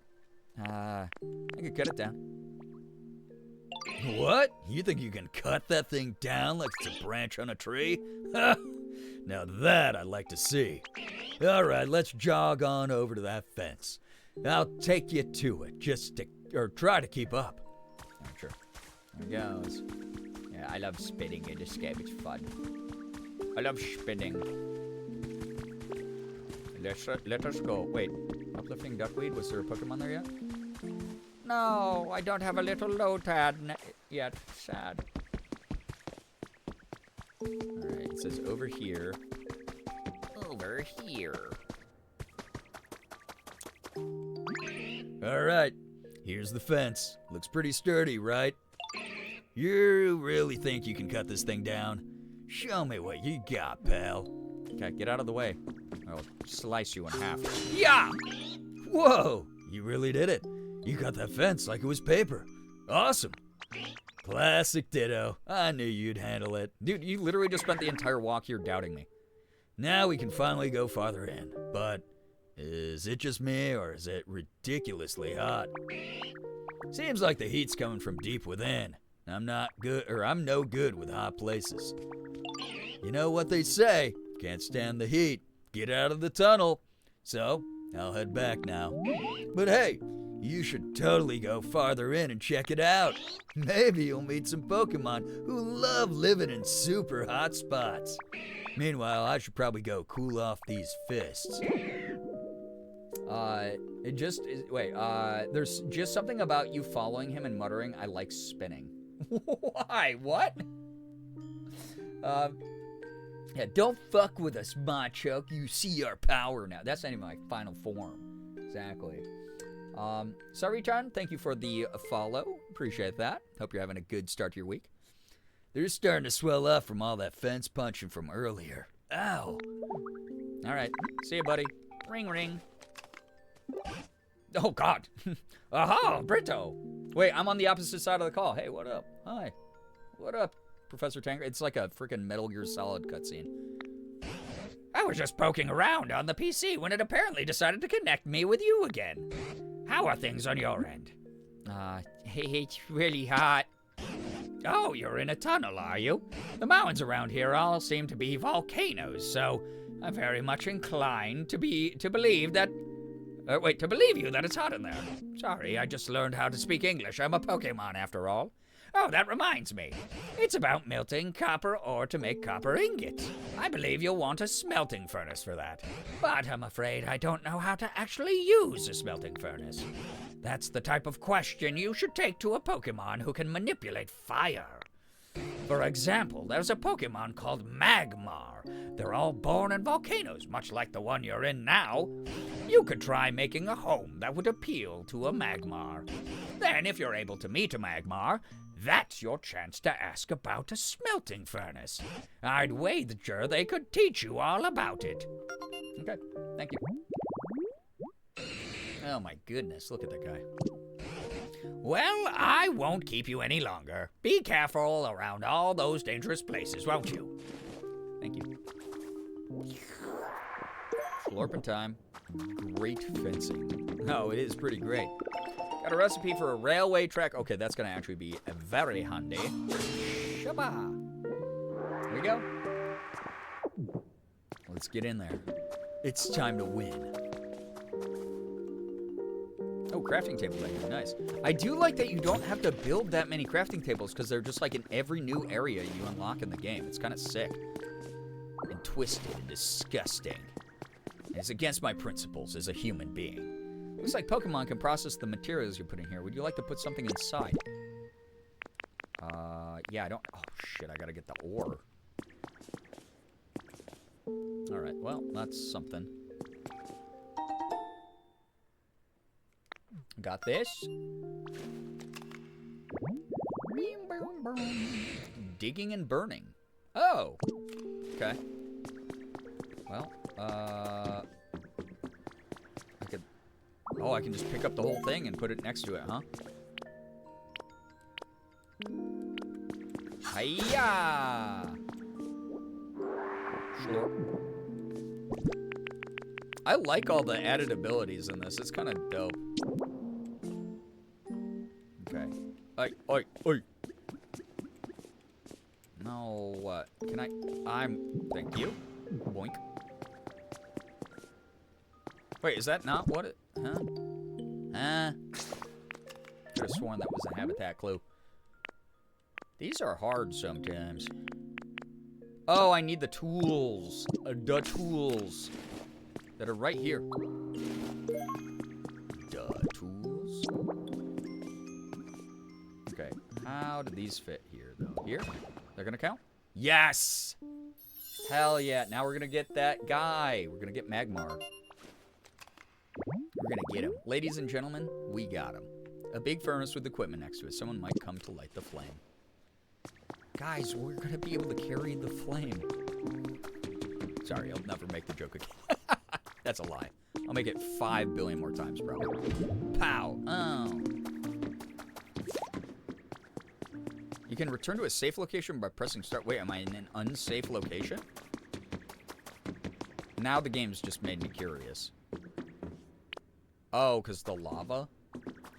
I could cut it down. What? You think you can cut that thing down like it's a branch on a tree? Ha! Now that I'd like to see. All right, let's jog on over to that fence. I'll take you to it, try to keep up. Oh, sure. There it goes. Yeah, I love spinning in this game. It's fun. I love spinning. Let us go. Wait, uplifting duckweed? Was there a Pokemon there yet? No, I don't have a little Lotad yet. Sad. Alright, it says over here. Over here. Alright, here's the fence. Looks pretty sturdy, right? You really think you can cut this thing down? Show me what you got, pal. Okay, get out of the way. I'll slice you in half. Yeah! Whoa, you really did it. You cut that fence like it was paper. Awesome. Classic Ditto. I knew you'd handle it. Dude, you literally just spent the entire walk here doubting me. Now we can finally go farther in. But is it just me, or is it ridiculously hot? Seems like the heat's coming from deep within. I'm no good with hot places. You know what they say, can't stand the heat, get out of the tunnel. So, I'll head back now. But hey, you should totally go farther in and check it out. Maybe you'll meet some Pokemon who love living in super hot spots. Meanwhile, I should probably go cool off these fists. There's just something about you following him and muttering, I like spinning. Why? What? Yeah, don't fuck with us, Machoke. You see our power now. That's not even my final form. Exactly. Sorry-chan, thank you for the follow. Appreciate that. Hope you're having a good start to your week. They're starting to swell up from all that fence punching from earlier. Ow. All right. See you, buddy. Ring, ring. Oh, God. Aha, Brito. Wait, I'm on the opposite side of the call. Hey, what up? Hi. What up, Professor Tanker? It's like a freaking Metal Gear Solid cutscene. I was just poking around on the PC when it apparently decided to connect me with you again. How are things on your end? It's really hot. Oh, you're in a tunnel, are you? The mountains around here all seem to be volcanoes, so I'm very much inclined to believe you that it's hot in there. Sorry, I just learned how to speak English. I'm a Pokemon after all. Oh, that reminds me. It's about melting copper ore to make copper ingots. I believe you'll want a smelting furnace for that. But I'm afraid I don't know how to actually use a smelting furnace. That's the type of question you should take to a Pokemon who can manipulate fire. For example, there's a Pokemon called Magmar. They're all born in volcanoes, much like the one you're in now. You could try making a home that would appeal to a Magmar. Then, if you're able to meet a Magmar, that's your chance to ask about a smelting furnace. I'd wager they could teach you all about it. Okay, thank you. Oh my goodness, look at that guy. Well, I won't keep you any longer. Be careful around all those dangerous places, won't you? Thank you. Slurping time. Great fencing. Oh, it is pretty great. Got a recipe for a railway track. Okay, that's going to actually be very handy. Shabba. Here we go. Let's get in there. It's time to win. Oh, crafting table right here. Nice. I do like that you don't have to build that many crafting tables because they're just like in every new area you unlock in the game. It's kind of sick. And twisted and disgusting. And it's against my principles as a human being. Looks like Pokemon can process the materials you put in here. Would you like to put something inside? Yeah, I don't... Oh, shit, I gotta get the ore. Alright, well, that's something. Got this. Digging and burning. Oh! Okay. Well, I could... Oh, I can just pick up the whole thing and put it next to it, huh? Hiya! Sure. I like all the added abilities in this. It's kind of dope. Okay. Oi. No, what? Can I... Thank you. Boink. Wait, is that not what it... Huh? Could have sworn that was a habitat clue. These are hard sometimes. Oh, I need the tools. The tools. That are right here. The tools. Okay. How do these fit here, though? Here? They're gonna count? Yes! Hell yeah. Now we're gonna get that guy. We're gonna get Magmar. We're gonna get him. Ladies and gentlemen, we got him. A big furnace with equipment next to it. Someone might come to light the flame. Guys, we're gonna be able to carry the flame. Sorry, I'll never make the joke again. That's a lie. I'll make it 5 billion more times, probably. Pow. Oh. You can return to a safe location by pressing start. Wait, am I in an unsafe location? Now the game's just made me curious. Oh, because the lava?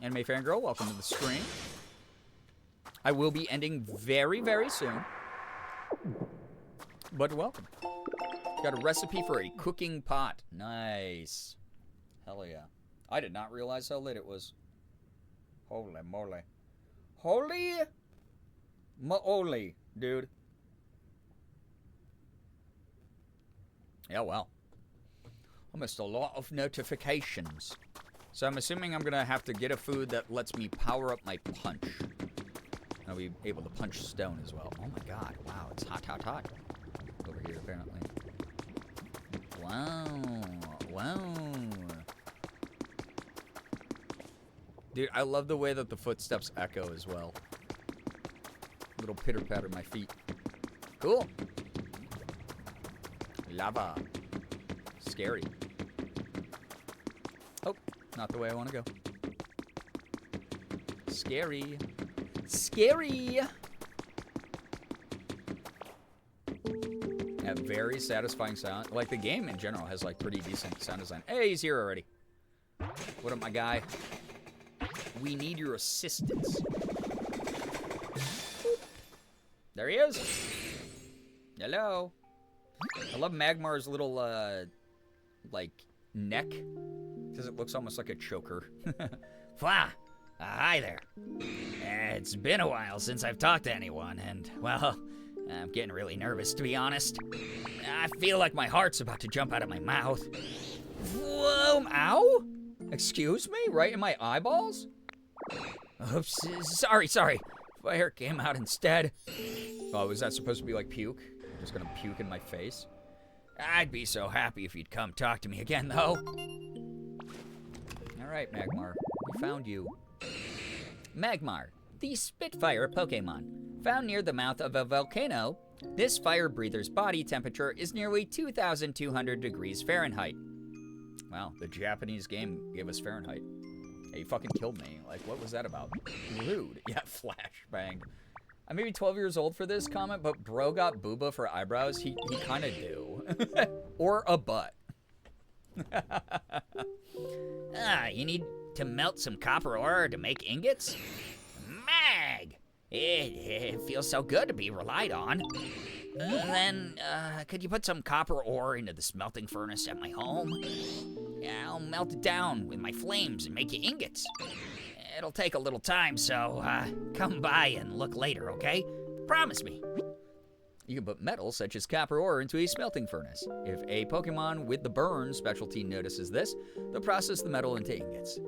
Anime Fangirl, welcome to the stream. I will be ending very, very soon. But welcome. Got a recipe for a cooking pot. Nice. Hell yeah. I did not realize how late it was. Holy moly. Holy moly, dude. Yeah, well. I missed a lot of notifications. So I'm assuming I'm going to have to get a food that lets me power up my punch. I'll be able to punch stone as well. Oh my god. Wow, it's hot. Over here, apparently. Wow. Dude, I love the way that the footsteps echo as well. Little pitter-patter my feet. Cool. Lava. Scary. Oh, Not the way I want to go. Scary. Scary! Yeah, very satisfying sound. Like, the game in general has, like, pretty decent sound design. Hey, he's here already. What up, my guy? We need your assistance. There he is. Hello. I love Magmar's little, like, neck. Because it looks almost like a choker. Fwa! Hi there. It's been a while since I've talked to anyone, and, well, I'm getting really nervous, to be honest. I feel like my heart's about to jump out of my mouth. Whoa, ow? Excuse me? Right in my eyeballs? Oops, sorry. Fire came out instead. Oh, is that supposed to be like puke? You're just gonna puke in my face? I'd be so happy if you'd come talk to me again, though. Alright, Magmar. We found you. Magmar, the Spitfire Pokemon. Found near the mouth of a volcano, this fire breather's body temperature is nearly 2,200 degrees Fahrenheit. Wow, the Japanese game gave us Fahrenheit. Hey, you fucking killed me. Like, what was that about? Rude. Yeah, flashbang. I may be 12 years old for this comment, but bro got booba for eyebrows. He kind of do. Or a butt. You need to melt some copper ore to make ingots? Mag! It feels so good to be relied on. Then, could you put some copper ore into the smelting furnace at my home? Yeah, I'll melt it down with my flames and make you ingots. It'll take a little time, so, come by and look later, okay? Promise me. You can put metal, such as copper ore, into a smelting furnace. If a Pokemon with the burn specialty notices this, they'll process the metal into ingots.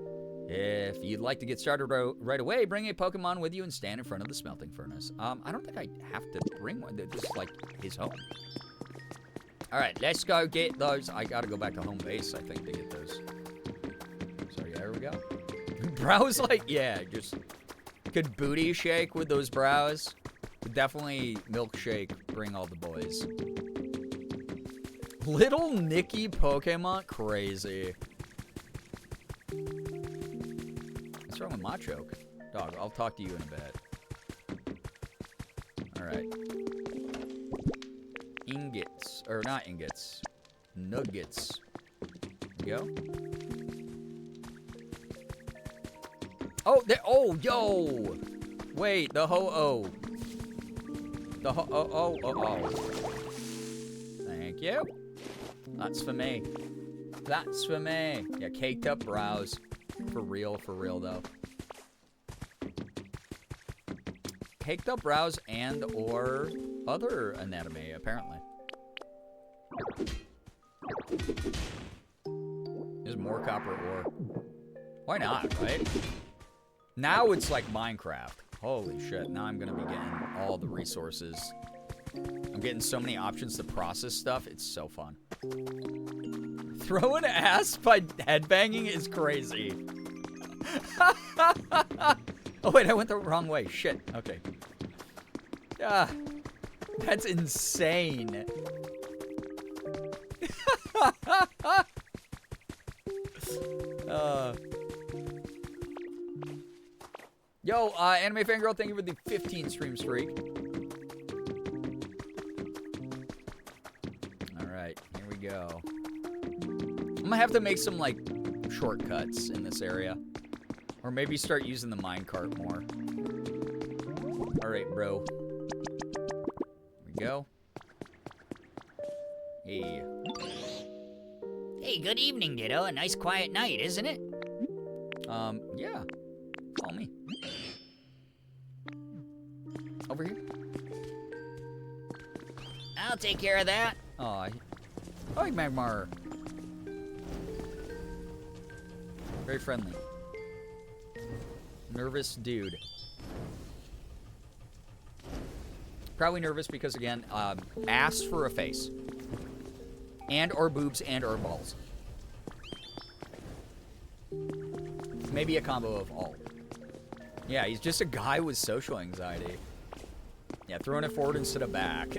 If you'd like to get started right away, bring a Pokemon with you and stand in front of the smelting furnace. I don't think I have to bring one. This is like his home. All right, let's go get those. I gotta go back to home base, I think, to get those. So yeah, here we go. Brows, like, yeah, just could booty shake with those brows. Could definitely milkshake, bring all the boys. Little Nicky Pokemon, crazy. What's wrong with Machoke? Dog, I'll talk to you in a bit. Alright. Ingots. Or not ingots. Nuggets. There we go. Oh, there. Oh, yo! Wait, the ho-oh. The ho-oh-oh-oh-oh. Thank you. That's for me. That's for me. Yeah, caked up brows. For real though. Caked up brows and or other anatomy, apparently. There's more copper ore. Why not, right? Now it's like Minecraft. Holy shit, now I'm gonna be getting all the resources. I'm getting so many options to process stuff, it's so fun. Throwing ass by headbanging is crazy. Oh wait, I went the wrong way. Shit. Okay. Ah, that's insane. Yo, Anime Fangirl, thank you for the 15 stream streak. Alright, here we go. I'm gonna have to make some, like, shortcuts in this area. Or maybe start using the minecart more. Alright, bro. Here we go. Hey. Hey, good evening, Ditto. A nice quiet night, isn't it? Yeah. Call me. Over here. I'll take care of that. Aw. Hi, Magmar. Very friendly. Nervous dude. Probably nervous because, again, ass for a face. And or boobs and or balls. Maybe a combo of all. Yeah, he's just a guy with social anxiety. Yeah, throwing it forward instead of back.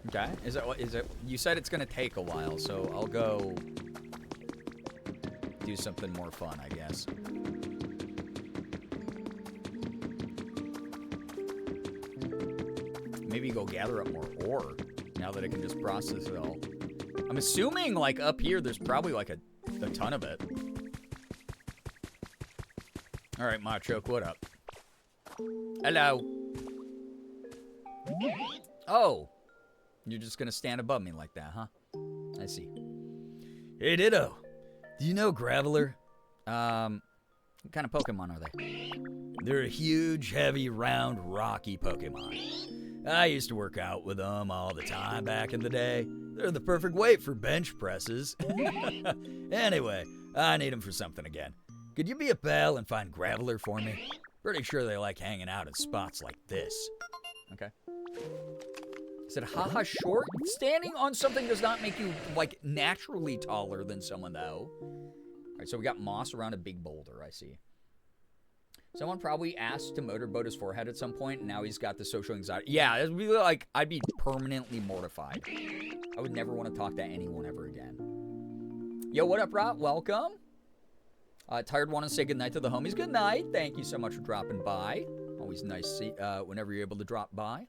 Okay. Is it? You said it's gonna take a while, so I'll go do something more fun, I guess. Maybe go gather up more ore now that I can just process it all. I'm assuming, like, up here, there's probably, like, a ton of it. All right, Machoke, what up? Hello. Oh. You're just gonna stand above me like that, huh? I see. Hey, Ditto. Do you know Graveler? What kind of Pokemon are they? They're a huge, heavy, round, rocky Pokemon. I used to work out with them all the time back in the day. They're the perfect weight for bench presses. Anyway, I need them for something again. Could you be a pal and find Graveler for me? Pretty sure they like hanging out in spots like this. Okay. Is it haha short? Standing on something does not make you, like, naturally taller than someone, though. All right, so we got moss around a big boulder, I see. Someone probably asked to motorboat his forehead at some point, and now he's got the social anxiety. Yeah, it'd be like, I'd be permanently mortified. I would never want to talk to anyone ever again. Yo, what up, Rob? Welcome. Tired, want to say goodnight to the homies. Good night. Thank you so much for dropping by. Always nice to see, whenever you're able to drop by.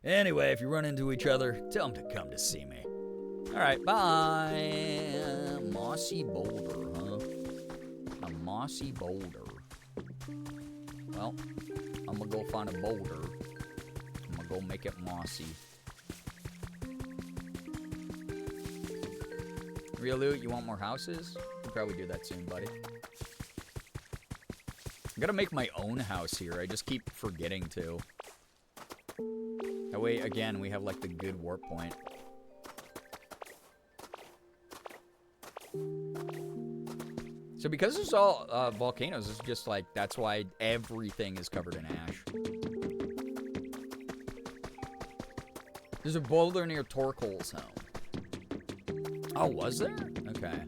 Anyway, if you run into each other, tell them to come to see me. All right, bye. Mossy boulder, huh? A mossy boulder. Well, I'm gonna go find a boulder. I'm gonna go make it mossy. Real loot, you want more houses? We'll probably do that soon, buddy. I gotta make my own house here. I just keep forgetting to. That way, again, we have, like, the good warp point. So because it's all volcanoes, it's just, like, that's why everything is covered in ash. There's a boulder near Torkoal's home. Oh, was there? Okay.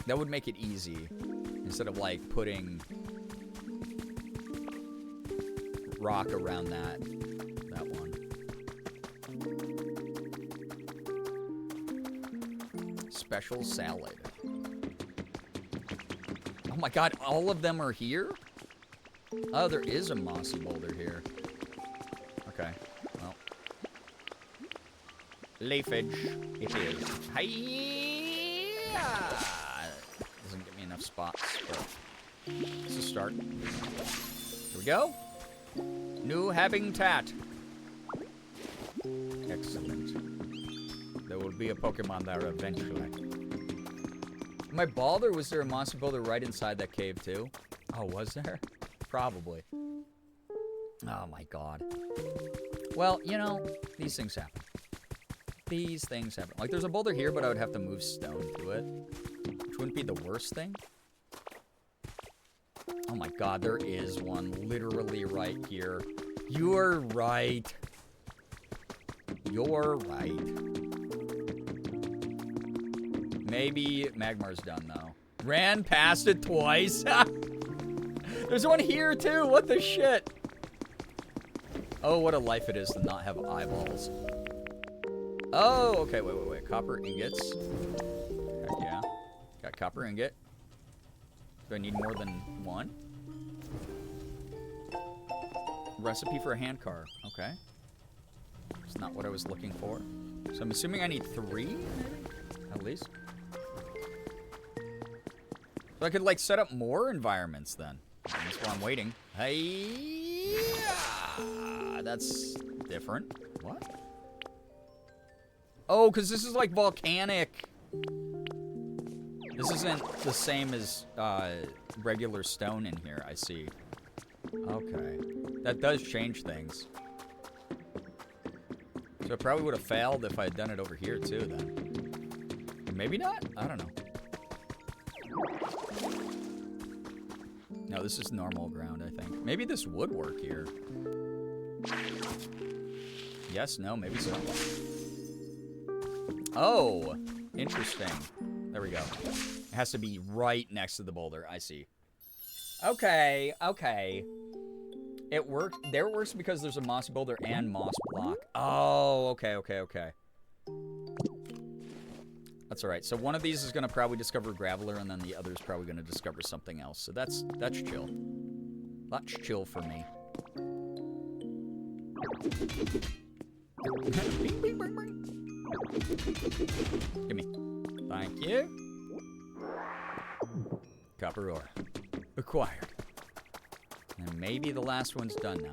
That would make it easy. Instead of, like, putting rock around that one. Special salad. Oh my god, all of them are here? Oh, there is a mossy boulder here. Okay, well. Leafage, it is. Hi-ya! Doesn't give me enough spots, but it's a start. Here we go. New habitat. Excellent. There will be a Pokemon there eventually. My boulder, was there a mossy boulder right inside that cave too? Oh, was there? Probably. Oh my god. Well, you know, these things happen. These things happen. Like, there's a boulder here, but I would have to move stone to it. Which wouldn't be the worst thing. Oh my god, there is one literally right here. You're right. You're right. Maybe Magmar's done, though. Ran past it twice. There's one here, too. What the shit? Oh, what a life it is to not have eyeballs. Oh, okay. Wait. Copper ingots. Heck yeah. Got copper ingot. Do I need more than one? Recipe for a hand car. Okay. It's not what I was looking for. So I'm assuming I need 3, maybe? At least. So I could, like, set up more environments then. That's why I'm waiting. Hey, that's different. What? Oh, because this is, like, volcanic. This isn't the same as regular stone in here, I see. Okay. That does change things. So it probably would have failed if I had done it over here, too, then. Or maybe not? I don't know. No, this is normal ground, I think. Maybe this would work here. Yes, no, maybe so. Oh, interesting. There we go. It has to be right next to the boulder. I see. Okay, okay. It works. There it works because there's a mossy boulder and moss block. Oh, okay. That's all right. So one of these is going to probably discover Graveler, and then the other is probably going to discover something else. So that's chill. That's chill for me. Bing, bing, bing, bing. Give me. Thank you. Copper ore. Acquired. And maybe the last one's done now.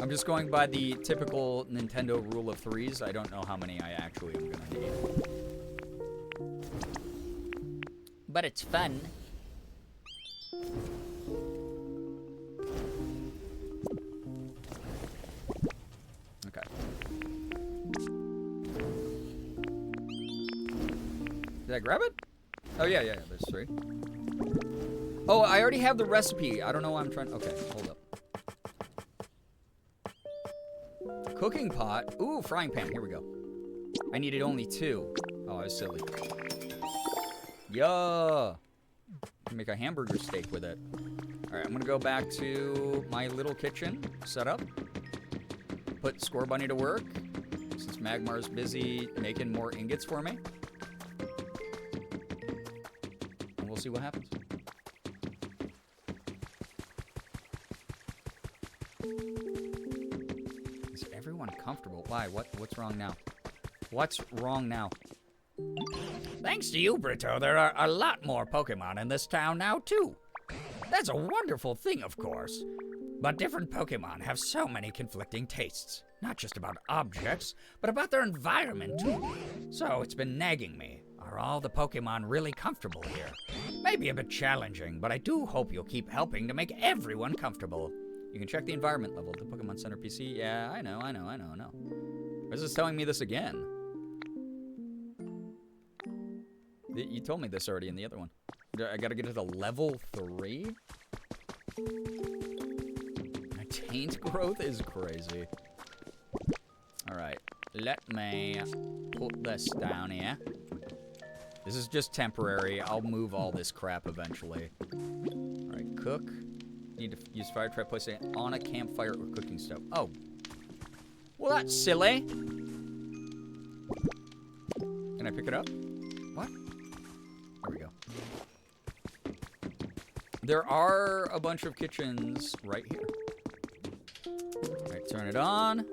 I'm just going by the typical Nintendo rule of threes. I don't know how many I actually am going to need. But it's fun. Okay. Did I grab it? Oh, yeah, there's 3. Oh, I already have the recipe. I don't know why I'm trying. Okay, hold up. Cooking pot. Ooh, frying pan. Here we go. I needed only 2. Oh, I was silly. Yeah. Make a hamburger steak with it. All right, I'm gonna go back to my little kitchen setup. Put Score Bunny to work since Magmar's busy making more ingots for me. And we'll see what happens. Is everyone comfortable? Why? What's wrong now? What's wrong now? Thanks to you, Brito, there are a lot more Pokemon in this town now, too. That's a wonderful thing, of course. But different Pokemon have so many conflicting tastes. Not just about objects, but about their environment, too. So it's been nagging me. Are all the Pokemon really comfortable here? Maybe a bit challenging, but I do hope you'll keep helping to make everyone comfortable. You can check the environment level of the Pokemon Center PC. Yeah, I know. Why is this telling me this again? You told me this already in the other one. I gotta get to the level 3? My taint growth is crazy. Alright, let me put this down here. This is just temporary. I'll move all this crap eventually. Alright, cook. Need to use fire trap, place it on a campfire or cooking stove. Oh. Well, that's silly. Can I pick it up? What? There we go. There are a bunch of kitchens right here. Alright, turn it on.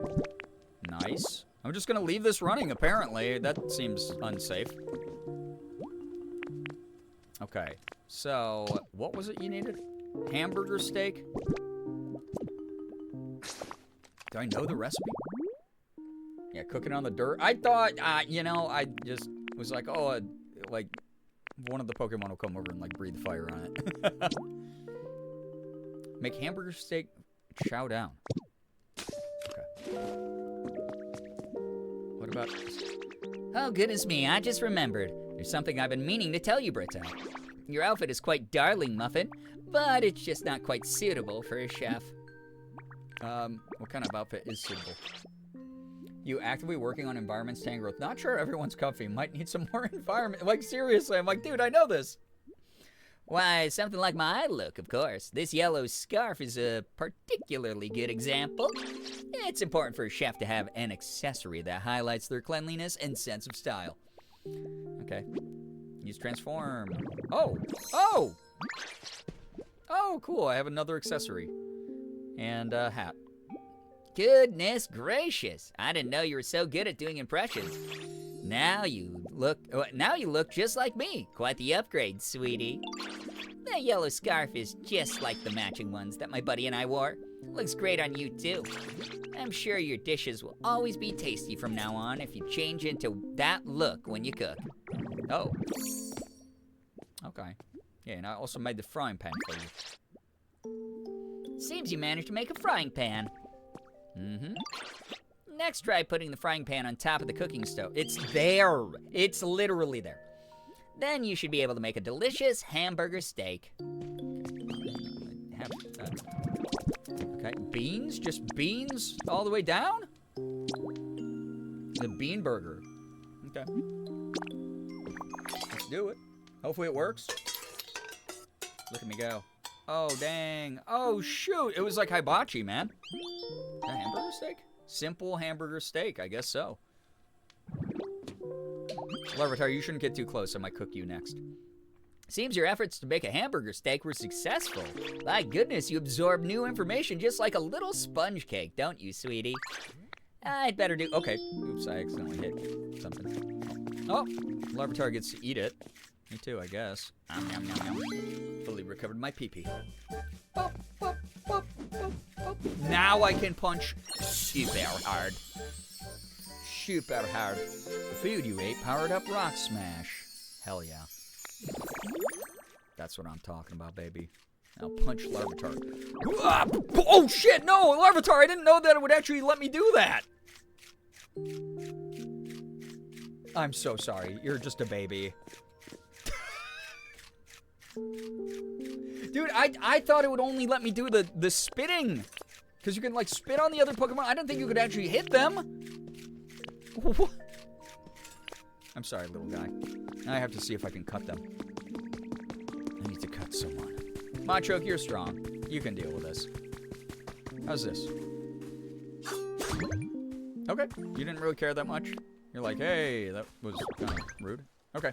Nice. I'm just gonna leave this running, apparently. That seems unsafe. Okay, so what was it you needed? Hamburger steak? Do I know the recipe? Yeah, cooking on the dirt. I thought, you know, I just was like, oh, like, one of the Pokemon will come over and, like, breathe fire on it. Make hamburger steak chow down. Okay. What about this? Oh, goodness me, I just remembered. There's something I've been meaning to tell you, Brito. Your outfit is quite darling, Muffin, but it's just not quite suitable for a chef. What kind of outfit is suitable? You actively working on environments, tank growth. Not sure everyone's comfy. Might need some more environment. Like, seriously, I'm like, dude, I know this. Why, something like my look, of course. This yellow scarf is a particularly good example. It's important for a chef to have an accessory that highlights their cleanliness and sense of style. Okay. Use transform. Oh! Oh! Oh, cool. I have another accessory. And a hat. Goodness gracious. I didn't know you were so good at doing impressions. Now you look just like me. Quite the upgrade, sweetie. That yellow scarf is just like the matching ones that my buddy and I wore. Looks great on you, too. I'm sure your dishes will always be tasty from now on if you change into that look when you cook. Oh. Okay. Yeah, and I also made the frying pan for you. Seems you managed to make a frying pan. Mm-hmm. Next, try putting the frying pan on top of the cooking stove. It's there. It's literally there. Then you should be able to make a delicious hamburger steak. Okay, beans? Just beans all the way down? The bean burger. Okay. Let's do it. Hopefully it works. Look at me go. Oh, dang. Oh, shoot. It was like hibachi, man. A hamburger steak? Simple hamburger steak, I guess so. Larvitar, you shouldn't get too close. I might cook you next. Seems your efforts to make a hamburger steak were successful. My goodness, you absorb new information just like a little sponge cake, don't you, sweetie? I'd better do... Okay. Oops, I accidentally hit something. Oh, Larvitar gets to eat it. Me too, I guess. Nom, nom, nom, nom. Fully recovered my pee-pee. Bop, bop, bop, bop, bop. Now I can punch super hard. Super hard. The food you ate powered up Rock Smash. Hell yeah. That's what I'm talking about, baby. Now punch Larvitar. Oh shit, no! Larvitar, I didn't know that it would actually let me do that! I'm so sorry. You're just a baby. Dude, I thought it would only let me do the spitting. Because you can, like, spit on the other Pokemon. I didn't think you could actually hit them. I'm sorry, little guy. Now I have to see if I can cut them. I need to cut someone. Machoke, you're strong. You can deal with this. How's this? Okay. You didn't really care that much. You're like, hey, that was kind of rude. Okay.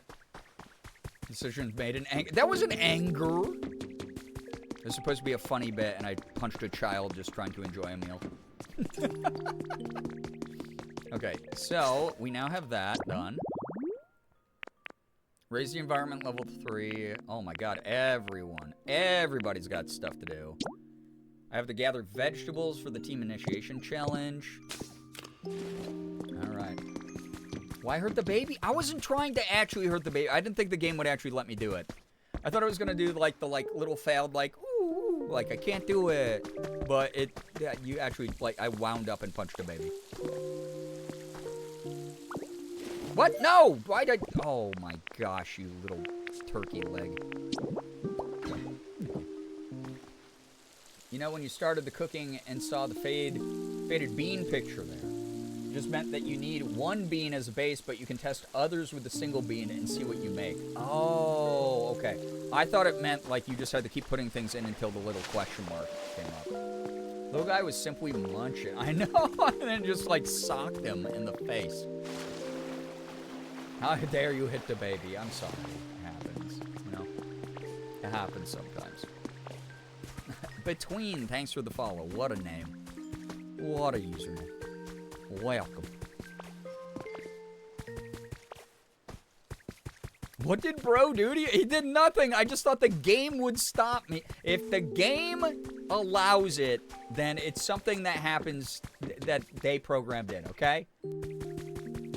Decision made in anger. That was an anger. It was supposed to be a funny bit, and I punched a child just trying to enjoy a meal. Okay, so we now have that done. Raise the environment level 3. Oh my god, everybody's got stuff to do. I have to gather vegetables for the team initiation challenge. Alright. Why hurt the baby? I wasn't trying to actually hurt the baby. I didn't think the game would actually let me do it. I thought I was gonna do like the little failed ooh, like I can't do it. But you actually I wound up and punched a baby. What? No! Why did I... Oh my gosh, you little turkey leg. You know, when you started the cooking and saw the faded bean picture there, it just meant that you need one bean as a base, but you can test others with a single bean and see what you make. Oh, okay. I thought it meant like you just had to keep putting things in until the little question mark came up. Little guy was simply munching. I know, and then just socked him in the face. How dare you hit the baby? I'm sorry. It happens. You know? It happens sometimes. Between, thanks for the follow. What a name. What a username. Welcome. What did bro do to you? He did nothing. I just thought the game would stop me. If the game allows it, then it's something that happens that they programmed in, okay?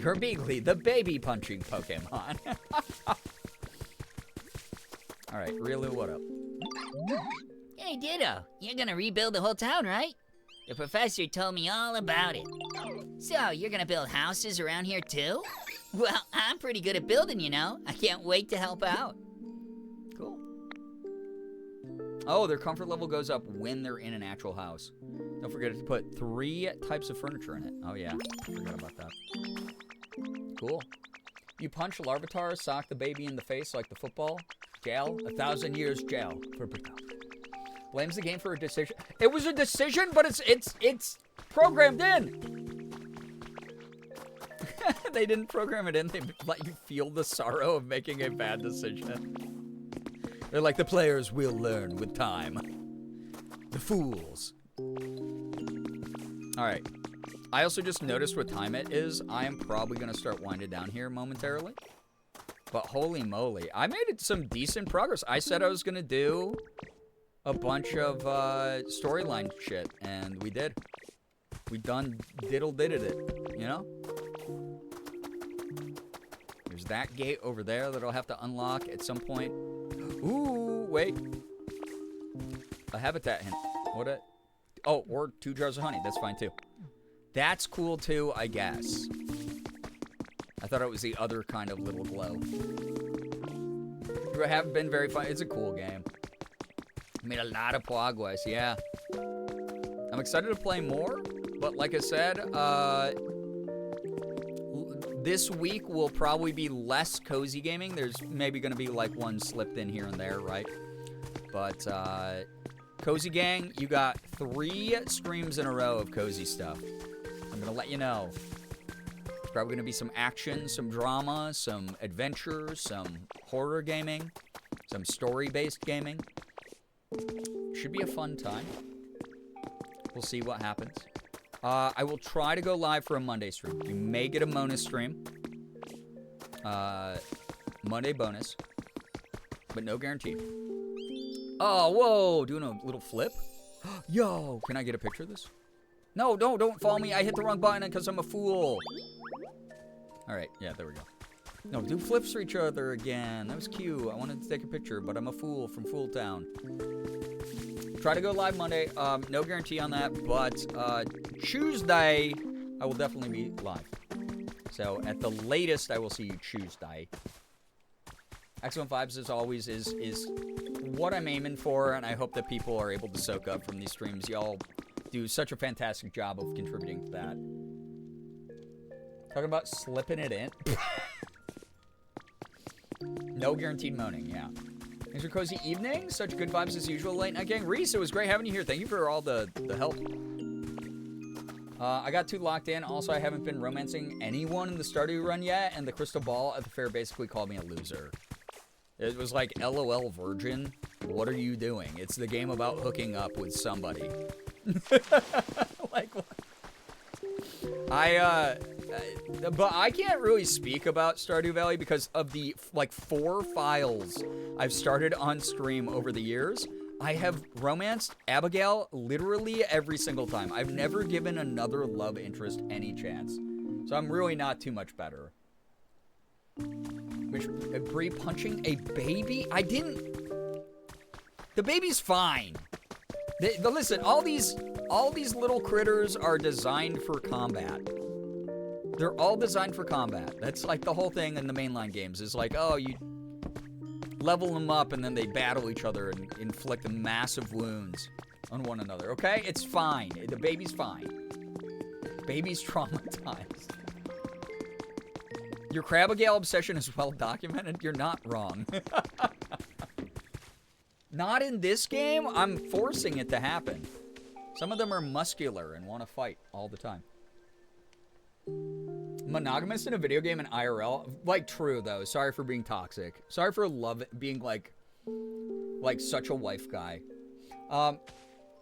Girbeagly, the baby punching Pokemon. Alright, Riolu, what up? Hey, Ditto, you're gonna rebuild the whole town, right? The professor told me all about it. So, you're gonna build houses around here too? Well, I'm pretty good at building, you know. I can't wait to help out. Cool. Oh, their comfort level goes up when they're in an actual house. Don't forget to put 3 types of furniture in it. Oh yeah, I forgot about that. Cool. You punch Larvitar, sock the baby in the face like the football. Jail. 1,000 years jail for Bito. Blames the game for a decision. It was a decision, but it's programmed in. They didn't program it in. They let you feel the sorrow of making a bad decision. They're like, the players will learn with time. The fools. Alright. I also just noticed what time it is. I am probably going to start winding down here momentarily. But holy moly. I made some decent progress. I said I was going to do a bunch of storyline shit. And we did. We done diddle-didded it. You know? There's that gate over there that I'll have to unlock at some point. Ooh, wait. A habitat hint. What a... Oh, or 2 jars of honey. That's fine, too. That's cool, too, I guess. I thought it was the other kind of little glow. It have been very fun. It's a cool game. I made a lot of progress, yeah. I'm excited to play more, but like I said, this week will probably be less cozy gaming. There's maybe going to be one slipped in here and there, right? But, Cozy Gang, you got 3 streams in a row of cozy stuff. I'm gonna let you know. Probably going to be some action, some drama, some adventure, some horror gaming, some story-based gaming. Should be a fun time. We'll see what happens. I will try to go live for a Monday stream. You may get a bonus stream. Monday bonus. But no guarantee. Oh, whoa. Doing a little flip. Yo, can I get a picture of this? No, don't follow me. I hit the wrong button because I'm a fool. All right. Yeah, there we go. No, do flips for each other again. That was cute. I wanted to take a picture, but I'm a fool from Fool Town. Try to go live Monday. No guarantee on that, but Tuesday, I will definitely be live. So at the latest, I will see you Tuesday. Excellent vibes, as always, is what I'm aiming for, and I hope that people are able to soak up from these streams. Y'all do such a fantastic job of contributing to that. Talking about slipping it in. No guaranteed moaning, yeah. Thanks for cozy evening. Such good vibes as usual. Late night gang. Reese, it was great having you here. Thank you for all the help. I got too locked in. Also, I haven't been romancing anyone in the Stardew run yet, and the crystal ball at the fair basically called me a loser. It was like, LOL virgin, what are you doing? It's the game about hooking up with somebody. Like, what? But I can't really speak about Stardew Valley because of the, like, 4 files I've started on stream over the years. I have romanced Abigail literally every single time. I've never given another love interest any chance. So I'm really not too much better. Which, Brie punching a baby? I didn't... The baby's fine. Listen, all these little critters are designed for combat. They're all designed for combat. That's like the whole thing in the mainline games. Is like, oh, you level them up and then they battle each other and inflict massive wounds on one another. Okay? It's fine. The baby's fine. Baby's traumatized. Your Crabigale obsession is well documented. You're not wrong. Not in this game. I'm forcing it to happen. Some of them are muscular and want to fight all the time. Monogamous in a video game and IRL? Like, true, though. Sorry for being toxic. Sorry for being, like such a wife guy.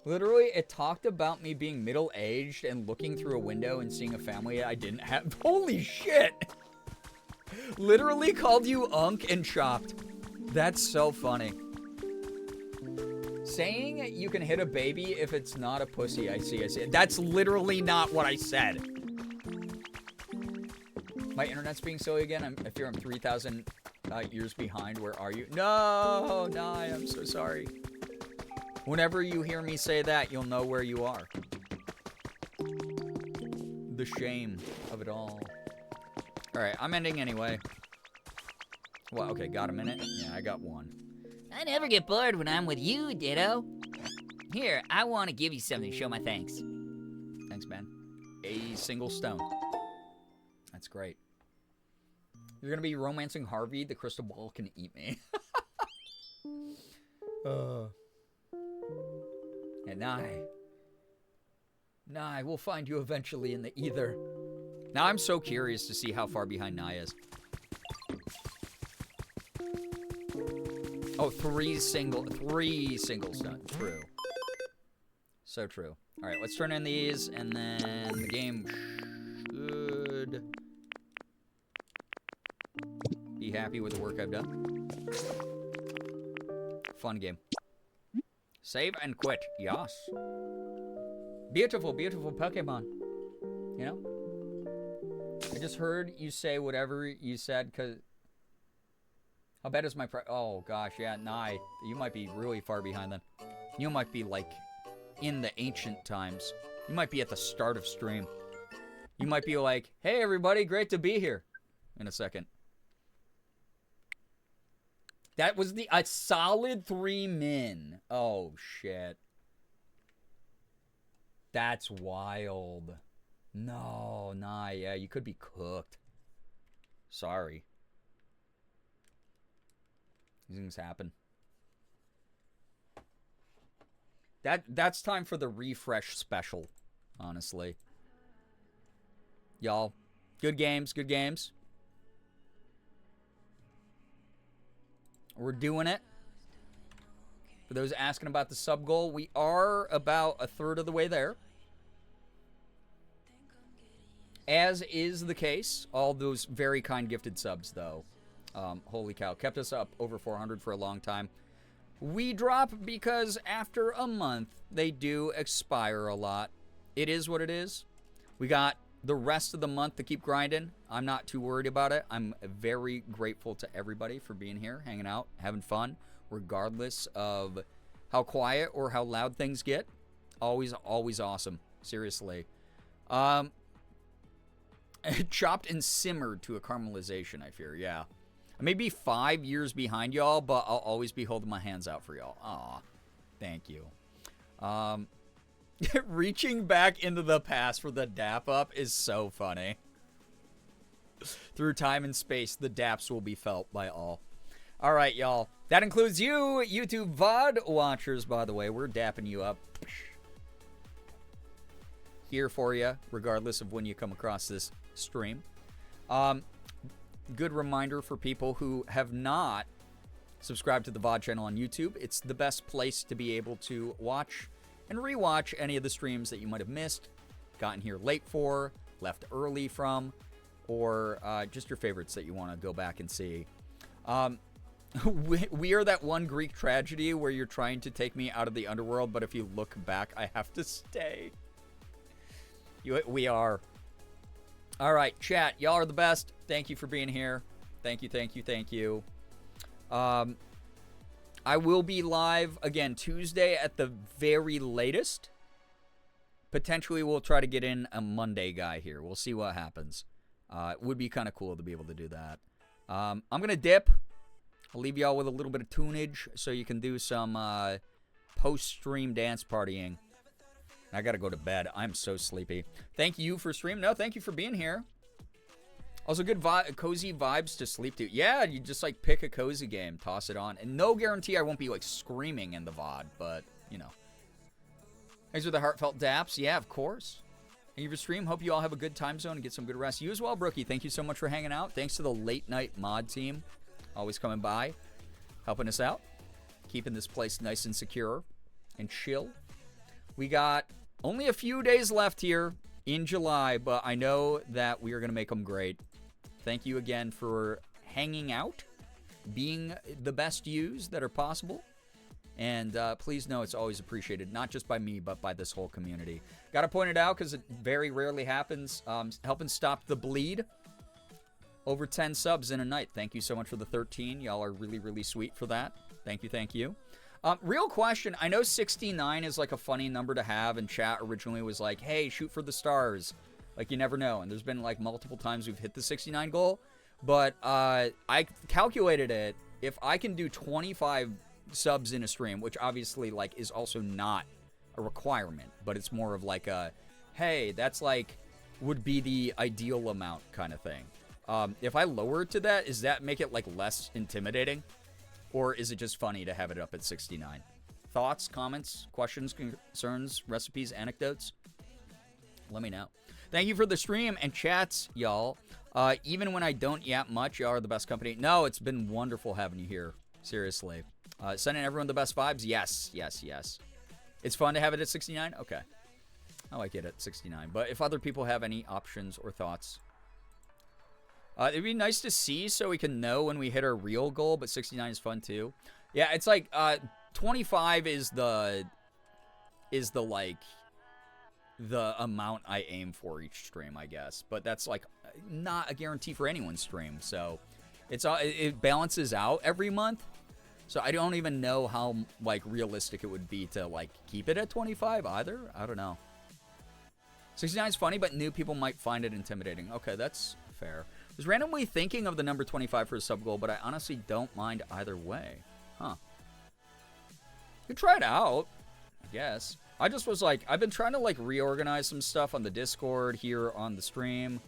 Literally, it talked about me being middle-aged and looking through a window and seeing a family I didn't have. Holy shit! Literally called you Unk and chopped. That's so funny. Saying you can hit a baby if it's not a pussy, I see. That's literally not what I said. My internet's being silly again. I fear I'm 3,000 years behind. Where are you? No, I'm so sorry. Whenever you hear me say that, you'll know where you are. The shame of it all. Alright, I'm ending anyway. Well, okay, got a minute? Yeah, I got one. I never get bored when I'm with you, Ditto. Here, I want to give you something to show my thanks. Thanks, man. A single stone. That's great. You're gonna be romancing Harvey. The crystal ball can eat me. And Nye, we'll find you eventually in the ether. Now I'm so curious to see how far behind Nye is. Oh, three single stone. True. So true. All right, let's turn in these, and then the game should be happy with the work I've done. Fun game. Save and quit. Yes. Beautiful, beautiful Pokemon. You know? I just heard you say whatever you said, because... How bad is my oh, gosh, yeah, Nye. You might be really far behind then. You might be, like, in the ancient times. You might be at the start of stream. You might be like, hey, everybody, great to be here. In a second. That was a solid 3 min. Oh, shit. That's wild. No, nah, yeah, you could be cooked. Sorry. These things happen. That's time for the refresh special, honestly. Y'all, Good games, good games. We're doing it. For those asking about the sub goal, we are about a third of the way there. As is the case, all those very kind gifted subs, though. Holy cow, kept us up over 400 for a long time. We drop because after a month, they do expire a lot. It is what it is. We got the rest of the month to keep grinding. I'm not too worried about it. I'm very grateful to everybody for being here, hanging out, having fun, regardless of how quiet or how loud things get. Always, always awesome. Seriously. Chopped and simmered to a caramelization, I fear. Yeah. I may be 5 years behind y'all, but I'll always be holding my hands out for y'all. Aw. Thank you. Reaching back into the past for the dap up is so funny. Through time and space, the daps will be felt by all. All right, y'all. That includes you, YouTube VOD watchers, by the way. We're dapping you up. Here for you, regardless of when you come across this stream. Good reminder for people who have not subscribed to the VOD channel on YouTube. It's the best place to be able to watch and rewatch any of the streams that you might have missed, gotten here late for, left early from, or just your favorites that you want to go back and see. We are that one Greek tragedy where you're trying to take me out of the underworld, but if you look back, I have to stay. We are. All right, chat. Y'all are the best. Thank you for being here. Thank you, thank you, thank you. I will be live again Tuesday at the very latest. Potentially, we'll try to get in a Monday guy here. We'll see what happens. It would be kind of cool to be able to do that. I'm going to dip. I'll leave y'all with a little bit of tunage so you can do some post-stream dance partying. I got to go to bed. I'm so sleepy. Thank you for stream. No, thank you for being here. Also, good cozy vibes to sleep to. Yeah, you just, like, pick a cozy game, toss it on. And no guarantee I won't be, like, screaming in the VOD, but, you know. Thanks for the heartfelt daps. Yeah, of course. Thank you for stream. Hope you all have a good time zone and get some good rest. You as well, Brookie. Thank you so much for hanging out. Thanks to the late night mod team. Always coming by, helping us out. Keeping this place nice and secure and chill. We got only a few days left here in July, but I know that we are going to make them great. Thank you again for hanging out, being the best yous that are possible. And please know it's always appreciated, not just by me, but by this whole community. Got to point it out because it very rarely happens. Helping stop the bleed. Over 10 subs in a night. Thank you so much for the 13. Y'all are really, really sweet for that. Thank you, thank you. Real question. I know 69 is like a funny number to have, and chat originally was like, hey, shoot for the stars. Like, you never know. And there's been like multiple times we've hit the 69 goal. But I calculated it. If I can do 25 subs in a stream, which obviously like is also not a requirement, but it's more of like a, hey, that's like would be the ideal amount kind of thing. If I lower it to that, does that make it like less intimidating? Or is it just funny to have it up at 69? Thoughts, comments, questions, concerns, recipes, anecdotes? Let me know. Thank you for the stream and chats, y'all. Even when I don't yap much, y'all are the best company. No, it's been wonderful having you here. Seriously. Sending everyone the best vibes? Yes, yes, yes. It's fun to have it at 69? Okay. I like it at 69. But if other people have any options or thoughts, it'd be nice to see so we can know when we hit our real goal, but 69 is fun too. Yeah, it's like 25 is the amount I aim for each stream, I guess. But that's like not a guarantee for anyone's stream. So it balances out every month. So I don't even know how like realistic it would be to like keep it at 25 either. I don't know. 69 is funny, but new people might find it intimidating. Okay, that's fair. I was randomly thinking of the number 25 for a sub goal, but I honestly don't mind either way. Huh. You could try it out, I guess. I just was like, I've been trying to like reorganize some stuff on the Discord, here on the stream,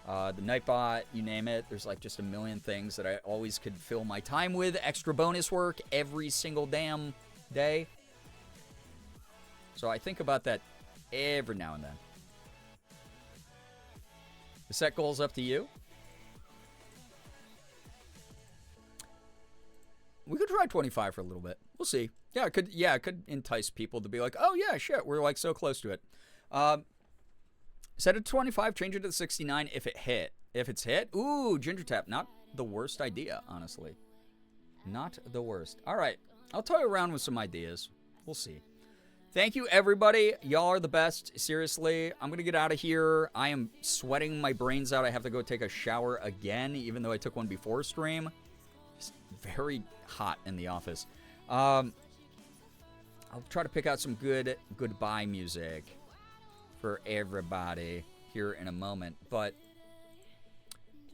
the Nightbot, you name it. There's like just a million things that I always could fill my time with. Extra bonus work every single damn day. So I think about that every now and then. The set goal's up to you. We could try 25 for a little bit. We'll see. Yeah, it could entice people to be like, oh yeah, shit, we're like so close to it. Set it to 25, change it to 69 if it hit. If it's hit, ooh, Ginger Tap, not the worst idea, honestly. Not the worst. All right, I'll toy around with some ideas. We'll see. Thank you, everybody. Y'all are the best. Seriously, I'm going to get out of here. I am sweating my brains out. I have to go take a shower again, even though I took one before stream. It's very hot in the office. I'll try to pick out some good goodbye music for everybody here in a moment. But,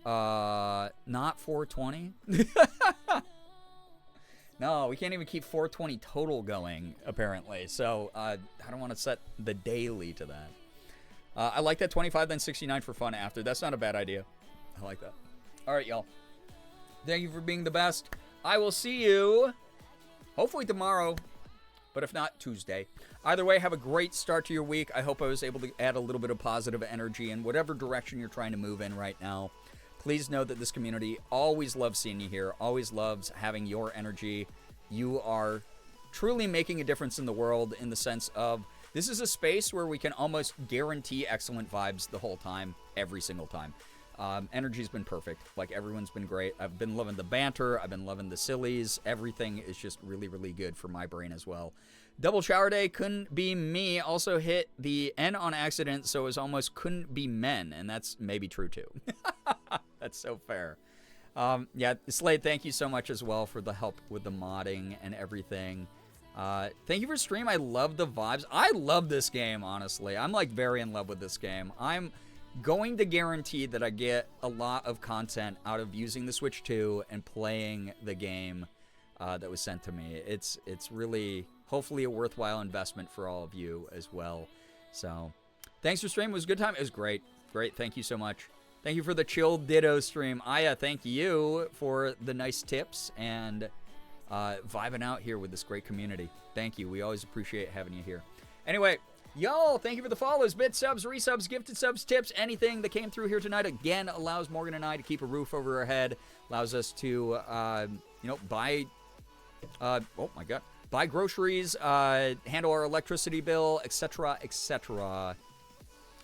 not 420. No, we can't even keep 420 total going, apparently. So, I don't want to set the daily to that. I like that 25, then 69 for fun after. That's not a bad idea. I like that. All right, y'all. Thank you for being the best. I will see you, hopefully tomorrow, but if not, Tuesday. Either way, have a great start to your week. I hope I was able to add a little bit of positive energy in whatever direction you're trying to move in right now. Please know that this community always loves seeing you here, always loves having your energy. You are truly making a difference in the world in the sense of this is a space where we can almost guarantee excellent vibes the whole time, every single time. Energy's been perfect. Like, everyone's been great. I've been loving the banter. I've been loving the sillies. Everything is just really, really good for my brain as well. Double shower day couldn't be me. Also hit the N on accident, so it was almost couldn't be men. And that's maybe true, too. That's so fair. Yeah, Slade, thank you so much as well for the help with the modding and everything. Thank you for stream. I love the vibes. I love this game, honestly. I'm, like, very in love with this game. I'm going to guarantee that I get a lot of content out of using the Switch 2 and playing the game that was sent to me. It's really, hopefully, a worthwhile investment for all of you as well. So, thanks for streaming. It was a good time. It was great. Great. Thank you so much. Thank you for the chill ditto stream. Aya, thank you for the nice tips and vibing out here with this great community. Thank you. We always appreciate having you here. Anyway, y'all, thank you for the follows, bits, subs, resubs, gifted subs, tips, anything that came through here tonight. Again, allows Morgan and I to keep a roof over our head, allows us to, buy, oh my God, buy groceries, handle our electricity bill, etc., etc.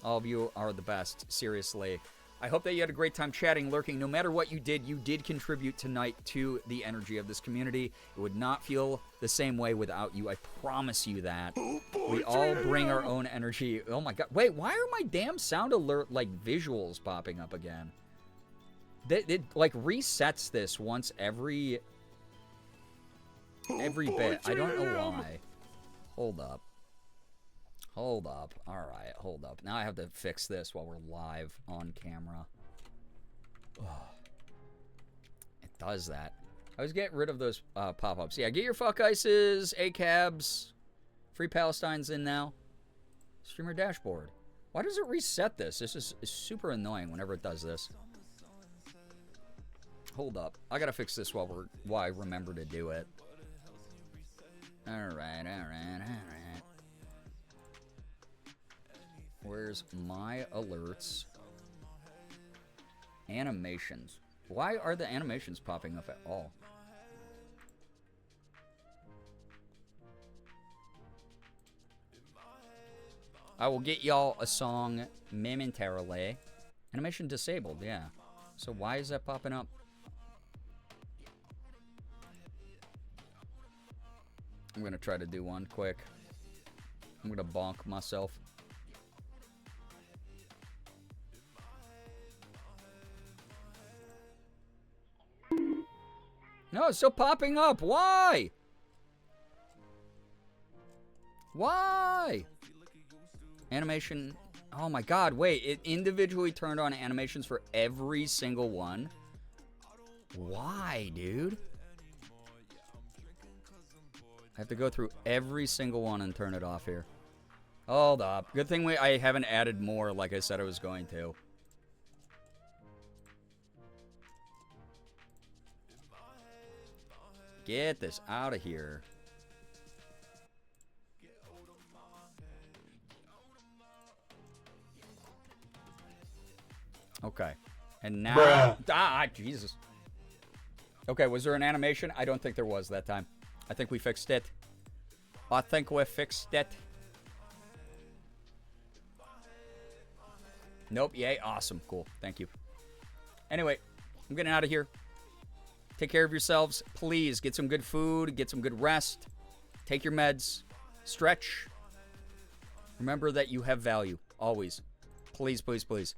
All of you are the best, seriously. I hope that you had a great time chatting, lurking. No matter what you did contribute tonight to the energy of this community. It would not feel the same way without you. I promise you that. Oh boy, we all bring our own energy. Oh my God. Wait, why are my damn sound alert, like, visuals popping up again? It like, resets this once every bit. I don't know why. Hold up. Hold up. All right, hold up. Now I have to fix this while we're live on camera. Oh. It does that. I always get rid of those pop-ups. Yeah, get your fuck ices, ACABs. Free Palestine's in now. Streamer dashboard. Why does it reset this? This is super annoying whenever it does this. Hold up. I gotta fix this while I remember to do it. All right. Where's my alerts? Animations. Why are the animations popping up at all? I will get y'all a song momentarily. Animation disabled, yeah. So why is that popping up? I'm gonna try to do one quick. I'm gonna bonk myself. No, it's still popping up. Why? Why? Animation. Oh my God, wait. It individually turned on animations for every single one. Why, dude? I have to go through every single one and turn it off here. Hold up. Good thing I haven't added more like I said I was going to. Get this out of here. Okay. And now... Jesus. Okay, was there an animation? I don't think there was that time. I think we fixed it. I think we fixed it. Nope, yay, awesome, cool, thank you. Anyway, I'm getting out of here. Take care of yourselves. Please, get some good food, get some good rest. Take your meds. Stretch. Remember that you have value, always. Please, please, please.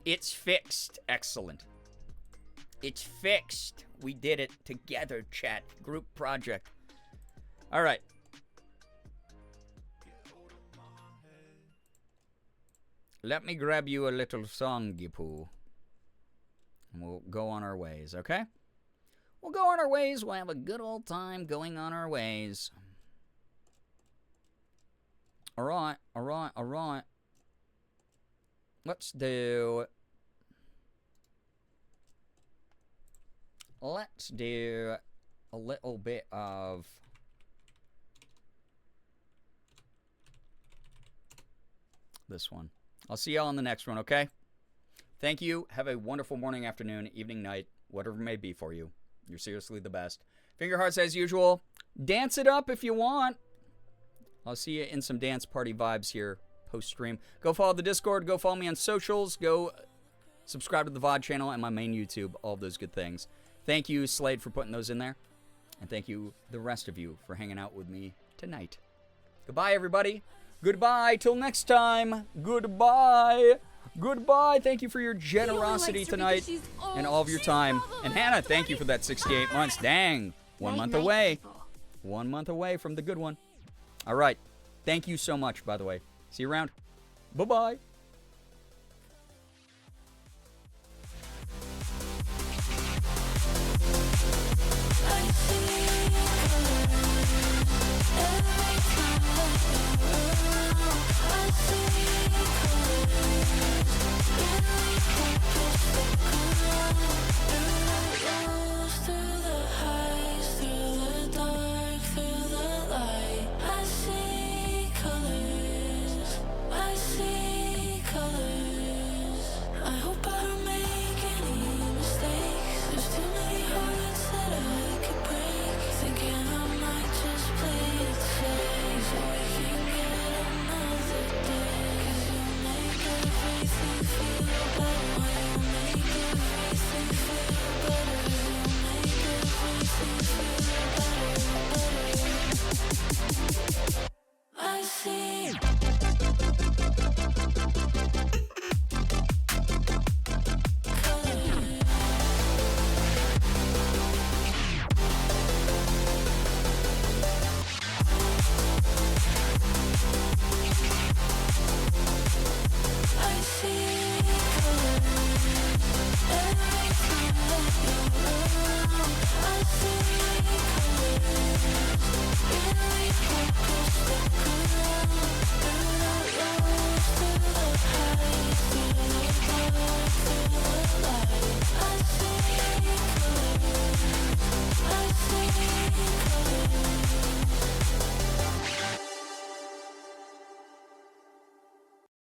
It's fixed. Excellent. It's fixed. We did it together, chat. Group project. All right. Let me grab you a little song, Gipu. And we'll go on our ways, okay? We'll go on our ways. We'll have a good old time going on our ways. All right, all right, all right. Let's do a little bit of this one. I'll see y'all on the next one, okay? Thank you. Have a wonderful morning, afternoon, evening, night, whatever it may be for you. You're seriously the best. Finger hearts as usual. Dance it up if you want. I'll see you in some dance party vibes here post-stream. Go follow the Discord. Go follow me on socials. Go subscribe to the VOD channel and my main YouTube. All those good things. Thank you, Slade, for putting those in there. And thank you, the rest of you, for hanging out with me tonight. Goodbye, everybody. Goodbye. Till next time. Goodbye. Goodbye. Thank you for your generosity tonight and all of your time. And Hannah, thank you for that 68 months. Dang. 1 month away. 1 month away from the good one. All right. Thank you so much, by the way. See you around. Bye-bye.